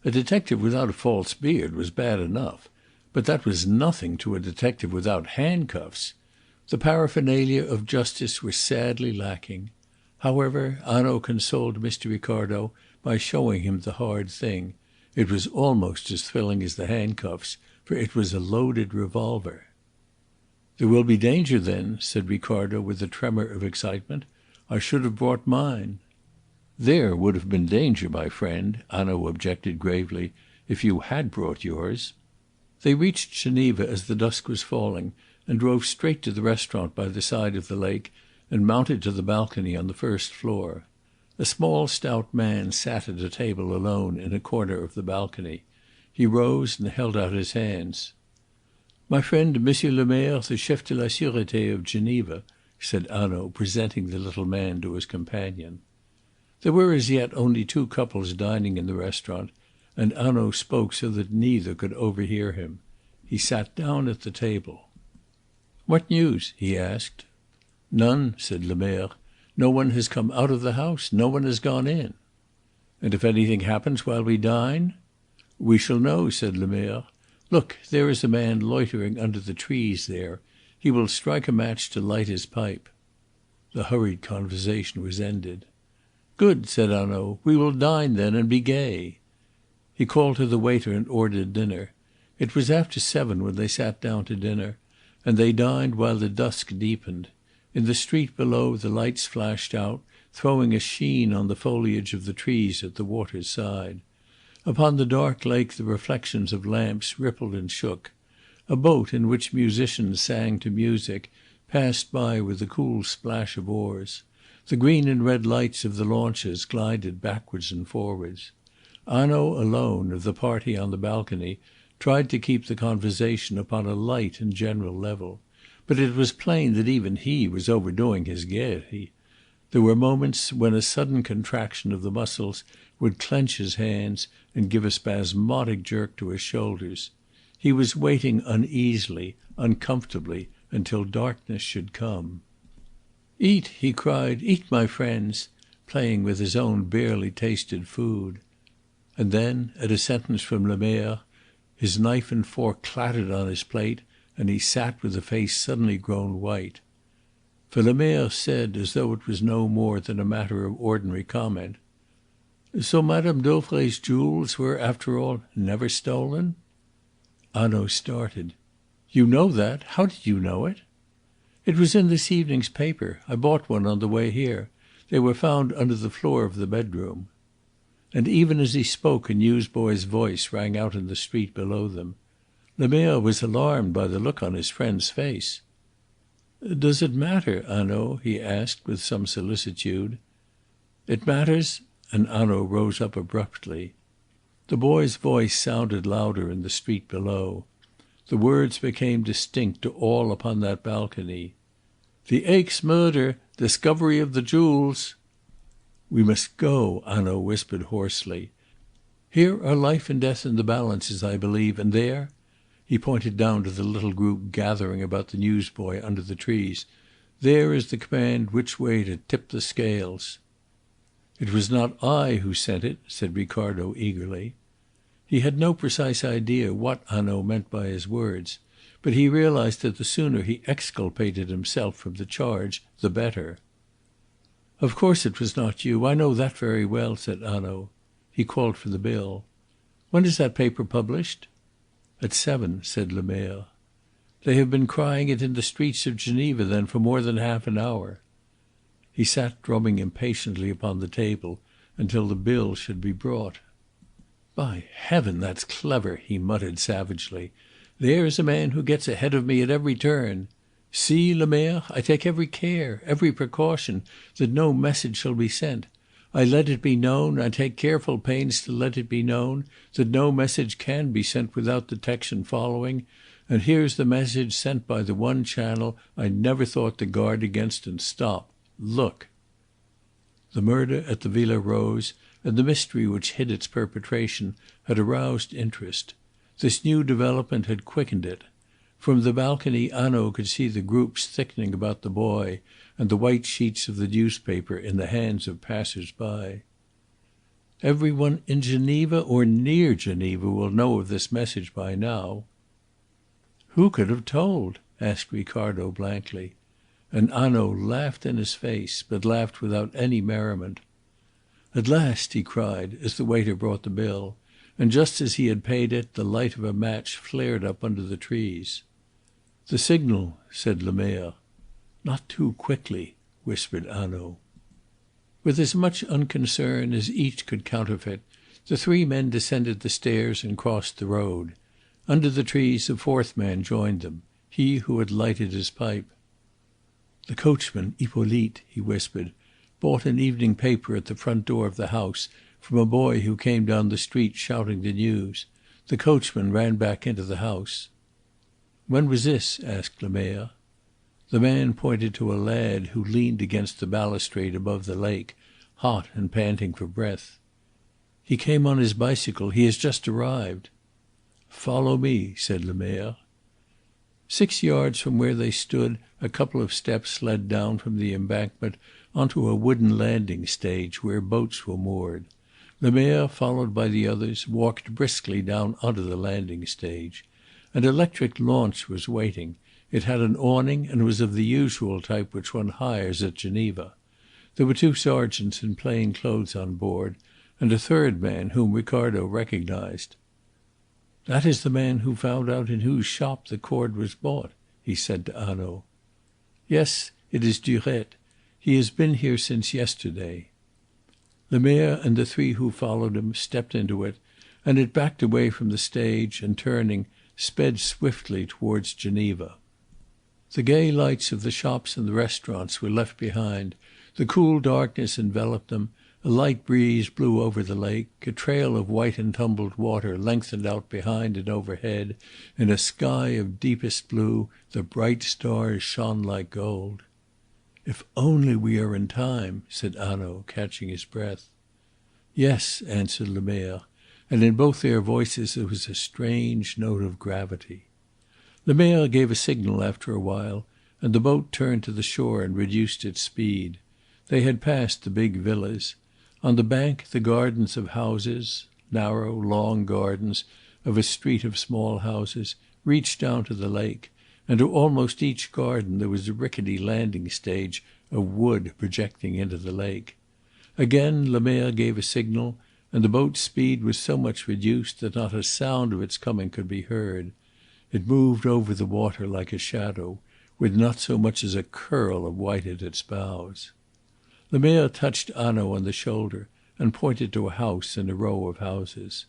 A detective without a false beard was bad enough, but that was nothing to a detective without handcuffs. The paraphernalia of justice were sadly lacking. However, Hanaud consoled Mr. Ricardo by showing him the hard thing. It was almost as thrilling as the handcuffs, for it was a loaded revolver. "There will be danger, then," said Ricardo with a tremor of excitement. "I should have brought mine." "There would have been danger, my friend," Hanaud objected gravely, "if you had brought yours." They reached Geneva as the dusk was falling, and drove straight to the restaurant by the side of the lake and mounted to the balcony on the first floor. A small stout man sat at a table alone in a corner of the balcony. He rose and held out his hands. "My friend, Monsieur le Maire, the Chef de la Sûreté of Geneva," said Hanaud, presenting the little man to his companion. There were as yet only two couples dining in the restaurant, and Hanaud spoke so that neither could overhear him. He sat down at the table. "What news?" he asked. "None," said Le Maire. "No one has come out of the house. No one has gone in." "And if anything happens while we dine?" "We shall know," said Le Maire. "Look, there is a man loitering under the trees there. He will strike a match to light his pipe." The hurried conversation was ended. "Good," said Hanaud. "We will dine then, and be gay." He called to the waiter and ordered dinner. It was after 7 when they sat down to dinner, and they dined while the dusk deepened. In the street below the lights flashed out, throwing a sheen on the foliage of the trees at the water's side. Upon the dark lake the reflections of lamps rippled and shook. A boat in which musicians sang to music passed by with the cool splash of oars. The green and red lights of the launches glided backwards and forwards. Hanaud alone, of the party on the balcony, tried to keep the conversation upon a light and general level. But it was plain that even he was overdoing his gaiety. There were moments when a sudden contraction of the muscles would clench his hands and give a spasmodic jerk to his shoulders. He was waiting uneasily, uncomfortably, until darkness should come. "Eat," he cried, "eat, my friends," playing with his own barely tasted food. And then, at a sentence from Le Maire, his knife and fork clattered on his plate, and he sat with a face suddenly grown white. For Le Maire said, as though it was no more than a matter of ordinary comment: "So Madame Dauvray's jewels were, after all, never stolen?" Hanaud started. "You know that? How did you know it?" "It was in this evening's paper. I bought one on the way here. They were found under the floor of the bedroom." And even as he spoke a newsboy's voice rang out in the street below them. Le Maire was alarmed by the look on his friend's face. "Does it matter, Hanaud?" he asked with some solicitude. "It matters," and Hanaud rose up abruptly. The boy's voice sounded louder in the street below. The words became distinct to all upon that balcony. "The Aix murder! Discovery of the jewels!" "We must go," Hanaud whispered hoarsely. "Here are life and death in the balances, I believe, and there He pointed down to the little group gathering about the newsboy under the trees. "There is the command which way to tip the scales." "It was not I who sent it," said Ricardo eagerly. He had no precise idea what Hanaud meant by his words, but he realized that the sooner he exculpated himself from the charge the better. "Of course it was not you. I know that very well," said Hanaud. He called for the bill. "When is that paper published?" "At 7," said Lemerre. "They have been crying it in the streets of Geneva, then, for more than half an hour." He sat drumming impatiently upon the table until the bill should be brought. "By heaven, that's clever," he muttered savagely. "There's a man who gets ahead of me at every turn. See, Lemerre, I take every care, every precaution, that no message shall be sent. I let it be known, I take careful pains to let it be known, that no message can be sent without detection following, and here's the message sent by the one channel I never thought to guard against and stop. Look!" The murder at the Villa Rose and the mystery which hid its perpetration had aroused interest. This new development had quickened it. From the balcony Hanaud could see the groups thickening about the boy and the white sheets of the newspaper in the hands of passers by. "Every one in Geneva or near Geneva will know of this message by now." "Who could have told?" asked Ricardo blankly. And Hanaud laughed in his face, but laughed without any merriment. "At last!" he cried, as the waiter brought the bill, and just as he had paid it the light of a match flared up under the trees. "The signal," said Lemerre. "Not too quickly," whispered Hanaud. With as much unconcern as each could counterfeit, the three men descended the stairs and crossed the road. Under the trees a fourth man joined them, he who had lighted his pipe. "The coachman, Hippolyte," he whispered, "bought an evening paper at the front door of the house from a boy who came down the street shouting the news. The coachman ran back into the house." "When was this?" asked Lemerre. The man pointed to a lad who leaned against the balustrade above the lake, hot and panting for breath. "He came on his bicycle. He has just arrived." "Follow me," said Lemerre. 6 yards from where they stood a couple of steps led down from the embankment onto a wooden landing stage where boats were moored. Lemerre, followed by the others, walked briskly down onto the landing stage. An electric launch was waiting. It had an awning and was of the usual type which one hires at Geneva. There were 2 sergeants in plain clothes on board, and a third man whom Ricardo recognized. "That is the man who found out in whose shop the cord was bought," he said to Hanaud. "Yes, it is Durette. He has been here since yesterday." Lemerre and the 3 who followed him stepped into it, and it backed away from the stage and, turning, sped swiftly towards Geneva. The gay lights of the shops and the restaurants were left behind, the cool darkness enveloped them, a light breeze blew over the lake, a trail of white and tumbled water lengthened out behind and overhead, in a sky of deepest blue the bright stars shone like gold. "If only we are in time," said Hanaud, catching his breath. "Yes," answered Lemerre, and in both their voices there was a strange note of gravity. Lemerre gave a signal after a while, and the boat turned to the shore and reduced its speed. They had passed the big villas. On the bank the gardens of houses, narrow, long gardens of a street of small houses, reached down to the lake, and to almost each garden there was a rickety landing stage of wood projecting into the lake. Again Lemerre gave a signal, and the boat's speed was so much reduced that not a sound of its coming could be heard. It moved over the water like a shadow, with not so much as a curl of white at its bows. Lemerre touched Hanaud on the shoulder and pointed to a house in a row of houses.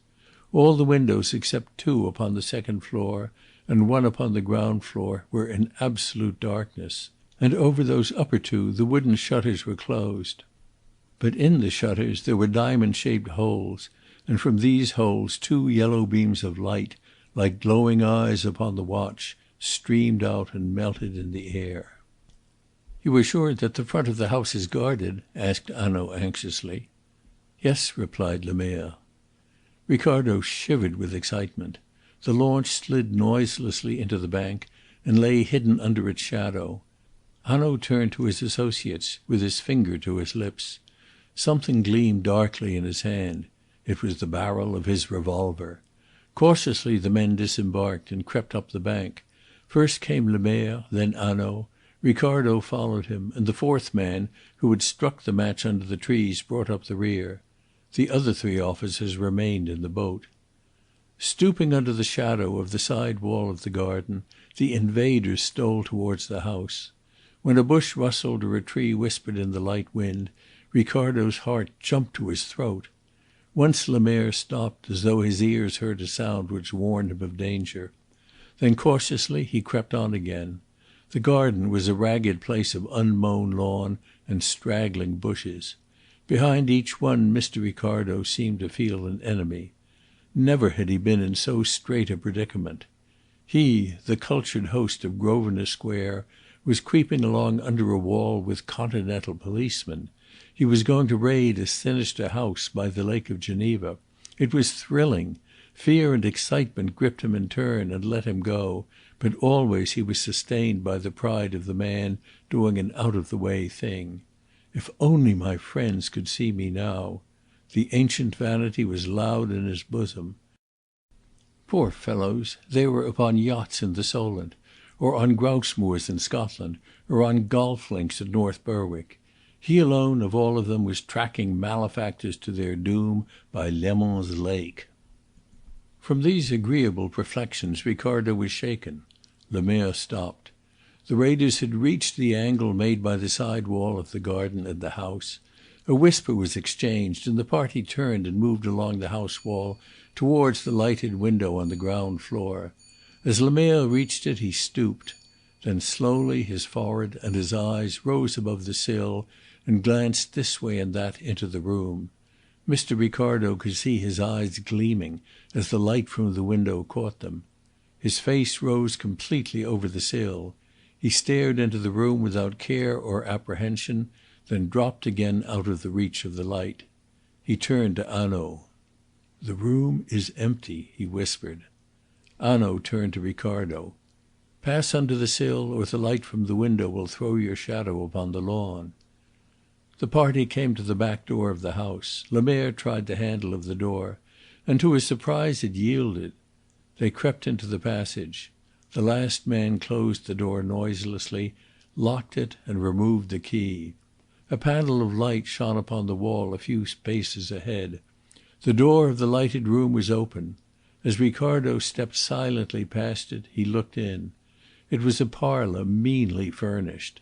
All the windows except 2 upon the second floor and 1 upon the ground floor were in absolute darkness, and over those upper 2 the wooden shutters were closed. But in the shutters there were diamond-shaped holes, and from these holes 2 yellow beams of light, like glowing eyes upon the watch, streamed out and melted in the air. "You are sure that the front of the house is guarded?" asked Hanaud anxiously. "Yes," replied Lemerre. Ricardo shivered with excitement. The launch slid noiselessly into the bank and lay hidden under its shadow. Hanaud turned to his associates with his finger to his lips. Something gleamed darkly in his hand. It was the barrel of his revolver. Cautiously the men disembarked and crept up the bank. First came Lemerre, then Hanaud. Ricardo followed him, and the fourth man, who had struck the match under the trees, brought up the rear. The other three officers remained in the boat. Stooping under the shadow of the side wall of the garden, the invaders stole towards the house. When a bush rustled or a tree whispered in the light wind, Ricardo's heart jumped to his throat. Once Lemerre stopped, as though his ears heard a sound which warned him of danger. Then cautiously he crept on again. The garden was a ragged place of unmown lawn and straggling bushes. Behind each one Mr. Ricardo seemed to feel an enemy. Never had he been in so strait a predicament. He, the cultured host of Grosvenor Square, was creeping along under a wall with continental policemen. He was going to raid a sinister house by the Lake of Geneva. It was thrilling. Fear and excitement gripped him in turn and let him go, but always he was sustained by the pride of the man doing an out-of-the-way thing. If only my friends could see me now. The ancient vanity was loud in his bosom. Poor fellows, they were upon yachts in the Solent, or on grouse moors in Scotland, or on golf links at North Berwick. He alone of all of them was tracking malefactors to their doom by Leman's Lake. From these agreeable reflections Ricardo was shaken. Lemerre stopped. The raiders had reached the angle made by the side wall of the garden and the house. A whisper was exchanged, and the party turned and moved along the house wall towards the lighted window on the ground floor. As Lemerre reached it he stooped. Then slowly his forehead and his eyes rose above the sill and glanced this way and that into the room. Mr. Ricardo could see his eyes gleaming as the light from the window caught them. His face rose completely over the sill. He stared into the room without care or apprehension, then dropped again out of the reach of the light. He turned to Hanaud. "The room is empty," he whispered. Hanaud turned to Ricardo. "Pass under the sill, or the light from the window will throw your shadow upon the lawn." The party came to the back door of the house. Lemerre tried the handle of the door, and to his surprise it yielded. They crept into the passage. The last man closed the door noiselessly, locked it, and removed the key. A panel of light shone upon the wall a few paces ahead. The door of the lighted room was open. As Ricardo stepped silently past it, he looked in. It was a parlour meanly furnished.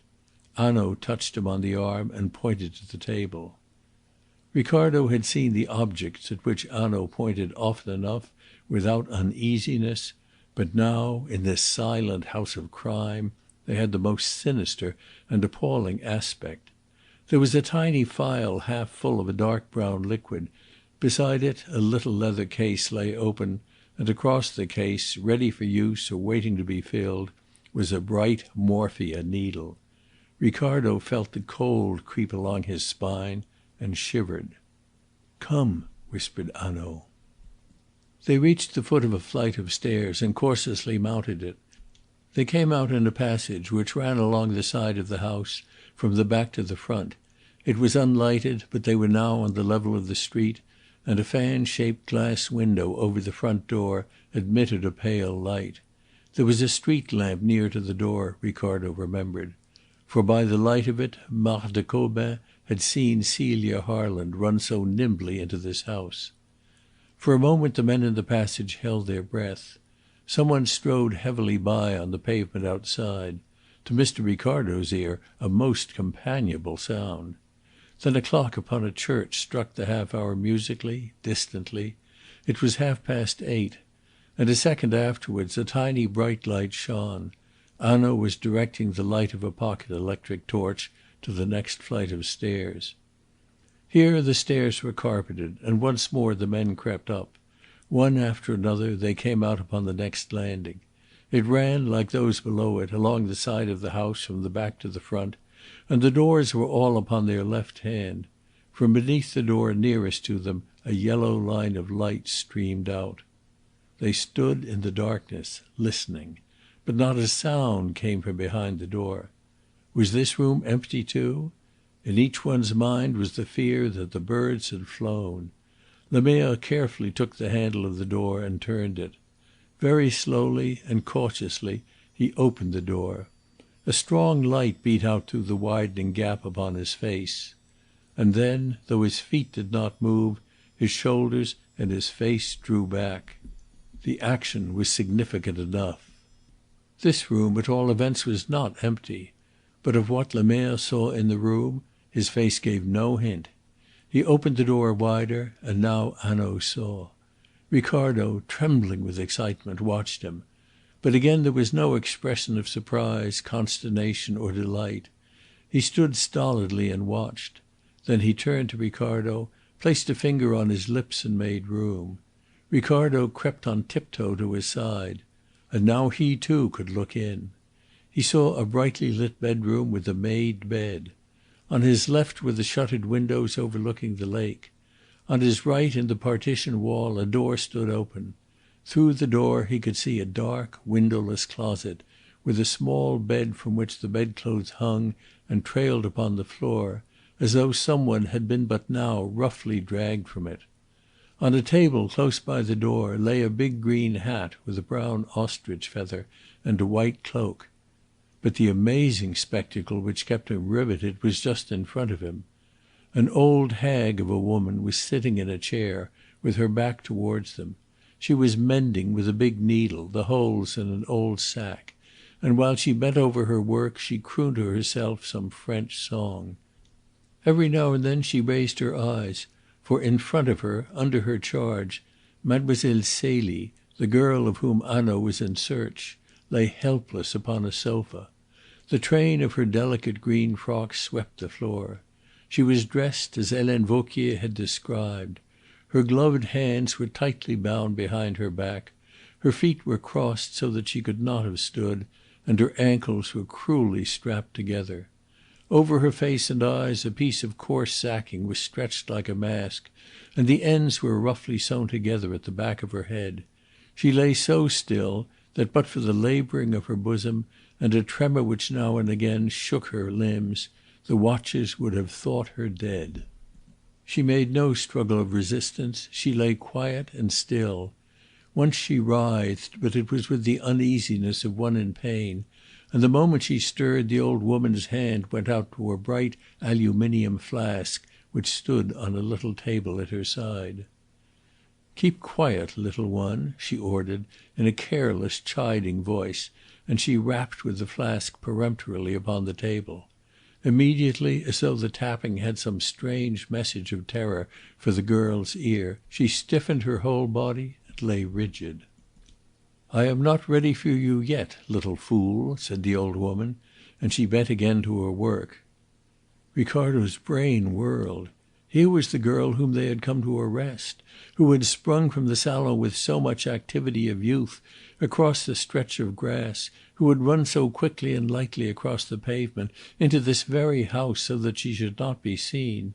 Hanaud touched him on the arm and pointed to the table. Ricardo had seen the objects at which Hanaud pointed often enough without uneasiness, but now, in this silent house of crime, they had the most sinister and appalling aspect. There was a tiny phial half full of a dark brown liquid. Beside it a little leather case lay open, and across the case, ready for use or waiting to be filled, was a bright morphia needle. Ricardo felt the cold creep along his spine and shivered. "Come," whispered Hanaud. They reached the foot of a flight of stairs and cautiously mounted it. They came out in a passage which ran along the side of the house, from the back to the front. It was unlighted, but they were now on the level of the street, and a fan-shaped glass window over the front door admitted a pale light. There was a street lamp near to the door, Ricardo remembered. For by the light of it Marthe de Cobin had seen Celia Harland run so nimbly into this house. For a moment the men in the passage held their breath. Someone strode heavily by on the pavement outside. To Mr. Ricardo's ear a most companionable sound. Then a clock upon a church struck the half-hour musically, distantly. It was 8:30, and a second afterwards a tiny bright light shone. Hanaud was directing the light of a pocket electric torch to the next flight of stairs. Here the stairs were carpeted, and once more the men crept up. One after another they came out upon the next landing. It ran, like those below it, along the side of the house from the back to the front, and the doors were all upon their left hand. From beneath the door nearest to them a yellow line of light streamed out. They stood in the darkness, listening. But not a sound came from behind the door. Was this room empty too? In each one's mind was the fear that the birds had flown. Lemerre carefully took the handle of the door and turned it. Very slowly and cautiously he opened the door. A strong light beat out through the widening gap upon his face. And then, though his feet did not move, his shoulders and his face drew back. The action was significant enough. This room, at all events, was not empty. But of what Lemerre saw in the room, his face gave no hint. He opened the door wider, and now Hanaud saw. Ricardo, trembling with excitement, watched him. But again there was no expression of surprise, consternation, or delight. He stood stolidly and watched. Then he turned to Ricardo, placed a finger on his lips and made room. Ricardo crept on tiptoe to his side. And now he too could look in. He saw a brightly lit bedroom with a made bed. On his left were the shuttered windows overlooking the lake. On his right, in the partition wall, a door stood open. Through the door he could see a dark, windowless closet, with a small bed from which the bedclothes hung and trailed upon the floor, as though some one had been but now roughly dragged from it. On a table close by the door lay a big green hat with a brown ostrich feather and a white cloak. But the amazing spectacle which kept him riveted was just in front of him. An old hag of a woman was sitting in a chair with her back towards them. She was mending with a big needle the holes in an old sack, and while she bent over her work she crooned to herself some French song. Every now and then she raised her eyes, for in front of her, under her charge, Mademoiselle Celie, the girl of whom Hanaud was in search, lay helpless upon a sofa. The train of her delicate green frock swept the floor. She was dressed as Helene Vauquier had described. Her gloved hands were tightly bound behind her back, her feet were crossed so that she could not have stood, and her ankles were cruelly strapped together. Over her face and eyes a piece of coarse sacking was stretched like a mask, and the ends were roughly sewn together at the back of her head. She lay so still that but for the labouring of her bosom and a tremor which now and again shook her limbs, the watchers would have thought her dead. She made no struggle of resistance. She lay quiet and still. Once she writhed, but it was with the uneasiness of one in pain, and the moment she stirred the old woman's hand went out to a bright aluminium flask which stood on a little table at her side. "Keep quiet, little one," she ordered in a careless, chiding voice, and she rapped with the flask peremptorily upon the table. Immediately, as though the tapping had some strange message of terror for the girl's ear, she stiffened her whole body and lay rigid. "I am not ready for you yet, little fool," said the old woman, and she bent again to her work. Ricardo's brain whirled. Here was the girl whom they had come to arrest, who had sprung from the salon with so much activity of youth across the stretch of grass, who had run so quickly and lightly across the pavement into this very house so that she should not be seen.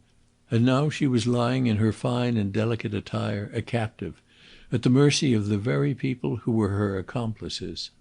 And now she was lying in her fine and delicate attire, a captive, at the mercy of the very people who were her accomplices.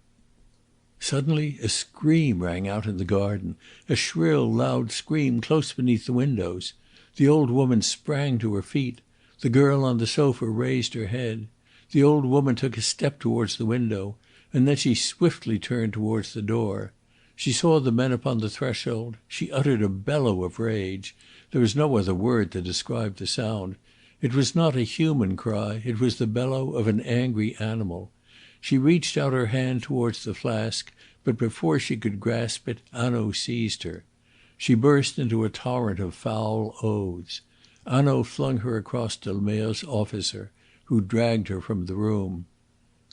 Suddenly a scream rang out in the garden, a shrill, loud scream close beneath the windows. The old woman sprang to her feet. The girl on the sofa raised her head. The old woman took a step towards the window, and then she swiftly turned towards the door. She saw the men upon the threshold. She uttered a bellow of rage. There was no other word to describe the sound. It was not a human cry. It was the bellow of an angry animal. She reached out her hand towards the flask, but before she could grasp it, Hanaud seized her. She burst into a torrent of foul oaths. Hanaud flung her across to Lemerre's officer, who dragged her from the room.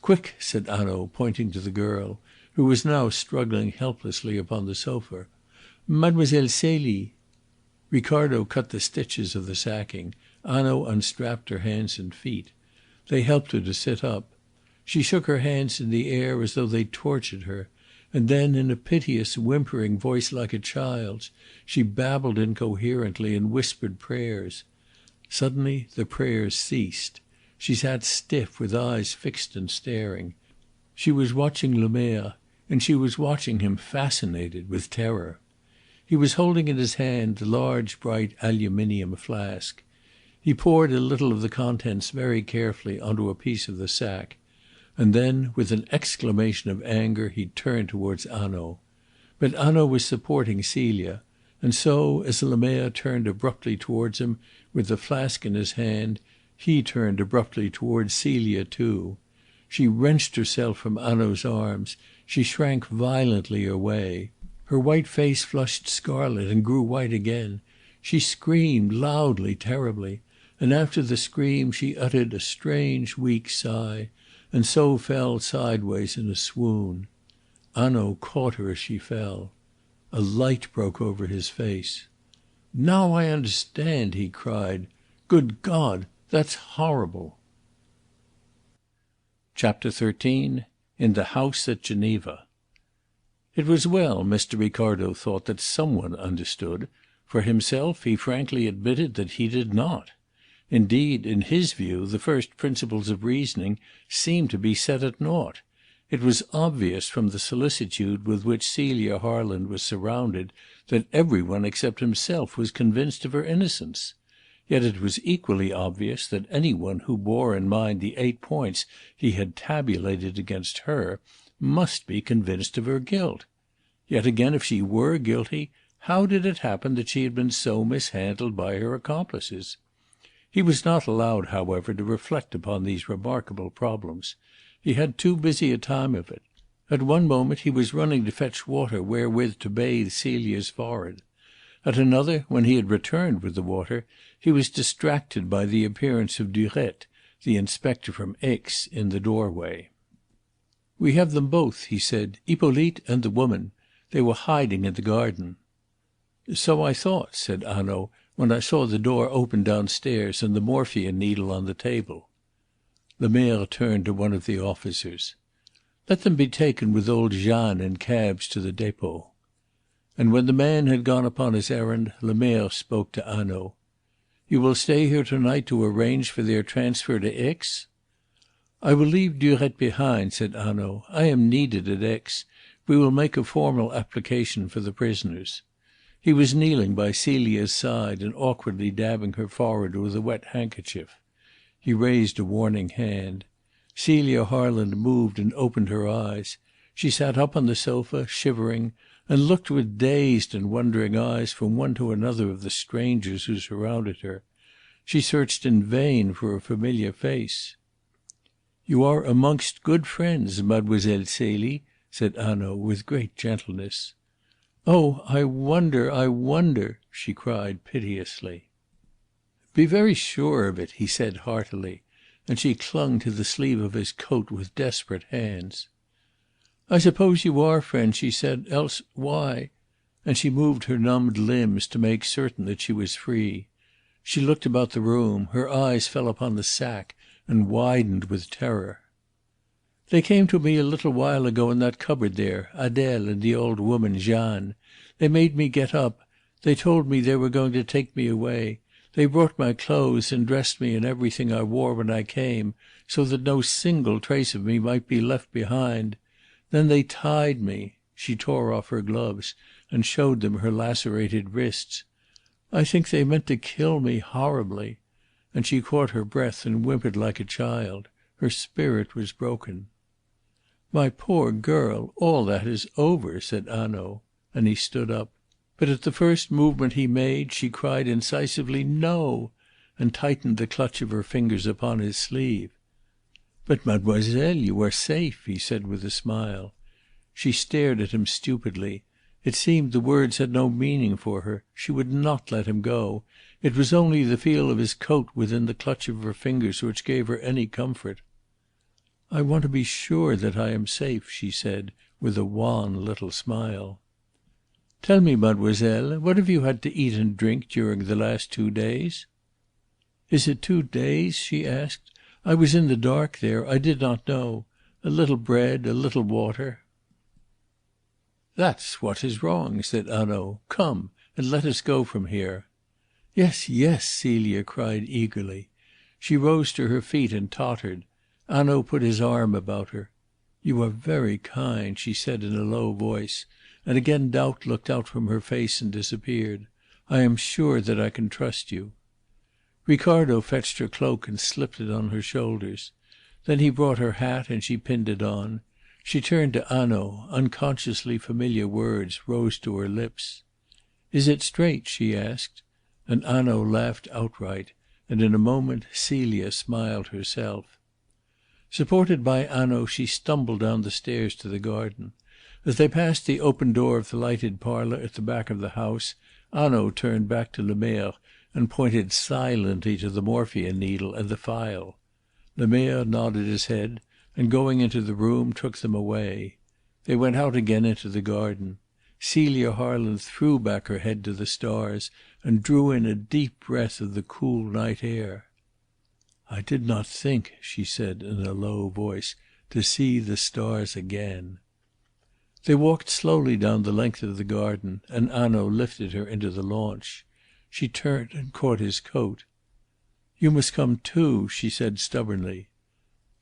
"Quick!" said Hanaud, pointing to the girl, who was now struggling helplessly upon the sofa. "Mademoiselle Celie!" Ricardo cut the stitches of the sacking. Hanaud unstrapped her hands and feet. They helped her to sit up. She shook her hands in the air as though they tortured her, and then, in a piteous, whimpering voice like a child's, she babbled incoherently and whispered prayers. Suddenly the prayers ceased. She sat stiff, with eyes fixed and staring. She was watching Lemerre, and she was watching him fascinated with terror. He was holding in his hand the large bright aluminium flask. He poured a little of the contents very carefully onto a piece of the sack, and then, with an exclamation of anger, he turned towards Hanaud. But Hanaud was supporting Celia, and so, as Lemerre turned abruptly towards him with the flask in his hand, he turned abruptly towards Celia too. She wrenched herself from Hanaud's arms. She shrank violently away. Her white face flushed scarlet and grew white again. She screamed loudly, terribly, and after the scream she uttered a strange, weak sigh, and so fell sideways in a swoon. Hanaud caught her as she fell. A light broke over his face. "Now I understand," he cried. "Good God, that's horrible." Chapter 13. In the House at Geneva. It was well, Mr. Ricardo thought, that someone understood. For himself, he frankly admitted that he did not. Indeed, in his view, the first principles of reasoning seemed to be set at naught. It was obvious from the solicitude with which Celia Harland was surrounded that every one except himself was convinced of her innocence. Yet it was equally obvious that any one who bore in mind the 8 points he had tabulated against her must be convinced of her guilt. Yet again, if she were guilty, how did it happen that she had been so mishandled by her accomplices? He was not allowed, however, to reflect upon these remarkable problems. He had too busy a time of it. At one moment he was running to fetch water wherewith to bathe Celia's forehead. At another, when he had returned with the water, he was distracted by the appearance of Durette, the inspector from Aix, in the doorway. "We have them both," he said, "Hippolyte and the woman. They were hiding in the garden." "So I thought," said Hanaud, "when I saw the door open downstairs and the morphia needle on the table." Lemerre turned to one of the officers. "Let them be taken with old Jeanne in cabs to the depot." And when the man had gone upon his errand, Lemerre spoke to Hanaud. "You will stay here to night to arrange for their transfer to Aix?" "I will leave Durette behind," said Hanaud. "I am needed at Aix. We will make a formal application for the prisoners." He was kneeling by Celia's side and awkwardly dabbing her forehead with a wet handkerchief. He raised a warning hand. Celia Harland moved and opened her eyes. She sat up on the sofa, shivering, and looked with dazed and wondering eyes from one to another of the strangers who surrounded her. She searched in vain for a familiar face. "You are amongst good friends, Mademoiselle Celie," said Hanaud with great gentleness. "Oh, I wonder, I wonder!" she cried piteously. "Be very sure of it," he said heartily, and she clung to the sleeve of his coat with desperate hands. "I suppose you are friends," she said, "else why?" And she moved her numbed limbs to make certain that she was free. She looked about the room. Her eyes fell upon the sack and widened with terror. "They came to me a little while ago in that cupboard there, Adele and the old woman, Jeanne. They made me get up. They told me they were going to take me away. They brought my clothes and dressed me in everything I wore when I came, so that no single trace of me might be left behind. Then they tied me." She tore off her gloves and showed them her lacerated wrists. "I think they meant to kill me horribly." And she caught her breath and whimpered like a child. Her spirit was broken. "My poor girl, all that is over," said Hanaud, and he stood up. But at the first movement he made she cried incisively "No!" and tightened the clutch of her fingers upon his sleeve. "But, mademoiselle, you are safe," he said with a smile. She stared at him stupidly. It seemed the words had no meaning for her. She would not let him go. It was only the feel of his coat within the clutch of her fingers which gave her any comfort. "I want to be sure that I am safe," she said, with a wan little smile. "Tell me, mademoiselle, what have you had to eat and drink during the last 2 days?" "Is it 2 days?" she asked. "I was in the dark there. I did not know. A little bread, a little water." "That's what is wrong," said Hanaud. "Come, and let us go from here." "Yes, yes," Celia cried eagerly. She rose to her feet and tottered. Hanaud put his arm about her. "You are very kind," she said in a low voice, and again doubt looked out from her face and disappeared. "I am sure that I can trust you." Ricardo fetched her cloak and slipped it on her shoulders. Then he brought her hat and she pinned it on. She turned to Hanaud. Unconsciously familiar words rose to her lips. "Is it straight?" she asked. And Hanaud laughed outright, and in a moment Celia smiled herself. Supported by Hanaud, she stumbled down the stairs to the garden. As they passed the open door of the lighted parlour at the back of the house, Hanaud turned back to Lemerre and pointed silently to the morphia needle and the phial. Lemerre nodded his head, and going into the room took them away. They went out again into the garden. Celia Harland threw back her head to the stars and drew in a deep breath of the cool night air. "I did not think," she said in a low voice, "to see the stars again." They walked slowly down the length of the garden, and Hanaud lifted her into the launch. She turned and caught his coat. "You must come too," she said stubbornly.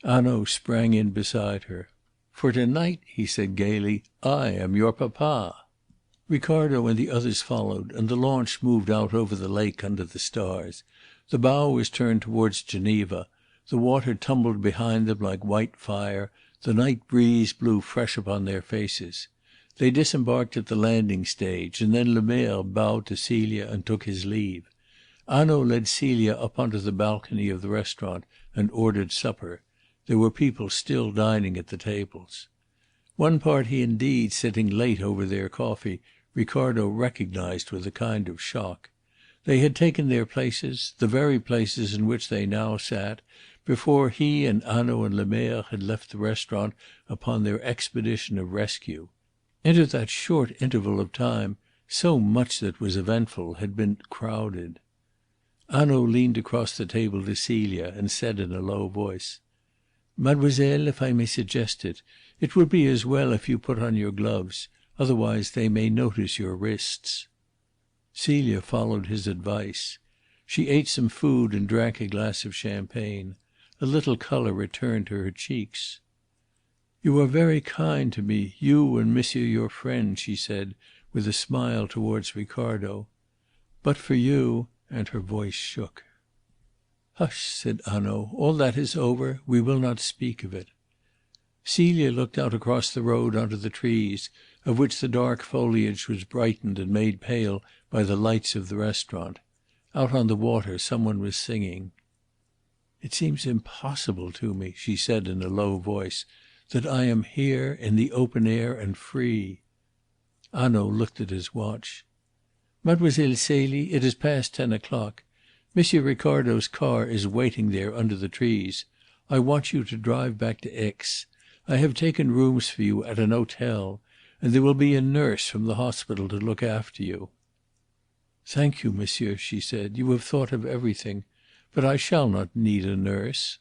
Hanaud sprang in beside her. "For to night," he said gaily, "I am your papa." Ricardo and the others followed, and the launch moved out over the lake under the stars. The bow was turned towards Geneva. The water tumbled behind them like white fire. The night breeze blew fresh upon their faces. They disembarked at the landing stage, and then Lemerre bowed to Celia and took his leave. Hanaud led Celia up onto the balcony of the restaurant and ordered supper. There were people still dining at the tables. One party indeed sitting late over their coffee Ricardo recognised with a kind of shock. They had taken their places, the very places in which they now sat, before he and Hanaud and Lemerre had left the restaurant upon their expedition of rescue. Into that short interval of time so much that was eventful had been crowded. Hanaud leaned across the table to Celia and said in a low voice: "Mademoiselle, if I may suggest it, it would be as well if you put on your gloves. Otherwise they may notice your wrists." Celia followed his advice. She ate some food and drank a glass of champagne. A little colour returned to her cheeks. "You are very kind to me, you and monsieur your friend," she said, with a smile towards Ricardo. "But for you," and her voice shook. "Hush," said Hanaud. "All that is over. We will not speak of it." Celia looked out across the road onto the trees, of which the dark foliage was brightened and made pale by the lights of the restaurant. Out on the water some one was singing. "It seems impossible to me," she said in a low voice, "that I am here in the open air and free." Hanaud looked at his watch. "Mademoiselle Celie, it is past 10 o'clock. Monsieur Ricardo's car is waiting there under the trees. I want you to drive back to Aix. I have taken rooms for you at an hotel, and there will be a nurse from the hospital to look after you." "Thank you, monsieur," she said. "You have thought of everything. But I shall not need a nurse."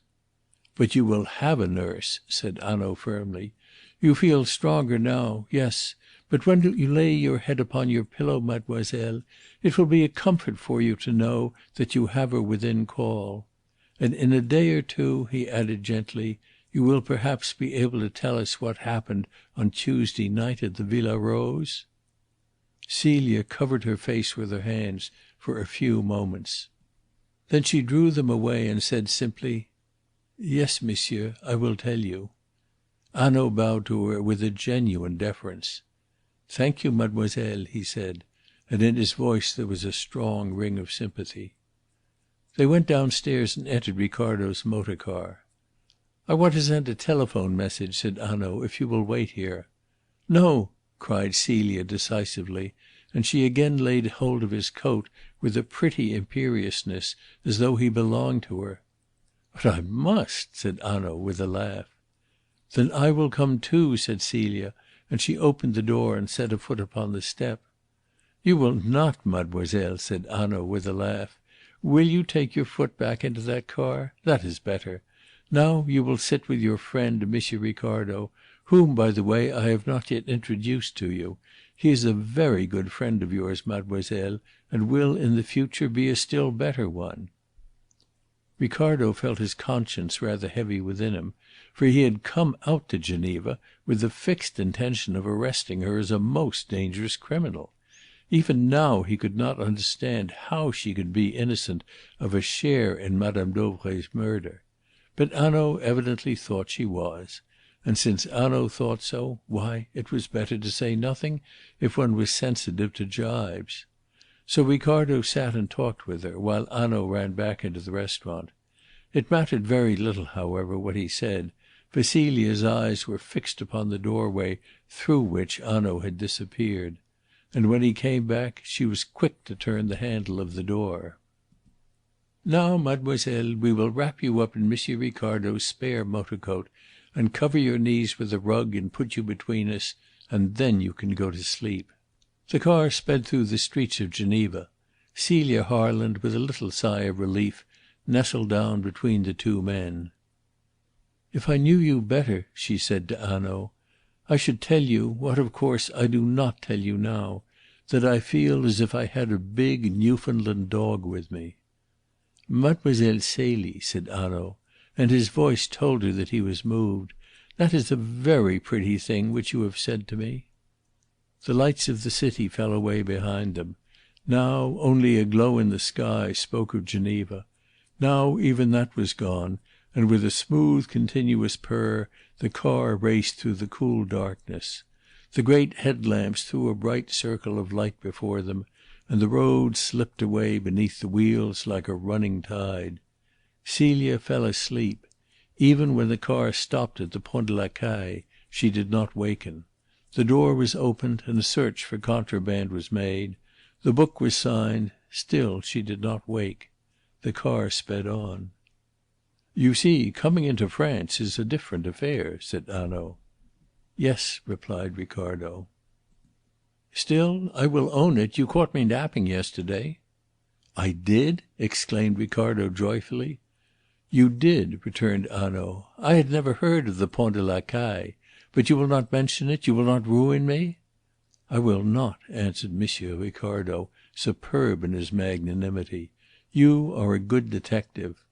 "But you will have a nurse," said Hanaud firmly. "You feel stronger now, yes. But when you lay your head upon your pillow, mademoiselle, it will be a comfort for you to know that you have her within call. And in a day or two," he added gently, "you will perhaps be able to tell us what happened on Tuesday night at the Villa Rose?" Celia covered her face with her hands for a few moments. Then she drew them away and said simply, "Yes, monsieur, I will tell you." Hanaud bowed to her with a genuine deference. "Thank you, mademoiselle," he said, and in his voice there was a strong ring of sympathy. They went downstairs and entered Ricardo's motor car. "I want to send a telephone message," said Hanaud, "if you will wait here." "No!" cried Celia decisively, and she again laid hold of his coat with a pretty imperiousness, as though he belonged to her. "But I must," said Hanaud with a laugh. "Then I will come too," said Celia, and she opened the door and set a foot upon the step. "You will not, mademoiselle," said Hanaud with a laugh. "Will you take your foot back into that car? That is better. Now you will sit with your friend, Monsieur Ricardo, whom, by the way, I have not yet introduced to you. He is a very good friend of yours, mademoiselle, and will in the future be a still better one." Ricardo felt his conscience rather heavy within him, for he had come out to Geneva with the fixed intention of arresting her as a most dangerous criminal. Even now he could not understand how she could be innocent of a share in Madame Dauvray's murder. But Hanaud evidently thought she was, and since Hanaud thought so, why, it was better to say nothing if one was sensitive to gibes. So Ricardo sat and talked with her while Hanaud ran back into the restaurant. It mattered very little, however, what he said, for Celia's eyes were fixed upon the doorway through which Hanaud had disappeared. And when he came back she was quick to turn the handle of the door. "Now, mademoiselle, we will wrap you up in Monsieur Ricardo's spare motor coat and cover your knees with a rug and put you between us, and then you can go to sleep." The car sped through the streets of Geneva. Celia Harland, with a little sigh of relief, nestled down between the two men. "If I knew you better," she said to Hanaud, "I should tell you, what of course I do not tell you now, that I feel as if I had a big Newfoundland dog with me." "Mademoiselle Celie," said Hanaud, and his voice told her that he was moved, "that is a very pretty thing which you have said to me." The lights of the city fell away behind them. Now only a glow in the sky spoke of Geneva. Now even that was gone, and with a smooth continuous purr the car raced through the cool darkness. The great headlamps threw a bright circle of light before them, and the road slipped away beneath the wheels like a running tide. Celia fell asleep. Even when the car stopped at the Pont de la Caille she did not waken. The door was opened and a search for contraband was made. The book was signed. Still she did not wake. The car sped on. "You see, coming into France is a different affair," said Hanaud. "Yes," replied Ricardo. "Still, I will own it, you caught me napping yesterday." "I did?" exclaimed Ricardo joyfully. "You did," returned Hanaud. "I had never heard of the Pont de la Caille. But you will not mention it? You will not ruin me?" "I will not," answered Monsieur Ricardo, superb in his magnanimity. "You are a good detective."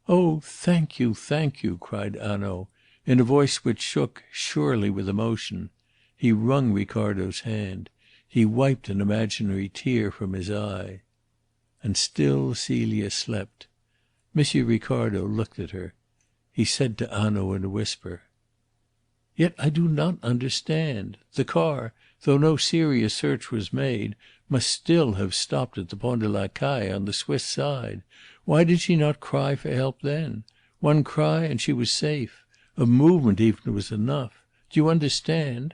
"Oh, thank you, thank you!" cried Hanaud, in a voice which shook, surely with emotion. He wrung Ricardo's hand. He wiped an imaginary tear from his eye. And still Celia slept. Monsieur Ricardo looked at her. He said to Hanaud in a whisper: "Yet I do not understand. The car, though no serious search was made, must still have stopped at the Pont de la Caille on the Swiss side. Why did she not cry for help then? One cry and she was safe. A movement even was enough. Do you understand?"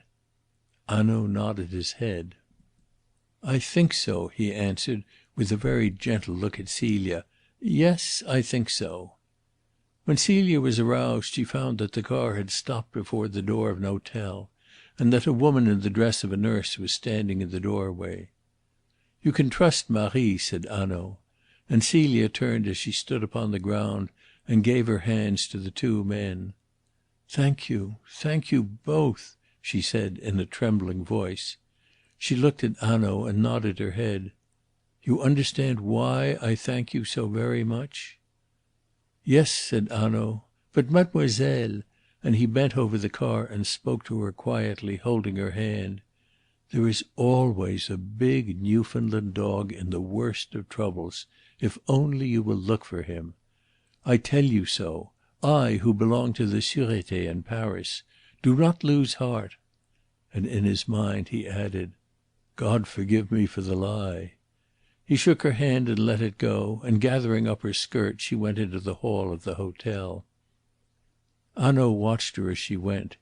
Hanaud nodded his head. "I think so," he answered, with a very gentle look at Celia. "Yes, I think so." When Celia was aroused she found that the car had stopped before the door of an hotel, and that a woman in the dress of a nurse was standing in the doorway. "You can trust Marie," said Hanaud, and Celia turned as she stood upon the ground and gave her hands to the two men. Thank you both," she said in a trembling voice. She looked at Hanaud and nodded her head. "You understand why I thank you so very much?" "Yes," said Hanaud. "But mademoiselle," and he bent over the car and spoke to her quietly, holding her hand, "there is always a big Newfoundland dog in the worst of troubles, if only you will look for him. I tell you so, I who belong to the Sûreté in Paris. Do not lose heart." And in his mind he added, "God forgive me for the lie." He shook her hand and let it go, and gathering up her skirt she went into the hall of the hotel. Hanaud watched her as she went.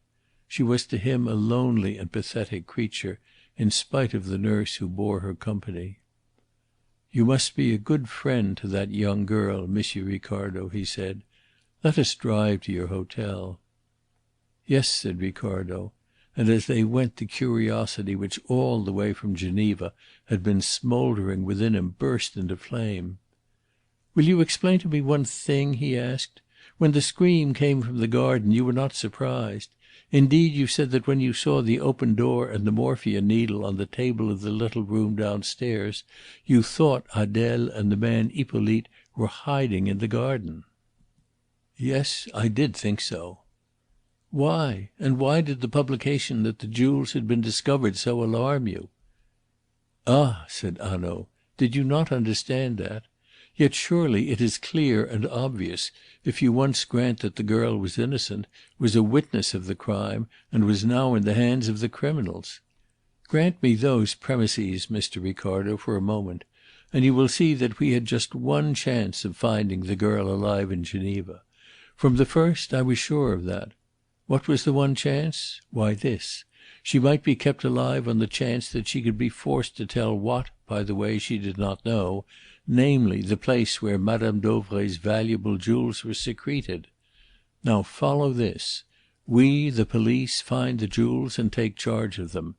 She was to him a lonely and pathetic creature, in spite of the nurse who bore her company. "You must be a good friend to that young girl, Monsieur Ricardo," he said. "Let us drive to your hotel." "Yes," said Ricardo, and as they went the curiosity which all the way from Geneva had been smouldering within him burst into flame. "Will you explain to me one thing?" he asked. "When the scream came from the garden you were not surprised. Indeed, you said that when you saw the open door and the morphia needle on the table of the little room downstairs, you thought Adele and the man Hippolyte were hiding in the garden." "Yes, I did think so." "Why? And why did the publication that the jewels had been discovered so alarm you?" "Ah," said Hanaud, "did you not understand that? Yet surely it is clear and obvious, if you once grant that the girl was innocent, was a witness of the crime, and was now in the hands of the criminals. Grant me those premises, Mr. Ricardo, for a moment, and you will see that we had just one chance of finding the girl alive in Geneva. From the first I was sure of that. What was the one chance? Why, this: she might be kept alive on the chance that she could be forced to tell what, by the way, she did not know, namely, the place where Mme. Dauvray's valuable jewels were secreted. Now follow this. We, the police, find the jewels and take charge of them.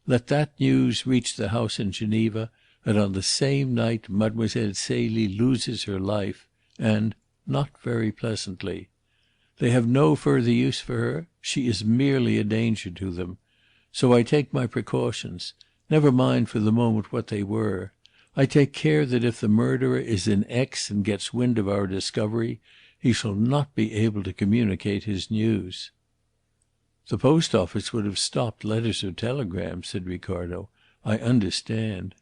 Let that news reach the house in Geneva, and on the same night Mademoiselle Celie loses her life, and not very pleasantly. They have no further use for her. She is merely a danger to them. So I take my precautions. Never mind for the moment what they were. I take care that if the murderer is in Aix and gets wind of our discovery, he shall not be able to communicate his news." "The post office would have stopped letters or telegrams," said Ricardo. "I understand."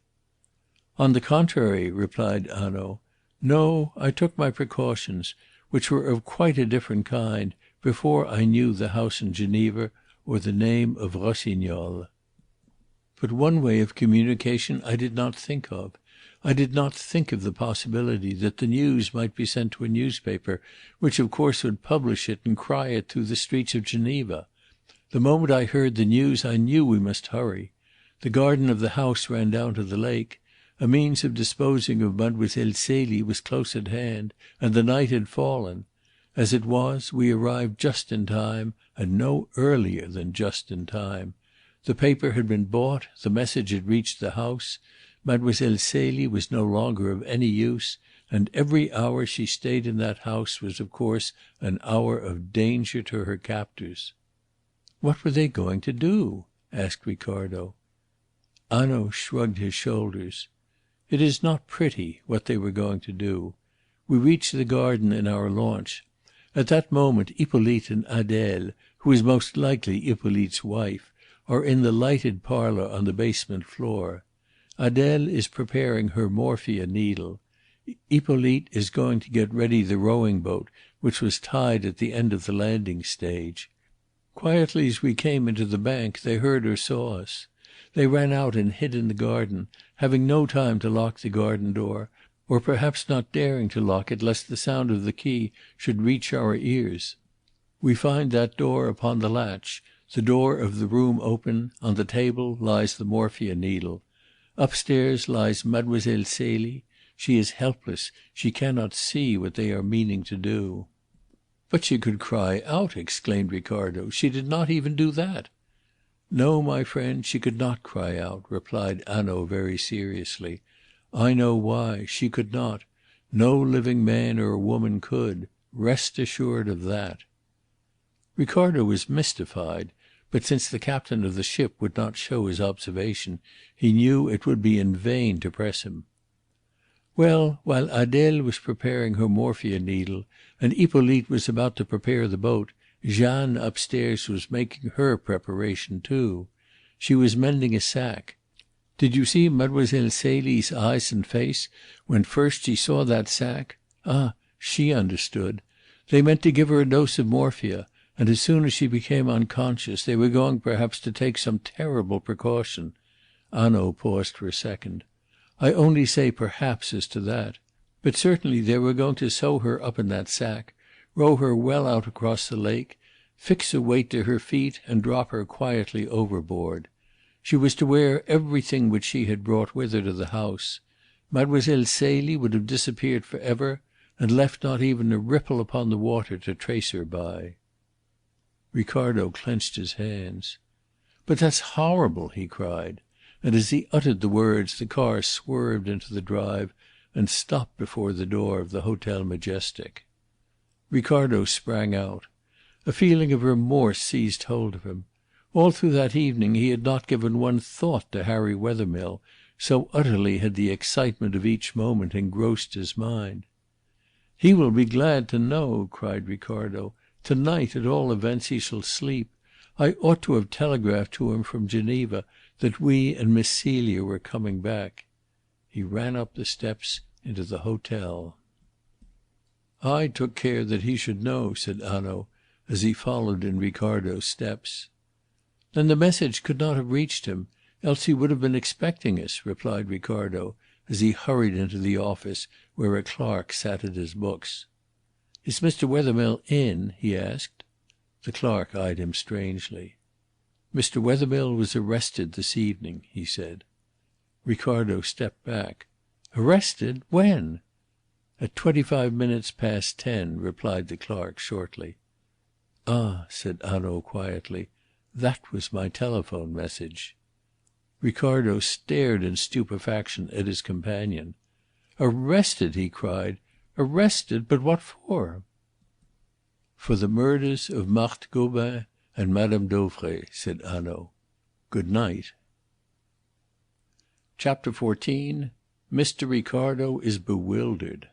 "On the contrary," replied Hanaud. "No, I took my precautions, which were of quite a different kind, before I knew the house in Geneva or the name of Rossignol. But one way of communication I did not think of. I did not think of the possibility that the news might be sent to a newspaper, which of course would publish it and cry it through the streets of Geneva. The moment I heard the news I knew we must hurry. The garden of the house ran down to the lake. A means of disposing of Mademoiselle Celie was close at hand, and the night had fallen. As it was, we arrived just in time, and no earlier than just in time. The paper had been bought, the message had reached the house. Mademoiselle Celie was no longer of any use, and every hour she stayed in that house was of course an hour of danger to her captors." "What were they going to do?" asked Ricardo. Hanaud shrugged his shoulders. "It is not pretty, what they were going to do. We reached the garden in our launch. At that moment Hippolyte and Adele, who is most likely Hippolyte's wife, are in the lighted parlour on the basement floor. Adele is preparing her morphia needle. Hippolyte is going to get ready the rowing boat, which was tied at the end of the landing stage. Quietly as we came into the bank they heard or saw us. They ran out and hid in the garden, having no time to lock the garden door, or perhaps not daring to lock it lest the sound of the key should reach our ears. We find that door upon the latch, the door of the room open, on the table lies the morphia needle. Upstairs lies Mademoiselle Celie. She is helpless, she cannot see what they are meaning to do." "But she could cry out," exclaimed Ricardo. "She did not even do that." "No, my friend, she could not cry out," replied Hanaud very seriously. "I know why. She could not. No living man or woman could. Rest assured of that." Ricardo was mystified, but since the captain of the ship would not show his observation, he knew it would be in vain to press him. "Well, while Adele was preparing her morphia needle, and Hippolyte was about to prepare the boat, Jeanne upstairs was making her preparation too. She was mending a sack. Did you see Mademoiselle Celie's eyes and face when first she saw that sack? Ah, she understood. They meant to give her a dose of morphia, and as soon as she became unconscious they were going perhaps to take some terrible precaution." Hanaud paused for a second. "I only say perhaps as to that. But certainly they were going to sew her up in that sack, row her well out across the lake, fix a weight to her feet and drop her quietly overboard. She was to wear everything which she had brought with her to the house. Mademoiselle Celie would have disappeared for ever, and left not even a ripple upon the water to trace her by." Ricardo clenched his hands. "But that's horrible!" he cried, and as he uttered the words the car swerved into the drive and stopped before the door of the Hotel Majestic. Ricardo sprang out. A feeling of remorse seized hold of him. All through that evening he had not given one thought to Harry Wethermill, so utterly had the excitement of each moment engrossed his mind. "He will be glad to know," cried Ricardo. "To night, at all events, he shall sleep. I ought to have telegraphed to him from Geneva that we and Miss Celia were coming back." He ran up the steps into the hotel. "I took care that he should know," said Hanaud, as he followed in Ricardo's steps. "Then the message could not have reached him, else he would have been expecting us," replied Ricardo, as he hurried into the office where a clerk sat at his books. "Is Mr. Wethermill in?" he asked. The clerk eyed him strangely. "Mr. Wethermill was arrested this evening," he said. Ricardo stepped back. "Arrested? When?" "At 25 minutes past 10," replied the clerk shortly. "Ah," said Hanaud quietly, "that was my telephone message." Ricardo stared in stupefaction at his companion. "Arrested!" he cried. "Arrested! But what for?" "For the murders of Marthe Gobin and Mme. Dauvray," said Hanaud. "Good night." CHAPTER XIV Mr. Ricardo is bewildered.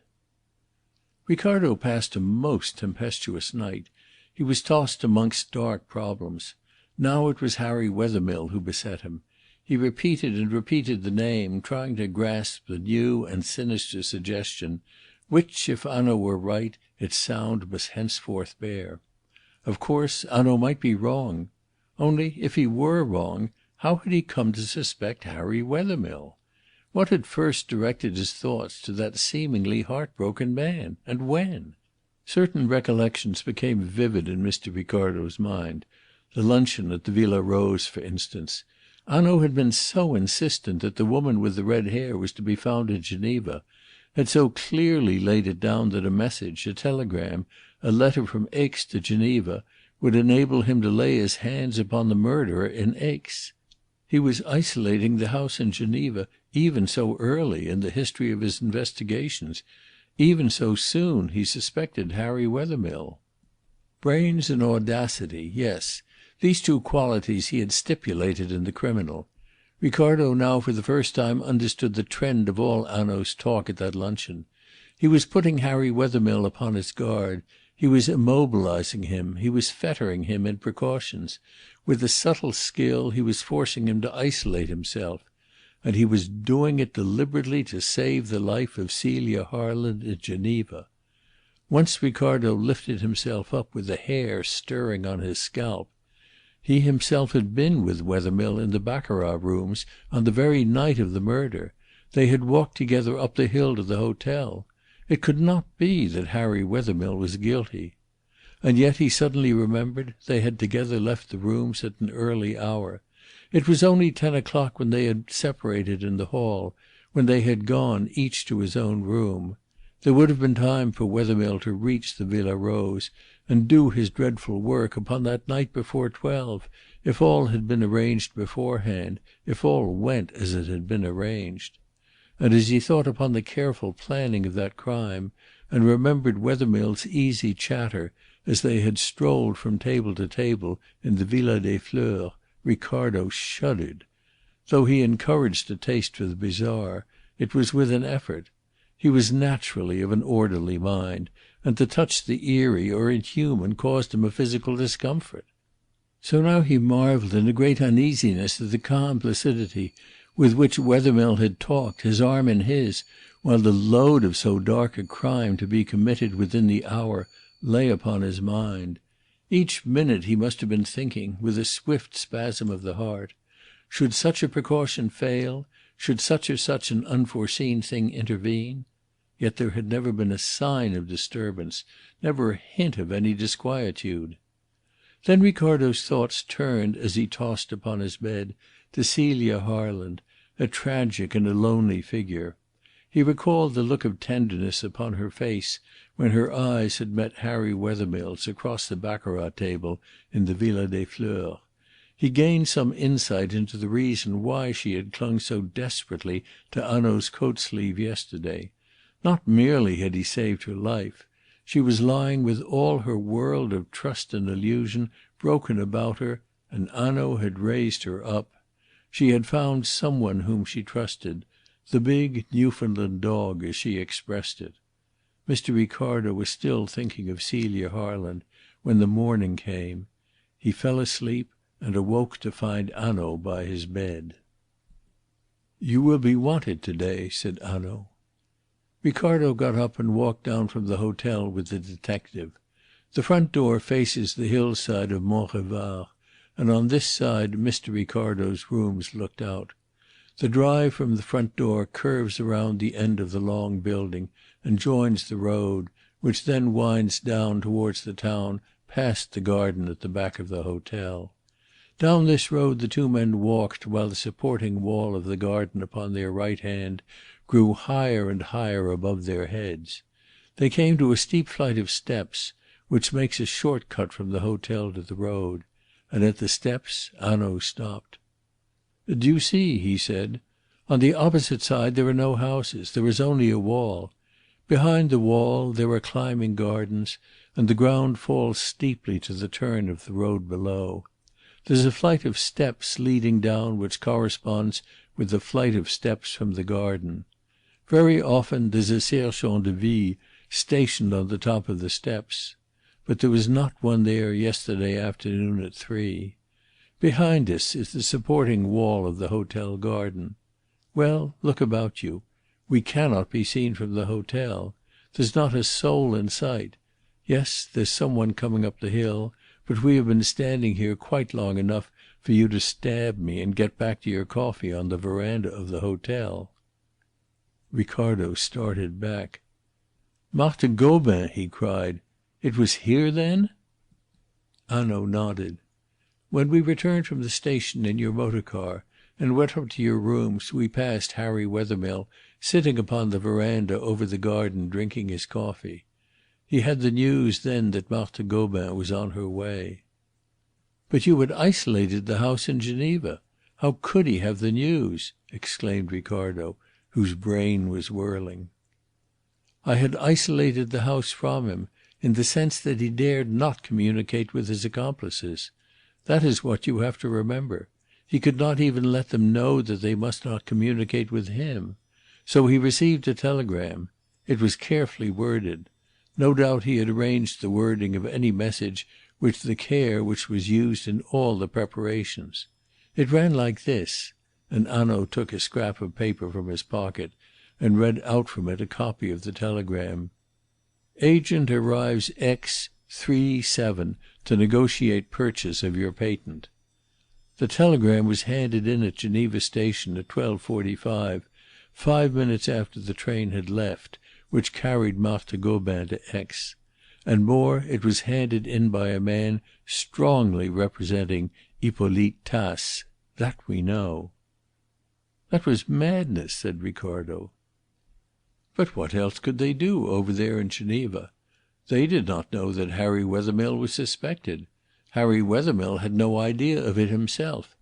Ricardo passed a most tempestuous night. He was tossed amongst dark problems. Now it was Harry Wethermill who beset him. He repeated and repeated the name, trying to grasp the new and sinister suggestion, which, if Hanaud were right, its sound must henceforth bear. Of course Hanaud might be wrong. Only, if he were wrong, how had he come to suspect Harry Wethermill? What had first directed his thoughts to that seemingly heartbroken man? And when? Certain recollections became vivid in Mr. Ricardo's mind. The luncheon at the Villa Rose, for instance. Hanaud had been so insistent that the woman with the red hair was to be found in Geneva, had so clearly laid it down that a message, a telegram, a letter from Aix to Geneva, would enable him to lay his hands upon the murderer in Aix. He was isolating the house in Geneva even so early in the history of his investigations, even so soon he suspected Harry Wethermill. Brains and audacity, yes, these two qualities he had stipulated in the criminal. Ricardo now for the first time understood the trend of all Hanaud's talk at that luncheon. He was putting Harry Wethermill upon his guard. He was immobilizing him. He was fettering him in precautions. With a subtle skill he was forcing him to isolate himself. And he was doing it deliberately to save the life of Celia Harland in Geneva. Once Ricardo lifted himself up with the hair stirring on his scalp. He himself had been with Wethermill in the baccarat rooms on the very night of the murder. They had walked together up the hill to the hotel. It could not be that Harry Wethermill was guilty. And yet, he suddenly remembered, they had together left the rooms at an early hour. It was only 10 o'clock when they had separated in the hall, when they had gone each to his own room. There would have been time for Wethermill to reach the Villa Rose and do his dreadful work upon that night before 12, if all had been arranged beforehand, if all went as it had been arranged. And as he thought upon the careful planning of that crime, and remembered Wethermill's easy chatter as they had strolled from table to table in the Villa des Fleurs, Ricardo shuddered. Though he encouraged a taste for the bizarre, it was with an effort. He was naturally of an orderly mind, and to touch the eerie or inhuman caused him a physical discomfort. So now he marvelled in a great uneasiness at the calm placidity with which Wethermill had talked, his arm in his, while the load of so dark a crime to be committed within the hour lay upon his mind. Each minute he must have been thinking, with a swift spasm of the heart, should such a precaution fail, should such or such an unforeseen thing intervene? Yet there had never been a sign of disturbance, never a hint of any disquietude. Then Ricardo's thoughts turned as he tossed upon his bed to Celia Harland, a tragic and a lonely figure. He recalled the look of tenderness upon her face when her eyes had met Harry Wethermill's across the baccarat table in the Villa des Fleurs. He gained some insight into the reason why she had clung so desperately to Hanaud's coat sleeve yesterday. Not merely had he saved her life. She was lying with all her world of trust and illusion broken about her, and Hanaud had raised her up. She had found some one whom she trusted, the big Newfoundland dog, as she expressed it. Mr. Ricardo was still thinking of Celia Harland when the morning came. He fell asleep and awoke to find Hanaud by his bed. "You will be wanted to day," said Hanaud. Ricardo got up and walked down from the hotel with the detective. The front door faces the hillside of Mont Revard, and on this side Mr. Ricardo's rooms looked out. The drive from the front door curves around the end of the long building and joins the road, which then winds down towards the town past the garden at the back of the hotel. Down this road the two men walked while the supporting wall of the garden upon their right hand grew higher and higher above their heads. They came to a steep flight of steps, which makes a short cut from the hotel to the road, and at the steps Hanaud stopped. "Do you see?" he said. "On the opposite side there are no houses. There is only a wall. Behind the wall there are climbing gardens, and the ground falls steeply to the turn of the road below. There's a flight of steps leading down which corresponds with the flight of steps from the garden. Very often there's a sergent de ville stationed on the top of the steps. But there was not one there yesterday afternoon at 3. Behind us is the supporting wall of the hotel garden. Well, look about you. We cannot be seen from the hotel. There's not a soul in sight. Yes, there's some one coming up the hill, but we have been standing here quite long enough for you to stab me and get back to your coffee on the veranda of the hotel." Ricardo started back. "Marthe Gobin!" he cried. "It was here, then?" Hanaud nodded. "When we returned from the station in your motor car and went up to your rooms we passed Harry Wethermill sitting upon the veranda over the garden drinking his coffee. He had the news then that Marthe Gobin was on her way." "But you had isolated the house in Geneva. How could he have the news?" exclaimed Ricardo, whose brain was whirling. "I had isolated the house from him, in the sense that he dared not communicate with his accomplices. That is what you have to remember. He could not even let them know that they must not communicate with him. So he received a telegram. It was carefully worded. No doubt he had arranged the wording of any message with the care which was used in all the preparations. It ran like this," and Hanaud took a scrap of paper from his pocket and read out from it a copy of the telegram. "Agent arrives X 3-7 to negotiate purchase of your patent." The telegram was handed in at Geneva station at 12:45, 5 minutes after the train had left, which carried Marthe Gobin to Aix. And more, it was handed in by a man strongly representing Hippolyte Tace. That we know. "That was madness," said Ricardo. "But what else could they do over there in Geneva? They did not know that Harry Wethermill was suspected. Harry Wethermill had no idea of it himself.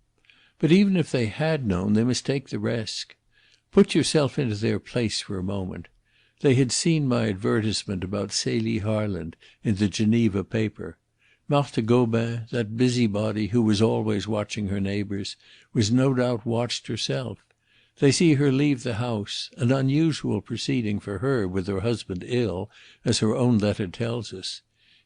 But even if they had known, they must take the risk. Put yourself into their place for a moment. They had seen my advertisement about Celie Harland in the Geneva paper. Marthe Gobin, that busybody who was always watching her neighbours, was no doubt watched herself. They see her leave the house, an unusual proceeding for her with her husband ill, as her own letter tells us.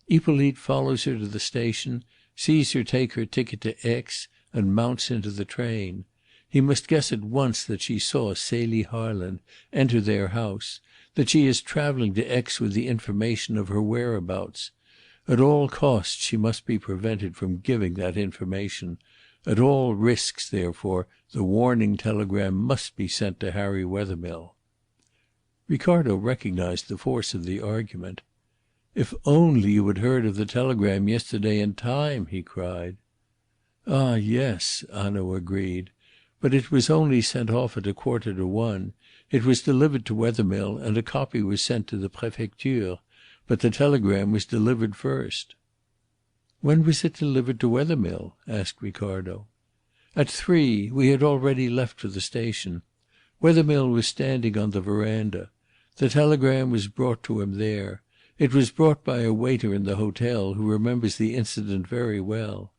Hippolyte follows her to the station, sees her take her ticket to Aix, and mounts into the train. He must guess at once that she saw Celie Harland enter their house, that she is travelling to Aix with the information of her whereabouts. At all costs she must be prevented from giving that information. At all risks, therefore, the warning telegram must be sent to Harry Wethermill." Ricardo recognised the force of the argument. "If only you had heard of the telegram yesterday in time!" he cried. "Ah, yes," Hanaud agreed. "But it was only sent off at 1:15. It was delivered to Wethermill, and a copy was sent to the Prefecture. But the telegram was delivered first." "When was it delivered to Wethermill?" asked Ricardo. "At 3. We had already left for the station. Wethermill was standing on the veranda. The telegram was brought to him there. It was brought by a waiter in the hotel who remembers the incident very well.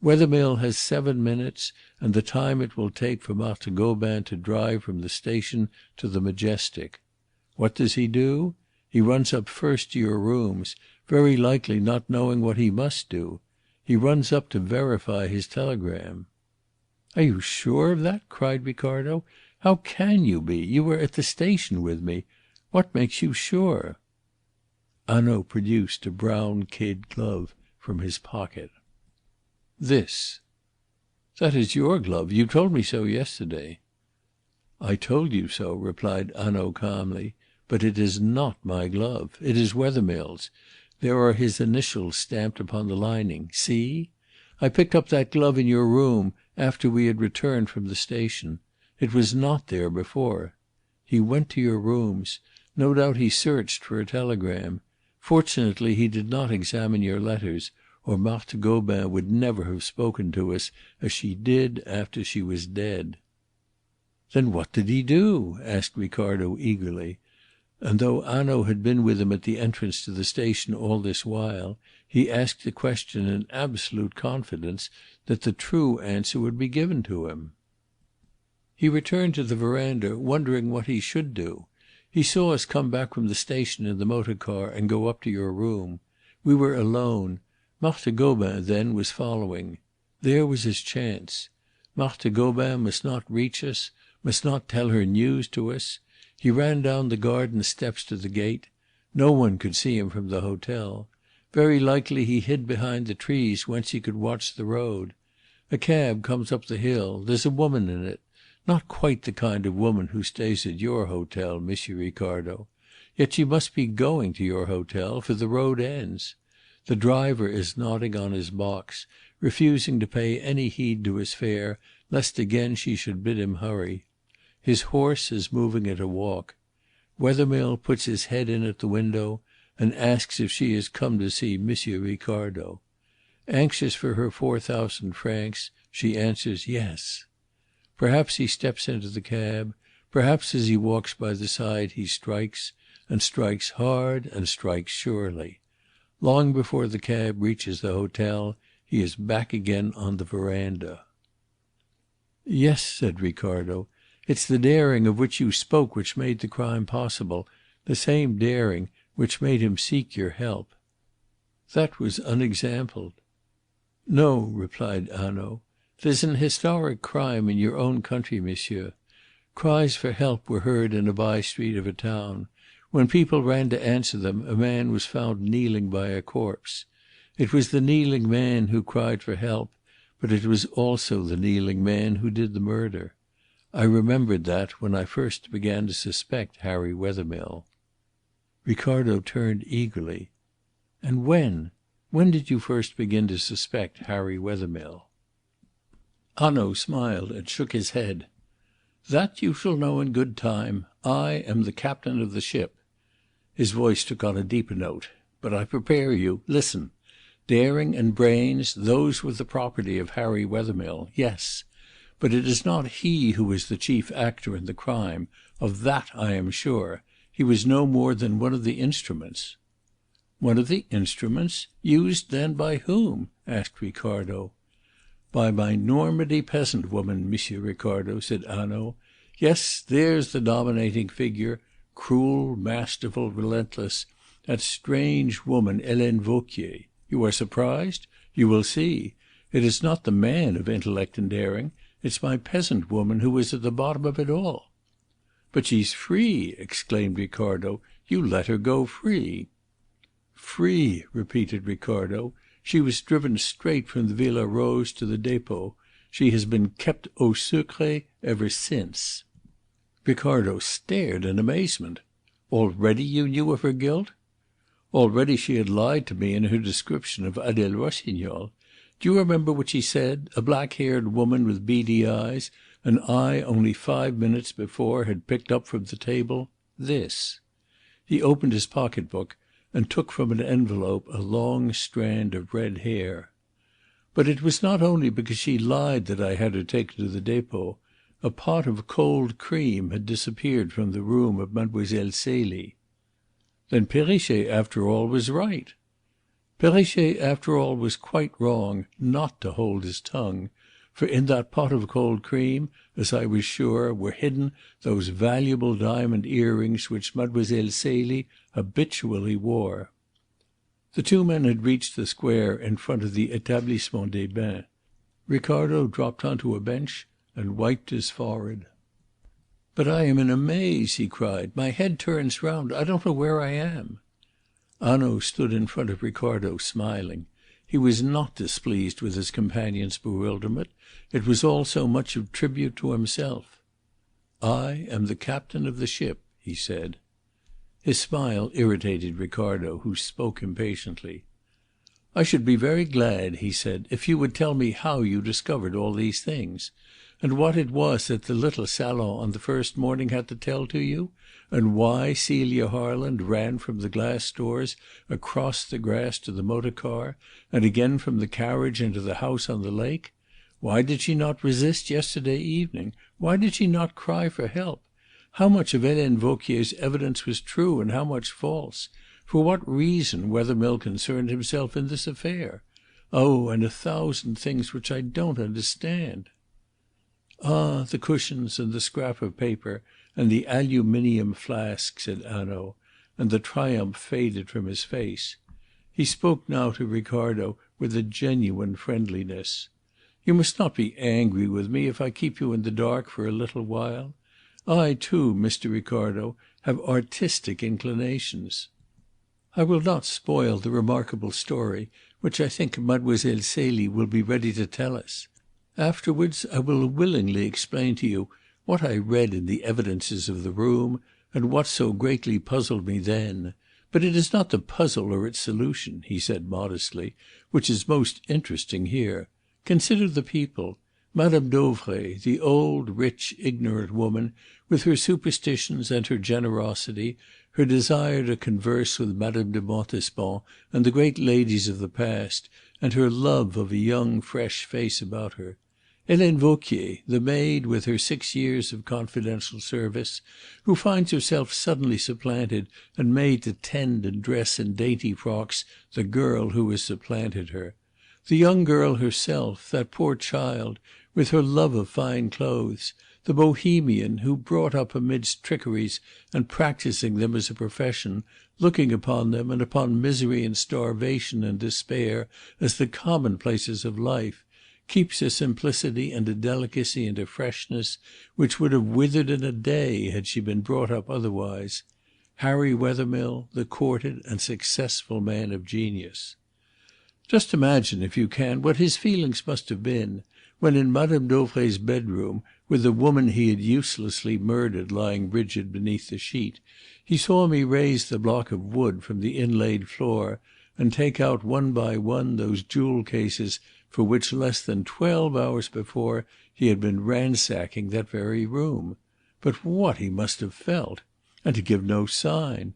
Wethermill has 7 minutes and the time it will take for Marthe Gobin to drive from the station to the Majestic. What does he do? He runs up first to your rooms, very likely not knowing what he must do. He runs up to verify his telegram." "Are you sure of that?" cried Ricardo. "How can you be? You were at the station with me. What makes you sure?" Hanaud produced a brown kid glove from his pocket. "This." "That is your glove. You told me so yesterday." "I told you so," replied Hanaud calmly. "But it is not my glove. It is Wethermill's. There are his initials stamped upon the lining. See? I picked up that glove in your room after we had returned from the station. It was not there before. He went to your rooms. No doubt he searched for a telegram. Fortunately he did not examine your letters, or Marthe Gobin would never have spoken to us as she did after she was dead." "Then what did he do?" asked Ricardo eagerly; and though Hanaud had been with him at the entrance to the station all this while, he asked the question in absolute confidence that the true answer would be given to him. "He returned to the verandah, wondering what he should do. He saw us come back from the station in the motor car and go up to your room. We were alone. Marthe Gobin, then, was following. There was his chance. Marthe Gobin must not reach us, must not tell her news to us. He ran down the garden steps to the gate. No one could see him from the hotel. Very likely he hid behind the trees whence he could watch the road. A cab comes up the hill. There's a woman in it. Not quite the kind of woman who stays at your hotel, Monsieur Ricardo. Yet she must be going to your hotel, for the road ends. The driver is nodding on his box, refusing to pay any heed to his fare, lest again she should bid him hurry. His horse is moving at a walk. Wethermill puts his head in at the window and asks if she has come to see Monsieur Ricardo. Anxious for her 4,000 francs, she answers yes. Perhaps he steps into the cab, perhaps as he walks by the side he strikes, and strikes hard and strikes surely. Long before the cab reaches the hotel he is back again on the verandah. "Yes," said Ricardo, "it's the daring of which you spoke which made the crime possible, the same daring which made him seek your help." "That was unexampled." "No," replied Hanaud. "There's an historic crime in your own country, monsieur. Cries for help were heard in a by street of a town. When people ran to answer them, a man was found kneeling by a corpse. It was the kneeling man who cried for help, but it was also the kneeling man who did the murder. I remembered that when I first began to suspect Harry Wethermill." Ricardo turned eagerly. "And when? When did you first begin to suspect Harry Wethermill?" Hanaud smiled and shook his head. "That you shall know in good time. I am the captain of the ship." His voice took on a deeper note. "But I prepare you. Listen. Daring and brains, those were the property of Harry Wethermill. Yes. But it is not he who is the chief actor in the crime. Of that I am sure. He was no more than one of the instruments." "One of the instruments? Used, then, by whom?" asked Ricardo. "By my Normandy peasant woman, Monsieur Ricardo," said Hanaud. "Yes, there's the dominating figure, cruel, masterful, relentless, that strange woman, Helene Vauquier. You are surprised? You will see. It is not the man of intellect and daring. It's my peasant woman who is at the bottom of it all." "But she's free!" exclaimed Ricardo. "You let her go free." "Free!" repeated Ricardo. "She was driven straight from the Villa Rose to the depot. She has been kept au secret ever since." Ricardo stared in amazement. "Already you knew of her guilt?" "Already she had lied to me in her description of Adele Rossignol. Do you remember what she said? A black-haired woman with beady eyes, and I only 5 minutes before had picked up from the table this." He opened his pocket book and took from an envelope a long strand of red hair. "But it was not only because she lied that I had her taken to the depot. A pot of cold cream had disappeared from the room of Mademoiselle Celie." "Then Perrichet, after all, was right." "Perrichet, after all, was quite wrong not to hold his tongue. for in that pot of cold cream, as I was sure, were hidden those valuable diamond earrings which Mademoiselle Celie habitually wore. The two men had reached the square in front of the Etablissement des Bains. Ricardo dropped onto a bench and wiped his forehead. "But I am in a maze," he cried. "My head turns round. I don't know where I am." Hanaud stood in front of Ricardo, smiling. He was not displeased with his companion's bewilderment. It was all so much of tribute to himself. "I am the captain of the ship," he said. His smile irritated Ricardo, who spoke impatiently. "I should be very glad," he said, "if you would tell me how you discovered all these things, and what it was that the little salon on the first morning had to tell to you, and why Celia Harland ran from the glass doors across the grass to the motor car, and again from the carriage into the house on the lake. Why did she not resist yesterday evening? Why did she not cry for help? How much of Helene Vauquier's evidence was true and how much false? For what reason Wethermill concerned himself in this affair? Oh, and 1,000 things which I don't understand." "Ah, the cushions and the scrap of paper and the aluminium flask," said Hanaud, and the triumph faded from his face. He spoke now to Ricardo with a genuine friendliness. "You must not be angry with me if I keep you in the dark for a little while. I, too, Mr. Ricardo, have artistic inclinations. I will not spoil the remarkable story which I think Mademoiselle Celie will be ready to tell us. Afterwards I will willingly explain to you what I read in the evidences of the room, and what so greatly puzzled me then. But it is not the puzzle or its solution," he said modestly, "which is most interesting here. Consider the people. Madame Dauvray, the old, rich, ignorant woman, with her superstitions and her generosity, her desire to converse with Madame de Montespan and the great ladies of the past, and her love of a young, fresh face about her. Helene Vauquier, the maid with her 6 years of confidential service, who finds herself suddenly supplanted and made to tend and dress in dainty frocks the girl who has supplanted her. The young girl herself, that poor child, with her love of fine clothes, the bohemian who, brought up amidst trickeries and practising them as a profession, looking upon them and upon misery and starvation and despair as the commonplaces of life, keeps a simplicity and a delicacy and a freshness which would have withered in a day had she been brought up otherwise. Harry Wethermill, the courted and successful man of genius. Just imagine, if you can, what his feelings must have been when, in Madame Dauvray's bedroom, with the woman he had uselessly murdered lying rigid beneath the sheet, he saw me raise the block of wood from the inlaid floor and take out one by one those jewel cases for which less than 12 hours before he had been ransacking that very room. But what he must have felt! And to give no sign!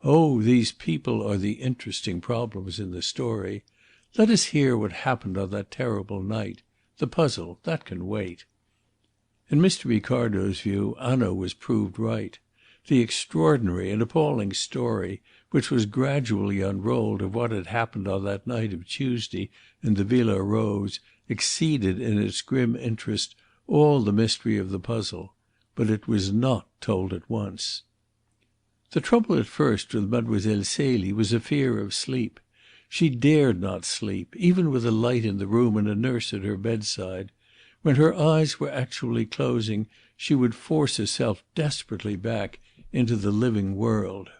Oh, these people are the interesting problems in the story. Let us hear what happened on that terrible night. The puzzle, that can wait." In Mr. Ricardo's view, Hanaud was proved right. The extraordinary and appalling story, which was gradually unrolled, of what had happened on that night of Tuesday in the Villa Rose, exceeded in its grim interest all the mystery of the puzzle. But it was not told at once. The trouble at first with Mademoiselle Celie was a fear of sleep. She dared not sleep, even with a light in the room and a nurse at her bedside. When her eyes were actually closing, she would force herself desperately back into the living world.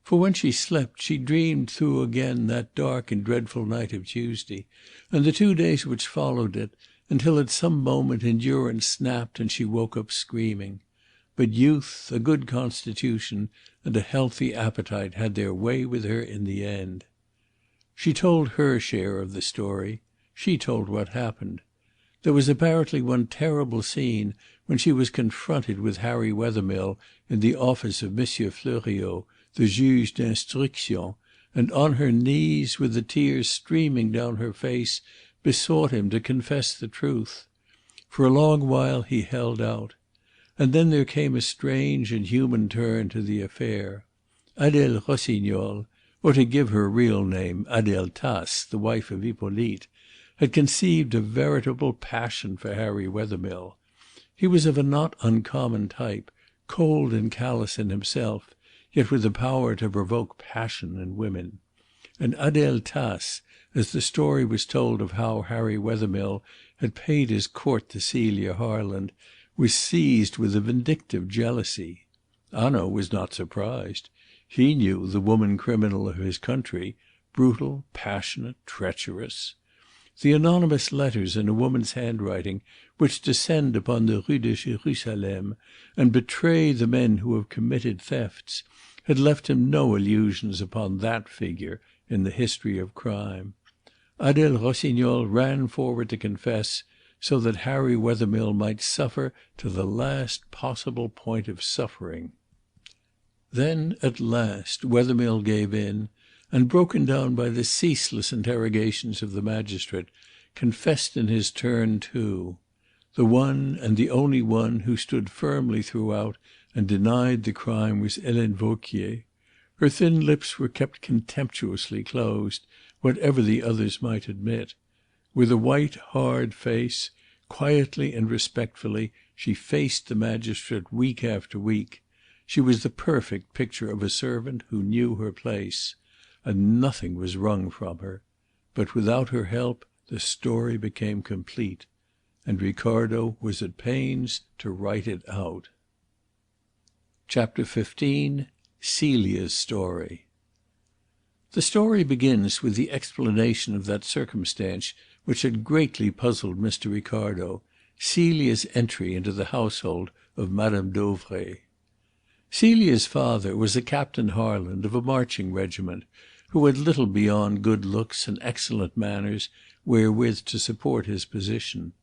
For when she slept she dreamed through again that dark and dreadful night of Tuesday, and the 2 days which followed it, until at some moment endurance snapped and she woke up screaming. But youth, a good constitution, and a healthy appetite had their way with her in the end. She told her share of the story. She told what happened. There was apparently one terrible scene when she was confronted with Harry Wethermill in the office of Monsieur Fleuriot, the juge d'instruction, and on her knees, with the tears streaming down her face, besought him to confess the truth. For a long while he held out. And then there came a strange and human turn to the affair. Adèle Rossignol, or to give her real name, Adele Tace, the wife of Hippolyte, had conceived a veritable passion for Harry Wethermill. He was of a not uncommon type, cold and callous in himself, yet with the power to provoke passion in women. And Adele Tace, as the story was told of how Harry Wethermill had paid his court to Celia Harland, was seized with a vindictive jealousy. Hanaud was not surprised. He knew the woman criminal of his country, brutal, passionate, treacherous. The anonymous letters in a woman's handwriting which descend upon the Rue de Jerusalem and betray the men who have committed thefts had left him no illusions upon that figure in the history of crime. Adele Rossignol ran forward to confess, so that Harry Wethermill might suffer to the last possible point of suffering. Then at last Wethermill gave in, and, broken down by the ceaseless interrogations of the magistrate, confessed in his turn too. The one and the only one who stood firmly throughout and denied the crime was Helene Vauquier. Her thin lips were kept contemptuously closed, whatever the others might admit. With a white, hard face, quietly and respectfully, she faced the magistrate week after week. She was the perfect picture of a servant who knew her place. And nothing was wrung from her. But without her help the story became complete. And Ricardo was at pains to write it out. Chapter 15. Celia's Story. The story begins with the explanation of that circumstance which had greatly puzzled Mr. Ricardo, Celia's entry into the household of Madame Dauvray. Celia's father was a Captain Harland of a marching regiment, who had little beyond good looks and excellent manners wherewith to support his position.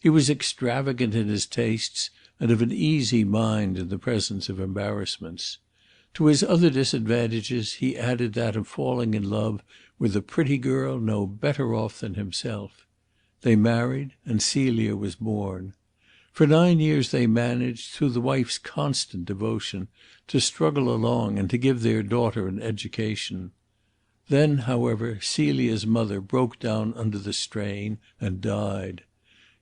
He was extravagant in his tastes and of an easy mind in the presence of embarrassments. To his other disadvantages he added that of falling in love with a pretty girl no better off than himself. They married, and Celia was born. For 9 years they managed, through the wife's constant devotion, to struggle along and to give their daughter an education. Then, however, Celia's mother broke down under the strain and died.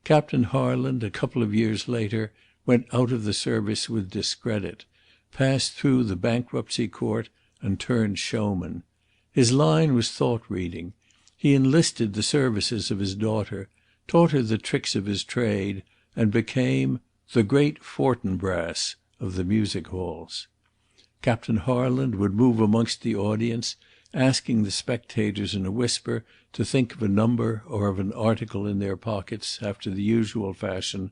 Captain Harland, a couple of years later, went out of the service with discredit, passed through the bankruptcy court, and turned showman. His line was thought reading. He enlisted the services of his daughter, taught her the tricks of his trade, and became the great Fortinbras of the music halls. Captain Harland would move amongst the audience, asking the spectators in a whisper to think of a number or of an article in their pockets after the usual fashion,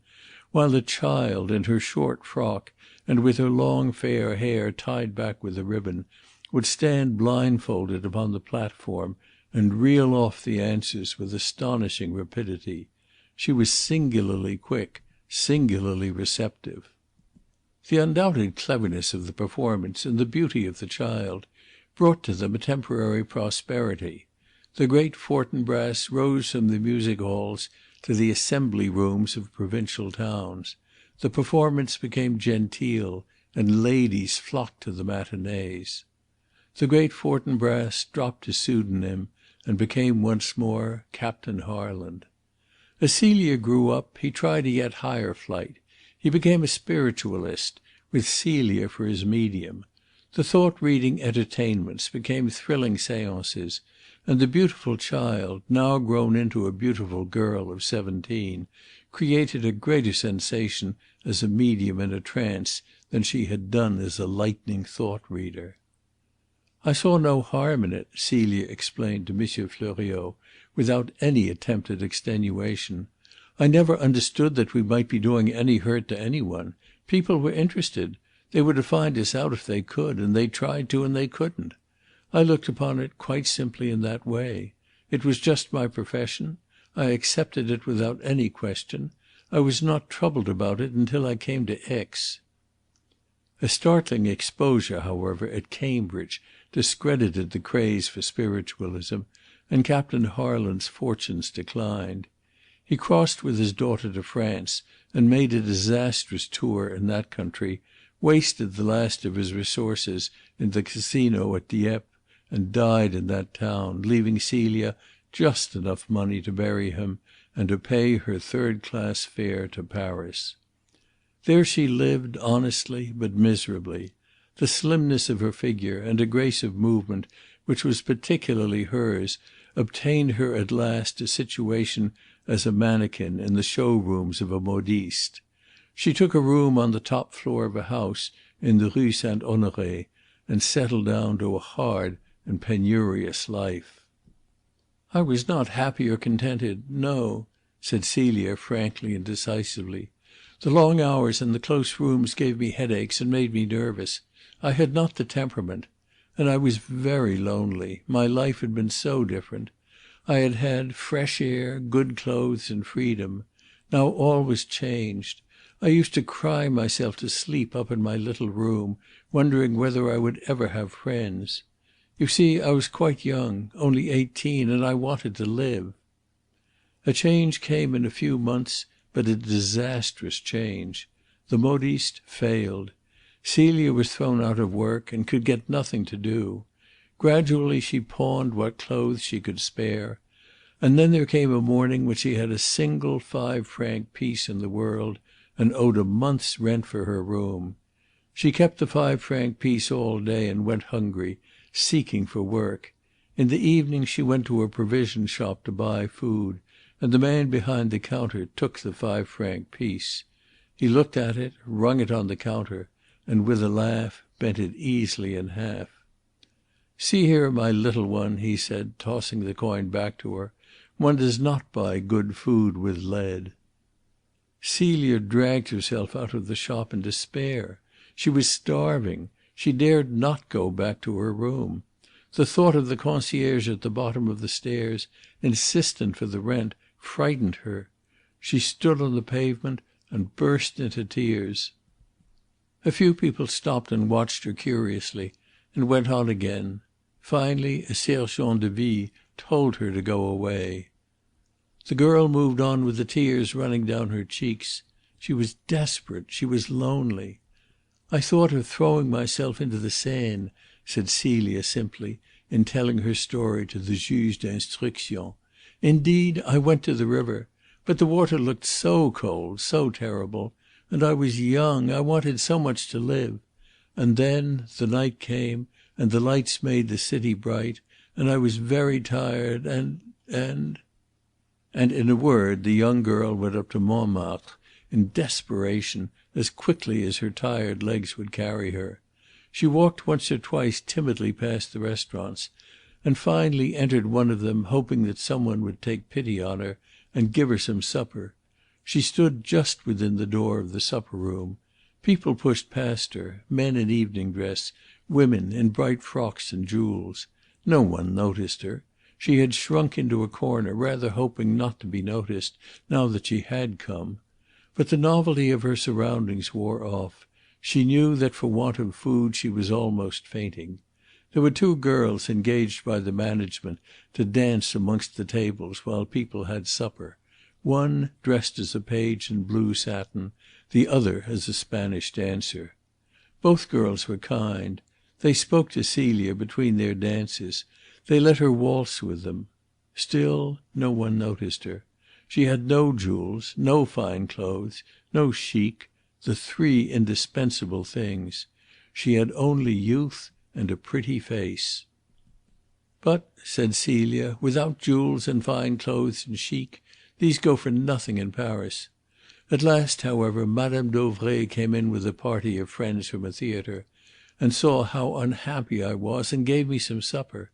while the child, in her short frock and with her long fair hair tied back with a ribbon, would stand blindfolded upon the platform and reel off the answers with astonishing rapidity. She was singularly quick, singularly receptive. The undoubted cleverness of the performance and the beauty of the child brought to them a temporary prosperity. The great Fortinbras rose from the music halls to the assembly rooms of provincial towns. The performance became genteel, and ladies flocked to the matinees. The great Fortinbras dropped his pseudonym and became once more Captain Harland. As Celia grew up, he tried a yet higher flight. He became a spiritualist, with Celia for his medium. The thought-reading entertainments became thrilling seances, and the beautiful child, now grown into a beautiful girl of 17, created a greater sensation as a medium in a trance than she had done as a lightning thought-reader. "I saw no harm in it," Celia explained to M. Fleuriot, without any attempt at extenuation. "I never understood that we might be doing any hurt to any one. People were interested. They were to find us out if they could, and they tried to and they couldn't. I looked upon it quite simply in that way. It was just my profession. I accepted it without any question. I was not troubled about it until I came to Aix." A startling exposure, however, at Cambridge discredited the craze for spiritualism, and Captain Harland's fortunes declined. He crossed with his daughter to France and made a disastrous tour in that country, wasted the last of his resources in the casino at Dieppe, and died in that town, leaving Celia just enough money to bury him and to pay her third-class fare to Paris. There she lived honestly but miserably. The slimness of her figure and a grace of movement which was particularly hers obtained her at last a situation as a mannequin in the show-rooms of a modiste. She took a room on the top floor of a house in the Rue Saint Honoré and settled down to a hard and penurious life. "I was not happy or contented, no," said Celia frankly and decisively. "The long hours in the close rooms gave me headaches and made me nervous. I had not the temperament. And I was very lonely. My life had been so different. I had had fresh air, good clothes, and freedom. Now all was changed. I used to cry myself to sleep up in my little room, wondering whether I would ever have friends. You see, I was quite young, only 18, and I wanted to live. A change came in a few months, but a disastrous change. The modiste failed. Celia was thrown out of work and could get nothing to do. Gradually she pawned what clothes she could spare. And then there came a morning when she had a single 5-franc piece in the world and owed a month's rent for her room. She kept the 5-franc piece all day and went hungry, seeking for work. In the evening she went to a provision shop to buy food, and the man behind the counter took the 5-franc piece. He looked at it, rung it on the counter, and with a laugh bent it easily in half. "See here, my little one," he said, tossing the coin back to her. "One does not buy good food with lead." Celia dragged herself out of the shop in despair. She was starving. She dared not go back to her room. The thought of the concierge at the bottom of the stairs, insistent for the rent, frightened her. She stood on the pavement and burst into tears. A few people stopped and watched her curiously, and went on again. Finally a sergent de ville told her to go away. The girl moved on with the tears running down her cheeks. She was desperate. She was lonely. "I thought of throwing myself into the Seine," said Celia simply, in telling her story to the juge d'instruction. "Indeed, I went to the river. But the water looked so cold, so terrible. And I was young. I wanted so much to live. And then the night came, and the lights made the city bright, and I was very tired, and in a word the young girl went up to Montmartre in desperation as quickly as her tired legs would carry her. She walked once or twice timidly past the restaurants, and finally entered one of them, hoping that some one would take pity on her and give her some supper. She stood just within the door of the supper room. People pushed past her, men in evening dress, women in bright frocks and jewels. No one noticed her. She had shrunk into a corner, rather hoping not to be noticed now that she had come. But the novelty of her surroundings wore off. She knew that for want of food she was almost fainting. There were 2 girls engaged by the management to dance amongst the tables while people had supper. One dressed as a page in blue satin, the other as a Spanish dancer. Both girls were kind. They spoke to Celia between their dances. They let her waltz with them. Still no one noticed her. She had no jewels, no fine clothes, no chic, the 3 indispensable things. She had only youth and a pretty face. "But," said Celia, "without jewels and fine clothes and chic, these go for nothing in Paris." At last, however, Madame Dauvray came in with a party of friends from a theatre, and saw how unhappy I was, and gave me some supper.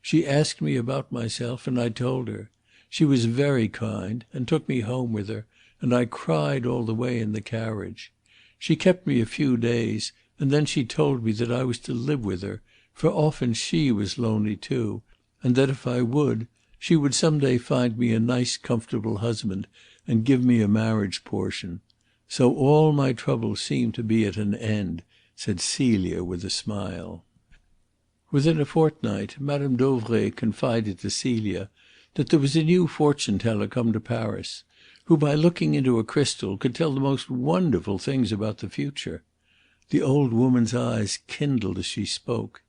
She asked me about myself, and I told her. She was very kind, and took me home with her, and I cried all the way in the carriage. She kept me a few days, and then she told me that I was to live with her, for often she was lonely too, and that if I would, she would some day find me a nice comfortable husband and give me a marriage portion. So all my troubles seemed to be at an end," said Celia with a smile. Within a fortnight Madame Dauvray confided to Celia that there was a new fortune teller come to Paris, who by looking into a crystal could tell the most wonderful things about the future. The old woman's eyes kindled as she spoke.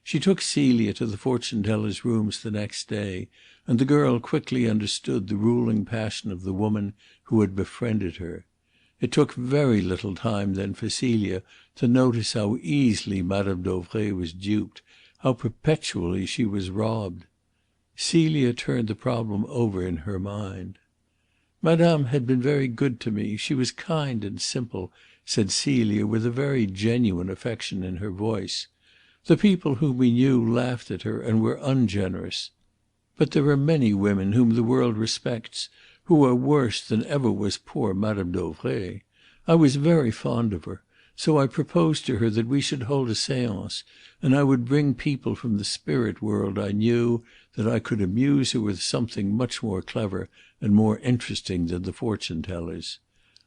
She took Celia to the fortune teller's rooms the next day, and the girl quickly understood the ruling passion of the woman who had befriended her. It took very little time then for Celia to notice how easily Madame Dauvray was duped, how perpetually she was robbed. Celia turned the problem over in her mind. "Madame had been very good to me. She was kind and simple," said Celia with a very genuine affection in her voice. "The people whom we knew laughed at her and were ungenerous. But there are many women whom the world respects who are worse than ever was poor Madame Dauvray. I was very fond of her, so I proposed to her that we should hold a séance, and I would bring people from the spirit world I knew that I could amuse her with something much more clever and more interesting than the fortune tellers.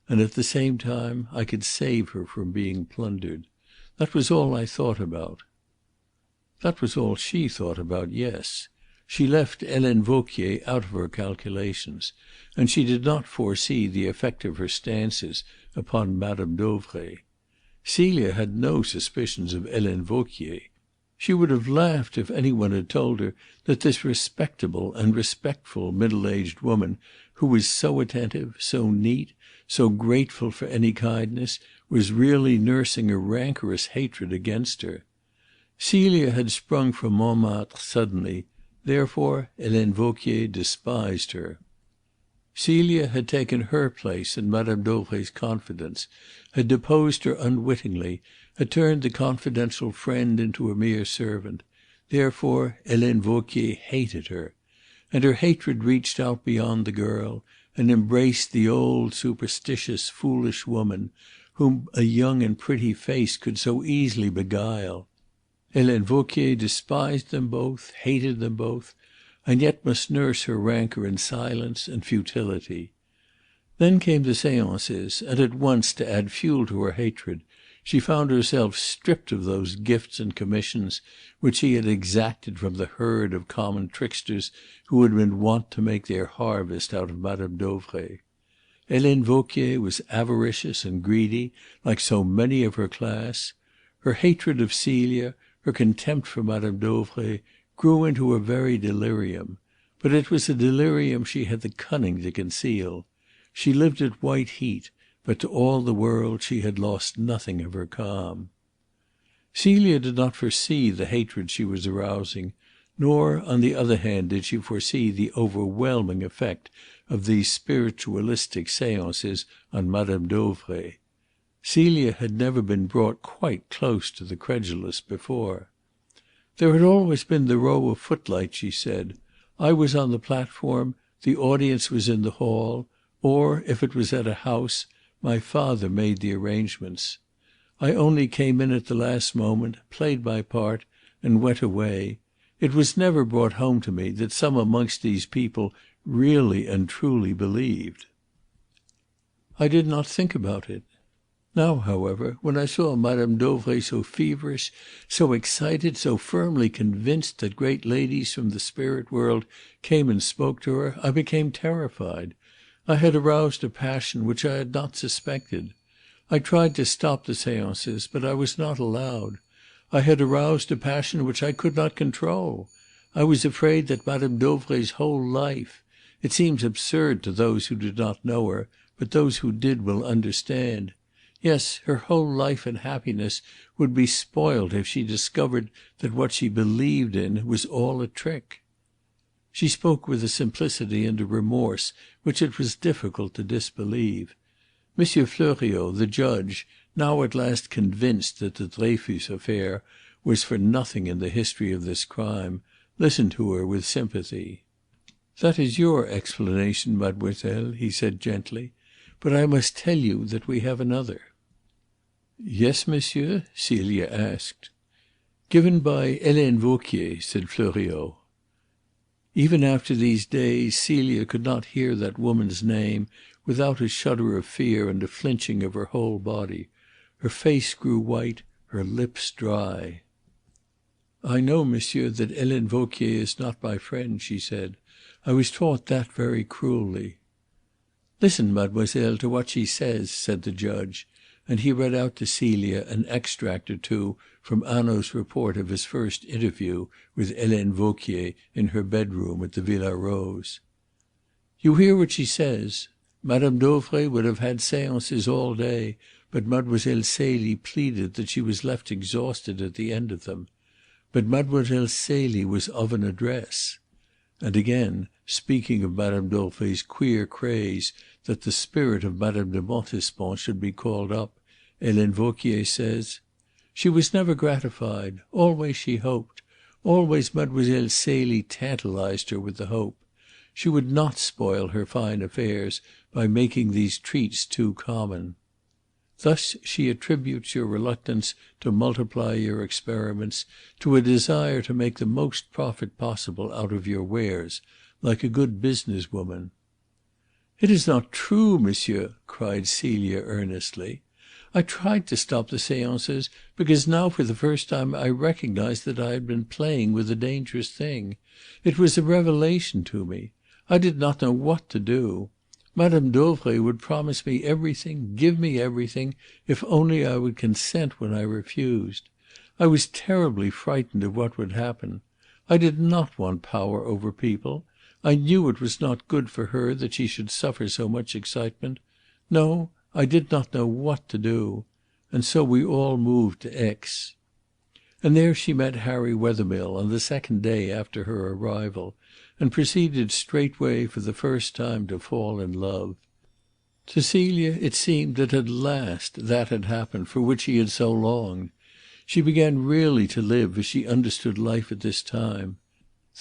And at the same time I could save her from being plundered. That was all I thought about." That was all she thought about, yes. She left Helene Vauquier out of her calculations, and she did not foresee the effect of her stances upon Madame Dauvray. Celia had no suspicions of Helene Vauquier. She would have laughed if any one had told her that this respectable and respectful middle-aged woman, who was so attentive, so neat, so grateful for any kindness, was really nursing a rancorous hatred against her. Celia had sprung from Montmartre suddenly. Therefore Helene Vauquier despised her. Celia had taken her place in Madame Dauvray's confidence, had deposed her unwittingly, had turned the confidential friend into a mere servant. Therefore Helene Vauquier hated her. And her hatred reached out beyond the girl, and embraced the old, superstitious, foolish woman, whom a young and pretty face could so easily beguile. Helene Vauquier despised them both, hated them both, and yet must nurse her rancour in silence and futility. Then came the séances, and at once, to add fuel to her hatred, she found herself stripped of those gifts and commissions which she had exacted from the herd of common tricksters who had been wont to make their harvest out of Madame Dauvray. Helene Vauquier was avaricious and greedy, like so many of her class. Her hatred of Celia, her contempt for Madame Dauvray, grew into a very delirium. But it was a delirium she had the cunning to conceal. She lived at white heat, but to all the world she had lost nothing of her calm. Celia did not foresee the hatred she was arousing, nor, on the other hand, did she foresee the overwhelming effect of these spiritualistic séances on Madame Dauvray. Celia had never been brought quite close to the credulous before. "There had always been the row of footlights," she said. "I was on the platform, the audience was in the hall, or, if it was at a house, my father made the arrangements. I only came in at the last moment, played my part, and went away. It was never brought home to me that some amongst these people really and truly believed. I did not think about it. Now, however, when I saw Madame Dauvray so feverish, so excited, so firmly convinced that great ladies from the spirit world came and spoke to her, I became terrified. I had aroused a passion which I had not suspected. I tried to stop the séances, but I was not allowed. I had aroused a passion which I could not control. I was afraid that Madame Dauvray's whole life, it seems absurd to those who did not know her, but those who did will understand. Yes, her whole life and happiness would be spoilt if she discovered that what she believed in was all a trick." She spoke with a simplicity and a remorse which it was difficult to disbelieve. Monsieur Fleuriot, the judge, now at last convinced that the Dreyfus affair was for nothing in the history of this crime, listened to her with sympathy. "That is your explanation, mademoiselle," he said gently, "but I must tell you that we have another." "Yes, monsieur?" Celia asked. "Given by Helene Vauquier," said Fleuriot. Even after these days Celia could not hear that woman's name without a shudder of fear and a flinching of her whole body. Her face grew white, her lips dry. "I know, monsieur, that Helene Vauquier is not my friend," she said. "I was taught that very cruelly." "Listen, mademoiselle, to what she says," said the judge, and he read out to Celia an extract or two from Hanaud's report of his first interview with Helene Vauquier in her bedroom at the Villa Rose. "You hear what she says. Madame Dauvray would have had séances all day, but Mademoiselle Celie pleaded that she was left exhausted at the end of them. But Mademoiselle Celie was of an address." And again, speaking of Madame Dauvray's queer craze that the spirit of Madame de Montespan should be called up, Helene Vauquier says, "She was never gratified. Always she hoped. Always Mademoiselle Celie tantalized her with the hope. She would not spoil her fine affairs by making these treats too common. Thus she attributes your reluctance to multiply your experiments to a desire to make the most profit possible out of your wares, like a good business woman." "It is not true, monsieur," cried Celia earnestly. "I tried to stop the séances because now for the first time I recognized that I had been playing with a dangerous thing. It was a revelation to me. I did not know what to do. Madame Dauvray would promise me everything, give me everything, if only I would consent when I refused. I was terribly frightened of what would happen. I did not want power over people. I knew it was not good for her that she should suffer so much excitement. No, I did not know what to do. And so we all moved to Aix. And there she met Harry Wethermill on the second day after her arrival, and proceeded straightway for the first time to fall in love. To Celia it seemed that at last that had happened for which she had so longed. She began really to live as she understood life at this time.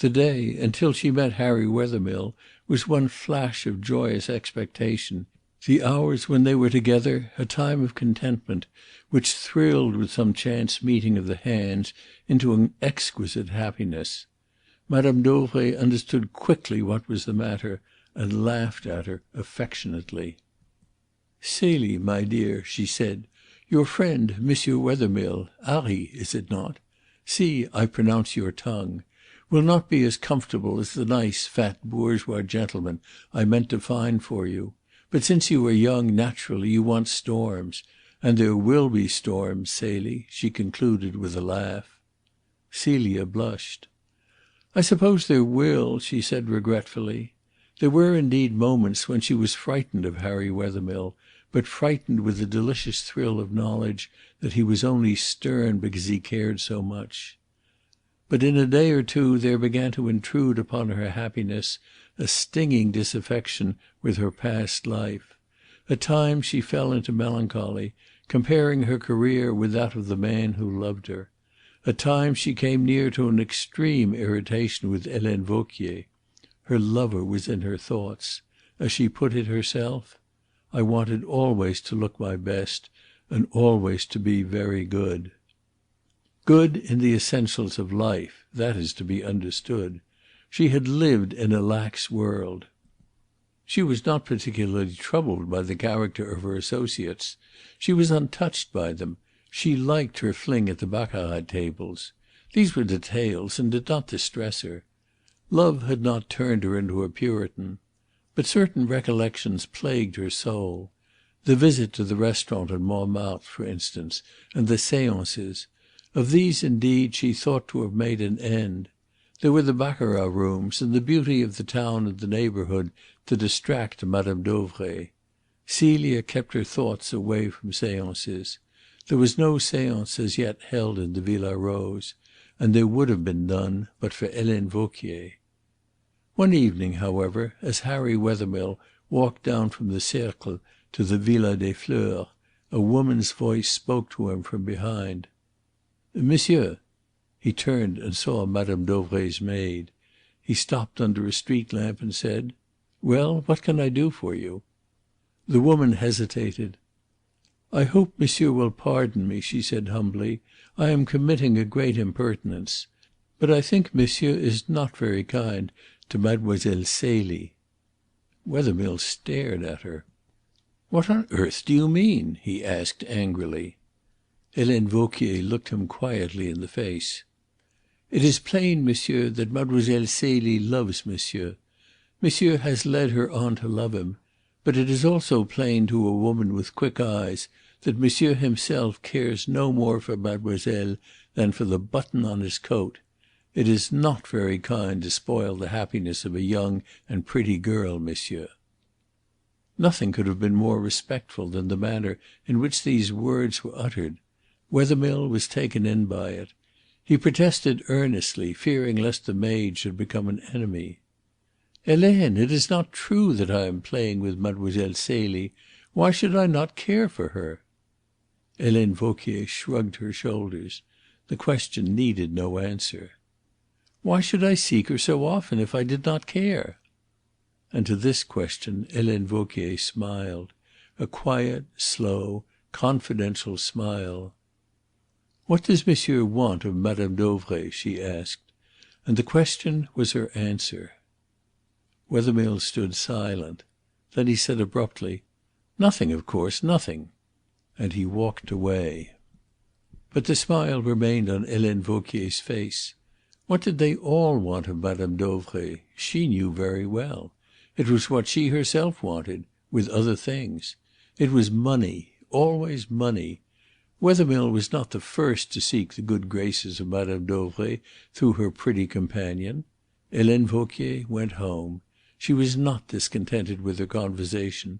The day, until she met Harry Wethermill, was one flash of joyous expectation. The hours when they were together, a time of contentment, which thrilled with some chance meeting of the hands into an exquisite happiness. Madame Dauvray understood quickly what was the matter, and laughed at her affectionately. "Celie, my dear," she said, "your friend, Monsieur Wethermill, Harry, is it not? See, I pronounce your tongue. Will not be as comfortable as the nice, fat bourgeois gentleman I meant to find for you. But since you are young, naturally you want storms. And there will be storms, Celie," she concluded with a laugh. Celia blushed. "I suppose there will," she said regretfully. There were indeed moments when she was frightened of Harry Wethermill, but frightened with the delicious thrill of knowledge that he was only stern because he cared so much. But in a day or two there began to intrude upon her happiness a stinging disaffection with her past life. At times she fell into melancholy, comparing her career with that of the man who loved her. At times she came near to an extreme irritation with Helene Vauquier. Her lover was in her thoughts. As she put it herself, "I wanted always to look my best, and always to be very good." Good in the essentials of life, that is to be understood. She had lived in a lax world. She was not particularly troubled by the character of her associates. She was untouched by them. She liked her fling at the baccarat tables. These were details and did not distress her. Love had not turned her into a Puritan. But certain recollections plagued her soul. The visit to the restaurant in Montmartre, for instance, and the séances. Of these indeed she thought to have made an end. There were the baccarat rooms and the beauty of the town and the neighbourhood to distract Madame Dauvray. Celia kept her thoughts away from séances. There was no séance as yet held in the Villa Rose, and there would have been none but for Helene Vauquier. One evening, however, as Harry Wethermill walked down from the Cercle to the Villa des Fleurs, a woman's voice spoke to him from behind. "Monsieur." He turned and saw Madame Dauvray's maid. He stopped under a street lamp and said, "Well, what can I do for you?" The woman hesitated. "I hope monsieur will pardon me," she said humbly. "I am committing a great impertinence. But I think monsieur is not very kind to Mademoiselle Celie." Wethermill stared at her. "What on earth do you mean?" he asked angrily. Helene Vauquier looked him quietly in the face. "It is plain, monsieur, that Mademoiselle Celie loves monsieur. Monsieur has led her on to love him. But it is also plain to a woman with quick eyes that monsieur himself cares no more for mademoiselle than for the button on his coat. It is not very kind to spoil the happiness of a young and pretty girl, monsieur." Nothing could have been more respectful than the manner in which these words were uttered. Wethermill was taken in by it. He protested earnestly, fearing lest the maid should become an enemy. "Helene, it is not true that I am playing with Mademoiselle Celie. Why should I not care for her?" Helene Vauquier shrugged her shoulders. The question needed no answer. "Why should I seek her so often if I did not care?" And to this question Helene Vauquier smiled, a quiet, slow, confidential smile. "What does monsieur want of Madame Dauvray?" she asked. And the question was her answer. Wethermill stood silent. Then he said abruptly, "Nothing, of course, nothing." And he walked away. But the smile remained on Helene Vauquier's face. What did they all want of Madame Dauvray? She knew very well. It was what she herself wanted, with other things. It was money, always money. Wethermill was not the first to seek the good graces of Madame Dauvray through her pretty companion. Helene Vauquier went home. She was not discontented with her conversation.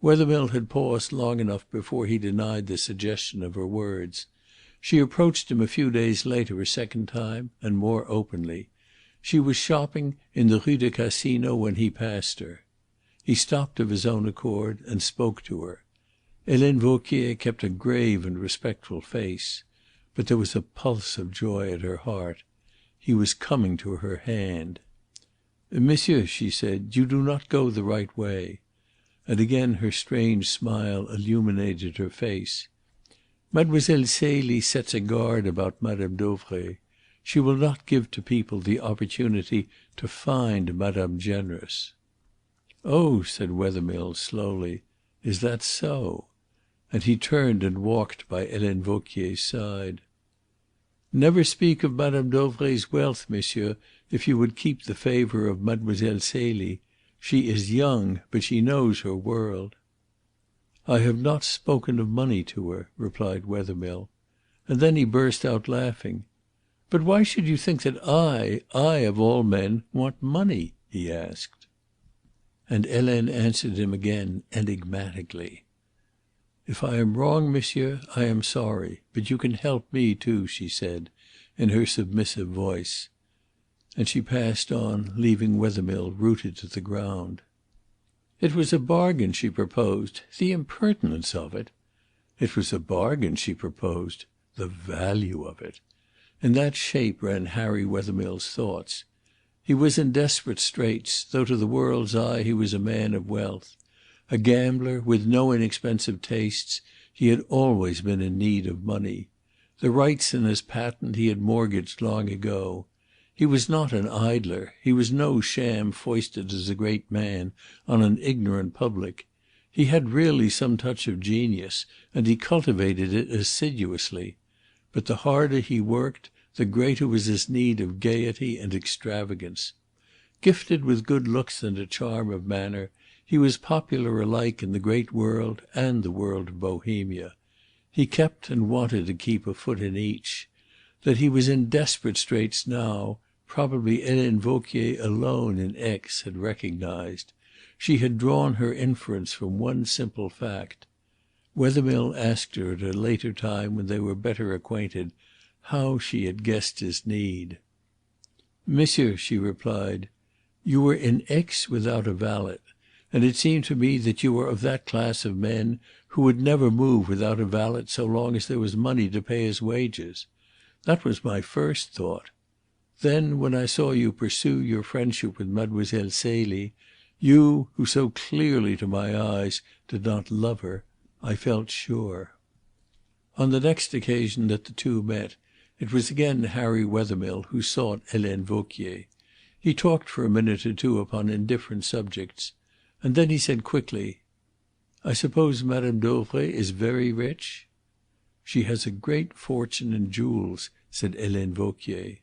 Wethermill had paused long enough before he denied the suggestion of her words. She approached him a few days later a second time, and more openly. She was shopping in the Rue du Casino when he passed her. He stopped of his own accord and spoke to her. Helene Vauquier kept a grave and respectful face. But there was a pulse of joy at her heart. He was coming to her hand. "Monsieur," she said, "you do not go the right way." And again her strange smile illuminated her face. "Mademoiselle Celie sets a guard about Madame Dauvray. She will not give to people the opportunity to find Madame generous." "Oh," said Wethermill slowly, "is that so?" And he turned and walked by Helene Vauquier's side. "Never speak of Madame Dauvray's wealth, monsieur, if you would keep the favour of Mademoiselle Celie. She is young, but she knows her world." "I have not spoken of money to her," replied Wethermill. And then he burst out laughing. "But why should you think that I of all men, want money?" he asked. And Helene answered him again enigmatically. "If I am wrong, monsieur, I am sorry. But you can help me too," she said, in her submissive voice. And she passed on, leaving Wethermill rooted to the ground. It was a bargain she proposed. The impertinence of it! It was a bargain she proposed. The value of it! In that shape ran Harry Wethermill's thoughts. He was in desperate straits, though to the world's eye he was a man of wealth. A gambler, with no inexpensive tastes, he had always been in need of money. The rights in his patent he had mortgaged long ago. He was not an idler. He was no sham foisted as a great man on an ignorant public. He had really some touch of genius, and he cultivated it assiduously. But the harder he worked, the greater was his need of gaiety and extravagance. Gifted with good looks and a charm of manner, he was popular alike in the great world and the world of Bohemia. He kept and wanted to keep a foot in each. That he was in desperate straits now, probably Helene Vauquier alone in Aix had recognized. She had drawn her inference from one simple fact. Wethermill asked her at a later time, when they were better acquainted, how she had guessed his need. "Monsieur," she replied, "you were in Aix without a valet, and it seemed to me that you were of that class of men who would never move without a valet so long as there was money to pay his wages. That was my first thought. Then, when I saw you pursue your friendship with Mademoiselle Celie, you, who so clearly to my eyes did not love her, I felt sure." On the next occasion that the two met, it was again Harry Wethermill who sought Helene Vauquier. He talked for a minute or two upon indifferent subjects, and then he said quickly, "I suppose Madame Dauvray is very rich?" "She has a great fortune in jewels," said Helene Vauquier.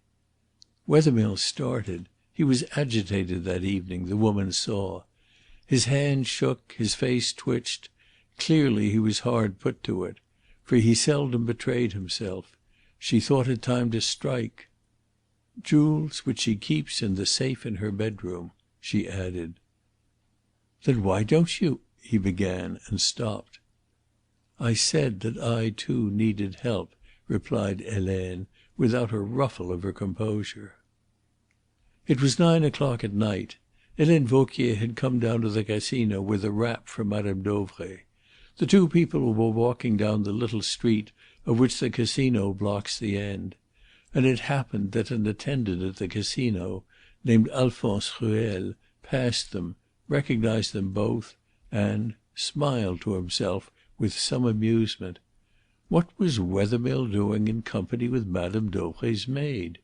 Wethermill started. He was agitated that evening, the woman saw. His hand shook, his face twitched. Clearly he was hard put to it. for he seldom betrayed himself. She thought it time to strike. "Jewels which she keeps in the safe in her bedroom," she added. "Then why don't you—" he began, and stopped. "I said that I too needed help," replied Helene, without a ruffle of her composure. It was 9 o'clock at night. Helene Vauquier had come down to the Casino with a wrap from Mme. Dauvray. The two people were walking down the little street of which the Casino blocks the end. And it happened that an attendant at the Casino, named Alphonse Ruel, passed them, recognized them both, and smiled to himself with some amusement. What was Wethermill doing in company with Mme. Dauvray's maid?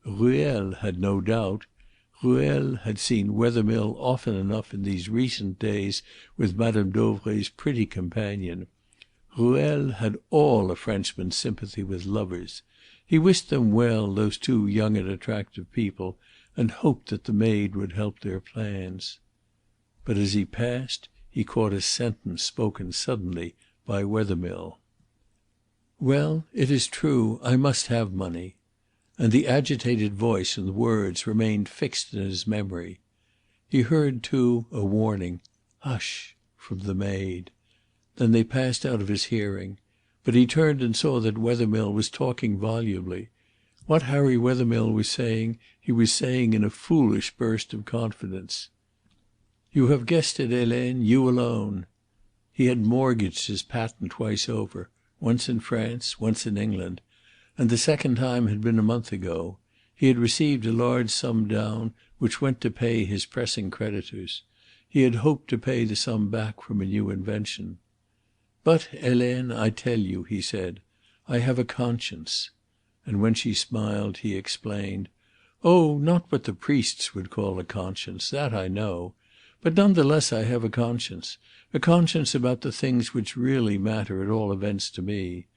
Ruel had no doubt. Ruel had seen Wethermill often enough in these recent days with Mme. Dauvray's pretty companion. Ruel had all a Frenchman's sympathy with lovers. He wished them well, those two young and attractive people, and hoped that the maid would help their plans. But as he passed he caught a sentence spoken suddenly by Wethermill. "Well, it is true, I must have money." And the agitated voice and the words remained fixed in his memory. He heard, too, a warning, "Hush!" from the maid. Then they passed out of his hearing. But he turned and saw that Wethermill was talking volubly. What Harry Wethermill was saying, he was saying in a foolish burst of confidence. "You have guessed it, Helene, you alone." He had mortgaged his patent twice over, once in France, once in England, and the second time had been a month ago. He had received a large sum down, which went to pay his pressing creditors. He had hoped to pay the sum back from a new invention. "But, Helene, I tell you," he said, "I have a conscience." And when she smiled, he explained, "Oh, not what the priests would call a conscience, that I know. But none the less I have a conscience about the things which really matter at all events to me.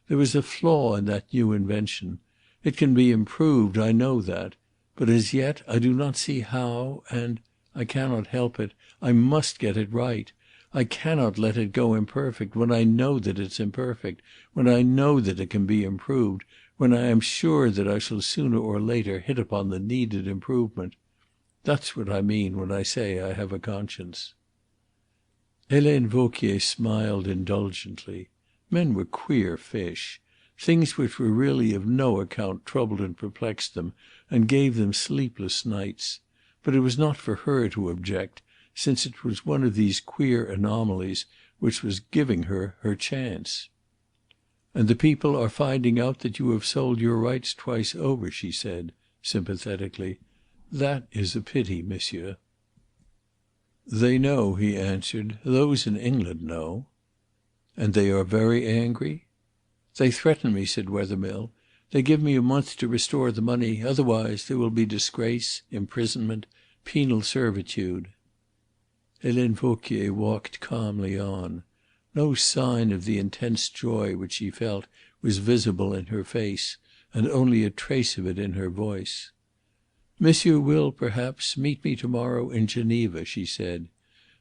There is a flaw in that new invention. It can be improved, I know that. But as yet I do not see how, and I cannot help it. I must get it right. I cannot let it go imperfect when I know that it's imperfect, when I know that it can be improved, when I am sure that I shall sooner or later hit upon the needed improvement. That's what I mean when I say I have a conscience." Helene Vauquier smiled indulgently. Men were queer fish. Things which were really of no account troubled and perplexed them and gave them sleepless nights. But it was not for her to object, since it was one of these queer anomalies which was giving her her chance. "And the people are finding out that you have sold your rights twice over," she said, sympathetically. "That is a pity, monsieur." "They know," he answered. "Those in England know." "And they are very angry?" "They threaten me," said Wethermill. "They give me a month to restore the money. Otherwise there will be disgrace, imprisonment, penal servitude." Helene Vauquier walked calmly on. No sign of the intense joy which she felt was visible in her face, and only a trace of it in her voice. "Monsieur will, perhaps, meet me to morrow in Geneva," she said,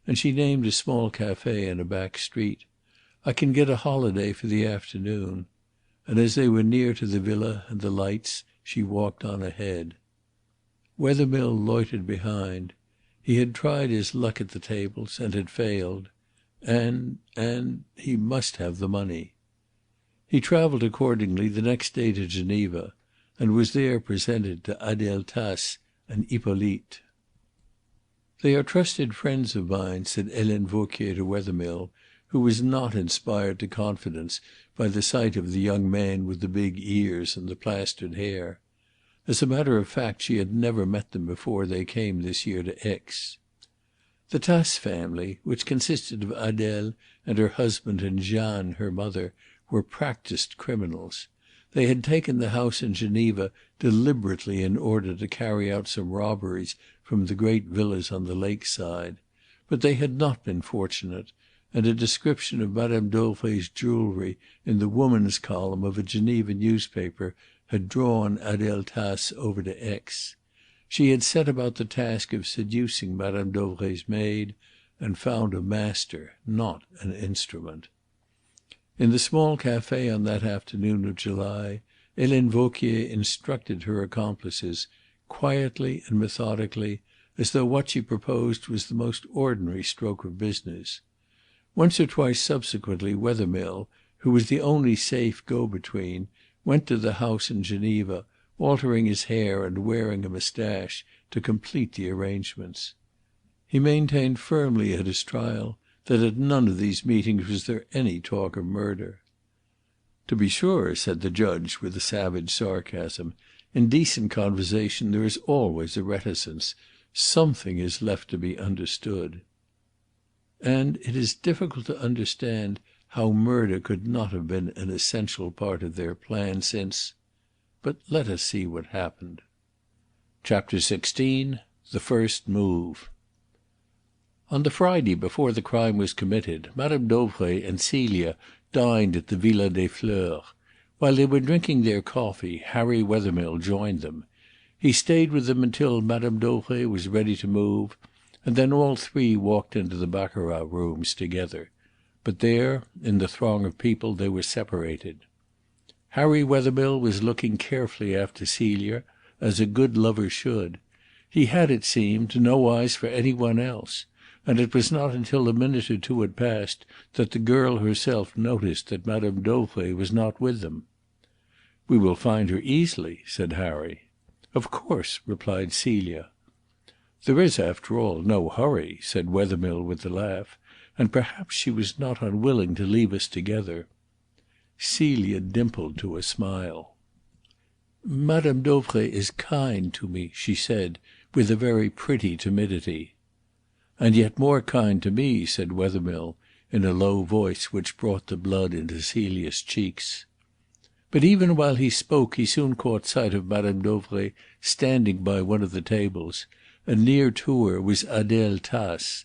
and she named a small cafe in a back street. "I can get a holiday for the afternoon." And as they were near to the villa and the lights, she walked on ahead. Wethermill loitered behind. He had tried his luck at the tables and had failed. And he must have the money. He travelled accordingly the next day to Geneva, and was there presented to Adele Tace and Hippolyte. "They are trusted friends of mine," said Helene Vauquier to Wethermill, who was not inspired to confidence by the sight of the young man with the big ears and the plastered hair. As a matter of fact, she had never met them before they came this year to Aix. The Tace family, which consisted of Adele and her husband and Jeanne, her mother, were practised criminals. They had taken the house in Geneva deliberately in order to carry out some robberies from the great villas on the lake side. But they had not been fortunate, and a description of Mme. Dauvray's jewellery in the woman's column of a Geneva newspaper had drawn Adele Tace over to Aix. She had set about the task of seducing Mme. Dauvray's maid, and found a master, not an instrument. In the small café on that afternoon of July, Helene Vauquier instructed her accomplices, quietly and methodically, as though what she proposed was the most ordinary stroke of business. Once or twice subsequently Wethermill, who was the only safe go-between, went to the house in Geneva, altering his hair and wearing a moustache to complete the arrangements. He maintained firmly at his trial that at none of these meetings was there any talk of murder. "To be sure," said the judge with a savage sarcasm, "in decent conversation there is always a reticence. Something is left to be understood." And it is difficult to understand how murder could not have been an essential part of their plan, since but let us see what happened. Chapter 16. The First Move. On the Friday before the crime was committed, Madame Dauvray and Celia dined at the Villa des Fleurs. While they were drinking their coffee, Harry Wethermill joined them. He stayed with them until Madame Dauvray was ready to move, and then all three walked into the baccarat rooms together. But there, in the throng of people, they were separated. Harry Wethermill was looking carefully after Celia, as a good lover should. He had, it seemed, no eyes for any one else, and it was not until a minute or two had passed that the girl herself noticed that Madame Dauvray was not with them. "We will find her easily," said Harry. "Of course," replied Celia. "There is, after all, no hurry," said Wethermill with a laugh, "and perhaps she was not unwilling to leave us together." Celia dimpled to a smile. "Madame Dauvray is kind to me," she said, with a very pretty timidity. "And yet more kind to me," said Wethermill, in a low voice which brought the blood into Celia's cheeks. But even while he spoke he soon caught sight of Madame Dauvray standing by one of the tables, and near to her was Adèle Tace.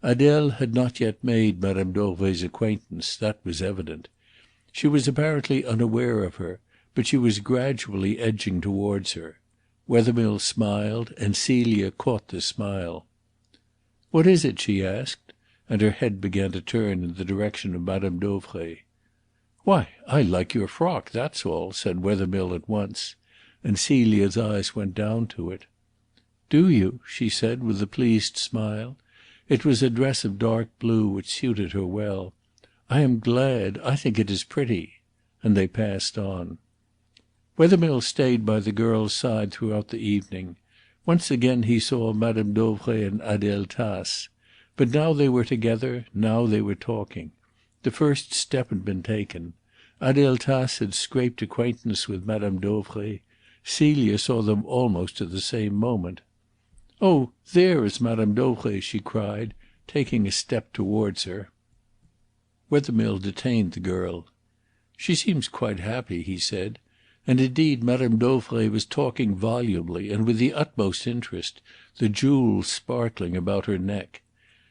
Adèle had not yet made Madame Dauvray's acquaintance, that was evident. She was apparently unaware of her, but she was gradually edging towards her. Wethermill smiled, and Celia caught the smile. "What is it?" she asked, and her head began to turn in the direction of Madame Dauvray. "Why, I like your frock, that's all," said Wethermill at once, and Celia's eyes went down to it. "Do you?" she said with a pleased smile. It was a dress of dark blue which suited her well. "I am glad. I think it is pretty." And they passed on. Wethermill stayed by the girl's side throughout the evening. Once again he saw Madame Dauvray and Adèle Tace. But now they were together, now they were talking. The first step had been taken. Adèle Tace had scraped acquaintance with Madame Dauvray. Celia saw them almost at the same moment. "Oh, there is Madame Dauvray," she cried, taking a step towards her. Wethermill detained the girl. "She seems quite happy," he said. And indeed Madame Dauvray was talking volubly and with the utmost interest, the jewels sparkling about her neck.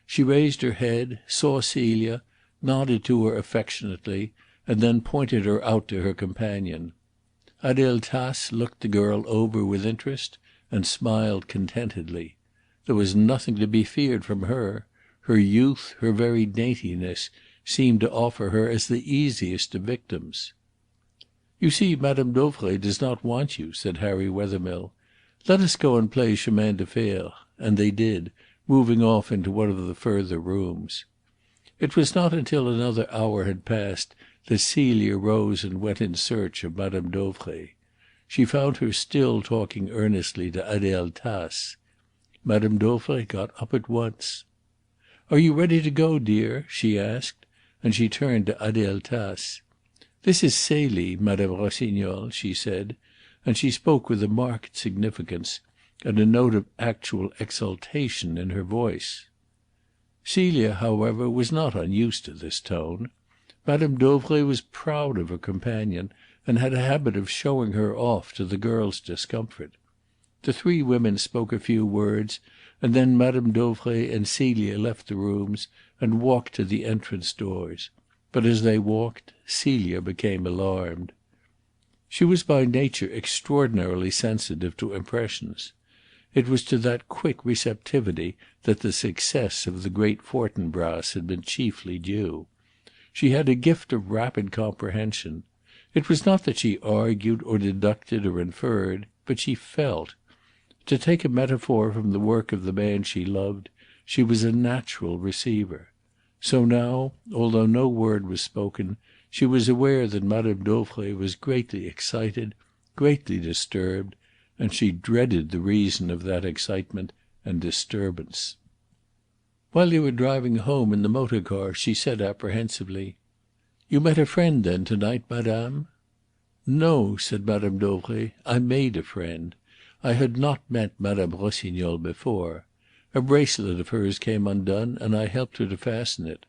She raised her head, saw Celia, nodded to her affectionately, and then pointed her out to her companion. Adèle Tace looked the girl over with interest and smiled contentedly. There was nothing to be feared from her. Her youth, her very daintiness, seemed to offer her as the easiest of victims. "You see, Madame Dauvray does not want you," said Harry Wethermill. "Let us go and play chemin de fer," and they did, moving off into one of the further rooms. It was not until another hour had passed that Celia rose and went in search of Madame Dauvray. She found her still talking earnestly to Adèle Tace. Madame Dauvray got up at once. "Are you ready to go, dear?" she asked, and she turned to Adèle Tace. "This is Celie, Madame Rossignol," she said, and she spoke with a marked significance and a note of actual exultation in her voice. Celia, however, was not unused to this tone. Madame Dauvray was proud of her companion, and had a habit of showing her off to the girl's discomfort. The three women spoke a few words, and then Madame Dauvray and Celia left the rooms and walked to the entrance doors. But as they walked, Celia became alarmed. She was by nature extraordinarily sensitive to impressions. It was to that quick receptivity that the success of the great Fortinbras had been chiefly due. She had a gift of rapid comprehension. It was not that she argued or deducted or inferred, but she felt. To take a metaphor from the work of the man she loved, she was a natural receiver. So now, although no word was spoken, she was aware that Madame Dauvray was greatly excited, greatly disturbed, and she dreaded the reason of that excitement and disturbance. While they were driving home in the motor car, she said apprehensively, "You met a friend, then, to-night, madame?" "No," said Madame Dauvray. "I made a friend. I had not met Madame Rossignol before. A bracelet of hers came undone, and I helped her to fasten it.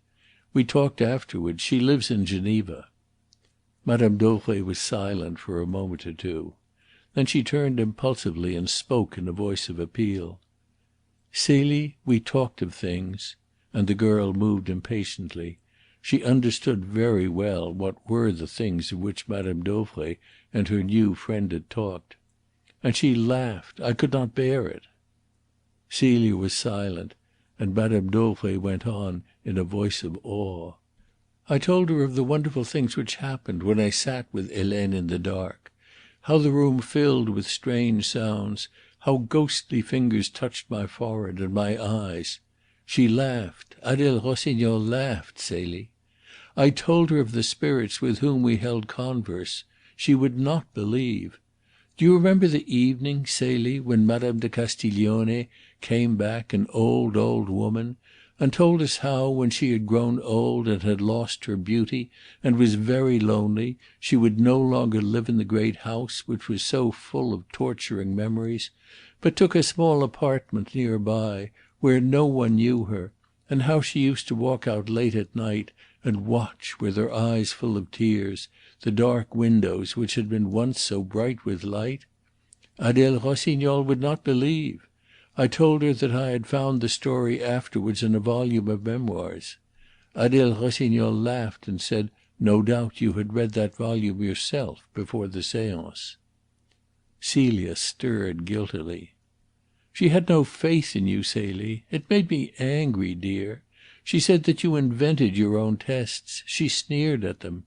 We talked afterwards. She lives in Geneva." Madame Dauvray was silent for a moment or two. Then she turned impulsively and spoke in a voice of appeal. "Celie, we talked of things," and the girl moved impatiently. She understood very well what were the things of which Madame Dauvray and her new friend had talked. "And she laughed. I could not bear it." Celia was silent, and Madame Dauvray went on in a voice of awe. "I told her of the wonderful things which happened when I sat with Helene in the dark. How the room filled with strange sounds, how ghostly fingers touched my forehead and my eyes. She laughed. Adele Rossignol laughed, Celie. I told her of the spirits with whom we held converse. She would not believe. Do you remember the evening, Celie, when Madame de Castiglione came back, an old, old woman, and told us how, when she had grown old and had lost her beauty and was very lonely, she would no longer live in the great house which was so full of torturing memories, but took a small apartment near by, where no one knew her, and how she used to walk out late at night and watch, with her eyes full of tears, the dark windows which had been once so bright with light? Adele Rossignol would not believe. I told her that I had found the story afterwards in a volume of memoirs. Adele Rossignol laughed and said, 'No doubt you had read that volume yourself before the séance.'" Celia stirred guiltily. "She had no faith in you, Celie. It made me angry, dear. She said that you invented your own tests. She sneered at them.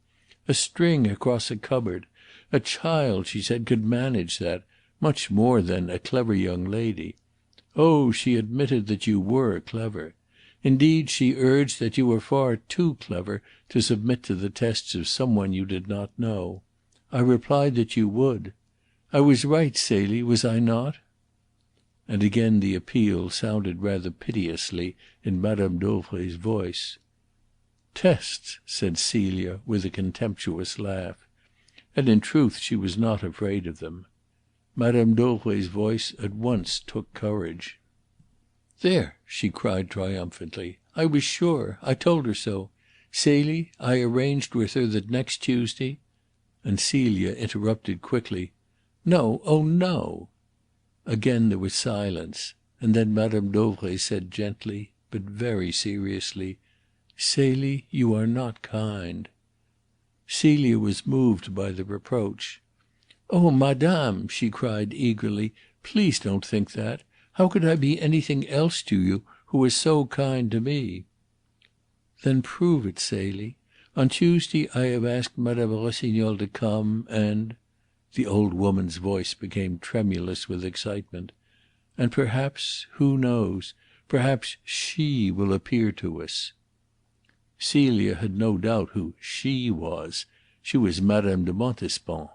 A string across a cupboard. A child, she said, could manage that, much more than a clever young lady. Oh, she admitted that you were clever. Indeed, she urged that you were far too clever to submit to the tests of some one you did not know. I replied that you would. I was right, Celie, was I not?" And again the appeal sounded rather piteously in Madame Dauvray's voice. "Tests," said Celia with a contemptuous laugh. And in truth she was not afraid of them. Madame Dauvray's voice at once took courage. "There!" she cried triumphantly. "I was sure. I told her so. Celie, I arranged with her that next Tuesday—" And Celia interrupted quickly. "No, oh no!" Again there was silence, and then Madame Dauvray said gently, but very seriously, "Celie, you are not kind." Celia was moved by the reproach. "Oh, madame!" she cried eagerly. "Please don't think that. How could I be anything else to you, who are so kind to me?" "Then prove it, Celie. On Tuesday I have asked Madame Rossignol to come, and—" the old woman's voice became tremulous with excitement, "and perhaps, who knows, perhaps she will appear to us." Celia had no doubt who "she" was. She was Madame de Montespan.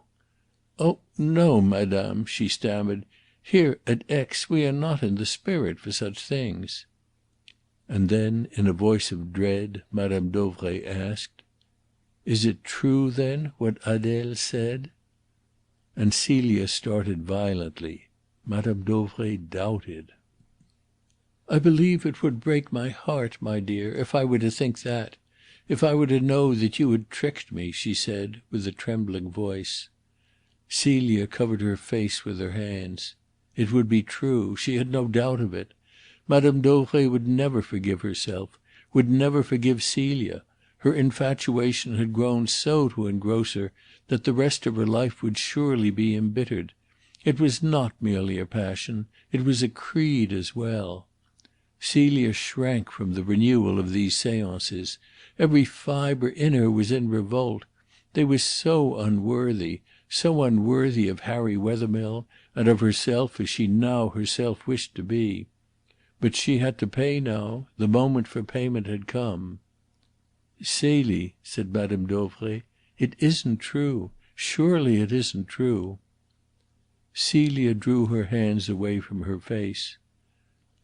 "Oh no, madame," she stammered. "Here at Aix we are not in the spirit for such things." And then, in a voice of dread, Madame Dauvray asked, "Is it true, then, what Adele said?" And Celia started violently. Madame Dauvray doubted. "I believe it would break my heart, my dear, if I were to think that, if I were to know that you had tricked me," she said, with a trembling voice. Celia covered her face with her hands. It would be true. She had no doubt of it. Madame Dauvray would never forgive herself, would never forgive Celia. Her infatuation had grown so to engross her that the rest of her life would surely be embittered. It was not merely a passion, it was a creed as well. Celia shrank from the renewal of these seances, Every fibre in her was in revolt. They were so unworthy of Harry Wethermill and of herself as she now herself wished to be. But she had to pay now. The moment for payment had come. "Celie," said Madame Dauvray, "it isn't true. Surely it isn't true." Celia drew her hands away from her face.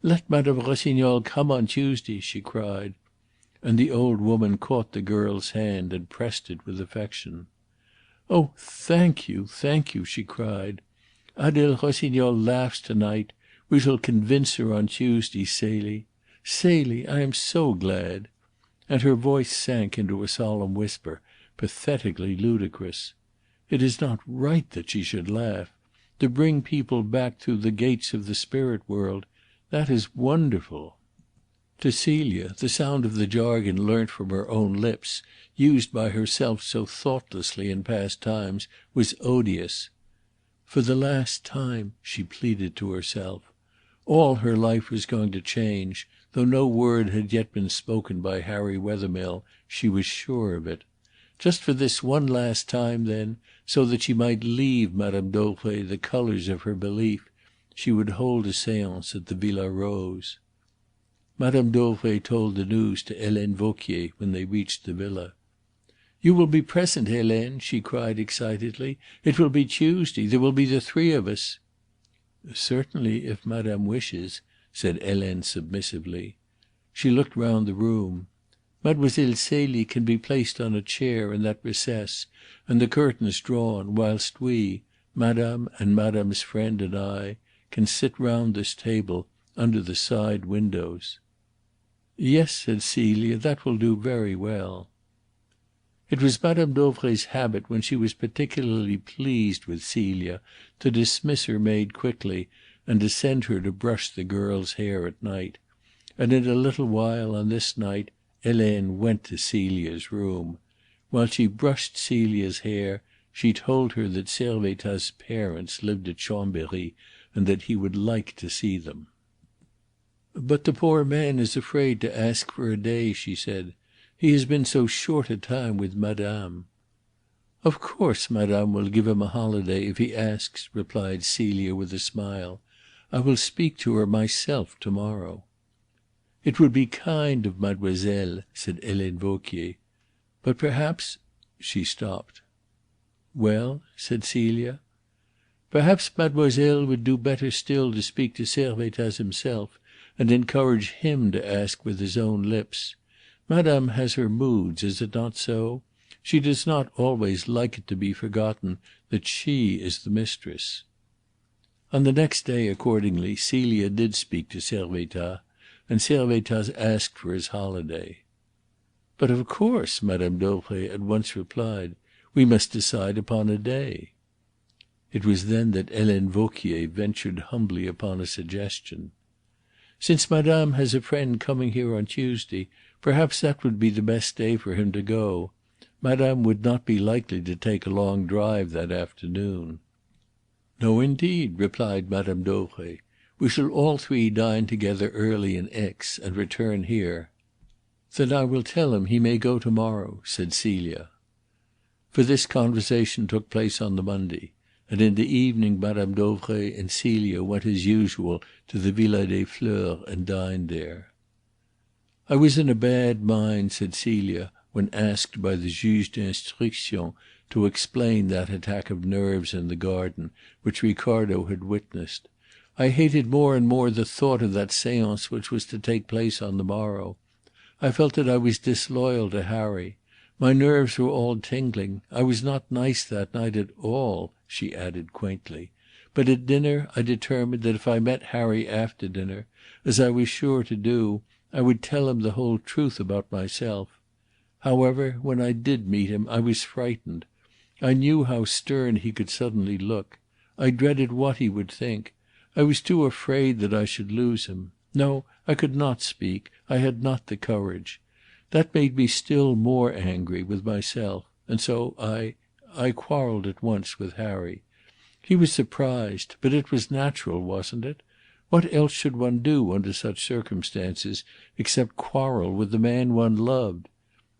"Let Madame Rossignol come on Tuesday," she cried. And the old woman caught the girl's hand and pressed it with affection. "Oh, thank you, thank you," she cried. "Adele Rossignol laughs to night. We shall convince her on Tuesday, Celie. Celie, I am so glad." And her voice sank into a solemn whisper, pathetically ludicrous. "It is not right that she should laugh. To bring people back through the gates of the spirit world, that is wonderful." To Celia the sound of the jargon learnt from her own lips, used by herself so thoughtlessly in past times, was odious. For the last time, she pleaded to herself. All her life was going to change. Though no word had yet been spoken by Harry Wethermill, she was sure of it. Just for this one last time, then, so that she might leave Madame Dauvray the colours of her belief, she would hold a séance at the Villa Rose. Madame Dauvray told the news to Helene Vauquier when they reached the villa. "You will be present, Helene," she cried excitedly. "It will be Tuesday. There will be the three of us." "Certainly, if madame wishes," said Helene submissively. She looked round the room. "Mademoiselle Celie can be placed on a chair in that recess, and the curtains drawn, whilst we, madame and madame's friend and I, can sit round this table under the side windows." "Yes," said Celia, "that will do very well." It was Madame Dauvray's habit when she was particularly pleased with Celia to dismiss her maid quickly and to send her to brush the girl's hair at night; and in a little while on this night Helene went to Celia's room. While she brushed Celia's hair she told her that Servettaz's parents lived at Chambery and that he would like to see them. "But the poor man is afraid to ask for a day," she said. "He has been so short a time with madame." "Of course madame will give him a holiday if he asks," replied Celia with a smile. "I will speak to her myself to morrow." "It would be kind of mademoiselle," said Helene Vauquier. "But perhaps " She stopped. "Well?" said Celia. "Perhaps mademoiselle would do better still to speak to Servettaz himself and encourage him to ask with his own lips. Madame has her moods, is it not so? She does not always like it to be forgotten that she is the mistress." On the next day, accordingly, Celia did speak to Servettaz, and Servettaz asked for his holiday. "But of course," Madame Dauvray at once replied. "We must decide upon a day." It was then that Helene Vauquier ventured humbly upon a suggestion. "Since madame has a friend coming here on Tuesday, perhaps that would be the best day for him to go. Madame would not be likely to take a long drive that afternoon." "No, indeed," replied Madame Dauvray. "We shall all three dine together early in Aix and return here." "Then I will tell him he may go to morrow," said Celia. For this conversation took place on the Monday, and in the evening Madame Dauvray and Celia went as usual to the Villa des Fleurs and dined there. "I was in a bad mind," said Celia, when asked by the juge d'instruction to explain that attack of nerves in the garden which Ricardo had witnessed. "I hated more and more the thought of that séance which was to take place on the morrow. I felt that I was disloyal to Harry. My nerves were all tingling. I was not nice that night at all," she added quaintly. "But at dinner I determined that if I met Harry after dinner, as I was sure to do, I would tell him the whole truth about myself. However, when I did meet him I was frightened. I knew how stern he could suddenly look. I dreaded what he would think. I was too afraid that I should lose him. No, I could not speak. I had not the courage. That made me still more angry with myself, and so I quarrelled at once with Harry. He was surprised, but it was natural, wasn't it? What else should one do under such circumstances except quarrel with the man one loved?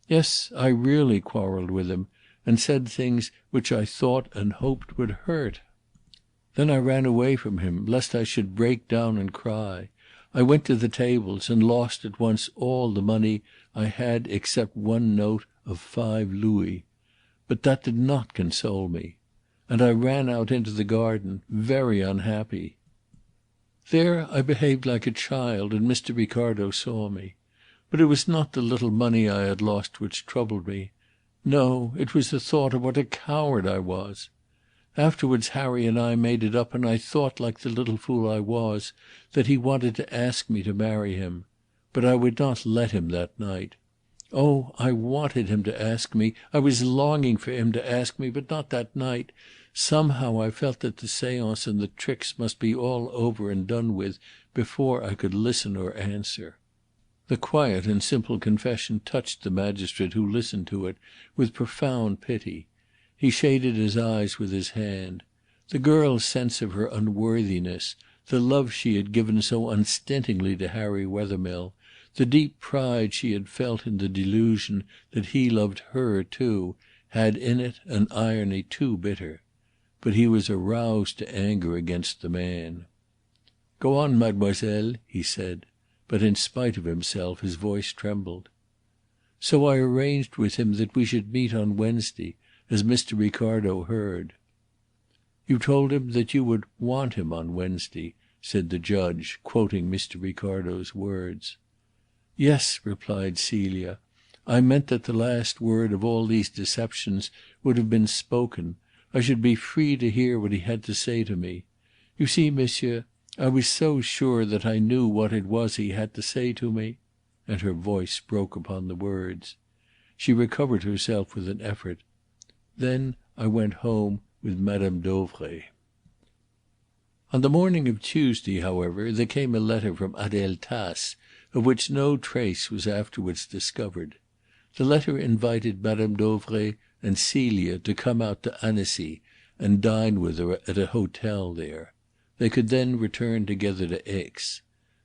Yes, I really quarrelled with him, and said things which I thought and hoped would hurt. Then I ran away from him, lest I should break down and cry. I went to the tables and lost at once all the money I had except one note of 5 louis. But that did not console me. And I ran out into the garden, very unhappy. There I behaved like a child, and Mr. Ricardo saw me. But it was not the little money I had lost which troubled me. No, it was the thought of what a coward I was. Afterwards Harry and I made it up, and I thought, like the little fool I was, that he wanted to ask me to marry him. But I would not let him that night. Oh, I wanted him to ask me. I was longing for him to ask me, but not that night. Somehow I felt that the séance and the tricks must be all over and done with before I could listen or answer. The quiet and simple confession touched the magistrate who listened to it with profound pity. He shaded his eyes with his hand. The girl's sense of her unworthiness, the love she had given so unstintingly to Harry Wethermill, the deep pride she had felt in the delusion that he loved her too, had in it an irony too bitter. But he was aroused to anger against the man. "Go on, mademoiselle," he said, but in spite of himself his voice trembled. "So I arranged with him that we should meet on Wednesday, as Mr. Ricardo heard." "You told him that you would want him on Wednesday," said the judge, quoting Mr. Ricardo's words. "Yes," replied Celia. "I meant that the last word of all these deceptions would have been spoken. I should be free to hear what he had to say to me. You see, monsieur, I was so sure that I knew what it was he had to say to me," and her voice broke upon the words. She recovered herself with an effort. "Then I went home with Madame Dauvray." On the morning of Tuesday, however, there came a letter from Adele Tace, of which no trace was afterwards discovered. The letter invited Madame Dauvray and Celia to come out to Annecy and dine with her at a hotel there. They could then return together to Aix.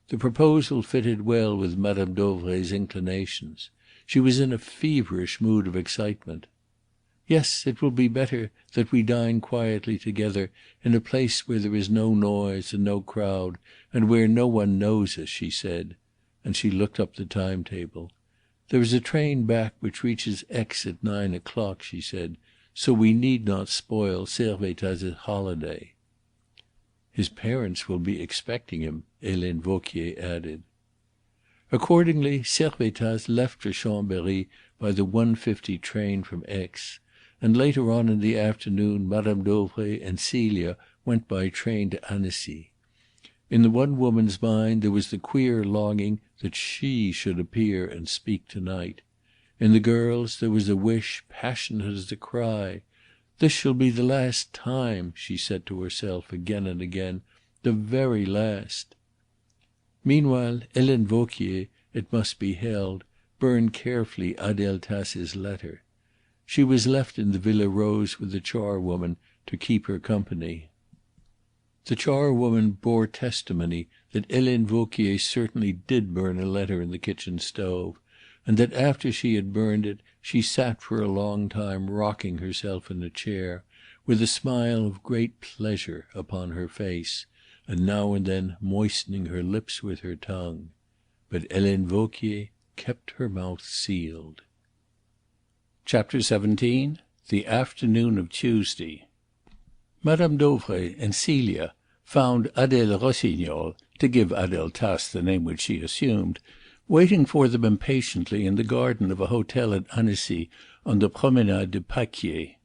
The proposal fitted well with Madame Dauvray's inclinations. She was in a feverish mood of excitement. "Yes, it will be better that we dine quietly together in a place where there is no noise and no crowd, and where no one knows us," she said, and she looked up the timetable. "There is a train back which reaches Aix at 9 o'clock," she said, "so we need not spoil Servettaz's holiday." "His parents will be expecting him," Helene Vauquier added. Accordingly Servettaz left for Chambéry by the 1:50 train from Aix, and later on in the afternoon Madame Dauvray and Celia went by train to Annecy. In the one woman's mind there was the queer longing that she should appear and speak to-night. In the girl's there was a wish passionate as a cry. "This shall be the last time," she said to herself again and again, "the very last." Meanwhile Helene Vauquier, it must be held, burned carefully Adele Tace's letter. She was left in the Villa Rose with the charwoman to keep her company. The charwoman bore testimony that Helene Vauquier certainly did burn a letter in the kitchen stove, and that after she had burned it she sat for a long time rocking herself in a chair, with a smile of great pleasure upon her face, and now and then moistening her lips with her tongue. But Helene Vauquier kept her mouth sealed. Chapter 17. The afternoon of Tuesday. Madame Dauvray and Celia found Adèle Rossignol, to give Adèle Tace the name which she assumed, waiting for them impatiently in the garden of a hotel at Annecy on the Promenade du Paquier.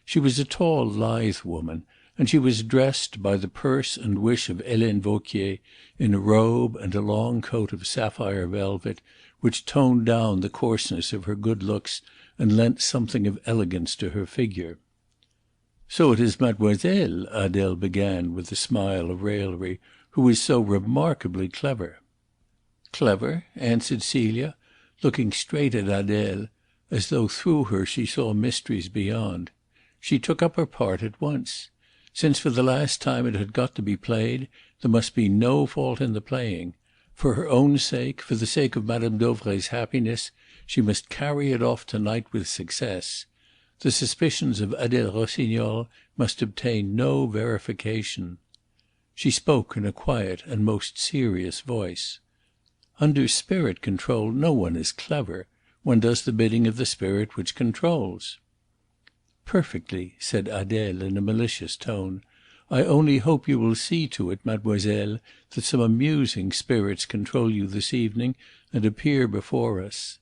She was a tall, lithe woman, and she was dressed, by the purse and wish of Helene Vauquier, in a robe and a long coat of sapphire velvet, which toned down the coarseness of her good looks and lent something of elegance to her figure. "So it is mademoiselle," Adèle began with a smile of raillery, "who is so remarkably clever." "Clever?" answered Celia, looking straight at Adèle, as though through her she saw mysteries beyond. She took up her part at once. Since for the last time it had got to be played, there must be no fault in the playing. For her own sake, for the sake of Madame Dauvray's happiness, she must carry it off to night with success. The suspicions of Adele Rossignol must obtain no verification. She spoke in a quiet and most serious voice. Under spirit control no one is clever. One does the bidding of the spirit which controls. "Perfectly," said Adele in a malicious tone. "I only hope you will see to it, mademoiselle, that some amusing spirits control you this evening and appear before us."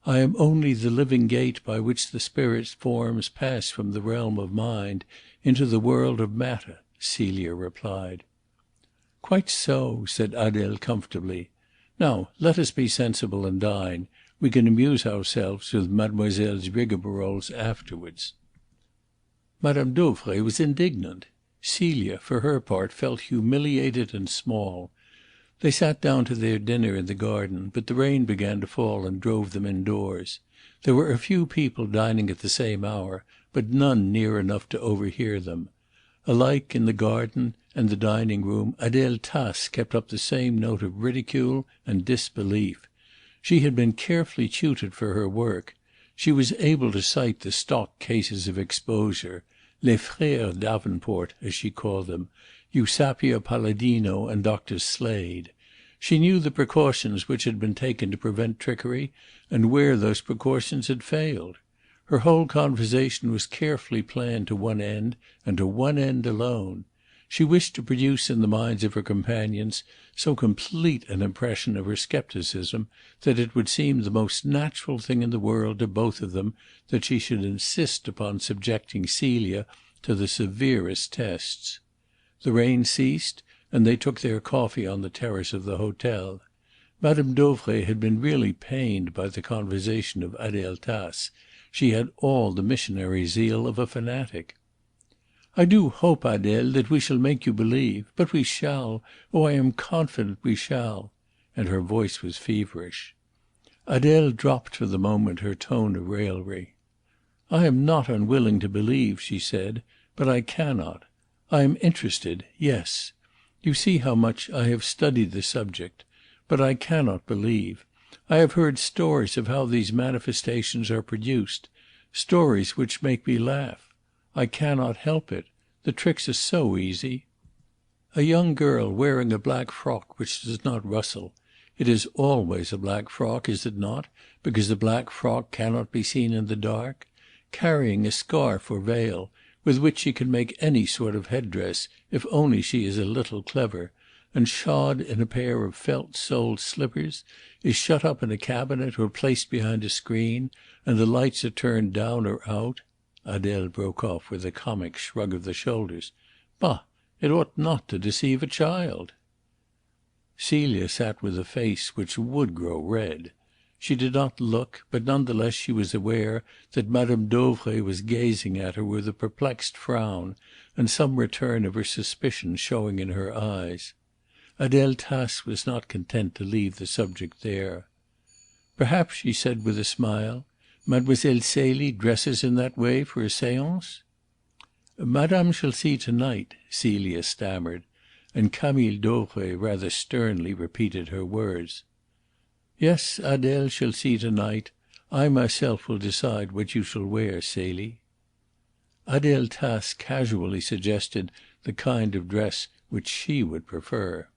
"I am only the living gate by which the spirit forms pass from the realm of mind into the world of matter," Celia replied. "Quite so," said Adele comfortably. "Now let us be sensible and dine. We can amuse ourselves with mademoiselle's rigmaroles afterwards." Madame Dauvray was indignant. Celia, for her part, felt humiliated and small. They sat down to their dinner in the garden, but the rain began to fall and drove them indoors. There were a few people dining at the same hour, but none near enough to overhear them. Alike in the garden and the dining room Adele Tace kept up the same note of ridicule and disbelief. She had been carefully tutored for her work. She was able to cite the stock cases of exposure, les frères Davenport, as she called them, Eusapia Palladino and Dr. Slade. She knew the precautions which had been taken to prevent trickery, and where those precautions had failed. Her whole conversation was carefully planned to one end, and to one end alone. She wished to produce in the minds of her companions so complete an impression of her scepticism that it would seem the most natural thing in the world to both of them that she should insist upon subjecting Celia to the severest tests. The rain ceased, and they took their coffee on the terrace of the hotel. Madame Dauvray had been really pained by the conversation of Adele Tace. She had all the missionary zeal of a fanatic. "I do hope, Adele, that we shall make you believe. But we shall. Oh, I am confident we shall." And her voice was feverish. Adele dropped for the moment her tone of raillery. "I am not unwilling to believe," she said, "but I cannot. I am interested, yes. You see how much I have studied the subject. But I cannot believe. I have heard stories of how these manifestations are produced, stories which make me laugh. I cannot help it. The tricks are so easy. A young girl wearing a black frock which does not rustle. It is always a black frock, is it not, because a black frock cannot be seen in the dark? Carrying a scarf or veil, with which she can make any sort of headdress if only she is a little clever, and shod in a pair of felt-soled slippers, is shut up in a cabinet or placed behind a screen, and the lights are turned down or out." Adele broke off with a comic shrug of the shoulders. "Bah! It ought not to deceive a child." Celia sat with a face which would grow red. She did not look, but none the less she was aware that Madame Dauvray was gazing at her with a perplexed frown, and some return of her suspicion showing in her eyes. Adele Tace was not content to leave the subject there. "Perhaps," she said with a smile, "Mademoiselle Celie dresses in that way for a séance?" "Madame shall see to night," Celia stammered, and Camille Dauvray rather sternly repeated her words. "Yes, Adele shall see to night. I myself will decide what you shall wear, Celie." Adele Tace casually suggested the kind of dress which she would prefer.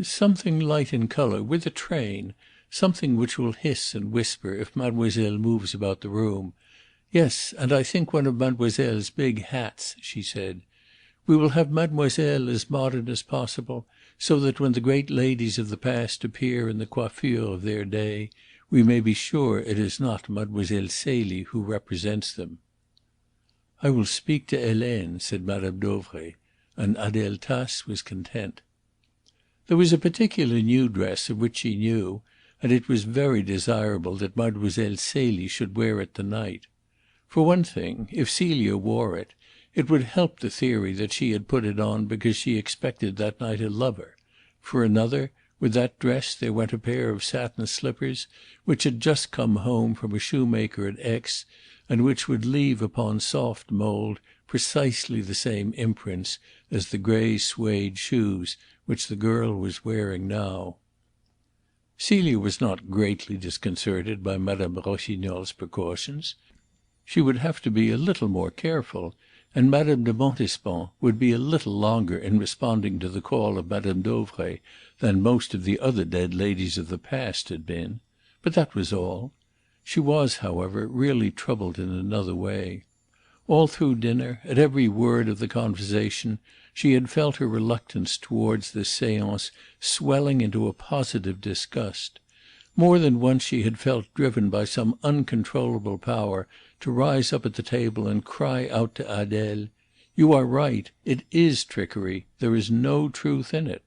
"Something light in colour, with a train. Something which will hiss and whisper if mademoiselle moves about the room. Yes, and I think one of mademoiselle's big hats," she said. "We will have mademoiselle as modern as possible, so that when the great ladies of the past appear in the coiffure of their day, we may be sure it is not Mademoiselle Celie who represents them." "I will speak to Helene," said Madame Dauvray, and Adele Tace was content. There was a particular new dress of which she knew, and it was very desirable that Mademoiselle Celie should wear it to night. For one thing, if Celia wore it, it would help the theory that she had put it on because she expected that night a lover. For another, with that dress there went a pair of satin slippers which had just come home from a shoemaker at Aix, and which would leave upon soft mould precisely the same imprints as the grey suede shoes which the girl was wearing now. Celia was not greatly disconcerted by Madame Rossignol's precautions. She would have to be a little more careful, and Madame de Montespan would be a little longer in responding to the call of Madame Dauvray than most of the other dead ladies of the past had been. But that was all. She was, however, really troubled in another way. All through dinner, at every word of the conversation, she had felt her reluctance towards this séance swelling into a positive disgust. More than once she had felt driven by some uncontrollable power to rise up at the table and cry out to Adèle, "You are right. It is trickery. There is no truth in it."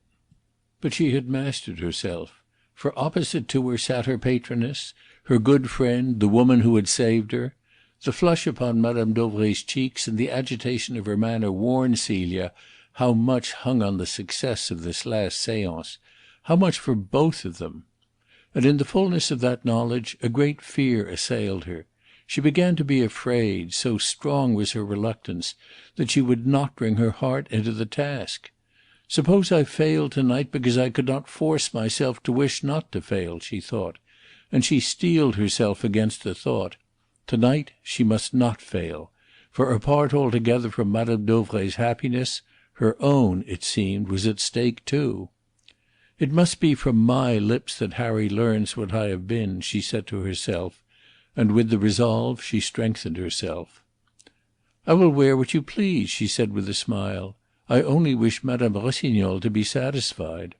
But she had mastered herself, for opposite to her sat her patroness, her good friend, the woman who had saved her. The flush upon Madame Dauvray's cheeks and the agitation of her manner warned Celia how much hung on the success of this last séance, how much for both of them. And in the fullness of that knowledge a great fear assailed her. She began to be afraid, so strong was her reluctance, that she would not bring her heart into the task. "Suppose I failed to-night because I could not force myself to wish not to fail," she thought, and she steeled herself against the thought. To-night she must not fail, for apart altogether from Madame Dauvray's happiness, her own, it seemed, was at stake too. "It must be from my lips that Harry learns what I have been," she said to herself, and with the resolve she strengthened herself. "I will wear what you please," she said with a smile. "I only wish Madame Rossignol to be satisfied."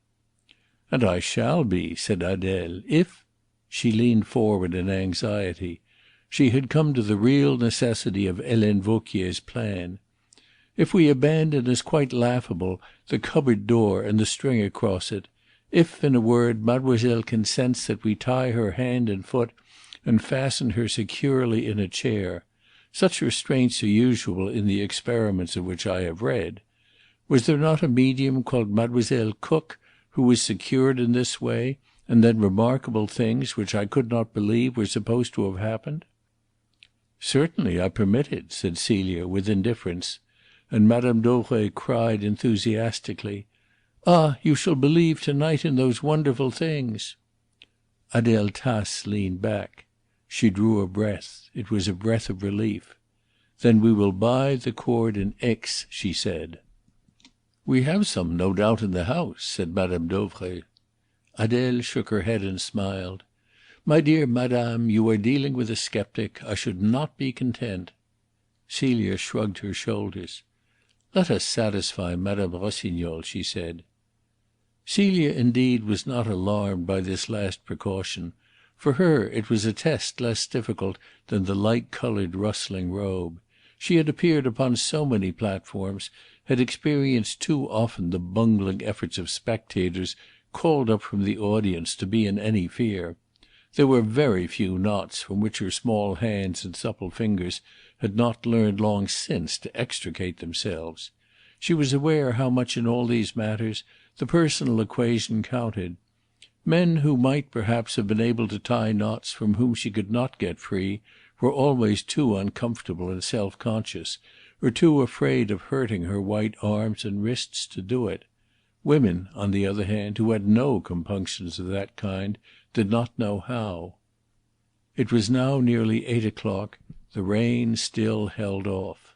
"And I shall be," said Adèle, "if—" She leaned forward in anxiety. She had come to the real necessity of Helene Vauquier's plan. "If we abandon as quite laughable the cupboard door and the string across it, if, in a word, mademoiselle consents that we tie her hand and foot and fasten her securely in a chair. Such restraints are usual in the experiments of which I have read. Was there not a medium called Mademoiselle Cook who was secured in this way, and then remarkable things, which I could not believe, were supposed to have happened?" "Certainly I permit it," said Celia with indifference, and Madame Dauvray cried enthusiastically, "Ah, you shall believe to-night in those wonderful things." Adèle Tace leaned back. She drew a breath. It was a breath of relief. "Then we will buy the cord in Aix," she said. "We have some, no doubt, in the house," said Madame Dauvray. Adèle shook her head and smiled. "My dear madame, you are dealing with a sceptic. I should not be content." Celia shrugged her shoulders. "Let us satisfy Madame Rossignol," she said. Celia indeed was not alarmed by this last precaution. For her it was a test less difficult than the light-coloured rustling robe. She had appeared upon so many platforms, had experienced too often the bungling efforts of spectators called up from the audience to be in any fear. There were very few knots from which her small hands and supple fingers had not learned long since to extricate themselves. She was aware how much in all these matters the personal equation counted. Men who might perhaps have been able to tie knots from whom she could not get free were always too uncomfortable and self-conscious, or too afraid of hurting her white arms and wrists to do it. Women, on the other hand, who had no compunctions of that kind, did not know how. It was now nearly 8 o'clock. The rain still held off.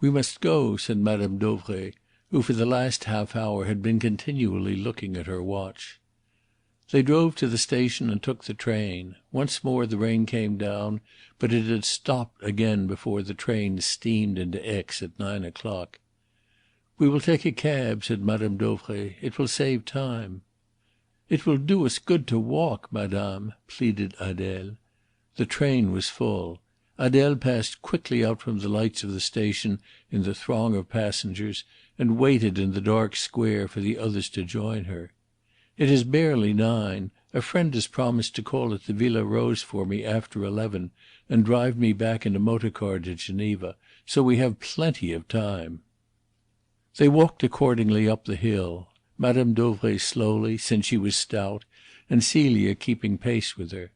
"We must go," said Madame Dauvray, who for the last half hour had been continually looking at her watch. They drove to the station and took the train. Once more the rain came down, but it had stopped again before the train steamed into Aix at 9 o'clock. "We will take a cab," said Madame Dauvray. "It will save time." "It will do us good to walk, madame," pleaded Adèle. The train was full. Adèle passed quickly out from the lights of the station in the throng of passengers, and waited in the dark square for the others to join her. "It is barely 9. A friend has promised to call at the Villa Rose for me after 11 and drive me back in a motor car to Geneva, so we have plenty of time." They walked accordingly up the hill, Madame Dauvray slowly, since she was stout, and Celia keeping pace with her.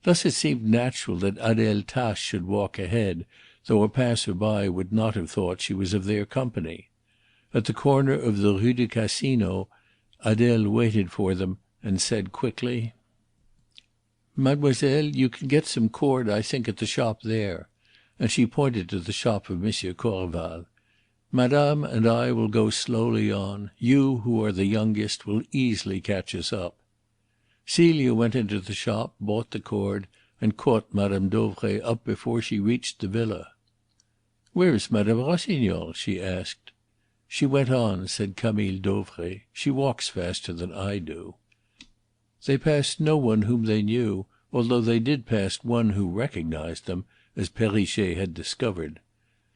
Thus it seemed natural that Adèle Tace should walk ahead, though a passer-by would not have thought she was of their company. At the corner of the Rue du Casino, Adèle waited for them, and said quickly: "Mademoiselle, you can get some cord, I think, at the shop there." And she pointed to the shop of Monsieur Corval. "Madame and I will go slowly on. You, who are the youngest, will easily catch us up." Celia went into the shop, bought the cord, and caught Mme. Dauvray up before she reached the villa. "Where is Mme. Rossignol?" she asked. "She went on," said Camille Dauvray. "She walks faster than I do." They passed no one whom they knew, although they did pass one who recognized them, as Perrichet had discovered.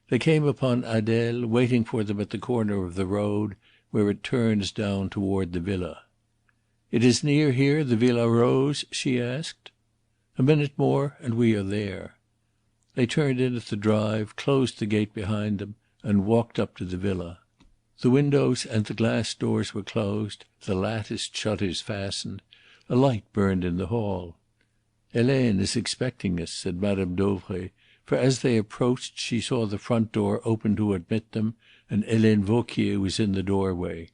They came upon Adele, waiting for them at the corner of the road where it turns down toward the villa. "It is near here, the Villa Rose?" she asked. "A minute more and we are there." They turned in at the drive, closed the gate behind them, and walked up to the villa. The windows and the glass doors were closed, the latticed shutters fastened. A light burned in the hall. "Helene is expecting us," said Mme. Dauvray, for as they approached she saw the front door open to admit them, and Helene Vauquier was in the doorway.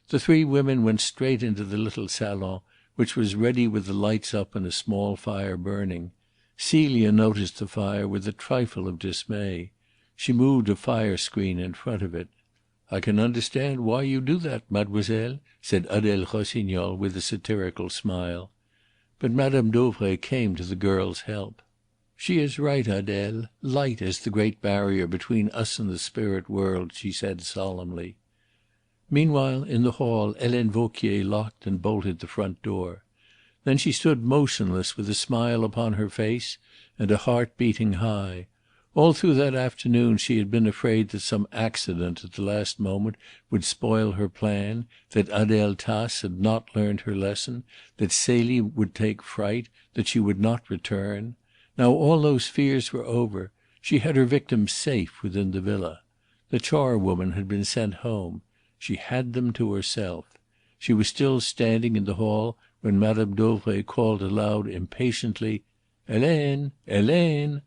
The three women went straight into the little salon, which was ready with the lights up and a small fire burning. Celia noticed the fire with a trifle of dismay. She moved a fire screen in front of it. "I can understand why you do that, mademoiselle," said Adele Rossignol with a satirical smile. But Mme. Dauvray came to the girl's help. "She is right, Adele. Light is the great barrier between us and the spirit world," she said solemnly. Meanwhile in the hall Helene Vauquier locked and bolted the front door. Then she stood motionless with a smile upon her face and a heart beating high. All through that afternoon she had been afraid that some accident at the last moment would spoil her plan, that Adele Tace had not learned her lesson, that Celie would take fright, that she would not return. Now all those fears were over. She had her victims safe within the villa. The charwoman had been sent home. She had them to herself. She was still standing in the hall when Mme. Dauvray called aloud impatiently, "Helene! Helene!"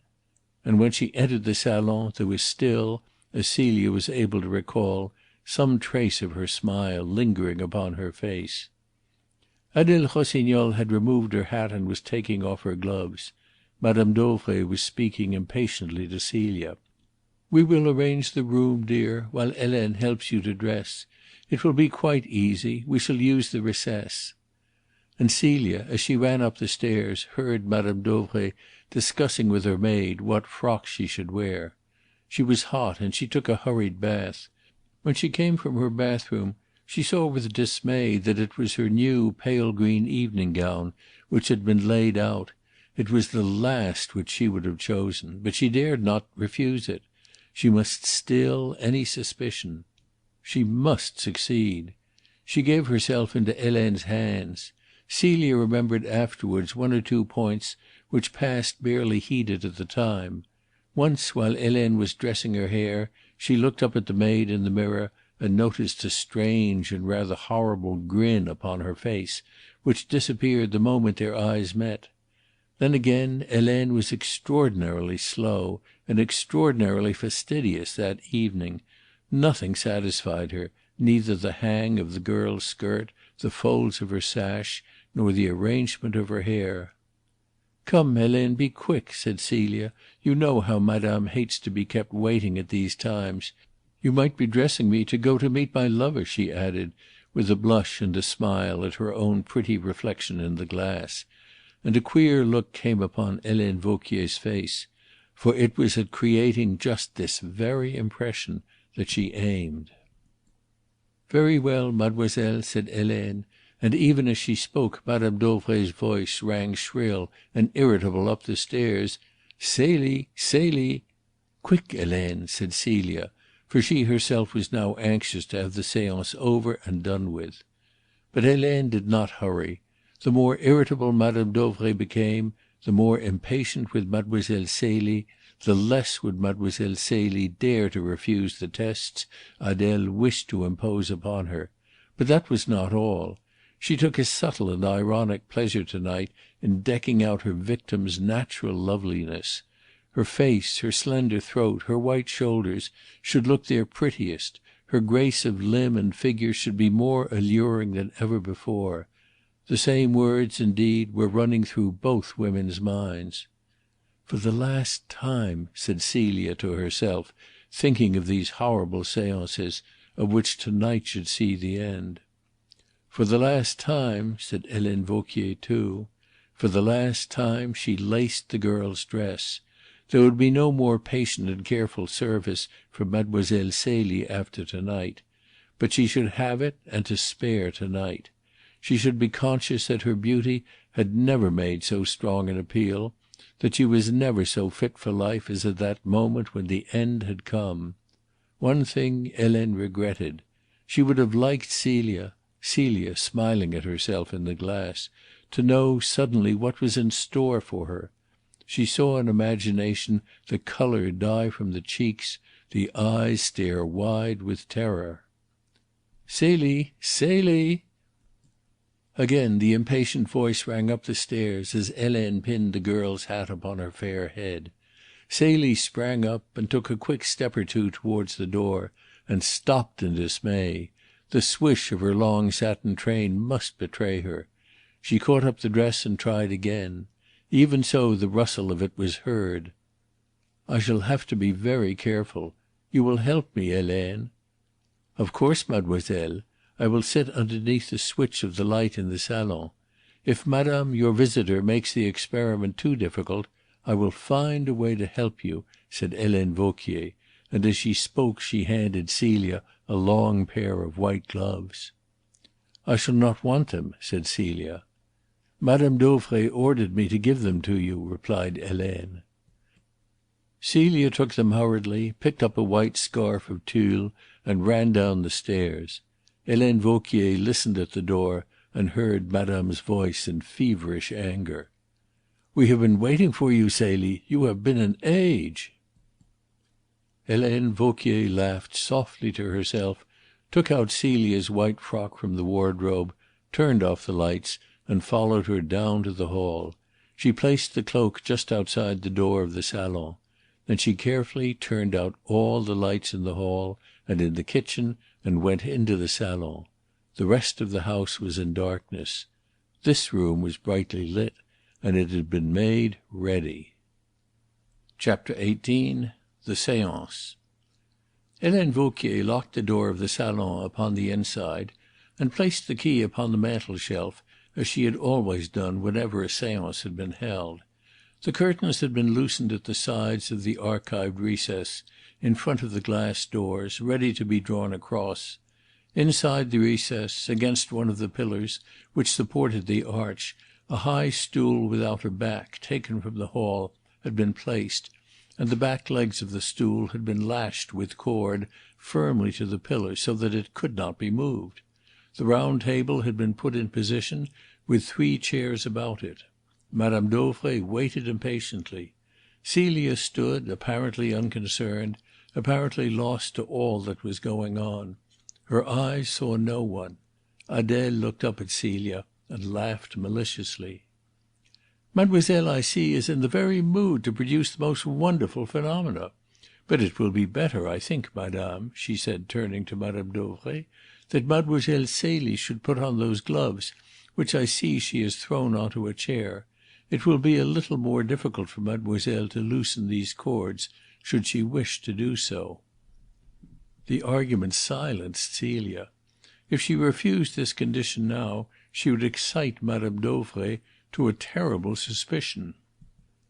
And when she entered the salon there was still, as Celia was able to recall, some trace of her smile lingering upon her face. Adele Rossignol had removed her hat and was taking off her gloves. Mme. Dauvray was speaking impatiently to Celia. "We will arrange the room, dear, while Helene helps you to dress. It will be quite easy. We shall use the recess." And Celia, as she ran up the stairs, heard Mme. Dauvray discussing with her maid what frock she should wear. She was hot and she took a hurried bath. When she came from her bathroom she saw with dismay that it was her new pale green evening gown which had been laid out. It was the last which she would have chosen, but she dared not refuse it. She must still any suspicion. She must succeed. She gave herself into Helene's hands. Celia remembered afterwards one or two points which passed barely heeded at the time. Once, while Helene was dressing her hair, she looked up at the maid in the mirror and noticed a strange and rather horrible grin upon her face, which disappeared the moment their eyes met. Then again Helene was extraordinarily slow and extraordinarily fastidious that evening. Nothing satisfied her, neither the hang of the girl's skirt, the folds of her sash, nor the arrangement of her hair. "Come, Helene, be quick," said Celia. "You know how madame hates to be kept waiting at these times. You might be dressing me to go to meet my lover," she added, with a blush and a smile at her own pretty reflection in the glass. And a queer look came upon Helene Vauquier's face, for it was at creating just this very impression that she aimed. "Very well, mademoiselle," said Helene, and even as she spoke Mme. Dauvray's voice rang shrill and irritable up the stairs. "Celie! Celie!" "Quick, Helene," said Celia, for she herself was now anxious to have the séance over and done with. But Helene did not hurry. The more irritable Mme. Dauvray became, the more impatient with Mlle. Celie, the less would Mlle. Celie dare to refuse the tests Adele wished to impose upon her. But that was not all. She took a subtle and ironic pleasure to night in decking out her victim's natural loveliness. Her face, her slender throat, her white shoulders should look their prettiest, her grace of limb and figure should be more alluring than ever before. The same words, indeed, were running through both women's minds. "For the last time," said Celia to herself, thinking of these horrible seances of which to night should see the end. "For the last time," said Helene Vauquier too. For the last time she laced the girl's dress. There would be no more patient and careful service for Mademoiselle Celie after to night. But she should have it and to spare to night. She should be conscious that her beauty had never made so strong an appeal, that she was never so fit for life as at that moment when the end had come. One thing Helene regretted. She would have liked Celia smiling at herself in the glass, to know suddenly what was in store for her. She saw in imagination the colour die from the cheeks, the eyes stare wide with terror. "Celie! Celie!" Again the impatient voice rang up the stairs as Helene pinned the girl's hat upon her fair head. Celie sprang up and took a quick step or two towards the door, and stopped in dismay. The swish of her long satin train must betray her. She caught up the dress and tried again. Even so the rustle of it was heard. "I shall have to be very careful. You will help me, Helene?" "Of course, mademoiselle. I will sit underneath the switch of the light in the salon. If madame, your visitor, makes the experiment too difficult, I will find a way to help you," said Helene Vauquier, and as she spoke she handed Celia a long pair of white gloves. "I shall not want them," said Celia. "Madame Dauvray ordered me to give them to you," replied Helene. Celia took them hurriedly, picked up a white scarf of tulle, and ran down the stairs. Helene Vauquier listened at the door and heard madame's voice in feverish anger. "We have been waiting for you, Celie. You have been an age." Helene Vauquier laughed softly to herself, took out Celia's white frock from the wardrobe, turned off the lights, and followed her down to the hall. She placed the cloak just outside the door of the salon. Then she carefully turned out all the lights in the hall and in the kitchen and went into the salon. The rest of the house was in darkness. This room was brightly lit, and it had been made ready. Chapter 18 The Séance. Helene Vauquier locked the door of the salon upon the inside and placed the key upon the mantel-shelf, as she had always done whenever a séance had been held. The curtains had been loosened at the sides of the arched recess, in front of the glass doors, ready to be drawn across. Inside the recess, against one of the pillars which supported the arch, a high stool without a back, taken from the hall, had been placed, and the back legs of the stool had been lashed with cord firmly to the pillar so that it could not be moved. The round table had been put in position, with 3 chairs about it. Madame Dauvray waited impatiently. Celia stood, apparently unconcerned, apparently lost to all that was going on. Her eyes saw no one. Adele looked up at Celia and laughed maliciously. "Mademoiselle, I see, is in the very mood to produce the most wonderful phenomena. But it will be better, I think, madame," she said, turning to Madame Dauvray, "that Mademoiselle Celie should put on those gloves which I see she has thrown onto a chair. It will be a little more difficult for mademoiselle to loosen these cords, should she wish to do so." The argument silenced Celia. If she refused this condition now, she would excite Madame Dauvray to a terrible suspicion.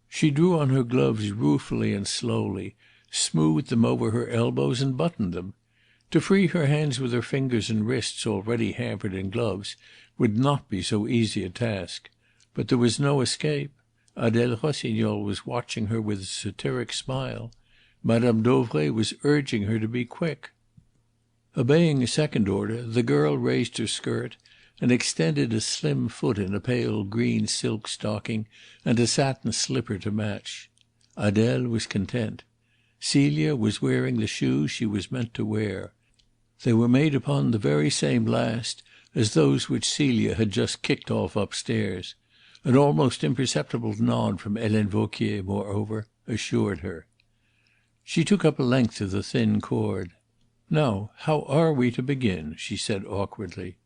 She drew on her gloves ruefully and slowly, smoothed them over her elbows and buttoned them. To free her hands with her fingers and wrists already hampered in gloves would not be so easy a task. But there was no escape. Adele Rossignol was watching her with a satiric smile. Madame Dauvray was urging her to be quick. Obeying a second order, the girl raised her skirt and extended a slim foot in a pale green silk stocking and a satin slipper to match. Adele was content. Celia was wearing the shoes she was meant to wear. They were made upon the very same last as those which Celia had just kicked off upstairs. An almost imperceptible nod from Helene Vauquier, moreover, assured her. She took up a length of the thin cord. "Now, how are we to begin?" she said awkwardly.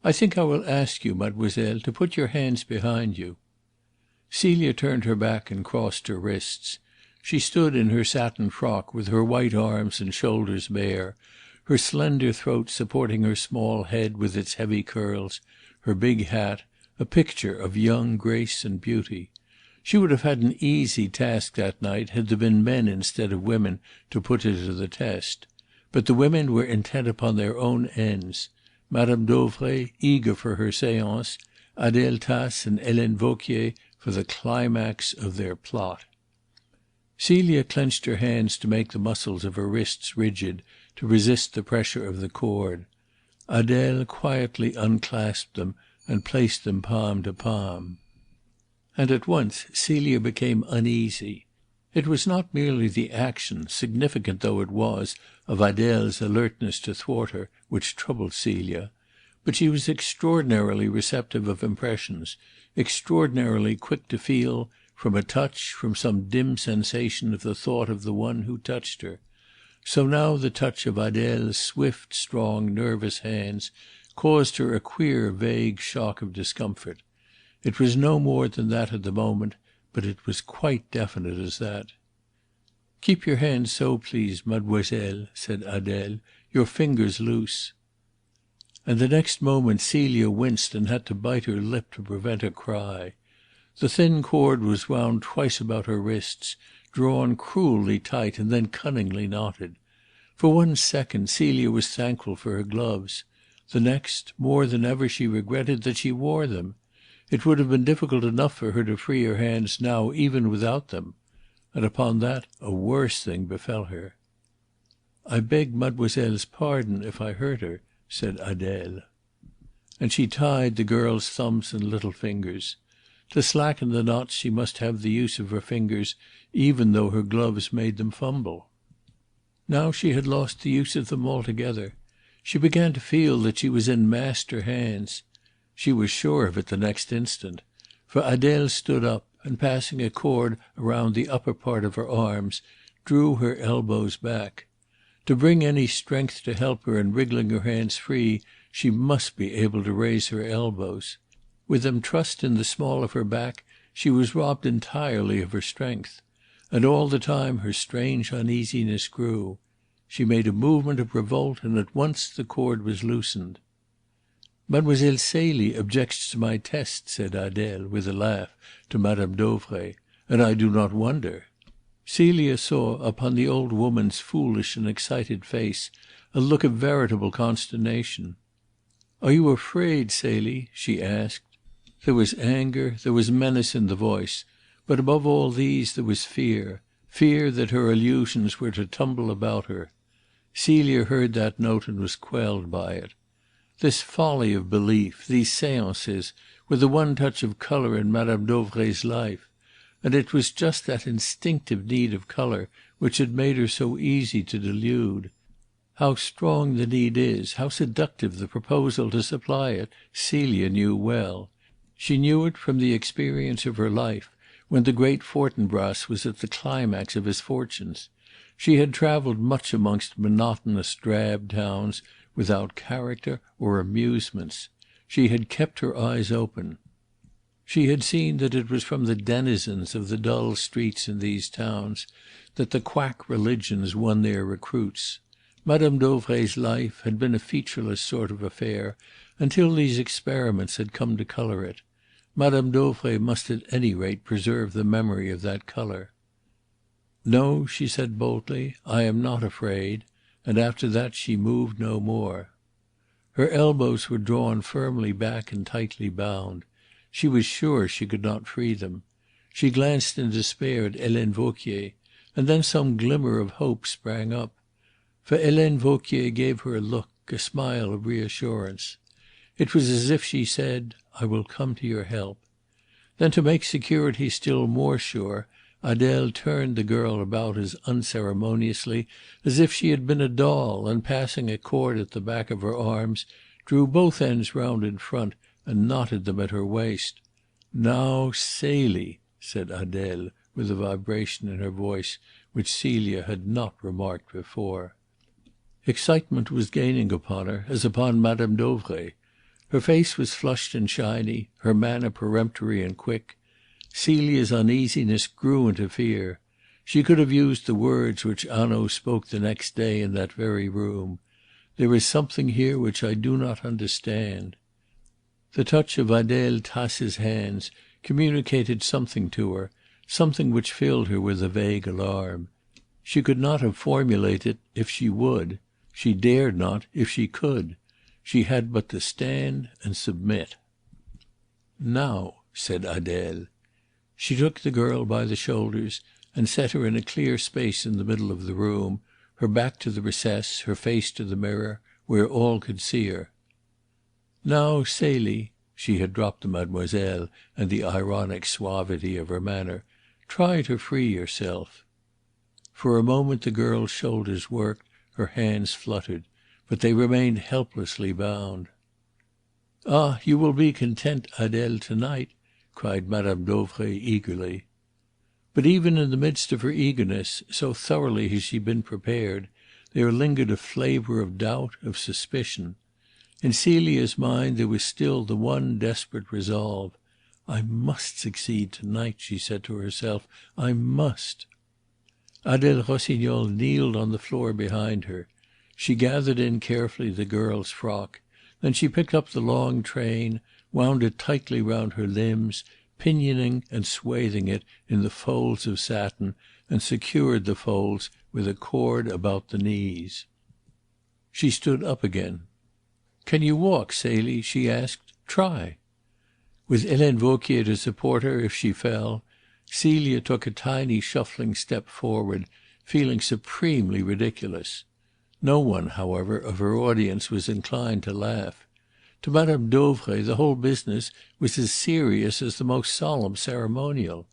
I think I will ask you, mademoiselle, to put your hands behind you." Celia turned her back and crossed her wrists. She stood in her satin frock with her white arms and shoulders bare, her slender throat supporting her small head with its heavy curls, her big hat, a picture of young grace and beauty. She would have had an easy task that night had there been men instead of women to put her to the test. But the women were intent upon their own ends. Madame Dauvray eager for her séance, Adele Tace and Helene Vauquier for the climax of their plot. Celia clenched her hands to make the muscles of her wrists rigid to resist the pressure of the cord. Adele quietly unclasped them and placed them palm to palm. And at once Celia became uneasy. It was not merely the action, significant though it was, of Adele's alertness to thwart her, which troubled Celia, but she was extraordinarily receptive of impressions, extraordinarily quick to feel, from a touch, from some dim sensation of the thought of the one who touched her. So now the touch of Adele's swift, strong, nervous hands caused her a queer, vague shock of discomfort. It was no more than that at the moment, but it was quite definite as that. "Keep your hands so, please, mademoiselle," said Adele. "Your fingers loose." And the next moment Celia winced and had to bite her lip to prevent a cry. The thin cord was wound twice about her wrists, drawn cruelly tight and then cunningly knotted. For 1 second Celia was thankful for her gloves. The next, more than ever she regretted that she wore them. It would have been difficult enough for her to free her hands now even without them. And upon that a worse thing befell her. "I beg mademoiselle's pardon if I hurt her," said Adele. And she tied the girl's thumbs and little fingers. To slacken the knots she must have the use of her fingers, even though her gloves made them fumble. Now she had lost the use of them altogether. She began to feel that she was in master hands. She was sure of it the next instant. For Adele stood up, and passing a cord around the upper part of her arms, drew her elbows back. To bring any strength to help her in wriggling her hands free, she must be able to raise her elbows. With them trussed in the small of her back, she was robbed entirely of her strength. And all the time her strange uneasiness grew. She made a movement of revolt, and at once the cord was loosened. "Mademoiselle Celie objects to my test," said Adele, with a laugh, to Madame Dauvray, "and I do not wonder." Celia saw upon the old woman's foolish and excited face a look of veritable consternation. "Are you afraid, Celie?" she asked. There was anger, there was menace in the voice, but above all these there was fear, fear that her illusions were to tumble about her. Celia heard that note and was quelled by it. This folly of belief, these séances, were the one touch of colour in Madame Dauvray's life, and it was just that instinctive need of colour which had made her so easy to delude. How strong the need is, how seductive the proposal to supply it, Celia knew well. She knew it from the experience of her life, when the great Fortinbras was at the climax of his fortunes. She had travelled much amongst monotonous, drab towns, without character or amusements. She had kept her eyes open. She had seen that it was from the denizens of the dull streets in these towns that the quack religions won their recruits. Madame Dauvray's life had been a featureless sort of affair until these experiments had come to colour it. Madame Dauvray must at any rate preserve the memory of that colour. "No," she said boldly, "I am not afraid," and after that she moved no more. Her elbows were drawn firmly back and tightly bound. She was sure she could not free them. She glanced in despair at Helene Vauquier, and then some glimmer of hope sprang up. For Helene Vauquier gave her a look, a smile of reassurance. It was as if she said, "I will come to your help." Then, to make security still more sure, Adele turned the girl about as unceremoniously as if she had been a doll, and passing a cord at the back of her arms, drew both ends round in front and knotted them at her waist. "Now, Celie," said Adele, with a vibration in her voice which Celia had not remarked before. Excitement was gaining upon her, as upon Madame Dauvray. Her face was flushed and shiny, her manner peremptory and quick. Celia's uneasiness grew into fear. She could have used the words which Hanaud spoke the next day in that very room. "There is something here which I do not understand." The touch of Adele Tace's hands communicated something to her, something which filled her with a vague alarm. She could not have formulated it if she would. She dared not if she could. She had but to stand and submit. "Now," said Adele. She took the girl by the shoulders and set her in a clear space in the middle of the room, her back to the recess, her face to the mirror, where all could see her. "Now, Celie," she had dropped the mademoiselle and the ironic suavity of her manner, "try to free yourself." For a moment the girl's shoulders worked, her hands fluttered, but they remained helplessly bound. "Ah, you will be content, Adele, to night," cried Mme. Dauvray eagerly. But even in the midst of her eagerness, so thoroughly had she been prepared, there lingered a flavour of doubt, of suspicion. In Celia's mind there was still the one desperate resolve. "I must succeed to night," she said to herself. "I must." Adele Rossignol kneeled on the floor behind her. She gathered in carefully the girl's frock. Then she picked up the long train, wound it tightly round her limbs, pinioning and swathing it in the folds of satin, and secured the folds with a cord about the knees. She stood up again. "Can you walk, Celie?" she asked. "Try." With Helene Vauquier to support her if she fell, Celia took a tiny shuffling step forward, feeling supremely ridiculous. No one, however, of her audience was inclined to laugh. To Mme. Dauvray the whole business was as serious as the most solemn ceremonial.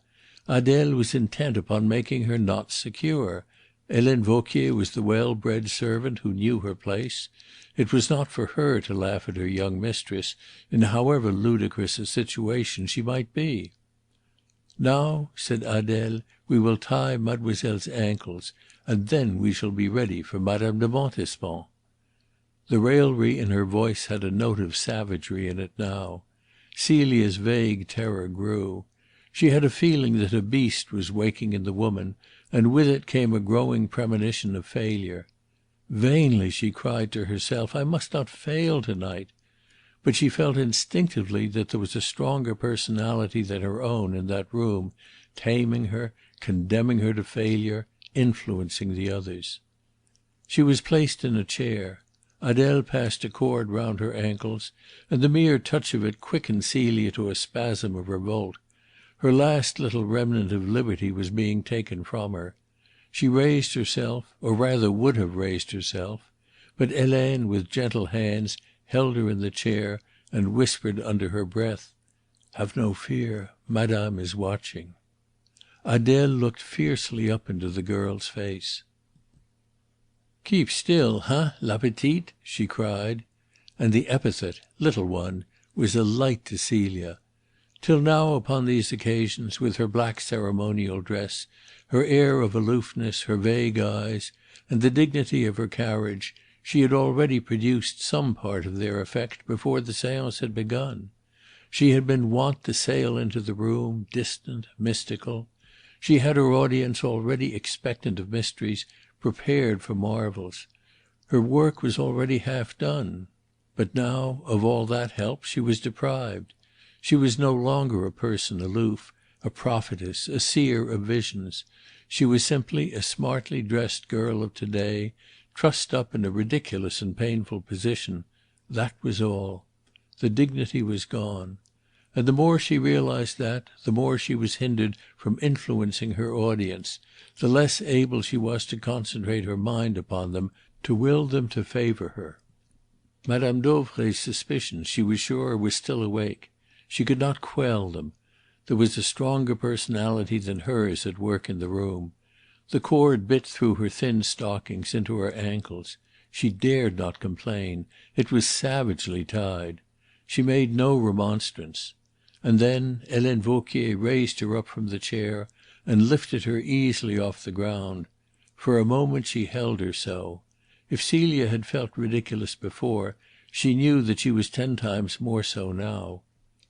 Adele was intent upon making her knots secure. Helene Vauquier was the well-bred servant who knew her place. It was not for her to laugh at her young mistress, in however ludicrous a situation she might be. "Now," said Adele, "we will tie mademoiselle's ankles, and then we shall be ready for Madame de Montespan." The raillery in her voice had a note of savagery in it now. Celia's vague terror grew. She had a feeling that a beast was waking in the woman, and with it came a growing premonition of failure. Vainly she cried to herself, "I must not fail to night." But she felt instinctively that there was a stronger personality than her own in that room, taming her, condemning her to failure, influencing the others. She was placed in a chair. Adele passed a cord round her ankles, and the mere touch of it quickened Celia to a spasm of revolt. Her last little remnant of liberty was being taken from her. She raised herself, or rather would have raised herself, but Helene, with gentle hands, held her in the chair and whispered under her breath, "Have no fear, Madame is watching." Adele looked fiercely up into the girl's face. "Keep still, hein, la petite?" she cried. And the epithet, little one, was a light to Celia. Till now, upon these occasions, with her black ceremonial dress, her air of aloofness, her vague eyes, and the dignity of her carriage, she had already produced some part of their effect before the seance had begun. She had been wont to sail into the room, distant, mystical. She had her audience already expectant of mysteries, prepared for marvels. Her work was already half done. But now, of all that help, she was deprived. She was no longer a person aloof, a prophetess, a seer of visions. She was simply a smartly dressed girl of to day, trussed up in a ridiculous and painful position. That was all. The dignity was gone. And the more she realized that, the more she was hindered from influencing her audience, the less able she was to concentrate her mind upon them, to will them to favour her. Madame Dauvray's suspicions, she was sure, were still awake. She could not quell them. There was a stronger personality than hers at work in the room. The cord bit through her thin stockings into her ankles. She dared not complain. It was savagely tied. She made no remonstrance. And then Helene Vauquier raised her up from the chair and lifted her easily off the ground. For a moment she held her so. If Celia had felt ridiculous before, She knew that she was 10 times more so now.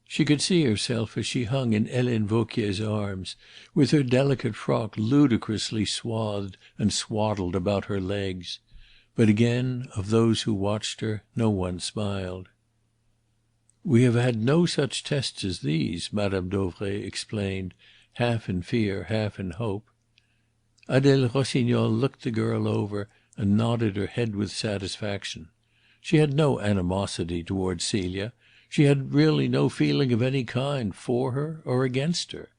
She could see herself as she hung in Helene Vauquier's arms, with her delicate frock ludicrously swathed and swaddled about her legs. But again, of those who watched her, no one smiled. "We have had no such tests as these," Madame Dauvray explained, half in fear, half in hope. Adele Rossignol looked the girl over and nodded her head with satisfaction. She had no animosity towards Celia. She had really no feeling of any kind for her or against her.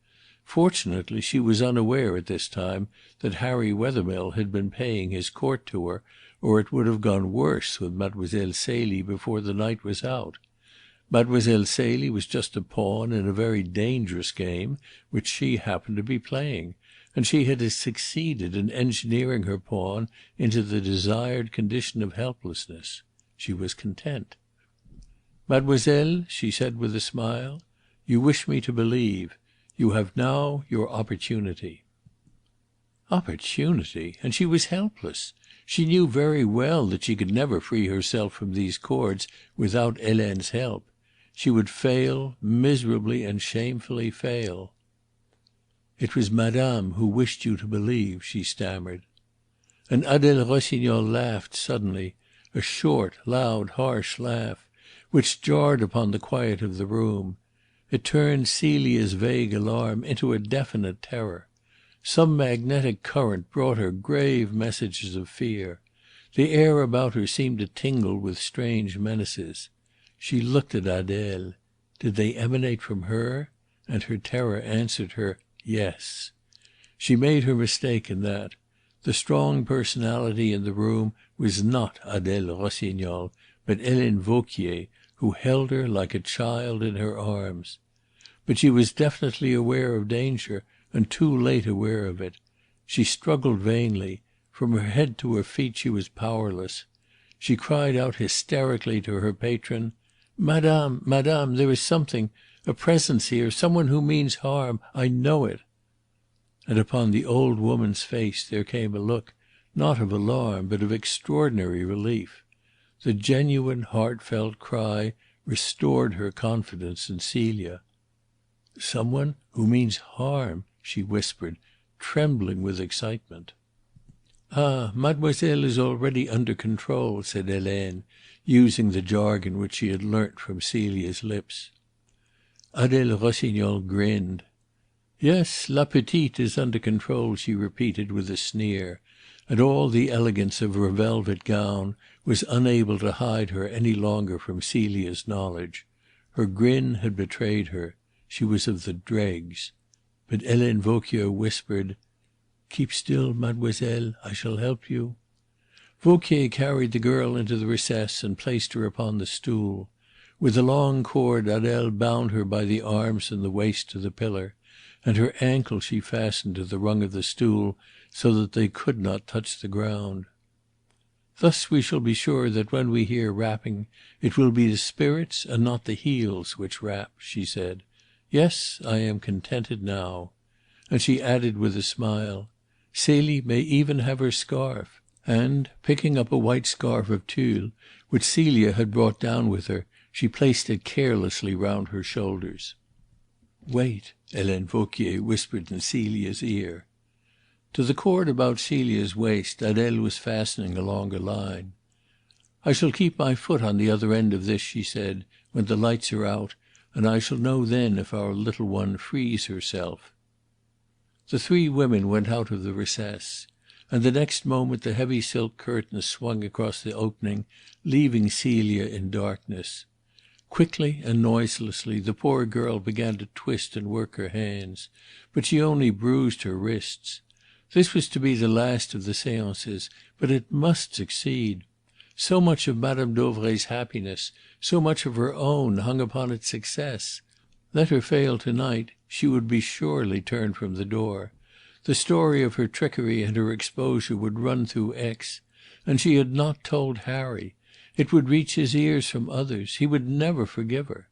Fortunately she was unaware at this time that Harry Wethermill had been paying his court to her, or it would have gone worse with Mademoiselle Celie before the night was out. Mademoiselle Celie was just a pawn in a very dangerous game which she happened to be playing, and she had succeeded in engineering her pawn into the desired condition of helplessness. She was content. "Mademoiselle," she said with a smile, "you wish me to believe. You have now your opportunity." Opportunity! And she was helpless. She knew very well that she could never free herself from these cords without Helene's help. She would fail, miserably and shamefully fail. "It was Madame who wished you to believe," she stammered. And Adele Rossignol laughed suddenly, a short, loud, harsh laugh, which jarred upon the quiet of the room. It turned Celia's vague alarm into a definite terror. Some magnetic current brought her grave messages of fear. The air about her seemed to tingle with strange menaces. She looked at Adele. Did they emanate from her? And her terror answered her, yes. She made her mistake in that. The strong personality in the room was not Adele Rossignol, but Helene Vauquier, who held her like a child in her arms. But she was definitely aware of danger, and too late aware of it. She struggled vainly. From her head to her feet she was powerless. She cried out hysterically to her patron, "Madame, Madame, there is something, a presence here, someone who means harm. I know it." And upon the old woman's face there came a look, not of alarm, but of extraordinary relief. The genuine, heartfelt cry restored her confidence in Celia. "Someone who means harm," she whispered, trembling with excitement. "Ah, mademoiselle is already under control," said Helene, using the jargon which she had learnt from Celia's lips. Adele Rossignol grinned. "Yes, la petite is under control," she repeated with a sneer, and all the elegance of her velvet gown was unable to hide her any longer from Celia's knowledge. Her grin had betrayed her. She was of the dregs. But Helene Vauquier whispered, "Keep still, mademoiselle. I shall help you." Vauquier carried the girl into the recess and placed her upon the stool. With a long cord Adele bound her by the arms and the waist to the pillar, and her ankle she fastened to the rung of the stool so that they could not touch the ground. "Thus we shall be sure that when we hear rapping it will be the spirits and not the heels which rap," she said. "Yes, I am contented now." And she added with a smile, "Celie may even have her scarf." And, picking up a white scarf of tulle, which Celia had brought down with her, she placed it carelessly round her shoulders. "Wait," Helene Vauquier whispered in Celia's ear. To the cord about Celia's waist Adele was fastening a longer line. "I shall keep my foot on the other end of this," she said, "when the lights are out, and I shall know then if our little one frees herself." The three women went out of the recess, and the next moment the heavy silk curtains swung across the opening, leaving Celia in darkness. Quickly and noiselessly the poor girl began to twist and work her hands, but she only bruised her wrists. This was to be the last of the seances, but it must succeed. So much of Madame Dauvray's happiness, so much of her own, hung upon its success. Let her fail to night, she would be surely turned from the door. The story of her trickery and her exposure would run through Aix. And she had not told Harry. It would reach his ears from others. He would never forgive her.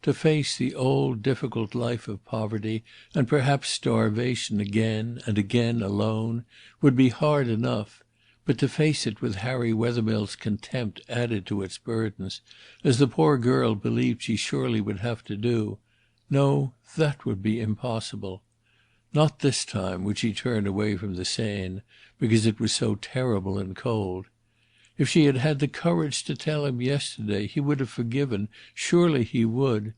To face the old difficult life of poverty and perhaps starvation again and again alone would be hard enough, but to face it with Harry Wethermill's contempt added to its burdens, as the poor girl believed she surely would have to do. No, that would be impossible. Not this time would she turn away from the Seine, because it was so terrible and cold. If she had had the courage to tell him yesterday, he would have forgiven, surely he would.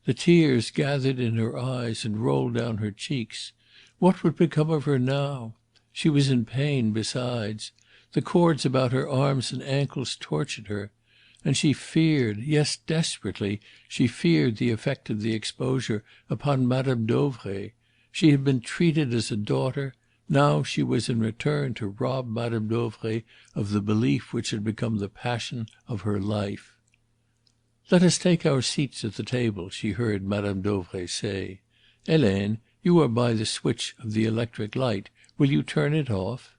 The tears gathered in her eyes and rolled down her cheeks. What would become of her now? She was in pain besides. The cords about her arms and ankles tortured her. And she feared, yes, desperately, she feared the effect of the exposure upon Madame Dauvray. She had been treated as a daughter. Now she was in return to rob Madame Dauvray of the belief which had become the passion of her life. "Let us take our seats at the table," she heard Madame Dauvray say. "Helene, you are by the switch of the electric light. Will you turn it off?"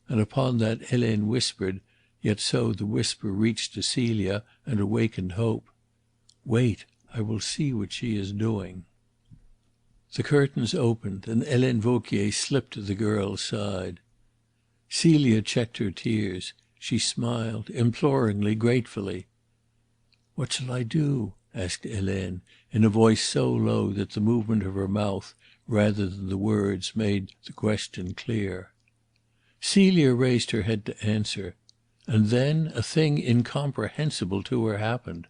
And upon that Helene whispered, yet so the whisper reached to Celia and awakened hope. "Wait, I will see what she is doing." The curtains opened and Helene Vauquier slipped to the girl's side. Celia checked her tears. She smiled, imploringly, gratefully. "What shall I do?" asked Helene, in a voice so low that the movement of her mouth rather than the words made the question clear. Celia raised her head to answer, and then a thing incomprehensible to her happened.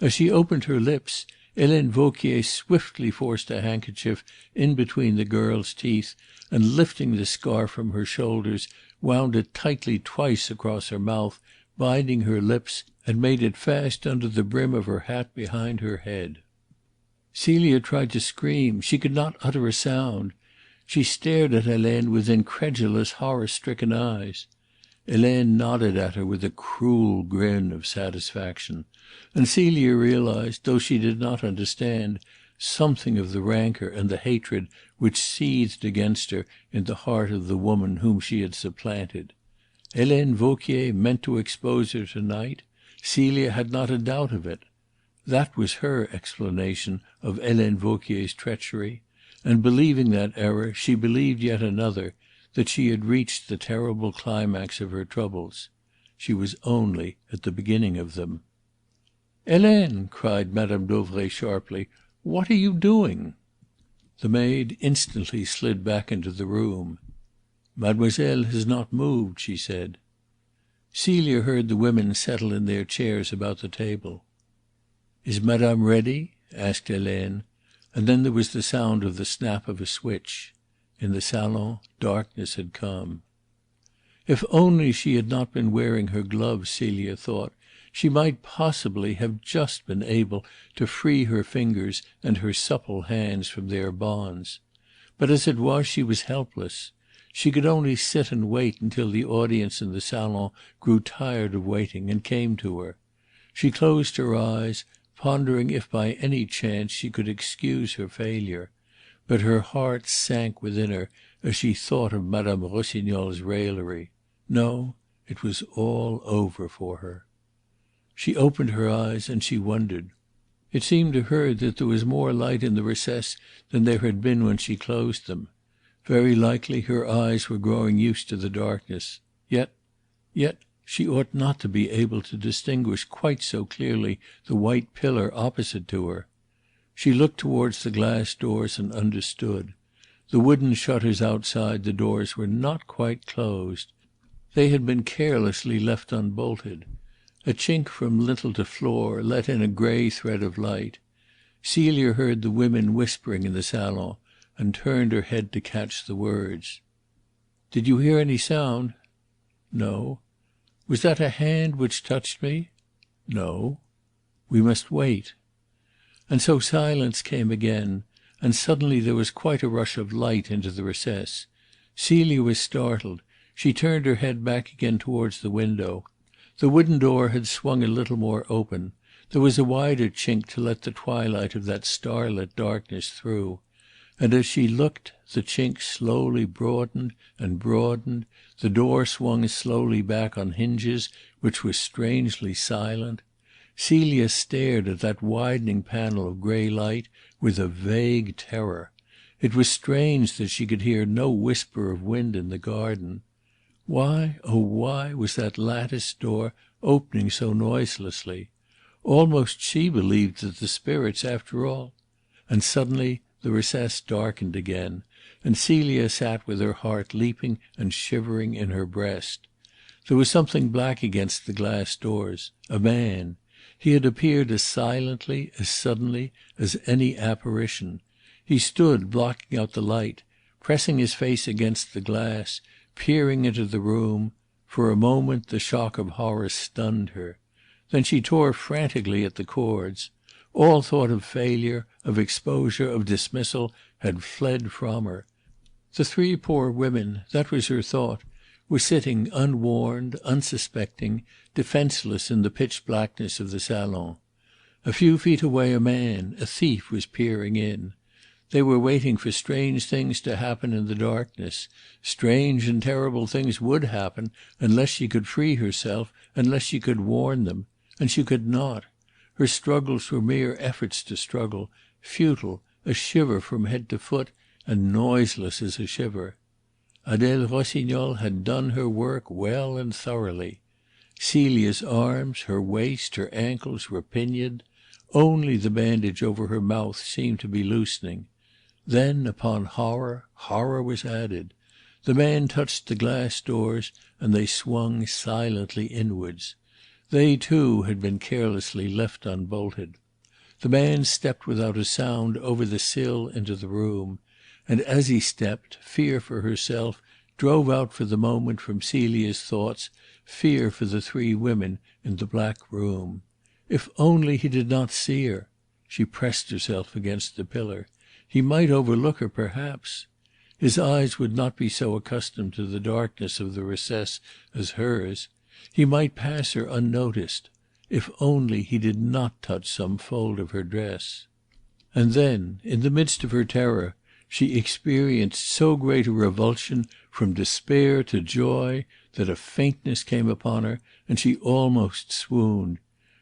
As she opened her lips, Helene Vauquier swiftly forced a handkerchief in between the girl's teeth, and lifting the scarf from her shoulders, wound it tightly twice across her mouth, binding her lips, and made it fast under the brim of her hat behind her head. Celia tried to scream. She could not utter a sound. She stared at Helene with incredulous, horror-stricken eyes. Helene nodded at her with a cruel grin of satisfaction, and Celia realized, though she did not understand, something of the rancour and the hatred which seethed against her in the heart of the woman whom she had supplanted. Helene Vauquier meant to expose her to-night. Celia had not a doubt of it. That was her explanation of Helene Vauquier's treachery, and believing that error, she believed yet another, that she had reached the terrible climax of her troubles. She was only at the beginning of them. "Helene!" cried Madame Dauvray sharply. "What are you doing?" The maid instantly slid back into the room. "Mademoiselle has not moved," she said. Celia heard the women settle in their chairs about the table. "Is madame ready?" asked Helene, and then there was the sound of the snap of a switch. In the salon darkness had come. If only she had not been wearing her gloves, Celia thought, she might possibly have just been able to free her fingers and her supple hands from their bonds. But as it was, she was helpless. She could only sit and wait until the audience in the salon grew tired of waiting and came to her. She closed her eyes, pondering if by any chance she could excuse her failure. But her heart sank within her as she thought of Madame Rossignol's raillery. No, it was all over for her. She opened her eyes and she wondered. It seemed to her that there was more light in the recess than there had been when she closed them. Very likely her eyes were growing used to the darkness. Yet she ought not to be able to distinguish quite so clearly the white pillar opposite to her. She looked towards the glass doors and understood. The wooden shutters outside the doors were not quite closed. They had been carelessly left unbolted. A chink from lintel to floor let in a grey thread of light. Celia heard the women whispering in the salon, and turned her head to catch the words. "Did you hear any sound?" "No." "Was that a hand which touched me?" "No." "We must wait." And so silence came again, and suddenly there was quite a rush of light into the recess. Celia was startled. She turned her head back again towards the window. The wooden door had swung a little more open. There was a wider chink to let the twilight of that starlit darkness through. And as she looked, the chink slowly broadened and broadened. The door swung slowly back on hinges which were strangely silent. Celia stared at that widening panel of grey light with a vague terror. It was strange that she could hear no whisper of wind in the garden. Why, oh why, was that latticed door opening so noiselessly? Almost she believed that the spirits, after all. And suddenly the recess darkened again, and Celia sat with her heart leaping and shivering in her breast. There was something black against the glass doors. A man. He had appeared as silently, as suddenly, as any apparition. He stood blocking out the light, pressing his face against the glass, peering into the room. For a moment the shock of horror stunned her. Then she tore frantically at the cords. All thought of failure, of exposure, of dismissal had fled from her. The three poor women, that was her thought, were sitting unwarned, unsuspecting, defenceless in the pitch blackness of the salon. A few feet away a man, a thief, was peering in. They were waiting for strange things to happen in the darkness. Strange and terrible things would happen unless she could free herself, unless she could warn them. And she could not. Her struggles were mere efforts to struggle, futile, a shiver from head to foot, and noiseless as a shiver. Adele Rossignol had done her work well and thoroughly. Celia's arms, her waist, her ankles were pinioned. Only the bandage over her mouth seemed to be loosening. Then, upon horror, horror was added. The man touched the glass doors, and they swung silently inwards. They, too, had been carelessly left unbolted. The man stepped without a sound over the sill into the room, and as he stepped, fear for herself drove out for the moment from Celia's thoughts fear for the three women in the black room. If only he did not see her! She pressed herself against the pillar. He might overlook her, perhaps. His eyes would not be so accustomed to the darkness of the recess as hers. He might pass her unnoticed. If only he did not touch some fold of her dress. And then, in the midst of her terror, she experienced so great a revulsion from despair to joy that a faintness came upon her, and she almost swooned.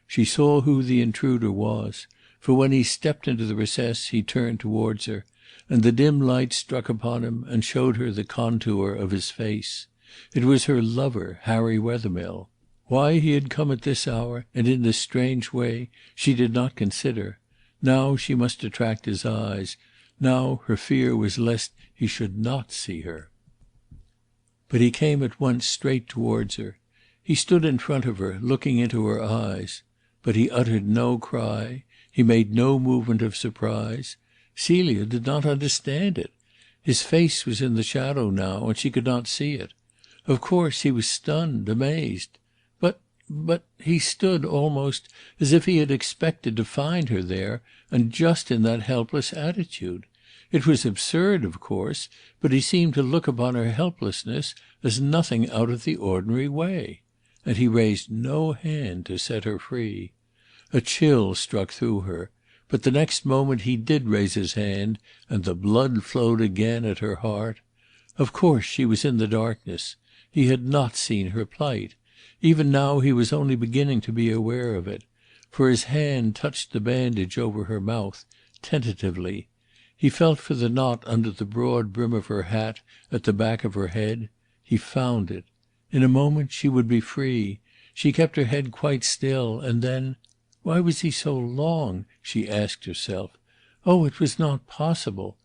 She saw who the intruder was, for when he stepped into the recess he turned towards her, and the dim light struck upon him and showed her the contour of his face. It was her lover, Harry Wethermill. Why he had come at this hour, and in this strange way, she did not consider. Now she must attract his eyes. Now her fear was lest he should not see her. But he came at once straight towards her. He stood in front of her, looking into her eyes. But he uttered no cry. He made no movement of surprise. Celia did not understand it. His face was in the shadow now, and she could not see it. Of course he was stunned, amazed. But he stood almost as if he had expected to find her there, and just in that helpless attitude. It was absurd, of course, but he seemed to look upon her helplessness as nothing out of the ordinary way. And he raised no hand to set her free. A chill struck through her, but the next moment he did raise his hand, and the blood flowed again at her heart. Of course she was in the darkness. He had not seen her plight. Even now he was only beginning to be aware of it, for his hand touched the bandage over her mouth, tentatively. He felt for the knot under the broad brim of her hat at the back of her head. He found it. In a moment she would be free. She kept her head quite still, and then, why was he so long? She asked herself. Oh, it was not possible.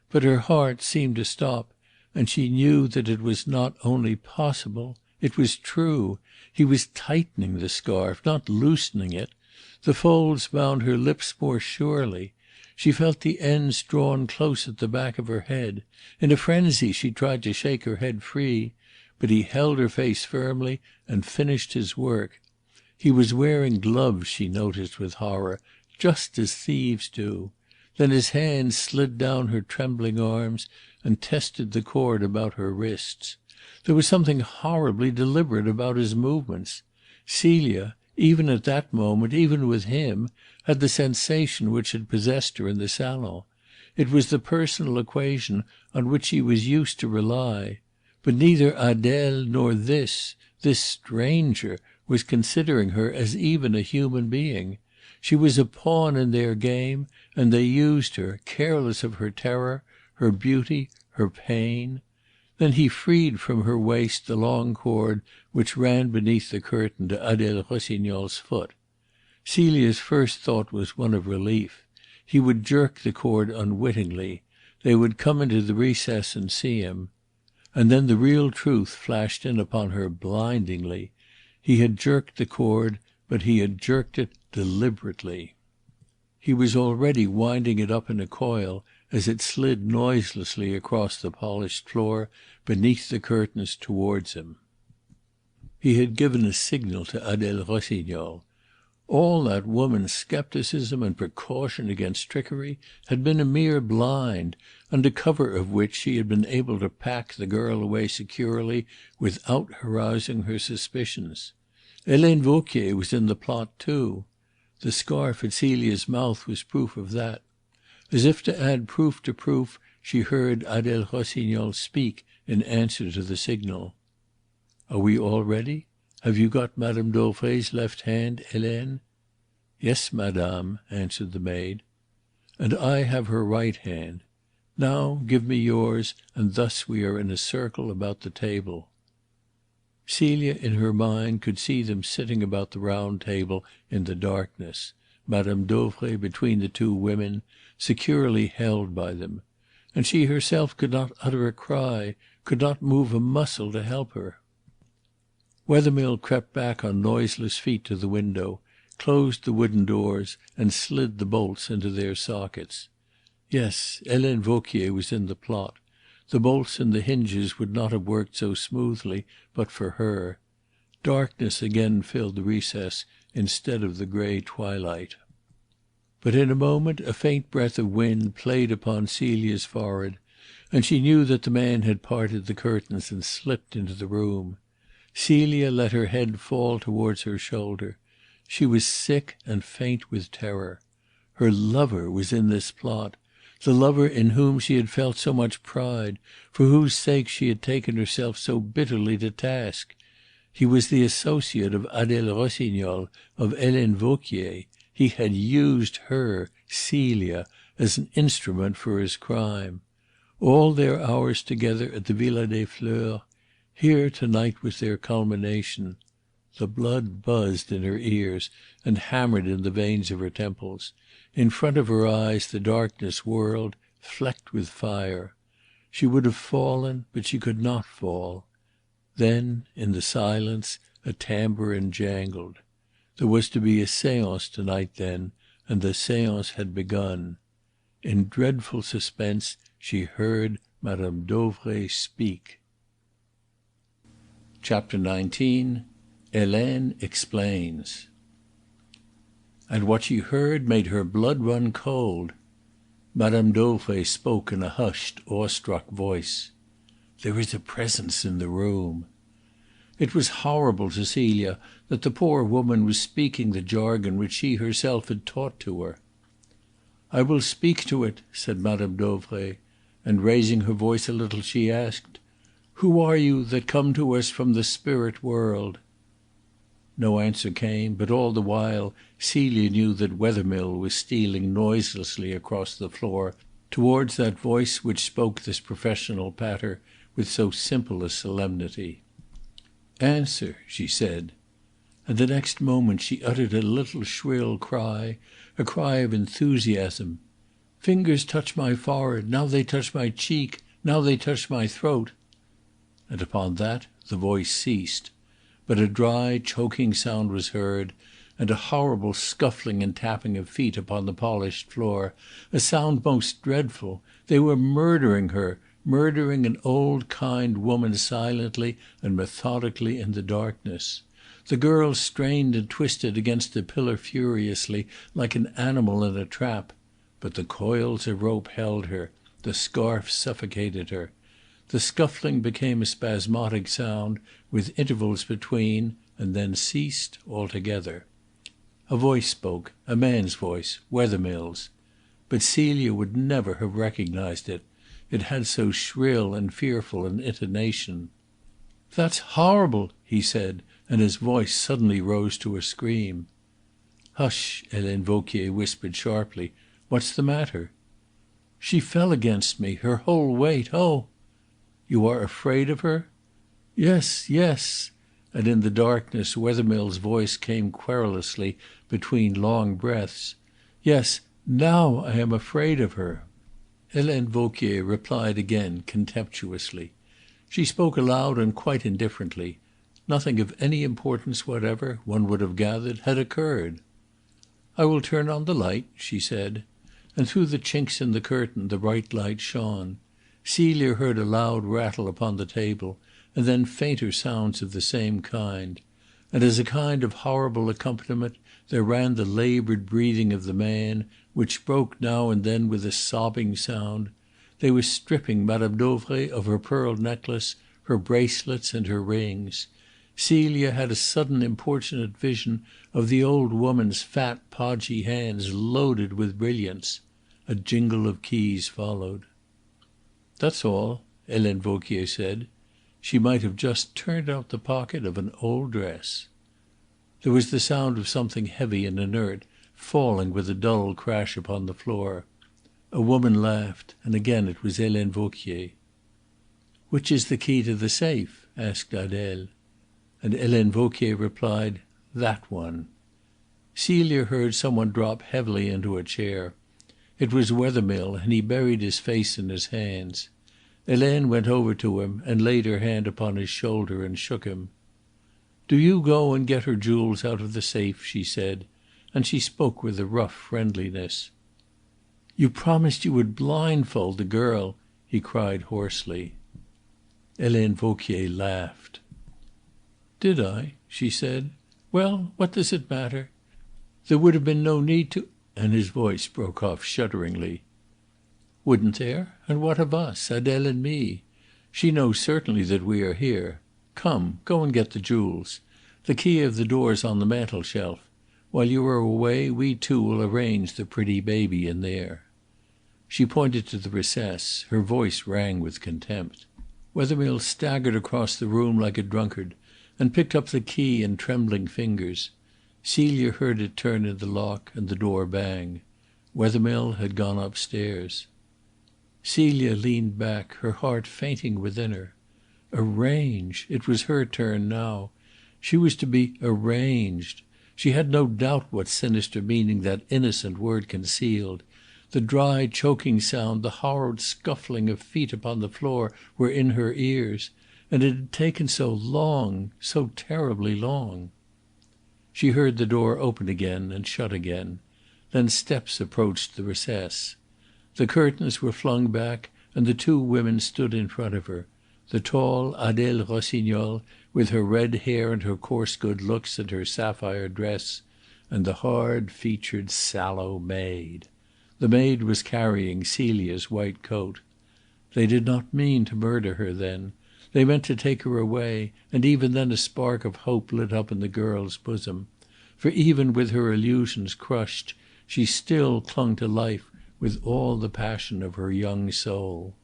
But her heart seemed to stop, and she knew that it was not only possible, it was true. He was tightening the scarf, not loosening it. The folds bound her lips more surely. She felt the ends drawn close at the back of her head. In a frenzy she tried to shake her head free, but he held her face firmly and finished his work. He was wearing gloves, she noticed with horror, just as thieves do. Then his hand slid down her trembling arms and tested the cord about her wrists. There was something horribly deliberate about his movements. Celia, even at that moment, even with him, had the sensation which had possessed her in the salon. It was the personal equation on which she was used to rely. But neither Adele nor this stranger, was considering her as even a human being. She was a pawn in their game, and they used her, careless of her terror, her beauty, her pain. Then he freed from her waist the long cord which ran beneath the curtain to Adele Rossignol's foot. Celia's first thought was one of relief. He would jerk the cord unwittingly. They would come into the recess and see him. And then the real truth flashed in upon her blindingly. He had jerked the cord, but he had jerked it deliberately. He was already winding it up in a coil as it slid noiselessly across the polished floor beneath the curtains towards him. He had given a signal to Adele Rossignol. All that woman's scepticism and precaution against trickery had been a mere blind, under cover of which she had been able to pack the girl away securely without arousing her suspicions. Helene Vauquier was in the plot too. The scarf at Celia's mouth was proof of that. As if to add proof to proof, she heard Adele Rossignol speak in answer to the signal. "Are we all ready? Have you got Madame Dauvray's left hand, Helene?" "Yes, madame," answered the maid. "And I have her right hand. Now give me yours, and thus we are in a circle about the table." Celia in her mind could see them sitting about the round table in the darkness, Madame Dauvray between the two women, securely held by them. And she herself could not utter a cry, could not move a muscle to help her. Wethermill crept back on noiseless feet to the window, closed the wooden doors, and slid the bolts into their sockets. Yes, Helene Vauquier was in the plot. The bolts and the hinges would not have worked so smoothly but for her. Darkness again filled the recess instead of the grey twilight. But in a moment a faint breath of wind played upon Celia's forehead, and she knew that the man had parted the curtains and slipped into the room. Celia let her head fall towards her shoulder. She was sick and faint with terror. Her lover was in this plot, the lover in whom she had felt so much pride, for whose sake she had taken herself so bitterly to task. He was the associate of Adele Rossignol, of Helene Vauquier. He had used her, Celia, as an instrument for his crime. All their hours together at the Villa des Fleurs, here tonight was their culmination. The blood buzzed in her ears and hammered in the veins of her temples. In front of her eyes the darkness whirled, flecked with fire. She would have fallen, but she could not fall. Then, in the silence, a tambourine jangled. There was to be a séance tonight then, and the séance had begun. In dreadful suspense she heard Madame Dauvray speak. Chapter 19. Helene Explains. And what she heard made her blood run cold. Madame Dauvray spoke in a hushed, awestruck voice. "There is a presence in the room." It was horrible to Celia that the poor woman was speaking the jargon which she herself had taught to her. "I will speak to it," said Madame Dauvray, and raising her voice a little she asked, "Who are you that come to us from the spirit world?" No answer came, but all the while Celia knew that Wethermill was stealing noiselessly across the floor towards that voice which spoke this professional patter with so simple a solemnity. "Answer," she said. And the next moment she uttered a little shrill cry, a cry of enthusiasm. "Fingers touch my forehead, now they touch my cheek, now they touch my throat." And upon that the voice ceased. But a dry, choking sound was heard, and a horrible scuffling and tapping of feet upon the polished floor, a sound most dreadful. They were murdering her, murdering an old kind woman silently and methodically in the darkness. The girl strained and twisted against the pillar furiously, like an animal in a trap. But the coils of rope held her, the scarf suffocated her. The scuffling became a spasmodic sound, with intervals between, and then ceased altogether. A voice spoke, a man's voice, Wethermill's. But Celia would never have recognized it. It had so shrill and fearful an intonation. "That's horrible," he said, and his voice suddenly rose to a scream. "Hush," Helene Vauquier whispered sharply. "What's the matter?" "She fell against me, her whole weight. Oh!" You are afraid of her?" "Yes, yes." And in the darkness Wethermill's voice came querulously between long breaths. "Yes, now I am afraid of her." Helene Vauquier replied again contemptuously. She spoke aloud and quite indifferently. Nothing of any importance whatever, one would have gathered, had occurred. "I will turn on the light," she said. And through the chinks in the curtain the bright light shone. Celia heard a loud rattle upon the table, and then fainter sounds of the same kind. And as a kind of horrible accompaniment there ran the laboured breathing of the man, which broke now and then with a sobbing sound. They were stripping Mme. Dauvray of her pearl necklace, her bracelets, and her rings. Celia had a sudden importunate vision of the old woman's fat, podgy hands loaded with brilliants. A jingle of keys followed. "That's all," Helene Vauquier said. She might have just turned out the pocket of an old dress. There was the sound of something heavy and inert falling with a dull crash upon the floor. A woman laughed, and again it was Helene Vauquier. "Which is the key to the safe?" asked Adele. And Helene Vauquier replied, "That one." Celia heard some one drop heavily into a chair. It was Wethermill, and he buried his face in his hands. Helene went over to him and laid her hand upon his shoulder and shook him. "Do you go and get her jewels out of the safe," she said, and she spoke with a rough friendliness. "You promised you would blindfold the girl," he cried hoarsely. Helene Vauquier laughed. "Did I?" she said. "Well, what does it matter? There would have been no need to—" and his voice broke off shudderingly. "Wouldn't there? And what of us, Adele and me? She knows certainly that we are here. Come, go and get the jewels. The key of the door's on the mantel shelf. While you are away we two will arrange the pretty baby in there." She pointed to the recess. Her voice rang with contempt. Wethermill staggered across the room like a drunkard and picked up the key in trembling fingers. Celia heard it turn in the lock and the door bang. Wethermill had gone upstairs. Celia leaned back, her heart fainting within her. Arrange! It was her turn now. She was to be arranged. She had no doubt what sinister meaning that innocent word concealed. The dry, choking sound, the horrid scuffling of feet upon the floor were in her ears. And it had taken so long, so terribly long. She heard the door open again and shut again. Then steps approached the recess. The curtains were flung back and the two women stood in front of her. The tall Adele Rossignol, with her red hair and her coarse good looks and her sapphire dress, and the hard-featured, sallow maid. The maid was carrying Celia's white coat. They did not mean to murder her then. They meant to take her away, and even then a spark of hope lit up in the girl's bosom. For even with her illusions crushed, she still clung to life with all the passion of her young soul.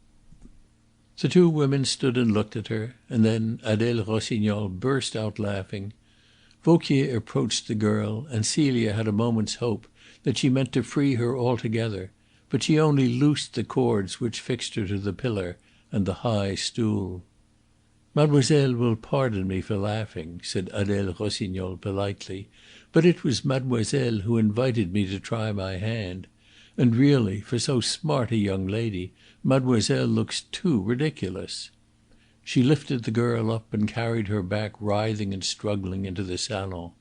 The two women stood and looked at her, and then Adele Rossignol burst out laughing. Vauquier approached the girl, and Celia had a moment's hope that she meant to free her altogether, but she only loosed the cords which fixed her to the pillar and the high stool. "Mademoiselle will pardon me for laughing," said Adele Rossignol politely, "but it was mademoiselle who invited me to try my hand. And really, for so smart a young lady, mademoiselle looks too ridiculous." She lifted the girl up and carried her back writhing and struggling into the salon.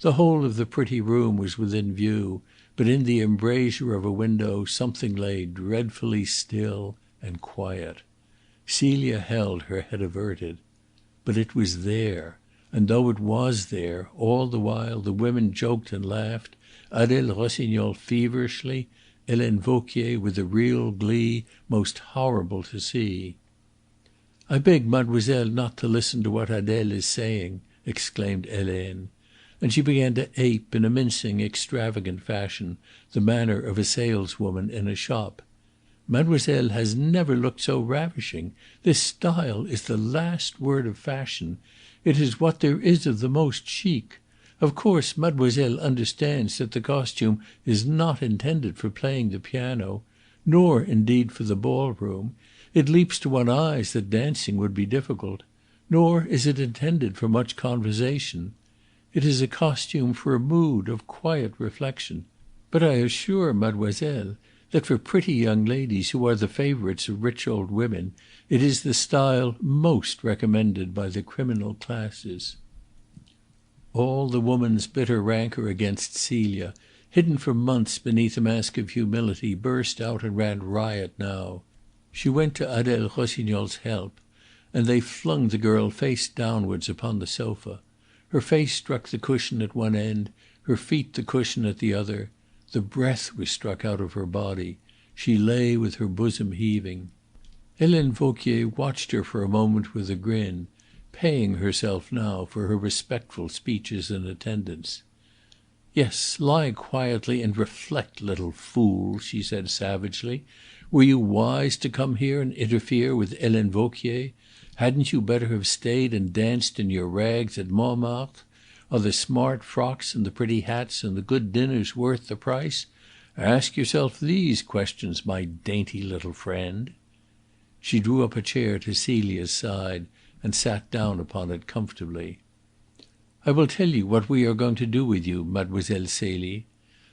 The whole of the pretty room was within view, but in the embrasure of a window something lay dreadfully still and quiet. Celia held her head averted. But it was there, and though it was there, all the while the women joked and laughed, Adele Rossignol feverishly, Helene Vauquier with a real glee most horrible to see. "I beg mademoiselle not to listen to what Adele is saying," exclaimed Helene. And she began to ape, in a mincing, extravagant fashion, the manner of a saleswoman in a shop. "Mademoiselle has never looked so ravishing. This style is the last word of fashion. It is what there is of the most chic. Of course, mademoiselle understands that the costume is not intended for playing the piano, nor indeed for the ball room. It leaps to one's eyes that dancing would be difficult. Nor is it intended for much conversation. It is a costume for a mood of quiet reflection. But I assure mademoiselle that for pretty young ladies who are the favourites of rich old women, it is the style most recommended by the criminal classes." All the woman's bitter rancour against Celia, hidden for months beneath a mask of humility, burst out and ran riot now. She went to Adele Rossignol's help, and they flung the girl face downwards upon the sofa. Her face struck the cushion at one end, her feet the cushion at the other. The breath was struck out of her body. She lay with her bosom heaving. Helene Vauquier watched her for a moment with a grin, paying herself now for her respectful speeches and attendance. "Yes, lie quietly and reflect, little fool," she said savagely. "Were you wise to come here and interfere with Helene Vauquier? Hadn't you better have stayed and danced in your rags at Montmartre? Are the smart frocks and the pretty hats and the good dinners worth the price? Ask yourself these questions, my dainty little friend." She drew up a chair to Celia's side and sat down upon it comfortably. "I will tell you what we are going to do with you, Mademoiselle Celie.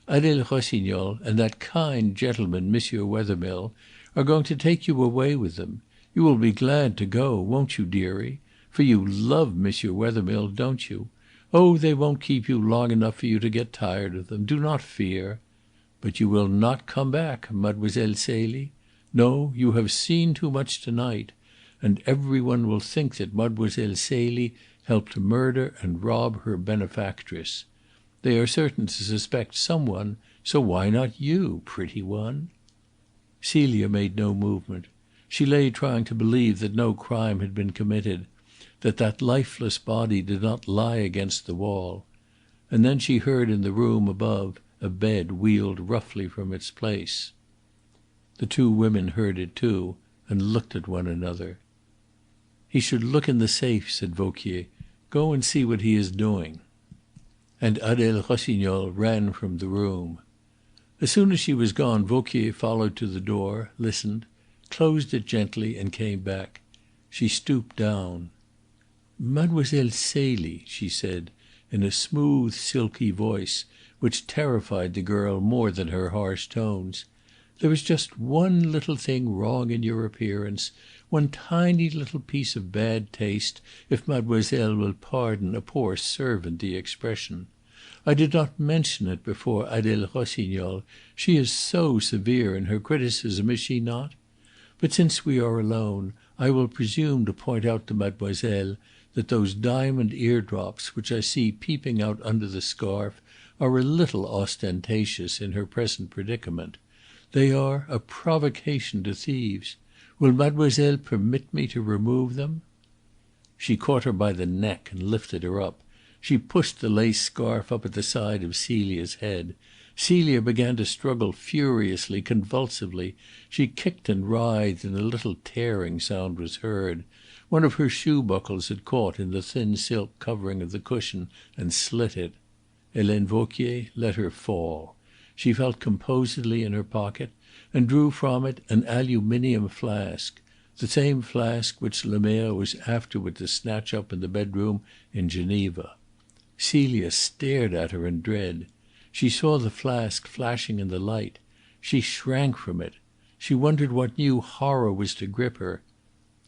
Adele Rossignol and that kind gentleman, Monsieur Wethermill, are going to take you away with them. You will be glad to go, won't you, dearie? For you love Monsieur Wethermill, don't you? Oh, they won't keep you long enough for you to get tired of them. Do not fear. But you will not come back, Mademoiselle Celie. No, you have seen too much to-night. And every one will think that Mademoiselle Celie helped murder and rob her benefactress. They are certain to suspect some one, so why not you, pretty one?" Celia made no movement. She lay trying to believe that no crime had been committed, that that lifeless body did not lie against the wall. And then she heard in the room above a bed wheeled roughly from its place. The two women heard it too, and looked at one another. "He should look in the safe," said Vauquier. "Go and see what he is doing." And Adele Rossignol ran from the room. As soon as she was gone, Vauquier followed to the door, listened, closed it gently, and came back. She stooped down. "Mademoiselle Celie," she said, in a smooth, silky voice which terrified the girl more than her harsh tones, "there is just one little thing wrong in your appearance, one tiny little piece of bad taste, if mademoiselle will pardon a poor servant the expression. I did not mention it before Adele Rossignol. She is so severe in her criticism, is she not? But since we are alone, I will presume to point out to mademoiselle that those diamond eardrops which I see peeping out under the scarf are a little ostentatious in her present predicament. They are a provocation to thieves. Will mademoiselle permit me to remove them?" She caught her by the neck and lifted her up. She pushed the lace scarf up at the side of Celia's head. Celia began to struggle furiously, convulsively. She kicked and writhed, and a little tearing sound was heard. One of her shoe buckles had caught in the thin silk covering of the cushion and slit it. Helene Vauquier let her fall. She felt composedly in her pocket and drew from it an aluminium flask, the same flask which Lemerre was afterward to snatch up in the bedroom in Geneva. Celia stared at her in dread. She saw the flask flashing in the light. She shrank from it. She wondered what new horror was to grip her.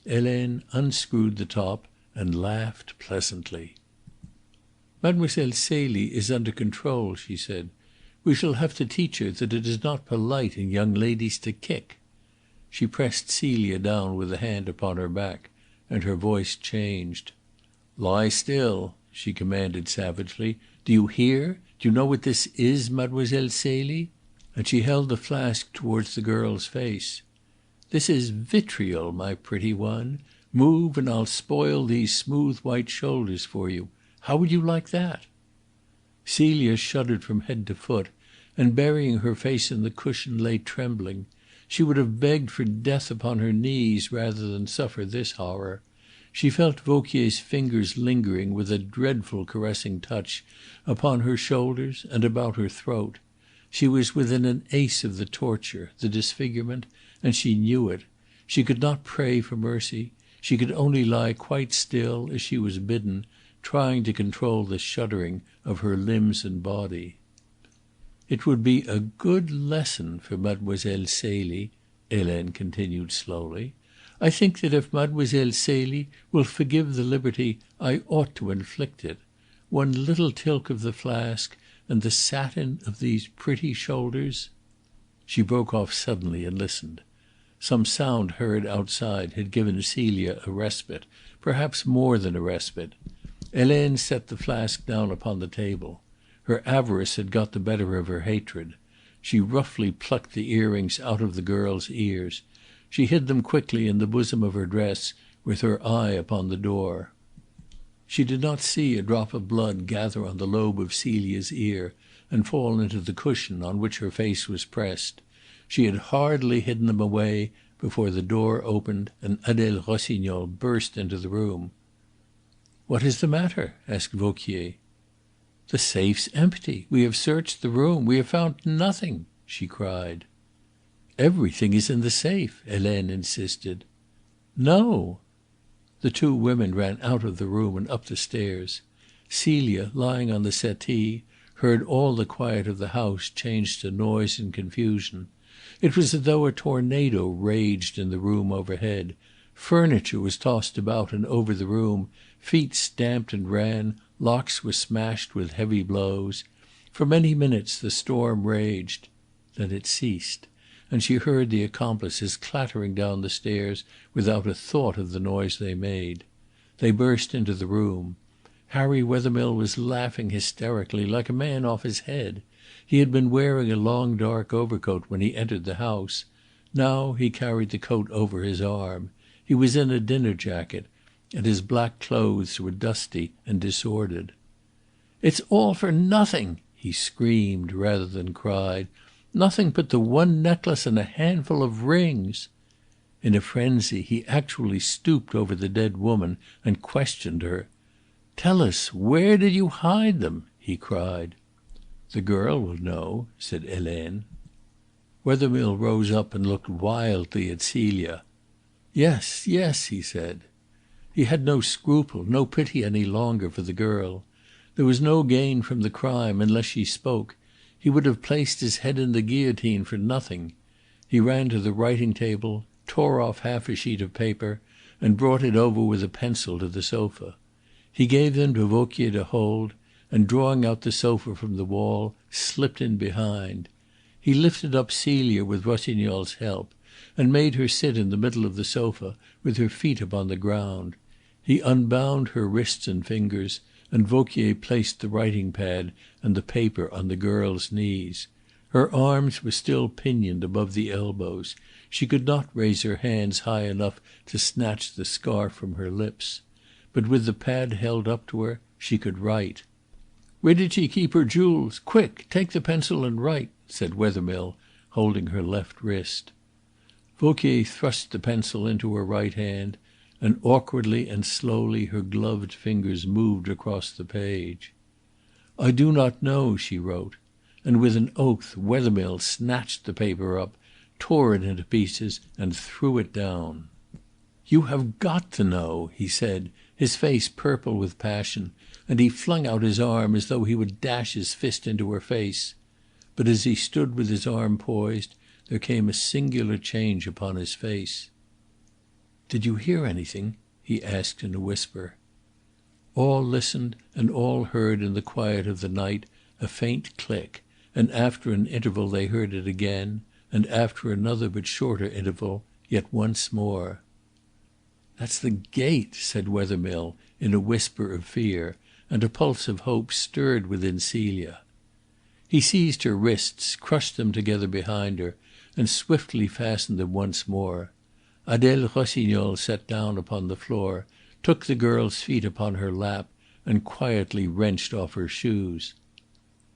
Helene unscrewed the top and laughed pleasantly. "Mademoiselle Celie is under control," she said. "We shall have to teach her that it is not polite in young ladies to kick." She pressed Celia down with a hand upon her back, and her voice changed. "Lie still," she commanded savagely. "Do you hear? Do you know what this is, Mademoiselle Celie?" And she held the flask towards the girl's face. "This is vitriol, my pretty one. Move, and I'll spoil these smooth white shoulders for you. How would you like that?" Celia shuddered from head to foot, and burying her face in the cushion lay trembling. She would have begged for death upon her knees rather than suffer this horror. She felt Vauquier's fingers lingering with a dreadful caressing touch upon her shoulders and about her throat. She was within an ace of the torture, the disfigurement, and she knew it. She could not pray for mercy. She could only lie quite still, as she was bidden, trying to control the shuddering of her limbs and body. "It would be a good lesson for Mademoiselle Celie," Helene continued slowly. "I think that if Mademoiselle Celie will forgive the liberty, I ought to inflict it. One little tilk of the flask, and the satin of these pretty shoulders." She broke off suddenly and listened. Some sound heard outside had given Celia a respite, perhaps more than a respite. Helene set the flask down upon the table. Her avarice had got the better of her hatred. She roughly plucked the earrings out of the girl's ears. She hid them quickly in the bosom of her dress, with her eye upon the door. She did not see a drop of blood gather on the lobe of Celia's ear and fall into the cushion on which her face was pressed. She had hardly hidden them away before the door opened and Adele Rossignol burst into the room. "What is the matter?" asked Vauquier. "The safe's empty. We have searched the room. We have found nothing," she cried. "Everything is in the safe," Helene insisted. "No!" The two women ran out of the room and up the stairs. Celia, lying on the settee, heard all the quiet of the house change to noise and confusion. It was as though a tornado raged in the room overhead. Furniture was tossed about and over the room, feet stamped and ran, locks were smashed with heavy blows. For many minutes the storm raged. Then it ceased, and she heard the accomplices clattering down the stairs without a thought of the noise they made. They burst into the room. Harry Wethermill was laughing hysterically, like a man off his head. He had been wearing a long dark overcoat when he entered the house. Now he carried the coat over his arm. He was in a dinner jacket, and his black clothes were dusty and disordered. "It's all for nothing!" he screamed rather than cried. "Nothing but the one necklace and a handful of rings!" In a frenzy he actually stooped over the dead woman and questioned her. "Tell us, where did you hide them?" he cried. "The girl will know," said Helene. Wethermill rose up and looked wildly at Celia. "Yes, yes," he said. He had no scruple, no pity any longer for the girl. There was no gain from the crime unless she spoke. He would have placed his head in the guillotine for nothing. He ran to the writing table, tore off half a sheet of paper, and brought it over with a pencil to the sofa. He gave them to Vauquier to hold, and drawing out the sofa from the wall, slipped in behind. He lifted up Celia with Rossignol's help, and made her sit in the middle of the sofa with her feet upon the ground. He unbound her wrists and fingers, and Vauquier placed the writing pad and the paper on the girl's knees. Her arms were still pinioned above the elbows. She could not raise her hands high enough to snatch the scarf from her lips. But with the pad held up to her, she could write. "Where did she keep her jewels? Quick, take the pencil and write," said Wethermill, holding her left wrist. Vauquier thrust the pencil into her right hand, and awkwardly and slowly her gloved fingers moved across the page. "I do not know," she wrote, and with an oath Wethermill snatched the paper up, tore it into pieces, and threw it down. "You have got to know," he said, his face purple with passion, and he flung out his arm as though he would dash his fist into her face. But as he stood with his arm poised, there came a singular change upon his face. "Did you hear anything?" he asked in a whisper. All listened, and all heard in the quiet of the night a faint click, and after an interval they heard it again, and after another but shorter interval, yet once more. "That's the gate," said Wethermill in a whisper of fear, and a pulse of hope stirred within Celia. He seized her wrists, crushed them together behind her, and swiftly fastened them once more. Adele Rossignol sat down upon the floor, took the girl's feet upon her lap, and quietly wrenched off her shoes.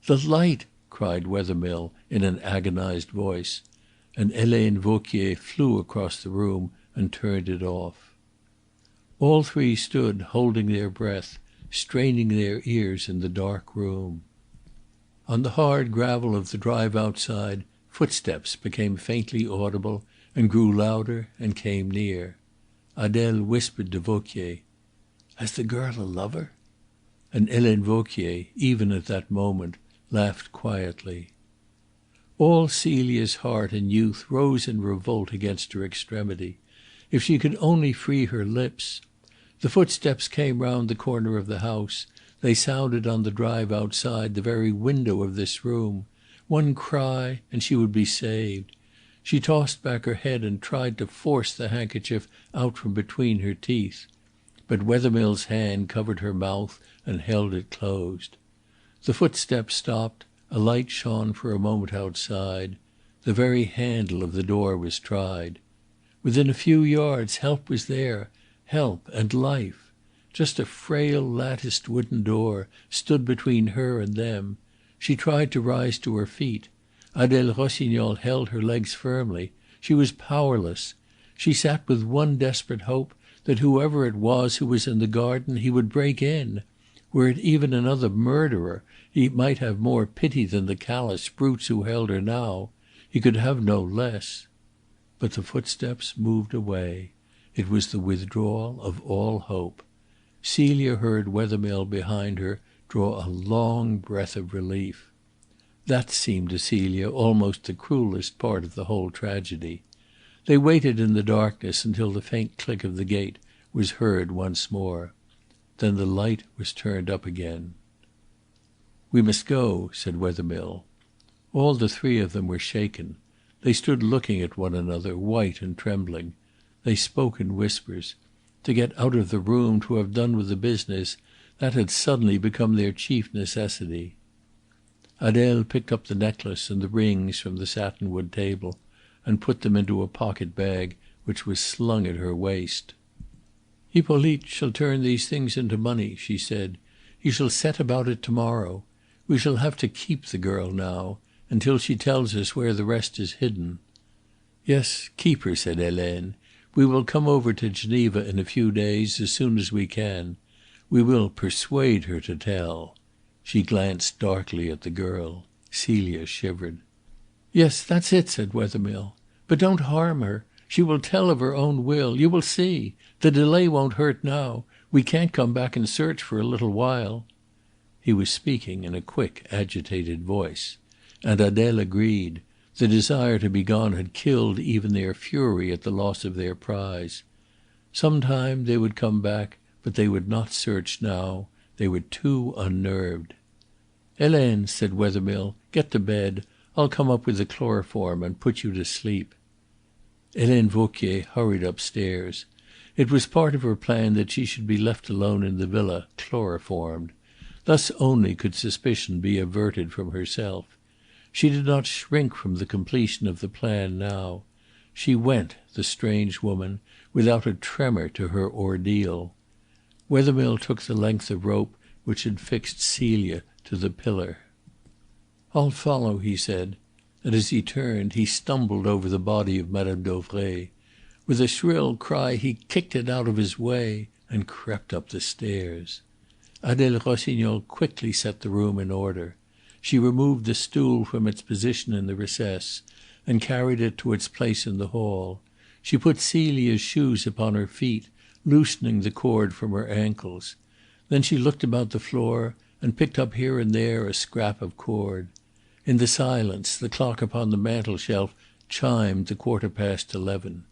"The light!" cried Wethermill in an agonized voice, and Helene Vauquier flew across the room and turned it off. All three stood holding their breath, straining their ears in the dark room. On the hard gravel of the drive outside, footsteps became faintly audible, and grew louder and came near. Adele whispered to Vauquier, "Has the girl a lover?" And Helene Vauquier, even at that moment, laughed quietly. All Celia's heart and youth rose in revolt against her extremity. If she could only free her lips! The footsteps came round the corner of the house. They sounded on the drive outside the very window of this room. One cry, and she would be saved. She tossed back her head and tried to force the handkerchief out from between her teeth. But Wethermill's hand covered her mouth and held it closed. The footsteps stopped. A light shone for a moment outside. The very handle of the door was tried. Within a few yards help was there, help and life. Just a frail latticed wooden door stood between her and them. She tried to rise to her feet. Adele Rossignol held her legs firmly. She was powerless. She sat with one desperate hope, that whoever it was who was in the garden, he would break in. Were it even another murderer, he might have more pity than the callous brutes who held her now. He could have no less. But the footsteps moved away. It was the withdrawal of all hope. Celia heard Wethermill behind her draw a long breath of relief. That seemed to Celia almost the cruelest part of the whole tragedy. They waited in the darkness until the faint click of the gate was heard once more. Then the light was turned up again. "We must go," said Wethermill. All the three of them were shaken. They stood looking at one another, white and trembling. They spoke in whispers. To get out of the room, to have done with the business, that had suddenly become their chief necessity. Adele picked up the necklace and the rings from the satinwood table and put them into a pocket bag which was slung at her waist. "Hippolyte shall turn these things into money," she said. "He shall set about it to-morrow. We shall have to keep the girl now, until she tells us where the rest is hidden." "Yes, keep her," said Helene. "We will come over to Geneva in a few days, as soon as we can. We will persuade her to tell." She glanced darkly at the girl. Celia shivered. "Yes, that's it," said Wethermill. "But don't harm her. She will tell of her own will. You will see. The delay won't hurt now. We can't come back and search for a little while." He was speaking in a quick, agitated voice. And Adele agreed. The desire to be gone had killed even their fury at the loss of their prize. Some time they would come back, but they would not search now. They were too unnerved. "Helene," said Wethermill, "get to bed. I'll come up with the chloroform and put you to sleep." Helene Vauquier hurried upstairs. It was part of her plan that she should be left alone in the villa, chloroformed. Thus only could suspicion be averted from herself. She did not shrink from the completion of the plan now. She went, the strange woman, without a tremor to her ordeal. Wethermill took the length of rope which had fixed Celia to the pillar. "I'll follow," he said, and as he turned he stumbled over the body of Mme. Dauvray. With a shrill cry he kicked it out of his way and crept up the stairs. Adele Rossignol quickly set the room in order. She removed the stool from its position in the recess and carried it to its place in the hall. She put Celia's shoes upon her feet, loosening the cord from her ankles. Then she looked about the floor and picked up here and there a scrap of cord. In the silence the clock upon the mantel-shelf chimed the 11:15.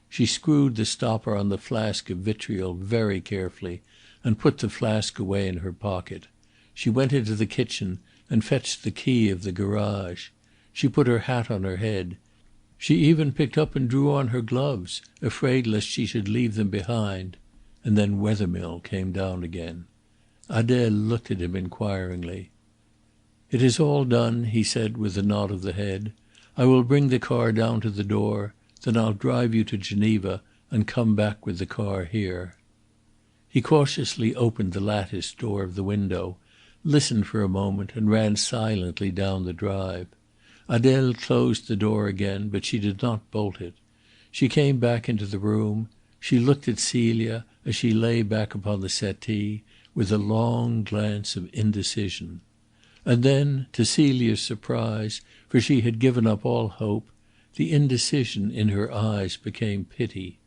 She screwed the stopper on the flask of vitriol very carefully and put the flask away in her pocket. She went into the kitchen and fetched the key of the garage. She put her hat on her head. She even picked up and drew on her gloves, afraid lest she should leave them behind. And then Wethermill came down again. Adele looked at him inquiringly. "It is all done," he said with a nod of the head. "I will bring the car down to the door. Then I'll drive you to Geneva and come back with the car here." He cautiously opened the latticed door of the window, listened for a moment, and ran silently down the drive. Adele closed the door again, but she did not bolt it. She came back into the room. She looked at Celia as she lay back upon the settee, with a long glance of indecision. And then, to Celia's surprise, for she had given up all hope, The indecision in her eyes became pity.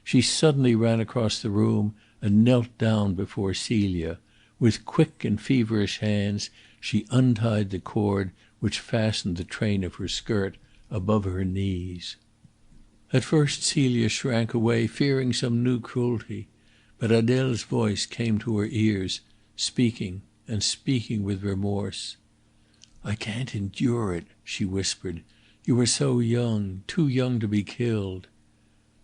She suddenly ran across the room and knelt down before Celia. With quick and feverish hands she untied the cord which fastened the train of her skirt above her knees. At first Celia shrank away, fearing some new cruelty. But Adele's voice came to her ears, speaking and speaking with remorse. "I can't endure it," she whispered. "You are so young, too young to be killed."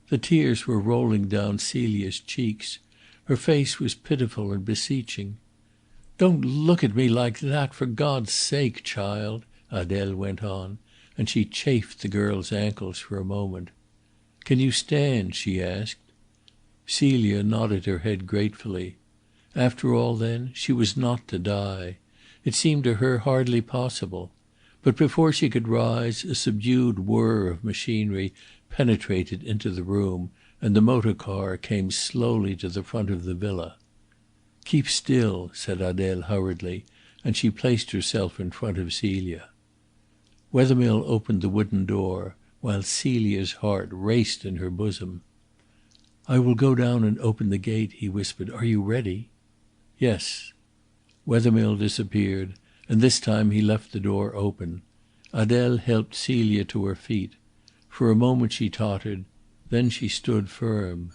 The tears were rolling down Celia's cheeks. Her face was pitiful and beseeching. "Don't look at me like that, for God's sake, child," Adele went on, and she chafed the girl's ankles for a moment. "Can you stand?" she asked. Celia nodded her head gratefully. After all, then, she was not to die. It seemed to her hardly possible. But before she could rise, a subdued whir of machinery penetrated into the room, and the motor car came slowly to the front of the villa. "Keep still," said Adele hurriedly, and she placed herself in front of Celia. Wethermill opened the wooden door, while Celia's heart raced in her bosom. "I will go down and open the gate," he whispered. "Are you ready?" "Yes." Wethermill disappeared, and this time he left the door open. Adele helped Celia to her feet. For a moment she tottered. Then she stood firm.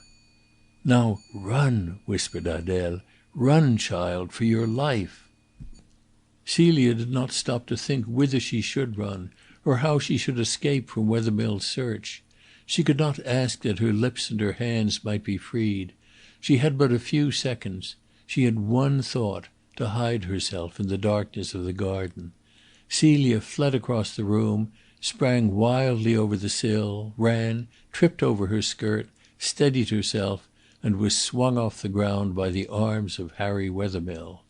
"Now run," whispered Adele. "Run, child, for your life." Celia did not stop to think whither she should run, or how she should escape from Wethermill's search. She could not ask that her lips and her hands might be freed. She had but a few seconds. She had one thought, to hide herself in the darkness of the garden. Celia fled across the room, sprang wildly over the sill, ran, tripped over her skirt, steadied herself, and was swung off the ground by the arms of Harry Wethermill.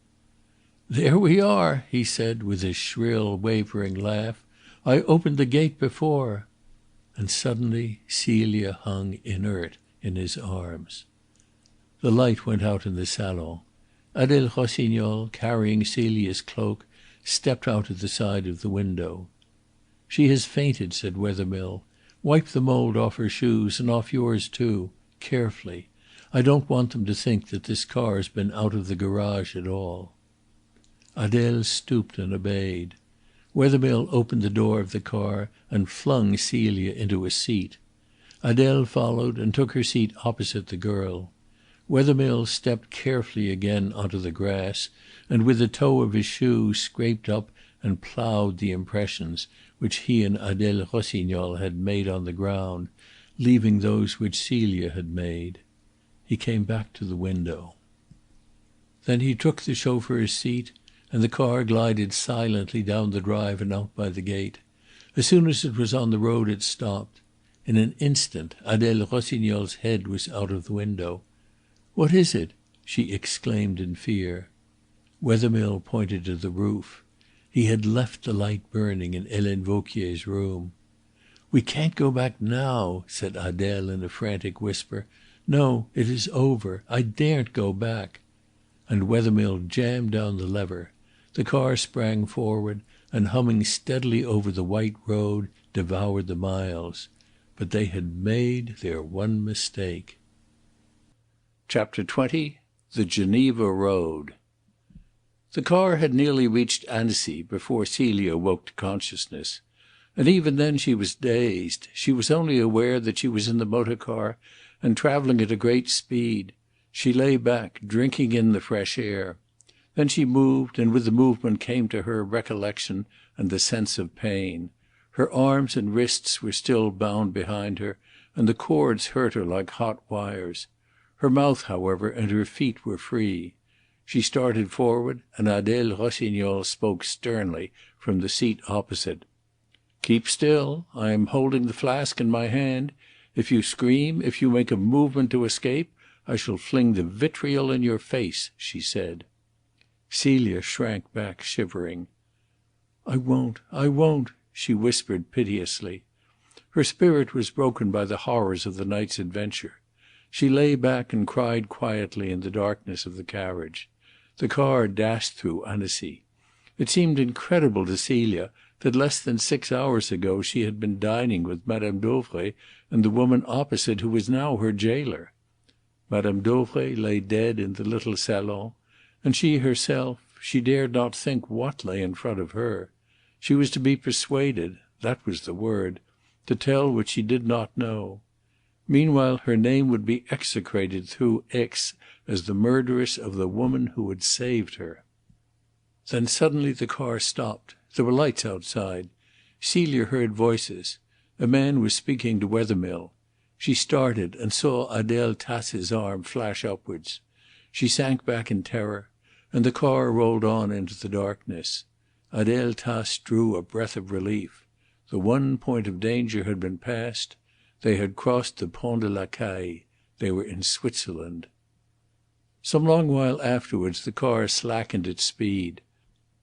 "There we are," he said with his shrill, wavering laugh. "I opened the gate before." And suddenly Celia hung inert in his arms. The light went out in the salon. Adele Rossignol, carrying Celia's cloak, stepped out at the side of the window. "She has fainted," said Wethermill. "Wipe the mould off her shoes, and off yours too, carefully. I don't want them to think that this car has been out of the garage at all." Adele stooped and obeyed. Wethermill opened the door of the car and flung Celia into a seat. Adele followed and took her seat opposite the girl. Wethermill stepped carefully again onto the grass, and with the toe of his shoe scraped up and ploughed the impressions which he and Adele Rossignol had made on the ground, leaving those which Celia had made. He came back to the window. Then he took the chauffeur's seat, and the car glided silently down the drive and out by the gate. As soon as it was on the road it stopped. In an instant Adele Rossignol's head was out of the window. "What is it?" she exclaimed in fear. Wethermill pointed to the roof. He had left the light burning in Helene Vauquier's room. "We can't go back now," said Adele in a frantic whisper. "No, it is over. I daren't go back." And Wethermill jammed down the lever. The car sprang forward, and humming steadily over the white road, devoured the miles. But they had made their one mistake. Chapter 20. The Geneva Road. The car had nearly reached Annecy before Celia woke to consciousness. And even then she was dazed. She was only aware that she was in the motor car and travelling at a great speed. She lay back, drinking in the fresh air. Then she moved, and with the movement came to her recollection and the sense of pain. Her arms and wrists were still bound behind her, and the cords hurt her like hot wires. Her mouth, however, and her feet were free. She started forward, and Adele Rossignol spoke sternly from the seat opposite. "Keep still. I am holding the flask in my hand. If you scream, if you make a movement to escape, I shall fling the vitriol in your face," she said. Celia shrank back, shivering. "I won't," she whispered piteously. Her spirit was broken by the horrors of the night's adventure. She lay back and cried quietly in the darkness of the carriage. The car dashed through Annecy. It seemed incredible to Celia that less than 6 hours ago she had been dining with Madame Dauvray and the woman opposite who was now her jailer. Madame Dauvray lay dead in the little salon, and she herself, she dared not think what lay in front of her. She was to be persuaded, that was the word, to tell what she did not know. Meanwhile her name would be execrated through Aix as the murderess of the woman who had saved her. Then suddenly the car stopped. There were lights outside. Celia heard voices. A man was speaking to Wethermill. She started and saw Adele Tass's arm flash upwards. She sank back in terror, and the car rolled on into the darkness. Adele Tace drew a breath of relief. The one point of danger had been passed. They had crossed the Pont de la Caille. They were in Switzerland. Some long while afterwards the car slackened its speed.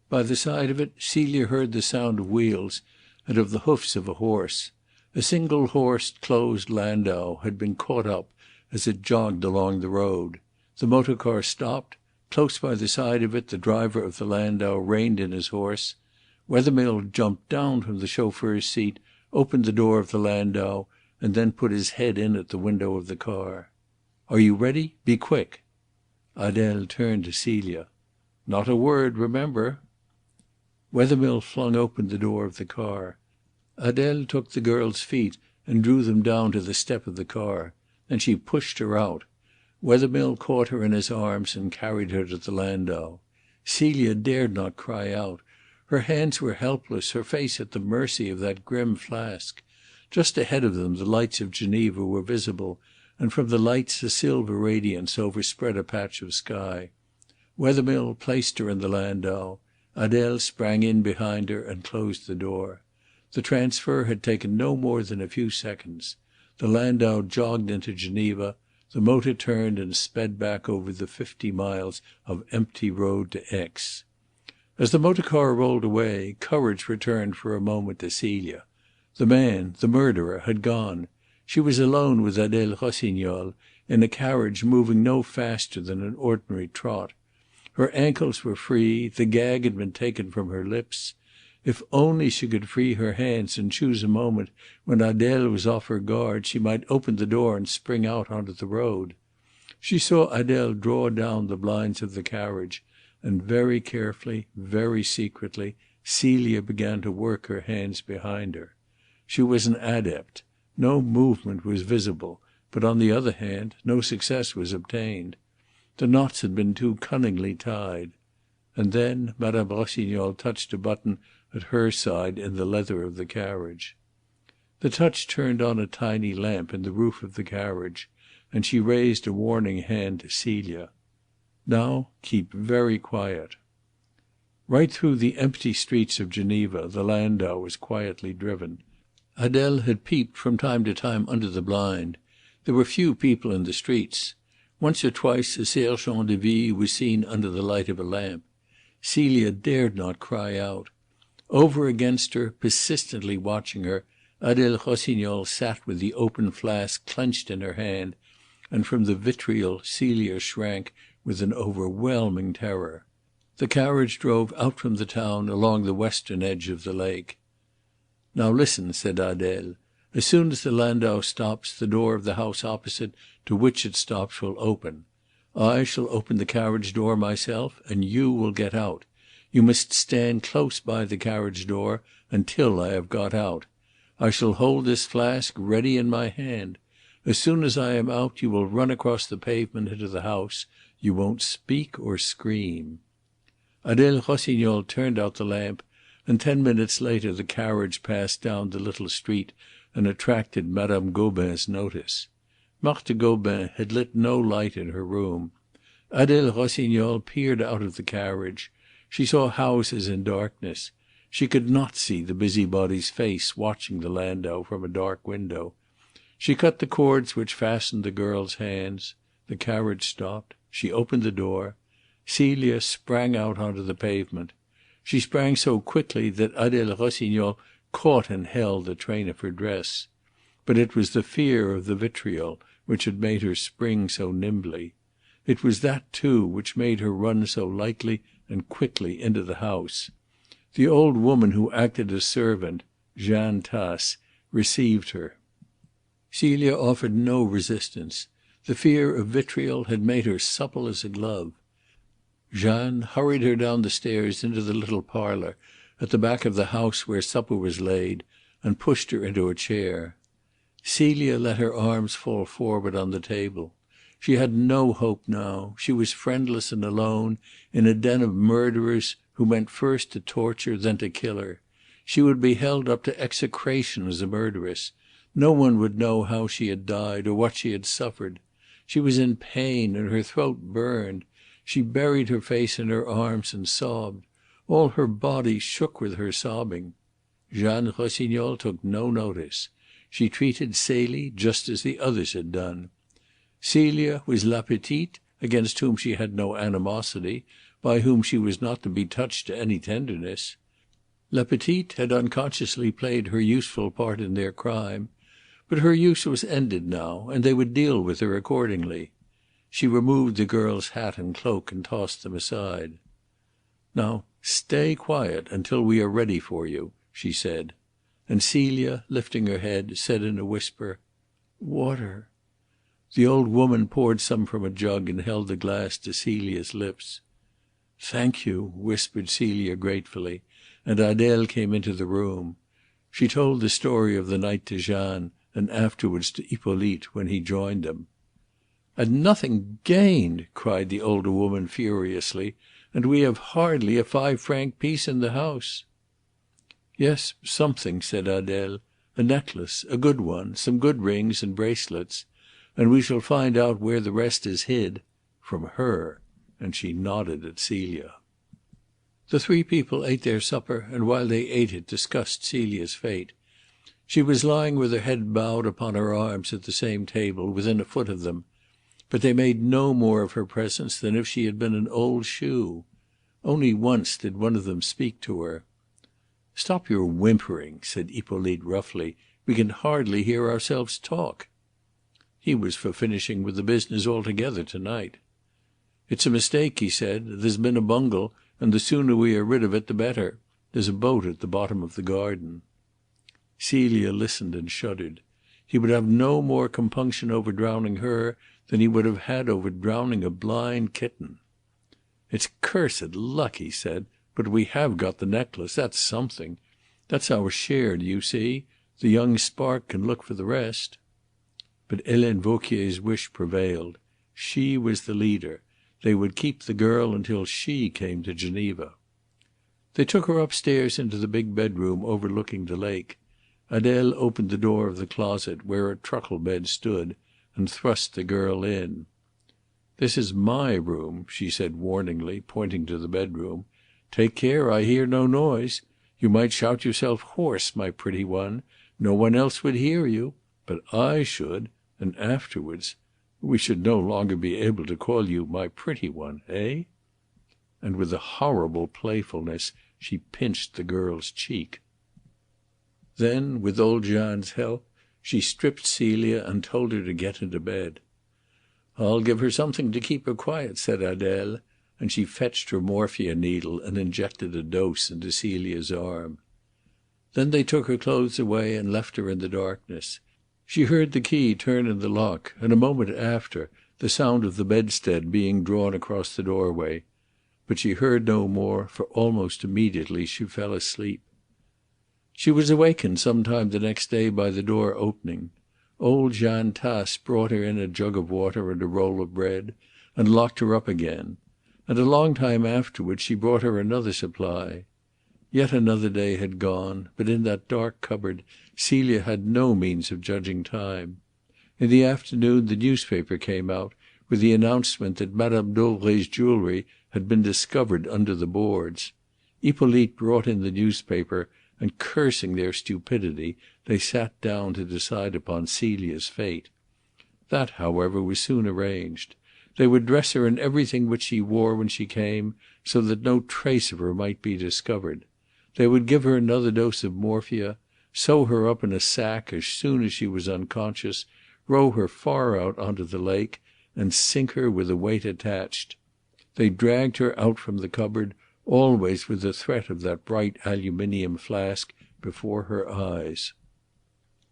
By the side of it Celia heard the sound of wheels and of the hoofs of a horse. A single horsed closed landau had been caught up as it jogged along the road. The motor car stopped. Close by the side of it the driver of the landau reined in his horse. Wethermill jumped down from the chauffeur's seat, opened the door of the landau, and then put his head in at the window of the car. "Are you ready? Be quick." Adele turned to Celia. "Not a word, remember." Wethermill flung open the door of the car. Adele took the girl's feet and drew them down to the step of the car. Then she pushed her out. Wethermill caught her in his arms and carried her to the landau. Celia dared not cry out. Her hands were helpless, her face at the mercy of that grim flask. Just ahead of them the lights of Geneva were visible, and from the lights a silver radiance overspread a patch of sky. Wethermill placed her in the landau. Adele sprang in behind her and closed the door. The transfer had taken no more than a few seconds. The landau jogged into Geneva. The motor turned and sped back over the 50 miles of empty road to Aix. As the motor car rolled away, courage returned for a moment to Celia. The man, the murderer, had gone. She was alone with Adele Rossignol in a carriage moving no faster than an ordinary trot. Her ankles were free, the gag had been taken from her lips. If only she could free her hands and choose a moment when Adele was off her guard, she might open the door and spring out onto the road. She saw Adele draw down the blinds of the carriage, and very carefully, very secretly, Celia began to work her hands behind her. She was an adept. No movement was visible, but on the other hand, no success was obtained. The knots had been too cunningly tied. And then Madame Rossignol touched a button at her side in the leather of the carriage. The touch turned on a tiny lamp in the roof of the carriage, and she raised a warning hand to Celia. "Now keep very quiet." Right through the empty streets of Geneva the landau was quietly driven. Adele had peeped from time to time under the blind. There were few people in the streets. Once or twice a sergent de ville was seen under the light of a lamp. Celia dared not cry out. Over against her, persistently watching her, Adele Rossignol sat with the open flask clenched in her hand, and from the vitriol Celia shrank with an overwhelming terror. The carriage drove out from the town along the western edge of the lake. "Now listen," said Adele. "As soon as the landau stops, the door of the house opposite to which it stops will open. I shall open the carriage door myself, and you will get out. You must stand close by the carriage door until I have got out. I shall hold this flask ready in my hand. As soon as I am out, you will run across the pavement into the house. You won't speak or scream." Adele Rossignol turned out the lamp, and 10 minutes later the carriage passed down the little street and attracted Madame Gobin's notice. Marthe Gobin had lit no light in her room. Adele Rossignol peered out of the carriage. She saw houses in darkness. She could not see the busybody's face watching the landau from a dark window. She cut the cords which fastened the girl's hands. The carriage stopped. She opened the door. Celia sprang out onto the pavement. She sprang so quickly that Adele Rossignol caught and held the train of her dress. But it was the fear of the vitriol which had made her spring so nimbly. It was that, too, which made her run so lightly and quickly into the house. The old woman who acted as servant, Jeanne Tasse, received her. Celia offered no resistance. The fear of vitriol had made her supple as a glove. Jeanne hurried her down the stairs into the little parlour at the back of the house where supper was laid, and pushed her into a chair. Celia let her arms fall forward on the table. She had no hope now. She was friendless and alone in a den of murderers who meant first to torture, then to kill her. She would be held up to execration as a murderess. No one would know how she had died or what she had suffered. She was in pain and her throat burned. She buried her face in her arms and sobbed. All her body shook with her sobbing. Jeanne Rossignol took no notice. She treated Celie just as the others had done. Celia was La Petite, against whom she had no animosity, by whom she was not to be touched to any tenderness. La Petite had unconsciously played her useful part in their crime, but her use was ended now, and they would deal with her accordingly. She removed the girl's hat and cloak and tossed them aside. "Now stay quiet until we are ready for you," she said. And Celia, lifting her head, said in a whisper, "Water." The old woman poured some from a jug and held the glass to Celia's lips. "Thank you," whispered Celia gratefully, and Adele came into the room. She told the story of the night to Jeanne, and afterwards to Hippolyte when he joined them. "And nothing gained!" cried the older woman furiously. "And we have hardly a 5-franc piece in the house." "Yes, something," said Adele. "A necklace, a good one, some good rings and bracelets. And we shall find out where the rest is hid from her," and she nodded at Celia. The three people ate their supper, and while they ate it discussed Celia's fate. She was lying with her head bowed upon her arms at the same table, within a foot of them, but they made no more of her presence than if she had been an old shoe. Only once did one of them speak to her. "Stop your whimpering," said Hippolyte roughly. "We can hardly hear ourselves talk." He was for finishing with the business altogether to-night. "It's a mistake," he said. "There's been a bungle, and the sooner we are rid of it the better. There's a boat at the bottom of the garden." Celia listened and shuddered. He would have no more compunction over drowning her than he would have had over drowning a blind kitten. "It's cursed luck," he said, "but we have got the necklace. That's something. That's our share, do you see? The young spark can look for the rest." But Helene Vauquier's wish prevailed. She was the leader. They would keep the girl until she came to Geneva. They took her upstairs into the big bedroom overlooking the lake. Adele opened the door of the closet where a truckle bed stood, and thrust the girl in. "This is my room," she said warningly, pointing to the bedroom. "Take care I hear no noise. You might shout yourself hoarse, my pretty one. No one else would hear you. But I should. And afterwards we should no longer be able to call you my pretty one, eh?" And with a horrible playfulness she pinched the girl's cheek. Then, with old Jeanne's help, she stripped Celia and told her to get into bed. "I'll give her something to keep her quiet," said Adele, and she fetched her morphia needle and injected a dose into Celia's arm. Then they took her clothes away and left her in the darkness. She heard the key turn in the lock, and a moment after the sound of the bedstead being drawn across the doorway. But she heard no more, for almost immediately she fell asleep. She was awakened some time the next day by the door opening. Old Jeanne Tasse brought her in a jug of water and a roll of bread, and locked her up again. And a long time afterwards she brought her another supply. Yet another day had gone, but in that dark cupboard Celia had no means of judging time. In the afternoon the newspaper came out with the announcement that Madame Dauvray's jewellery had been discovered under the boards. Hippolyte brought in the newspaper, and cursing their stupidity, they sat down to decide upon Celia's fate. That, however, was soon arranged. They would dress her in everything which she wore when she came, so that no trace of her might be discovered. They would give her another dose of morphia, sew her up in a sack as soon as she was unconscious, row her far out onto the lake, and sink her with a weight attached. They dragged her out from the cupboard, always with the threat of that bright aluminium flask before her eyes.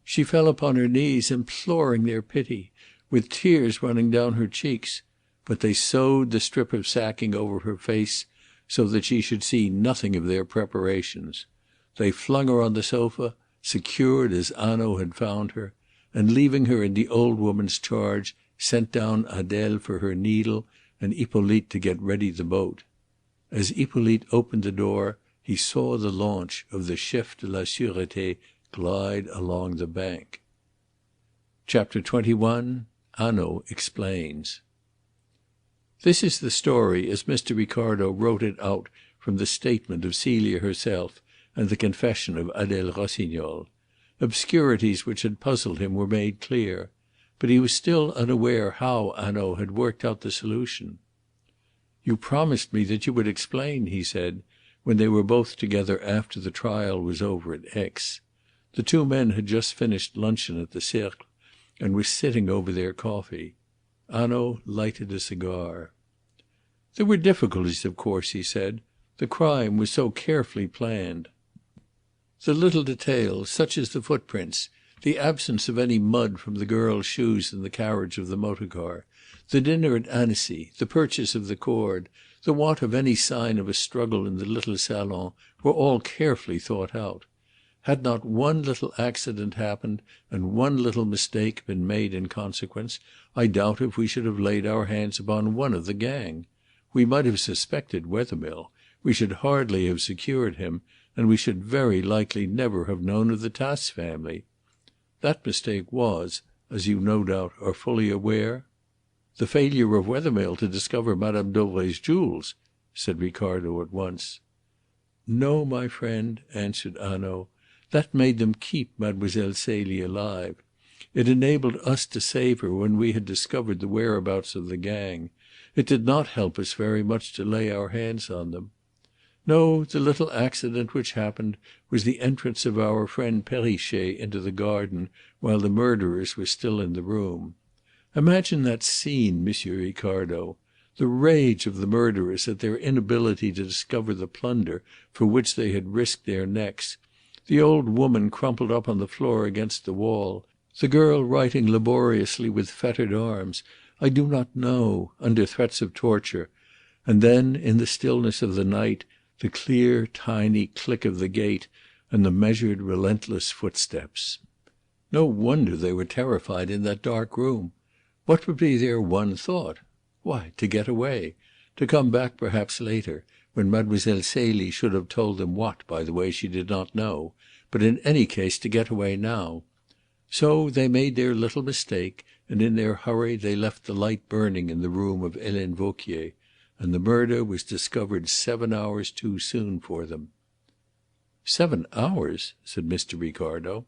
She fell upon her knees, imploring their pity, with tears running down her cheeks, but they sewed the strip of sacking over her face so that she should see nothing of their preparations. They flung her on the sofa, secured as Hanaud had found her, and leaving her in the old woman's charge, sent down Adèle for her needle and Hippolyte to get ready the boat. As Hippolyte opened the door, he saw the launch of the chef de la sûreté glide along the bank. Chapter 21. Hanaud explains. This is the story as Mr. Ricardo wrote it out from the statement of Celia herself and the confession of Adèle Rossignol. Obscurities which had puzzled him were made clear, but he was still unaware how Hanaud had worked out the solution. "You promised me that you would explain," he said, when they were both together after the trial was over at Aix. The two men had just finished luncheon at the Cercle and were sitting over their coffee. Hanaud lighted a cigar. "There were difficulties, of course," he said. "The crime was so carefully planned. The little details, such as the footprints, the absence of any mud from the girl's shoes in the carriage of the motor car, the dinner at Annecy, the purchase of the cord, the want of any sign of a struggle in the little salon, were all carefully thought out. Had not one little accident happened, and one little mistake been made in consequence, I doubt if we should have laid our hands upon one of the gang. We might have suspected Wethermill, we should hardly have secured him, and we should very likely never have known of the Tasse family. That mistake was, as you no doubt are fully aware—" "The failure of Wethermill to discover Madame Dauvray's jewels," said Ricardo at once. "No, my friend," answered Hanaud. "That made them keep Mademoiselle Celie alive. It enabled us to save her when we had discovered the whereabouts of the gang. It did not help us very much to lay our hands on them. No, the little accident which happened was the entrance of our friend Perrichet into the garden while the murderers were still in the room. Imagine that scene, Monsieur Ricardo. The rage of the murderers at their inability to discover the plunder for which they had risked their necks. The old woman crumpled up on the floor against the wall. The girl writing laboriously with fettered arms, I do not know, under threats of torture. And then, in the stillness of the night, the clear, tiny click of the gate and the measured, relentless footsteps. No wonder they were terrified in that dark room. What would be their one thought? Why, to get away. To come back perhaps later, when Mademoiselle Celie should have told them what, by the way, she did not know, but in any case to get away now. So they made their little mistake, and in their hurry they left the light burning in the room of Helene Vauquier, and the murder was discovered 7 hours too soon for them." "7 hours?" said Mr. Ricardo.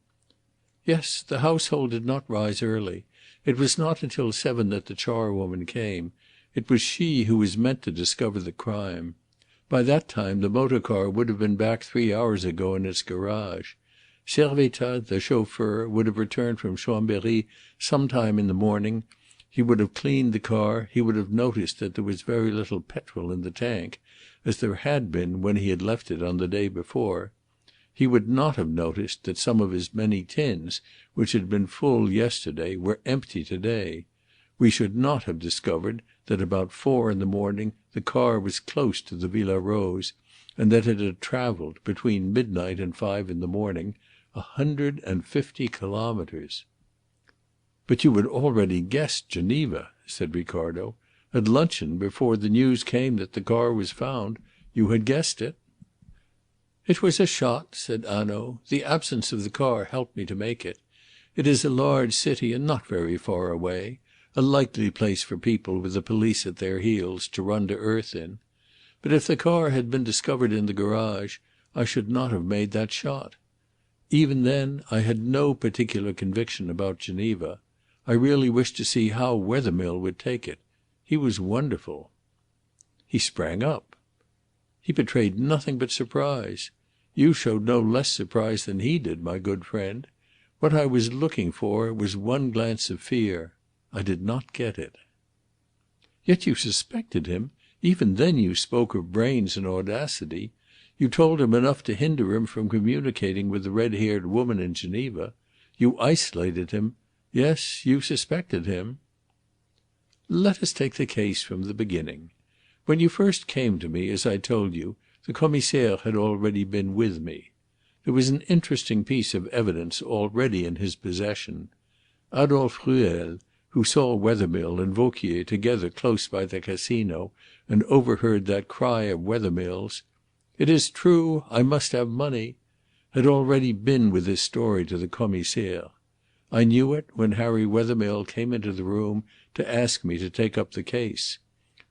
"Yes, the household did not rise early. It was not until 7 that the charwoman came. It was she who was meant to discover the crime. By that time the motor car would have been back 3 hours ago in its garage. Servettaz, the chauffeur, would have returned from Chambéry some time in the morning. He would have cleaned the car, he would have noticed that there was very little petrol in the tank, as there had been when he had left it on the day before. He would not have noticed that some of his many tins, which had been full yesterday, were empty today. We should not have discovered that about 4 in the morning the car was close to the Villa Rose, and that it had travelled, between midnight and 5 in the morning, 150 kilometres. "But you had already guessed Geneva," said Ricardo. "At luncheon, before the news came that the car was found, you had guessed it." "It was a shot," said Hanaud. "The absence of the car helped me to make it. It is a large city and not very far away, a likely place for people with the police at their heels to run to earth in. But if the car had been discovered in the garage, I should not have made that shot. Even then I had no particular conviction about Geneva. I really wished to see how Wethermill would take it. He was wonderful." "He sprang up." "He betrayed nothing but surprise. You showed no less surprise than he did, my good friend. What I was looking for was one glance of fear. I did not get it." "Yet you suspected him. Even then you spoke of brains and audacity. You told him enough to hinder him from communicating with the red-haired woman in Geneva. You isolated him. Yes, you suspected him." "Let us take the case from the beginning. When you first came to me, as I told you, the Commissaire had already been with me. There was an interesting piece of evidence already in his possession. Adolphe Ruel, who saw Wethermill and Vauquier together close by the Casino and overheard that cry of Wethermill's, 'It is true, I must have money,' had already been with his story to the Commissaire. I knew it when Harry Wethermill came into the room to ask me to take up the case.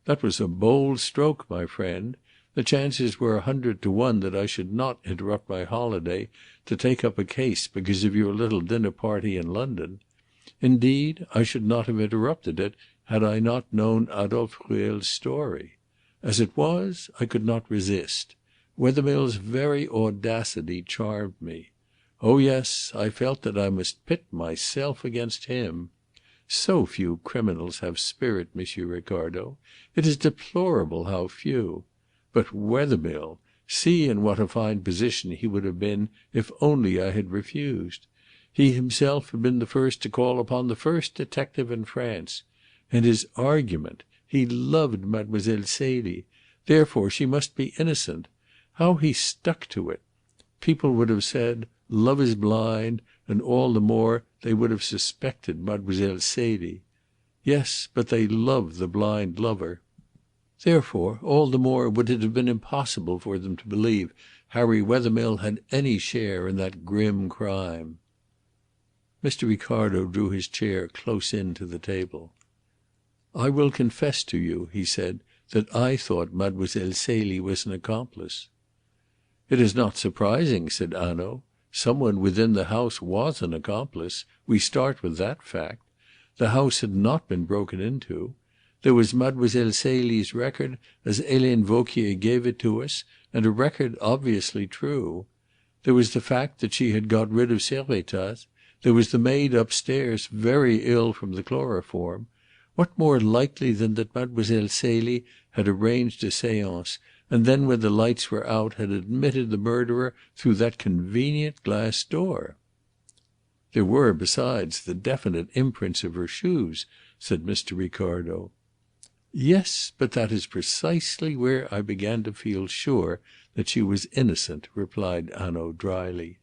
That was a bold stroke, my friend. The chances were 100 to 1 that I should not interrupt my holiday to take up a case because of your little dinner party in London. Indeed, I should not have interrupted it had I not known Adolphe Ruel's story. As it was, I could not resist. Wethermill's very audacity charmed me. Oh yes, I felt that I must pit myself against him. So few criminals have spirit, Monsieur Ricardo. It is deplorable how few. But Wethermill, see in what a fine position he would have been if only I had refused. He himself had been the first to call upon the first detective in France. And his argument! He loved Mademoiselle Celie. Therefore she must be innocent. How he stuck to it! People would have said, 'Love is blind,' and all the more they would have suspected Mademoiselle Celie. Yes, but they love the blind lover. Therefore, all the more would it have been impossible for them to believe Harry Wethermill had any share in that grim crime." Mr. Ricardo drew his chair close in to the table. "I will confess to you," he said, "that I thought Mademoiselle Celie was an accomplice." "It is not surprising," said Hanaud. "Some one within the house was an accomplice. We start with that fact. The house had not been broken into. There was Mademoiselle Celie's record as Helene Vauquier gave it to us, and a record obviously true. There was the fact that she had got rid of Servettaz. There was the maid upstairs very ill from the chloroform. What more likely than that Mademoiselle Celie had arranged a séance, and then when the lights were out had admitted the murderer through that convenient glass door?" "There were, besides, the definite imprints of her shoes," said Mr. Ricardo. "Yes, but that is precisely where I began to feel sure that she was innocent," replied Hanaud dryly.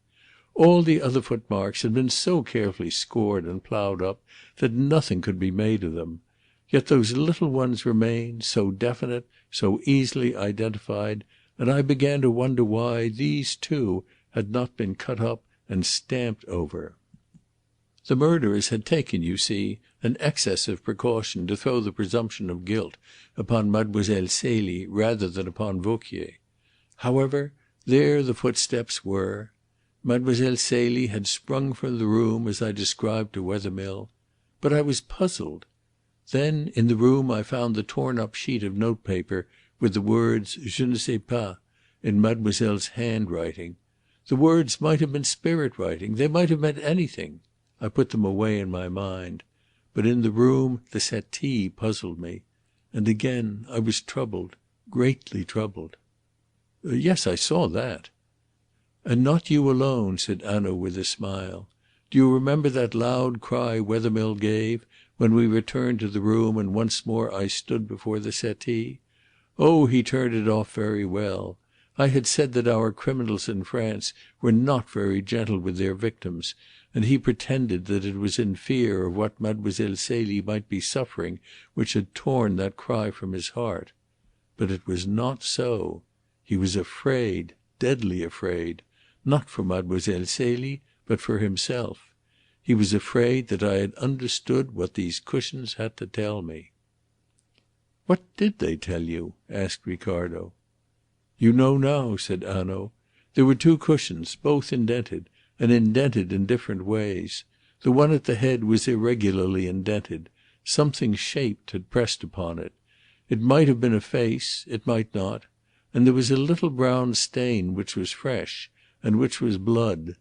"All the other footmarks had been so carefully scored and ploughed up that nothing could be made of them. Yet those little ones remained, so definite, so easily identified, and I began to wonder why these, too, had not been cut up and stamped over. The murderers had taken, you see, an excess of precaution to throw the presumption of guilt upon Mademoiselle Celie rather than upon Vauquier. However, there the footsteps were. Mademoiselle Celie had sprung from the room as I described to Wethermill. But I was puzzled. Then in the room I found the torn up sheet of notepaper with the words 'Je ne sais pas' in Mademoiselle's handwriting. The words might have been spirit writing. They might have meant anything. I put them away in my mind. But in the room the settee puzzled me. And again I was troubled, greatly troubled." "Yes, I saw that." "And not you alone," said Hanaud with a smile. "Do you remember that loud cry Wethermill gave when we returned to the room and once more I stood before the settee? Oh, he turned it off very well. I had said that our criminals in France were not very gentle with their victims, and he pretended that it was in fear of what Mademoiselle Celie might be suffering which had torn that cry from his heart. But it was not so. He was afraid, deadly afraid, not for Mademoiselle Celie, but for himself. He was afraid that I had understood what these cushions had to tell me." "What did they tell you?" asked Ricardo. "You know now," said Hanaud. "There were 2 cushions, both indented, and indented in different ways. The one at the head was irregularly indented. Something shaped had pressed upon it. It might have been a face, it might not. And there was a little brown stain which was fresh, and which was blood.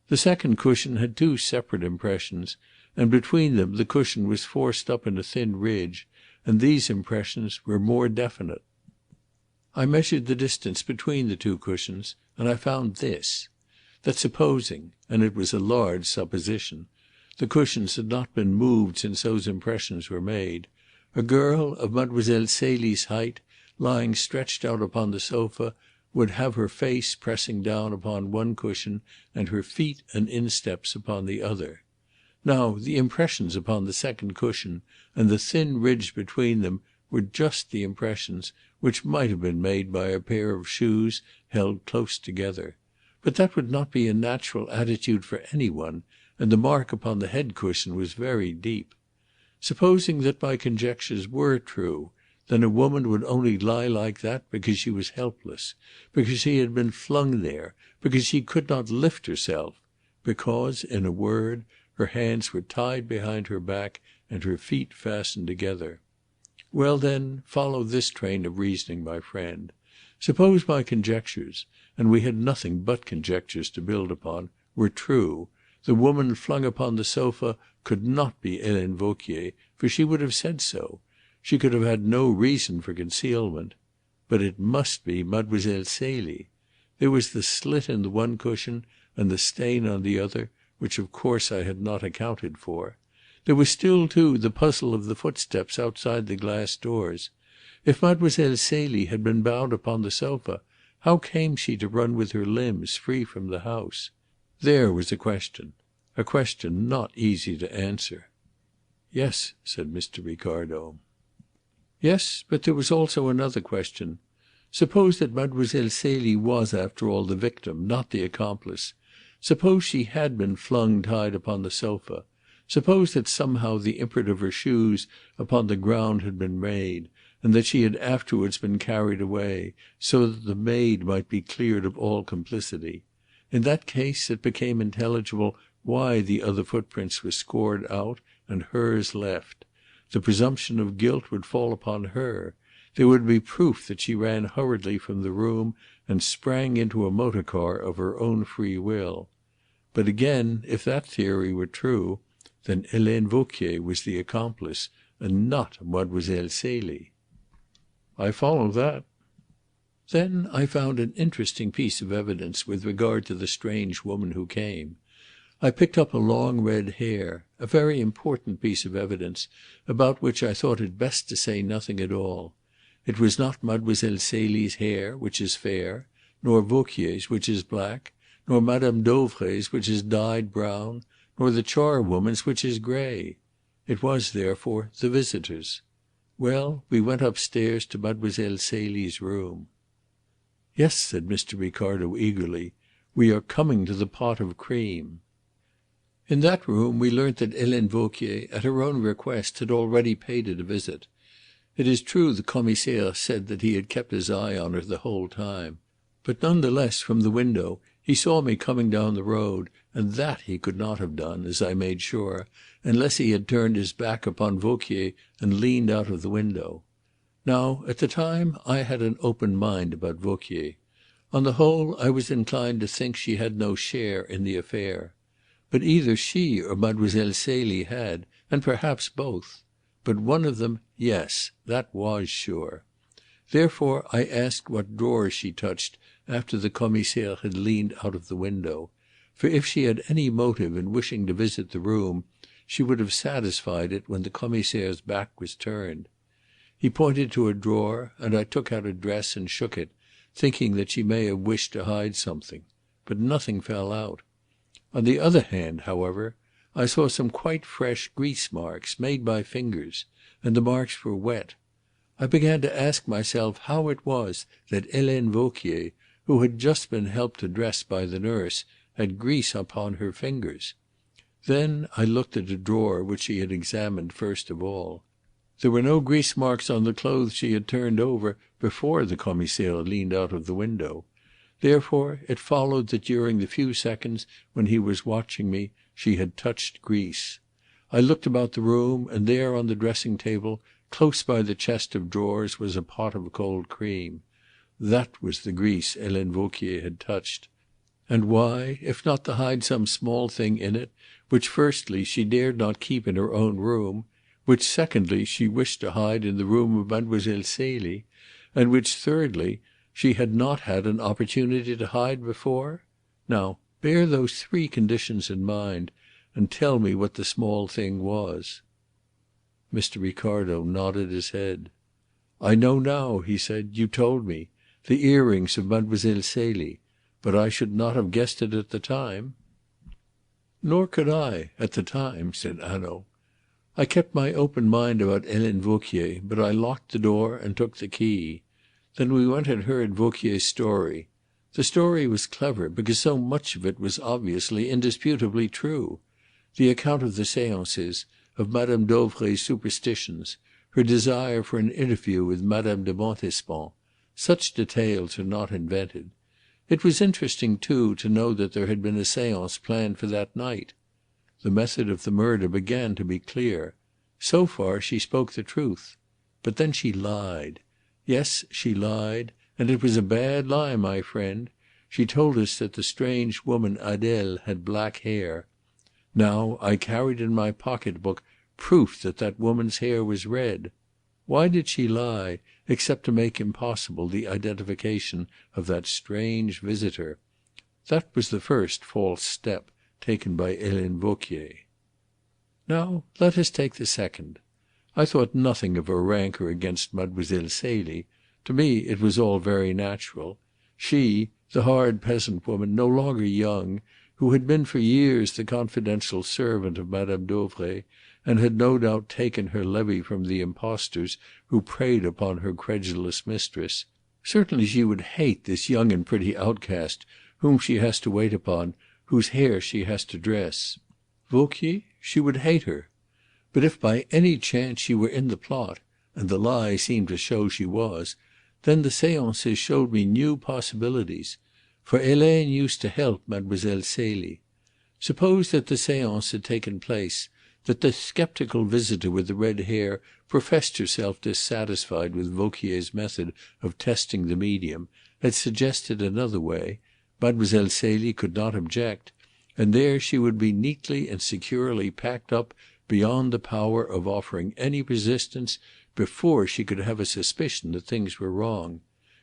The second cushion had 2 separate impressions, and between them the cushion was forced up in a thin ridge, and these impressions were more definite. I measured the distance between the two cushions, and I found this: that supposing, and it was a large supposition, the cushions had not been moved since those impressions were made, a girl of Mademoiselle Celie's height, lying stretched out upon the sofa, would have her face pressing down upon one cushion and her feet and insteps upon the other. Now the impressions upon the second cushion and the thin ridge between them were just the impressions which might have been made by a pair of shoes held close together. But that would not be a natural attitude for any one, and the mark upon the head cushion was very deep. Supposing that my conjectures were true, then a woman would only lie like that because she was helpless, because she had been flung there, because she could not lift herself, because, in a word, her hands were tied behind her back and her feet fastened together. Well, then, follow this train of reasoning, my friend. Suppose my conjectures, and we had nothing but conjectures to build upon, were true, the woman flung upon the sofa could not be Helene Vauquier, for she would have said so. She could have had no reason for concealment. But it must be Mademoiselle Celie. There was the slit in the one cushion and the stain on the other, which of course I had not accounted for. There was still, too, the puzzle of the footsteps outside the glass doors. If Mademoiselle Celie had been bound upon the sofa, how came she to run with her limbs free from the house? There was a question not easy to answer. "Yes," said Mr. Ricardo. "Yes, but there was also another question. Suppose that Mademoiselle Celie was, after all, the victim, not the accomplice. Suppose she had been flung tied upon the sofa. Suppose that somehow the imprint of her shoes upon the ground had been made, and that she had afterwards been carried away, so that the maid might be cleared of all complicity. In that case it became intelligible why the other footprints were scored out and hers left. The presumption of guilt would fall upon her. There would be proof that she ran hurriedly from the room and sprang into a motor car of her own free will. But again, if that theory were true, then Helene Vauquier was the accomplice, and not Mademoiselle Celie." "I follow that." "Then I found an interesting piece of evidence with regard to the strange woman who came. I picked up a long red hair, a very important piece of evidence, about which I thought it best to say nothing at all. It was not Mademoiselle Celie's hair, which is fair, nor Vauquier's, which is black, nor Madame Dauvray's, which is dyed brown, nor the charwoman's, which is grey. It was, therefore, the visitor's. Well, we went upstairs to Mademoiselle Celie's room." "Yes," said Mr. Ricardo eagerly, "we are coming to the pot of cream." In that room we learnt that Helene Vauquier, at her own request, had already paid it a visit. It is true the Commissaire said that he had kept his eye on her the whole time. But none the less, from the window, he saw me coming down the road, and that he could not have done, as I made sure, unless he had turned his back upon Vauquier and leaned out of the window. Now, at the time I had an open mind about Vauquier. On the whole, I was inclined to think she had no share in the affair. But either she or Mademoiselle Celie had, and perhaps both. But one of them, yes, that was sure. Therefore I asked what drawers she touched after the Commissaire had leaned out of the window. For if she had any motive in wishing to visit the room, she would have satisfied it when the Commissaire's back was turned. He pointed to a drawer, and I took out a dress and shook it, thinking that she may have wished to hide something. But nothing fell out. On the other hand, however, I saw some quite fresh grease marks, made by fingers, and the marks were wet. I began to ask myself how it was that Helene Vauquier, who had just been helped to dress by the nurse, had grease upon her fingers. Then I looked at a drawer which she had examined first of all. There were no grease marks on the clothes she had turned over before the Commissaire leaned out of the window. Therefore it followed that during the few seconds when he was watching me she had touched grease. I looked about the room, and there on the dressing table, close by the chest of drawers, was a pot of cold cream. That was the grease Helene Vauquier had touched. And why, if not to hide some small thing in it, which firstly she dared not keep in her own room, which secondly she wished to hide in the room of Mademoiselle Celie, and which thirdly she had not had an opportunity to hide before? Now bear those three conditions in mind, and tell me what the small thing was." Mr. Ricardo nodded his head. "I know now," he said. "You told me. The earrings of Mademoiselle Celie. But I should not have guessed it at the time." "Nor could I, at the time," said Hanaud. "I kept my open mind about Helene Vauquier, but I locked the door and took the key. Then we went and heard Vauquier's story. The story was clever, because so much of it was obviously, indisputably true. The account of the séances, of Madame Dauvray's superstitions, her desire for an interview with Madame de Montespan, such details are not invented. It was interesting, too, to know that there had been a séance planned for that night. The method of the murder began to be clear. So far she spoke the truth. But then she lied. Yes, she lied, and it was a bad lie, my friend. She told us that the strange woman Adèle had black hair. Now I carried in my pocket book proof that that woman's hair was red. Why did she lie, except to make impossible the identification of that strange visitor? That was the first false step taken by Helene Vauquier. Now let us take the second. I thought nothing of her rancour against Mademoiselle Celie. To me it was all very natural. She, the hard peasant woman, no longer young, who had been for years the confidential servant of Madame Dauvray, and had no doubt taken her levy from the impostors who preyed upon her credulous mistress. Certainly she would hate this young and pretty outcast whom she has to wait upon, whose hair she has to dress. Vauquier, she would hate her. But if by any chance she were in the plot, and the lie seemed to show she was, then the séances showed me new possibilities. For Helene used to help Mademoiselle Celie. Suppose that the séance had taken place, that the sceptical visitor with the red hair professed herself dissatisfied with Vauquier's method of testing the medium, had suggested another way, Mademoiselle Celie could not object, and there she would be neatly and securely packed up beyond the power of offering any resistance before she could have a suspicion that things were wrong.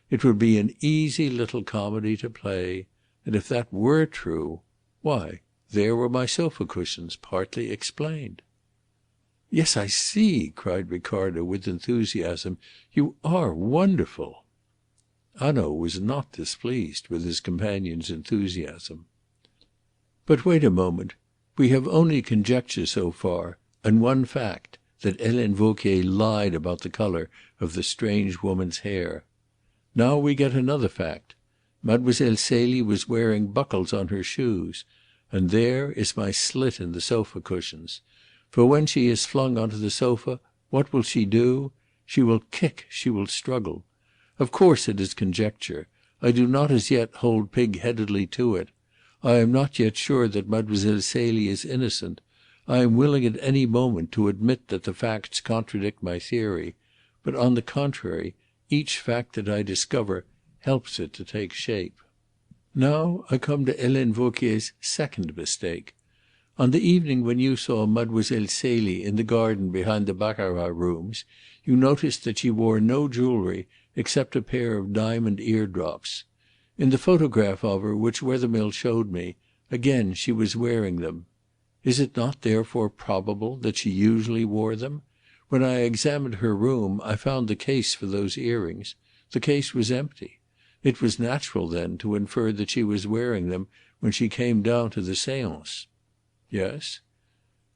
It would be an easy little comedy to play, and if that were true, why, there were my sofa cushions, partly explained. "Yes, I see," cried Ricardo with enthusiasm. "You are wonderful." Hanaud was not displeased with his companion's enthusiasm. "But wait a moment. We have only conjecture so far, and one fact, that Helene Vauquier lied about the colour of the strange woman's hair. Now we get another fact. Mademoiselle Celie was wearing buckles on her shoes, and there is my slit in the sofa cushions. For when she is flung onto the sofa, what will she do? She will kick, she will struggle. Of course it is conjecture. I do not as yet hold pig-headedly to it. I am not yet sure that Mademoiselle Celie is innocent. I am willing at any moment to admit that the facts contradict my theory. But on the contrary, each fact that I discover helps it to take shape. Now I come to Helene Vauquier's second mistake. On the evening when you saw Mademoiselle Celie in the garden behind the baccarat rooms, you noticed that she wore no jewellery except a pair of diamond eardrops. In the photograph of her which Wethermill showed me, again she was wearing them. Is it not therefore probable that she usually wore them? When I examined her room I found the case for those earrings. The case was empty. It was natural, then, to infer that she was wearing them when she came down to the séance. Yes?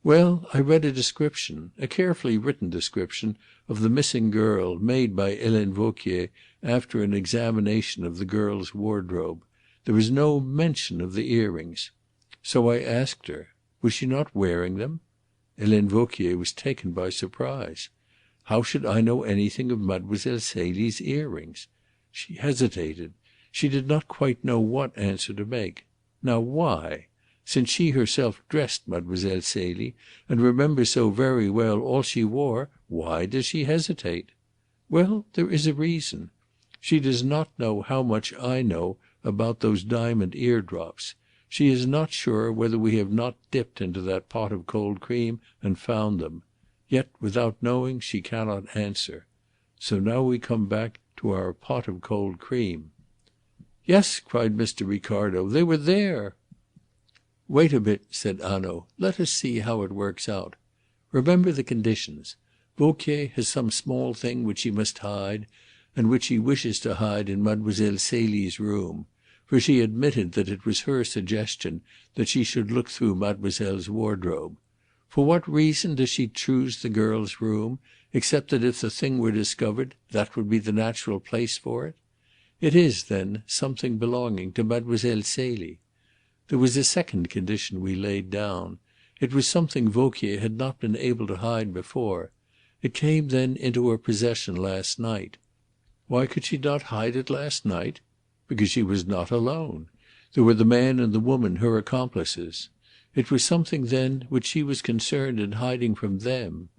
Well, I read a description, a carefully written description, of the missing girl, made by Helene Vauquier after an examination of the girl's wardrobe. There was no mention of the earrings. So I asked her, was she not wearing them? Helene Vauquier was taken by surprise. How should I know anything of Mademoiselle Celie's earrings? She hesitated. She did not quite know what answer to make. Now why? Since she herself dressed Mademoiselle Celie and remembers so very well all she wore, why does she hesitate? Well, there is a reason. She does not know how much I know about those diamond eardrops. She is not sure whether we have not dipped into that pot of cold cream and found them. Yet without knowing she cannot answer. So now we come back to our pot of cold cream." "Yes," cried Mr. Ricardo, "they were there." "Wait a bit," said Hanaud. "Let us see how it works out. Remember the conditions. Vauquier has some small thing which he must hide, and which he wishes to hide in Mademoiselle Celie's room. For she admitted that it was her suggestion that she should look through mademoiselle's wardrobe. For what reason does she choose the girl's room, except that if the thing were discovered, that would be the natural place for it? It is, then, something belonging to Mademoiselle Celie. There was a second condition we laid down. It was something Vauquier had not been able to hide before. It came then into her possession last night. Why could she not hide it last night? Because she was not alone. There were the man and the woman, her accomplices. It was something, then, which she was concerned in hiding from them.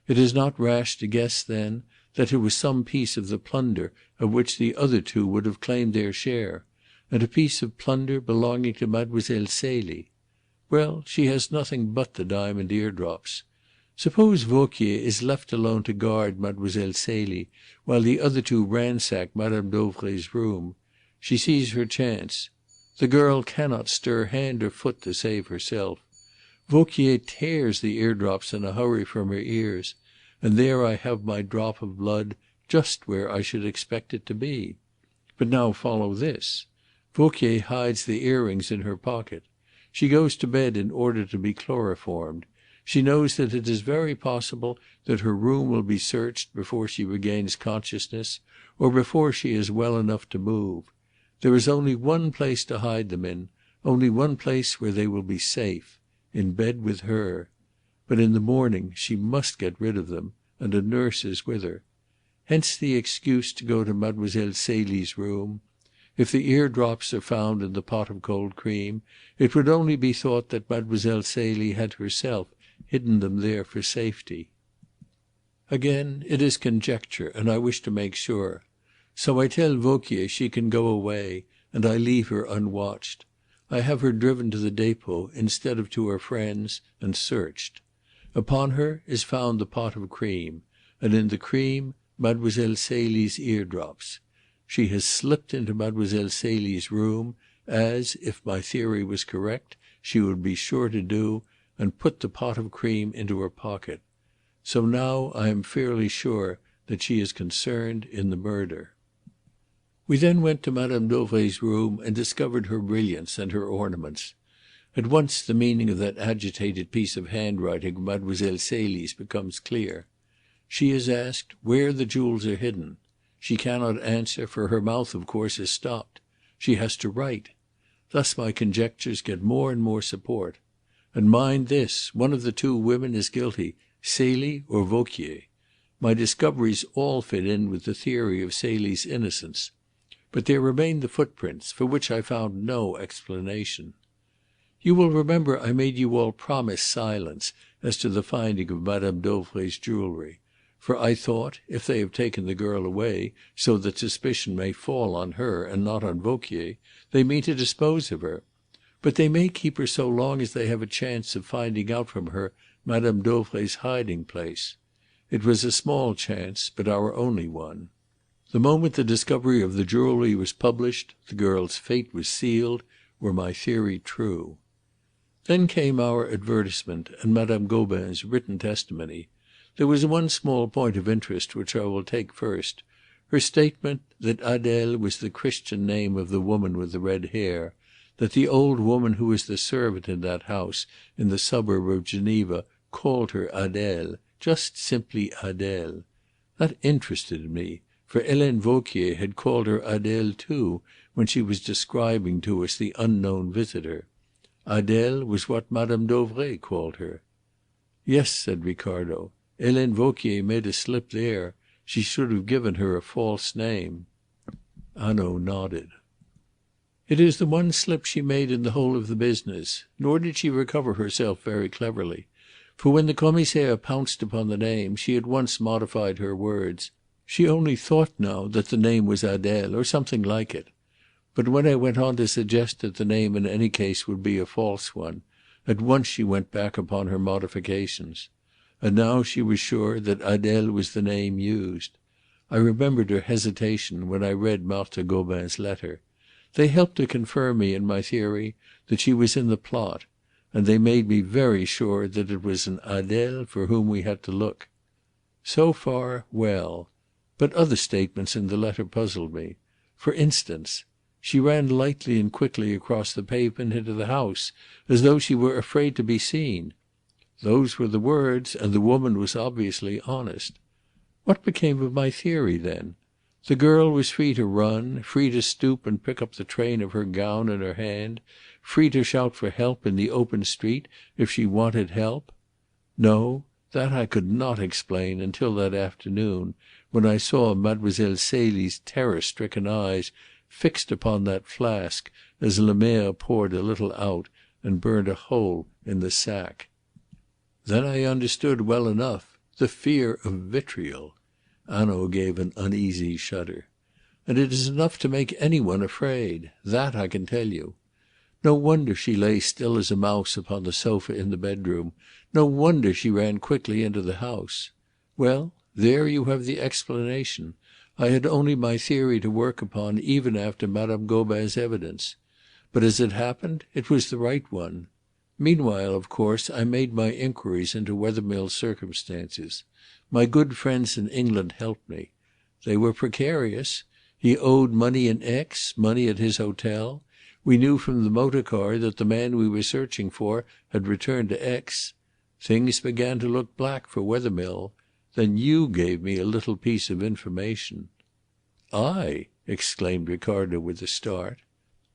It is not rash to guess, then, that it was some piece of the plunder of which the other two would have claimed their share, and a piece of plunder belonging to Mademoiselle Celie. Well, she has nothing but the diamond eardrops. Suppose Vauquier is left alone to guard Mademoiselle Celie while the other two ransack Madame Dauvray's room. She sees her chance. The girl cannot stir hand or foot to save herself. Vauquier tears the eardrops in a hurry from her ears, and there I have my drop of blood just where I should expect it to be. But now follow this. Vauquier hides the earrings in her pocket. She goes to bed in order to be chloroformed. She knows that it is very possible that her room will be searched before she regains consciousness, or before she is well enough to move. There is only one place to hide them in, only one place where they will be safe, in bed with her. But in the morning she must get rid of them, and a nurse is with her. Hence the excuse to go to Mademoiselle Celie's room. If the eardrops are found in the pot of cold cream, it would only be thought that Mademoiselle Celie had herself hidden them there for safety. Again, it is conjecture, and I wish to make sure. So I tell Vauquier she can go away, and I leave her unwatched. I have her driven to the depot instead of to her friends, and searched. Upon her is found the pot of cream, and in the cream Mademoiselle Celie's eardrops. She has slipped into Mademoiselle Celie's room, as, if my theory was correct, she would be sure to do, and put the pot of cream into her pocket. So now I am fairly sure that she is concerned in the murder. We then went to Madame Dauvray's room and discovered her brilliants and her ornaments. At once the meaning of that agitated piece of handwriting of Mademoiselle Celie's becomes clear. She is asked where the jewels are hidden. She cannot answer, for her mouth of course is stopped. She has to write. Thus my conjectures get more and more support. And mind this, one of the two women is guilty, Celie or Vauquier. My discoveries all fit in with the theory of Celie's innocence. But there remain the footprints, for which I found no explanation. You will remember I made you all promise silence as to the finding of Madame Dauvray's jewellery. For I thought, if they have taken the girl away so that suspicion may fall on her and not on Vauquier, they mean to dispose of her. But they may keep her so long as they have a chance of finding out from her Madame Dauvray's hiding place. It was a small chance, but our only one. The moment the discovery of the jewellery was published, the girl's fate was sealed, were my theory true. Then came our advertisement and Madame Gobin's written testimony. There was one small point of interest which I will take first. Her statement that Adèle was the Christian name of the woman with the red hair, that the old woman who was the servant in that house in the suburb of Geneva called her Adèle, just simply Adèle. That interested me, for Helene Vauquier had called her Adèle too when she was describing to us the unknown visitor. Adèle was what Madame Dauvray called her. "Yes," said Ricardo. "Helene Vauquier made a slip there. She should have given her a false name." Hanaud nodded. "It is the one slip she made in the whole of the business. Nor did she recover herself very cleverly. For when the Commissaire pounced upon the name, she at once modified her words. She only thought now that the name was Adèle, or something like it. But when I went on to suggest that the name in any case would be a false one, at once she went back upon her modifications. and now she was sure that Adèle was the name used. I remembered her hesitation when I read Marthe Gobin's letter. They helped to confirm me in my theory that she was in the plot, and they made me very sure that it was an Adèle for whom we had to look. So far, well. But other statements in the letter puzzled me. For instance, she ran lightly and quickly across the pavement into the house, as though she were afraid to be seen. Those were the words, and the woman was obviously honest. What became of my theory, then? The girl was free to run, free to stoop and pick up the train of her gown in her hand, free to shout for help in the open street if she wanted help? No, that I could not explain until that afternoon, when I saw Mademoiselle Celie's terror-stricken eyes fixed upon that flask as Lemerre poured a little out and burned a hole in the sack. Then I understood well enough the fear of vitriol. Hanaud gave an uneasy shudder. And it is enough to make any one afraid. That I can tell you. No wonder she lay still as a mouse upon the sofa in the bedroom. No wonder she ran quickly into the house. Well, there you have the explanation. I had only my theory to work upon even after Madame Gobin's evidence. But as it happened, it was the right one. Meanwhile, of course, I made my inquiries into Wethermill's circumstances. My good friends in England helped me. They were precarious. He owed money in Aix, money at his hotel. We knew from the motor car that the man we were searching for had returned to Aix. Things began to look black for Wethermill. Then you gave me a little piece of information." "I?" exclaimed Ricardo with a start.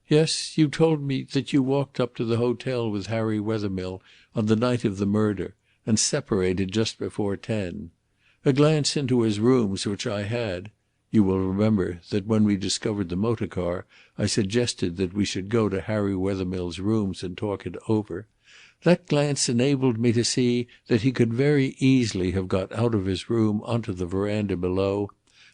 "Yes, you told me that you walked up to the hotel with Harry Wethermill on the night of the murder and separated just before 10. A glance into his rooms which I had, you will remember that when we discovered the motor car I suggested that we should go to Harry Wethermill's rooms and talk it over. That glance enabled me to see that he could very easily have got out of his room onto the veranda below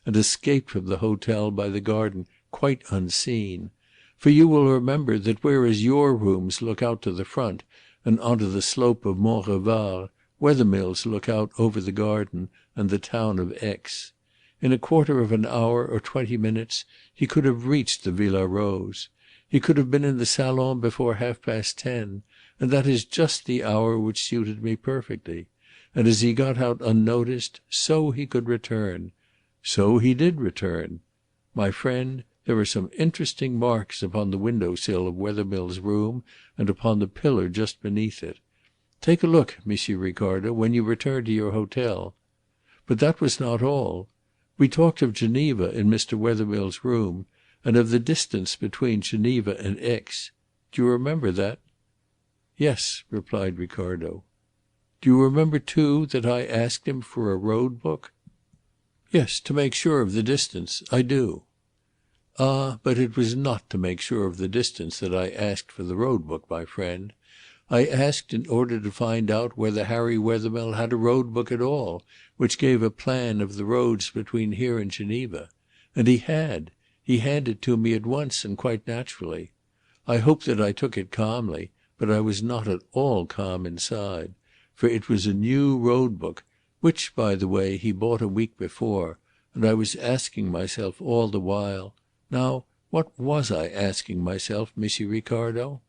and escaped from the hotel by the garden quite unseen. For you will remember that whereas your rooms look out to the front and onto the slope of Mont Revard, Wethermill's look out over the garden and the town of Aix. In a quarter of an hour or 20 minutes he could have reached the Villa Rose. He could have been in the salon before 10:30, and that is just the hour which suited me perfectly. And as he got out unnoticed, so he could return. So he did return. My friend, there are some interesting marks upon the window sill of Wethermill's room and upon the pillar just beneath it. Take a look, Monsieur Ricardo, when you return to your hotel. But that was not all. We talked of Geneva in Mr. Wethermill's room, and of the distance between Geneva and Aix. Do you remember that?" "Yes," replied Ricardo. "Do you remember, too, that I asked him for a road book?" "Yes, to make sure of the distance. I do." "Ah, but it was not to make sure of the distance that I asked for the road book, my friend. I asked in order to find out whether Harry Wethermill had a road book at all, which gave a plan of the roads between here and Geneva. And he had. He handed it to me at once and quite naturally. I hope that I took it calmly, but I was not at all calm inside. For it was a new road book, which, by the way, he bought a week before, and I was asking myself all the while, now, what was I asking myself, Monsieur Ricardo?"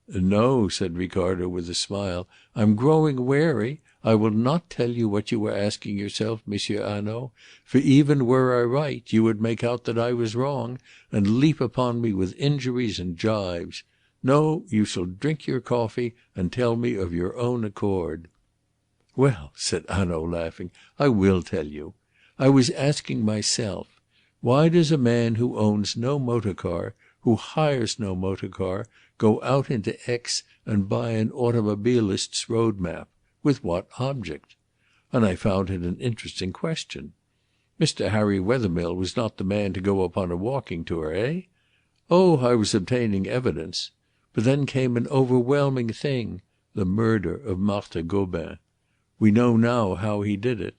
"No," said Ricardo with a smile. "I'm growing wary. I will not tell you what you were asking yourself, Monsieur Hanaud, for even were I right, you would make out that I was wrong, and leap upon me with injuries and gibes. No, you shall drink your coffee and tell me of your own accord." "Well," said Hanaud, laughing, "I will tell you. I was asking myself, why does a man who owns no motor car, who hires no motor car, go out into Aix and buy an automobilist's road map? With what object? And I found it an interesting question. Mr. Harry Wethermill was not the man to go upon a walking tour, eh? Oh, I was obtaining evidence. But then came an overwhelming thing, the murder of Marthe Gobin. We know now how he did it.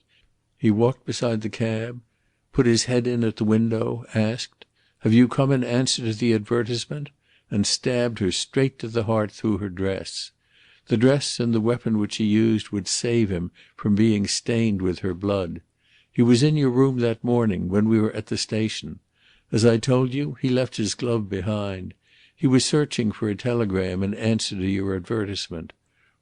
He walked beside the cab, put his head in at the window, asked, 'Have you come in answer to the advertisement?' and stabbed her straight to the heart through her dress. The dress and the weapon which he used would save him from being stained with her blood. He was in your room that morning when we were at the station. As I told you, he left his glove behind. He was searching for a telegram in answer to your advertisement.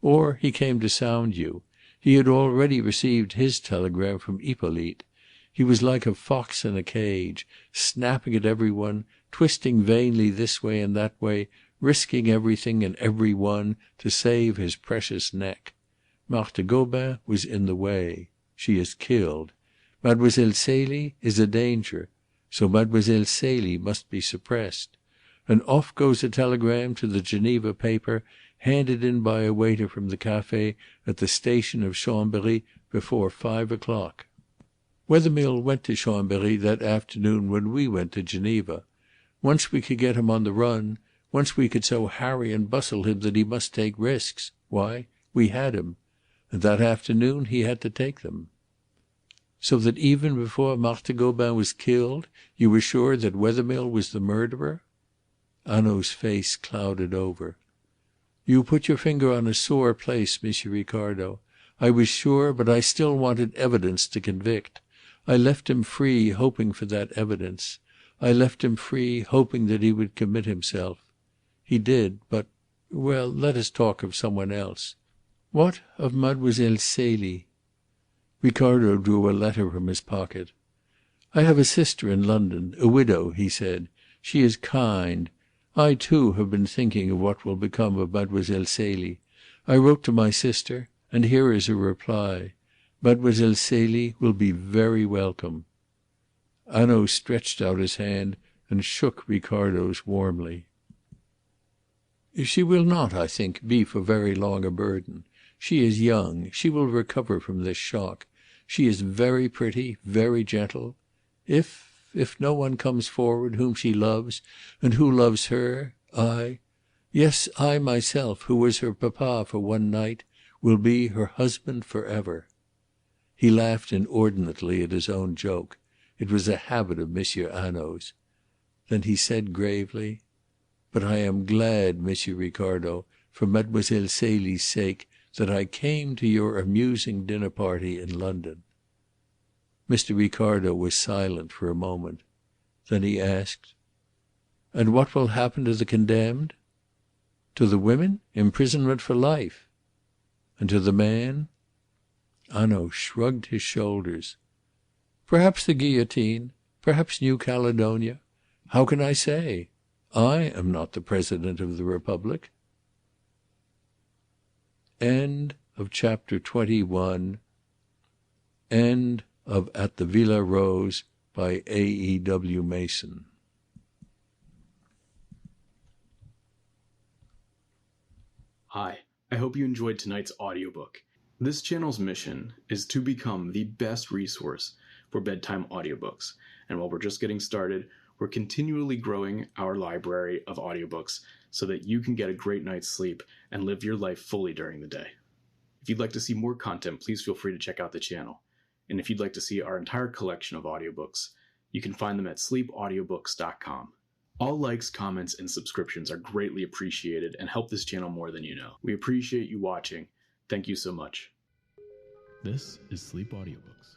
Or he came to sound you. He had already received his telegram from Hippolyte. He was like a fox in a cage, snapping at every one, twisting vainly this way and that way, risking everything and every one to save his precious neck. Marthe Gobin was in the way. She is killed. Mademoiselle Celie is a danger. So Mademoiselle Celie must be suppressed. And off goes a telegram to the Geneva paper, handed in by a waiter from the café at the station of Chambéry before 5 o'clock. Wethermill went to Chambéry that afternoon when we went to Geneva. Once we could get him on the run, once we could so harry and bustle him that he must take risks, why, we had him. And that afternoon he had to take them. So that even before Marthe Gobin was killed, you were sure that Wethermill was the murderer?" Hanaud's face clouded over. "You put your finger on a sore place, Monsieur Ricardo. I was sure, but I still wanted evidence to convict. I left him free, hoping for that evidence. I left him free, hoping that he would commit himself. He did, but well, let us talk of someone else. What of Mademoiselle Celie?" Ricardo drew a letter from his pocket. "I have a sister in London, a widow," he said. "She is kind. I, too, have been thinking of what will become of Mademoiselle Celie. I wrote to my sister, and here is her reply. Mademoiselle Celie will be very welcome." Hanaud stretched out his hand and shook Ricardo's warmly. "She will not, I think, be for very long a burden. She is young. She will recover from this shock. She is very pretty, very gentle. If no one comes forward whom she loves and who loves her, yes, I myself, who was her papa for one night, will be her husband for ever." He laughed inordinately at his own joke. It was a habit of Monsieur Hanaud's. Then he said gravely, "But I am glad, Monsieur Ricardo, for Mademoiselle Celie's sake, that I came to your amusing dinner party in London." Mr. Ricardo was silent for a moment. Then he asked, "And what will happen to the condemned?" "To the women? Imprisonment for life." "And to the man?" Hanaud shrugged his shoulders. "Perhaps the guillotine. Perhaps New Caledonia. How can I say? I am not the President of the Republic." End of Chapter 21. End of At the Villa Rose by A.E.W. Mason. Hi, I hope you enjoyed tonight's audiobook. This channel's mission is to become the best resource for bedtime audiobooks. And while we're just getting started, we're continually growing our library of audiobooks so that you can get a great night's sleep and live your life fully during the day. If you'd like to see more content, please feel free to check out the channel. And if you'd like to see our entire collection of audiobooks, you can find them at sleepaudiobooks.com. All likes, comments, and subscriptions are greatly appreciated and help this channel more than you know. We appreciate you watching. Thank you so much. This is Sleep Audiobooks.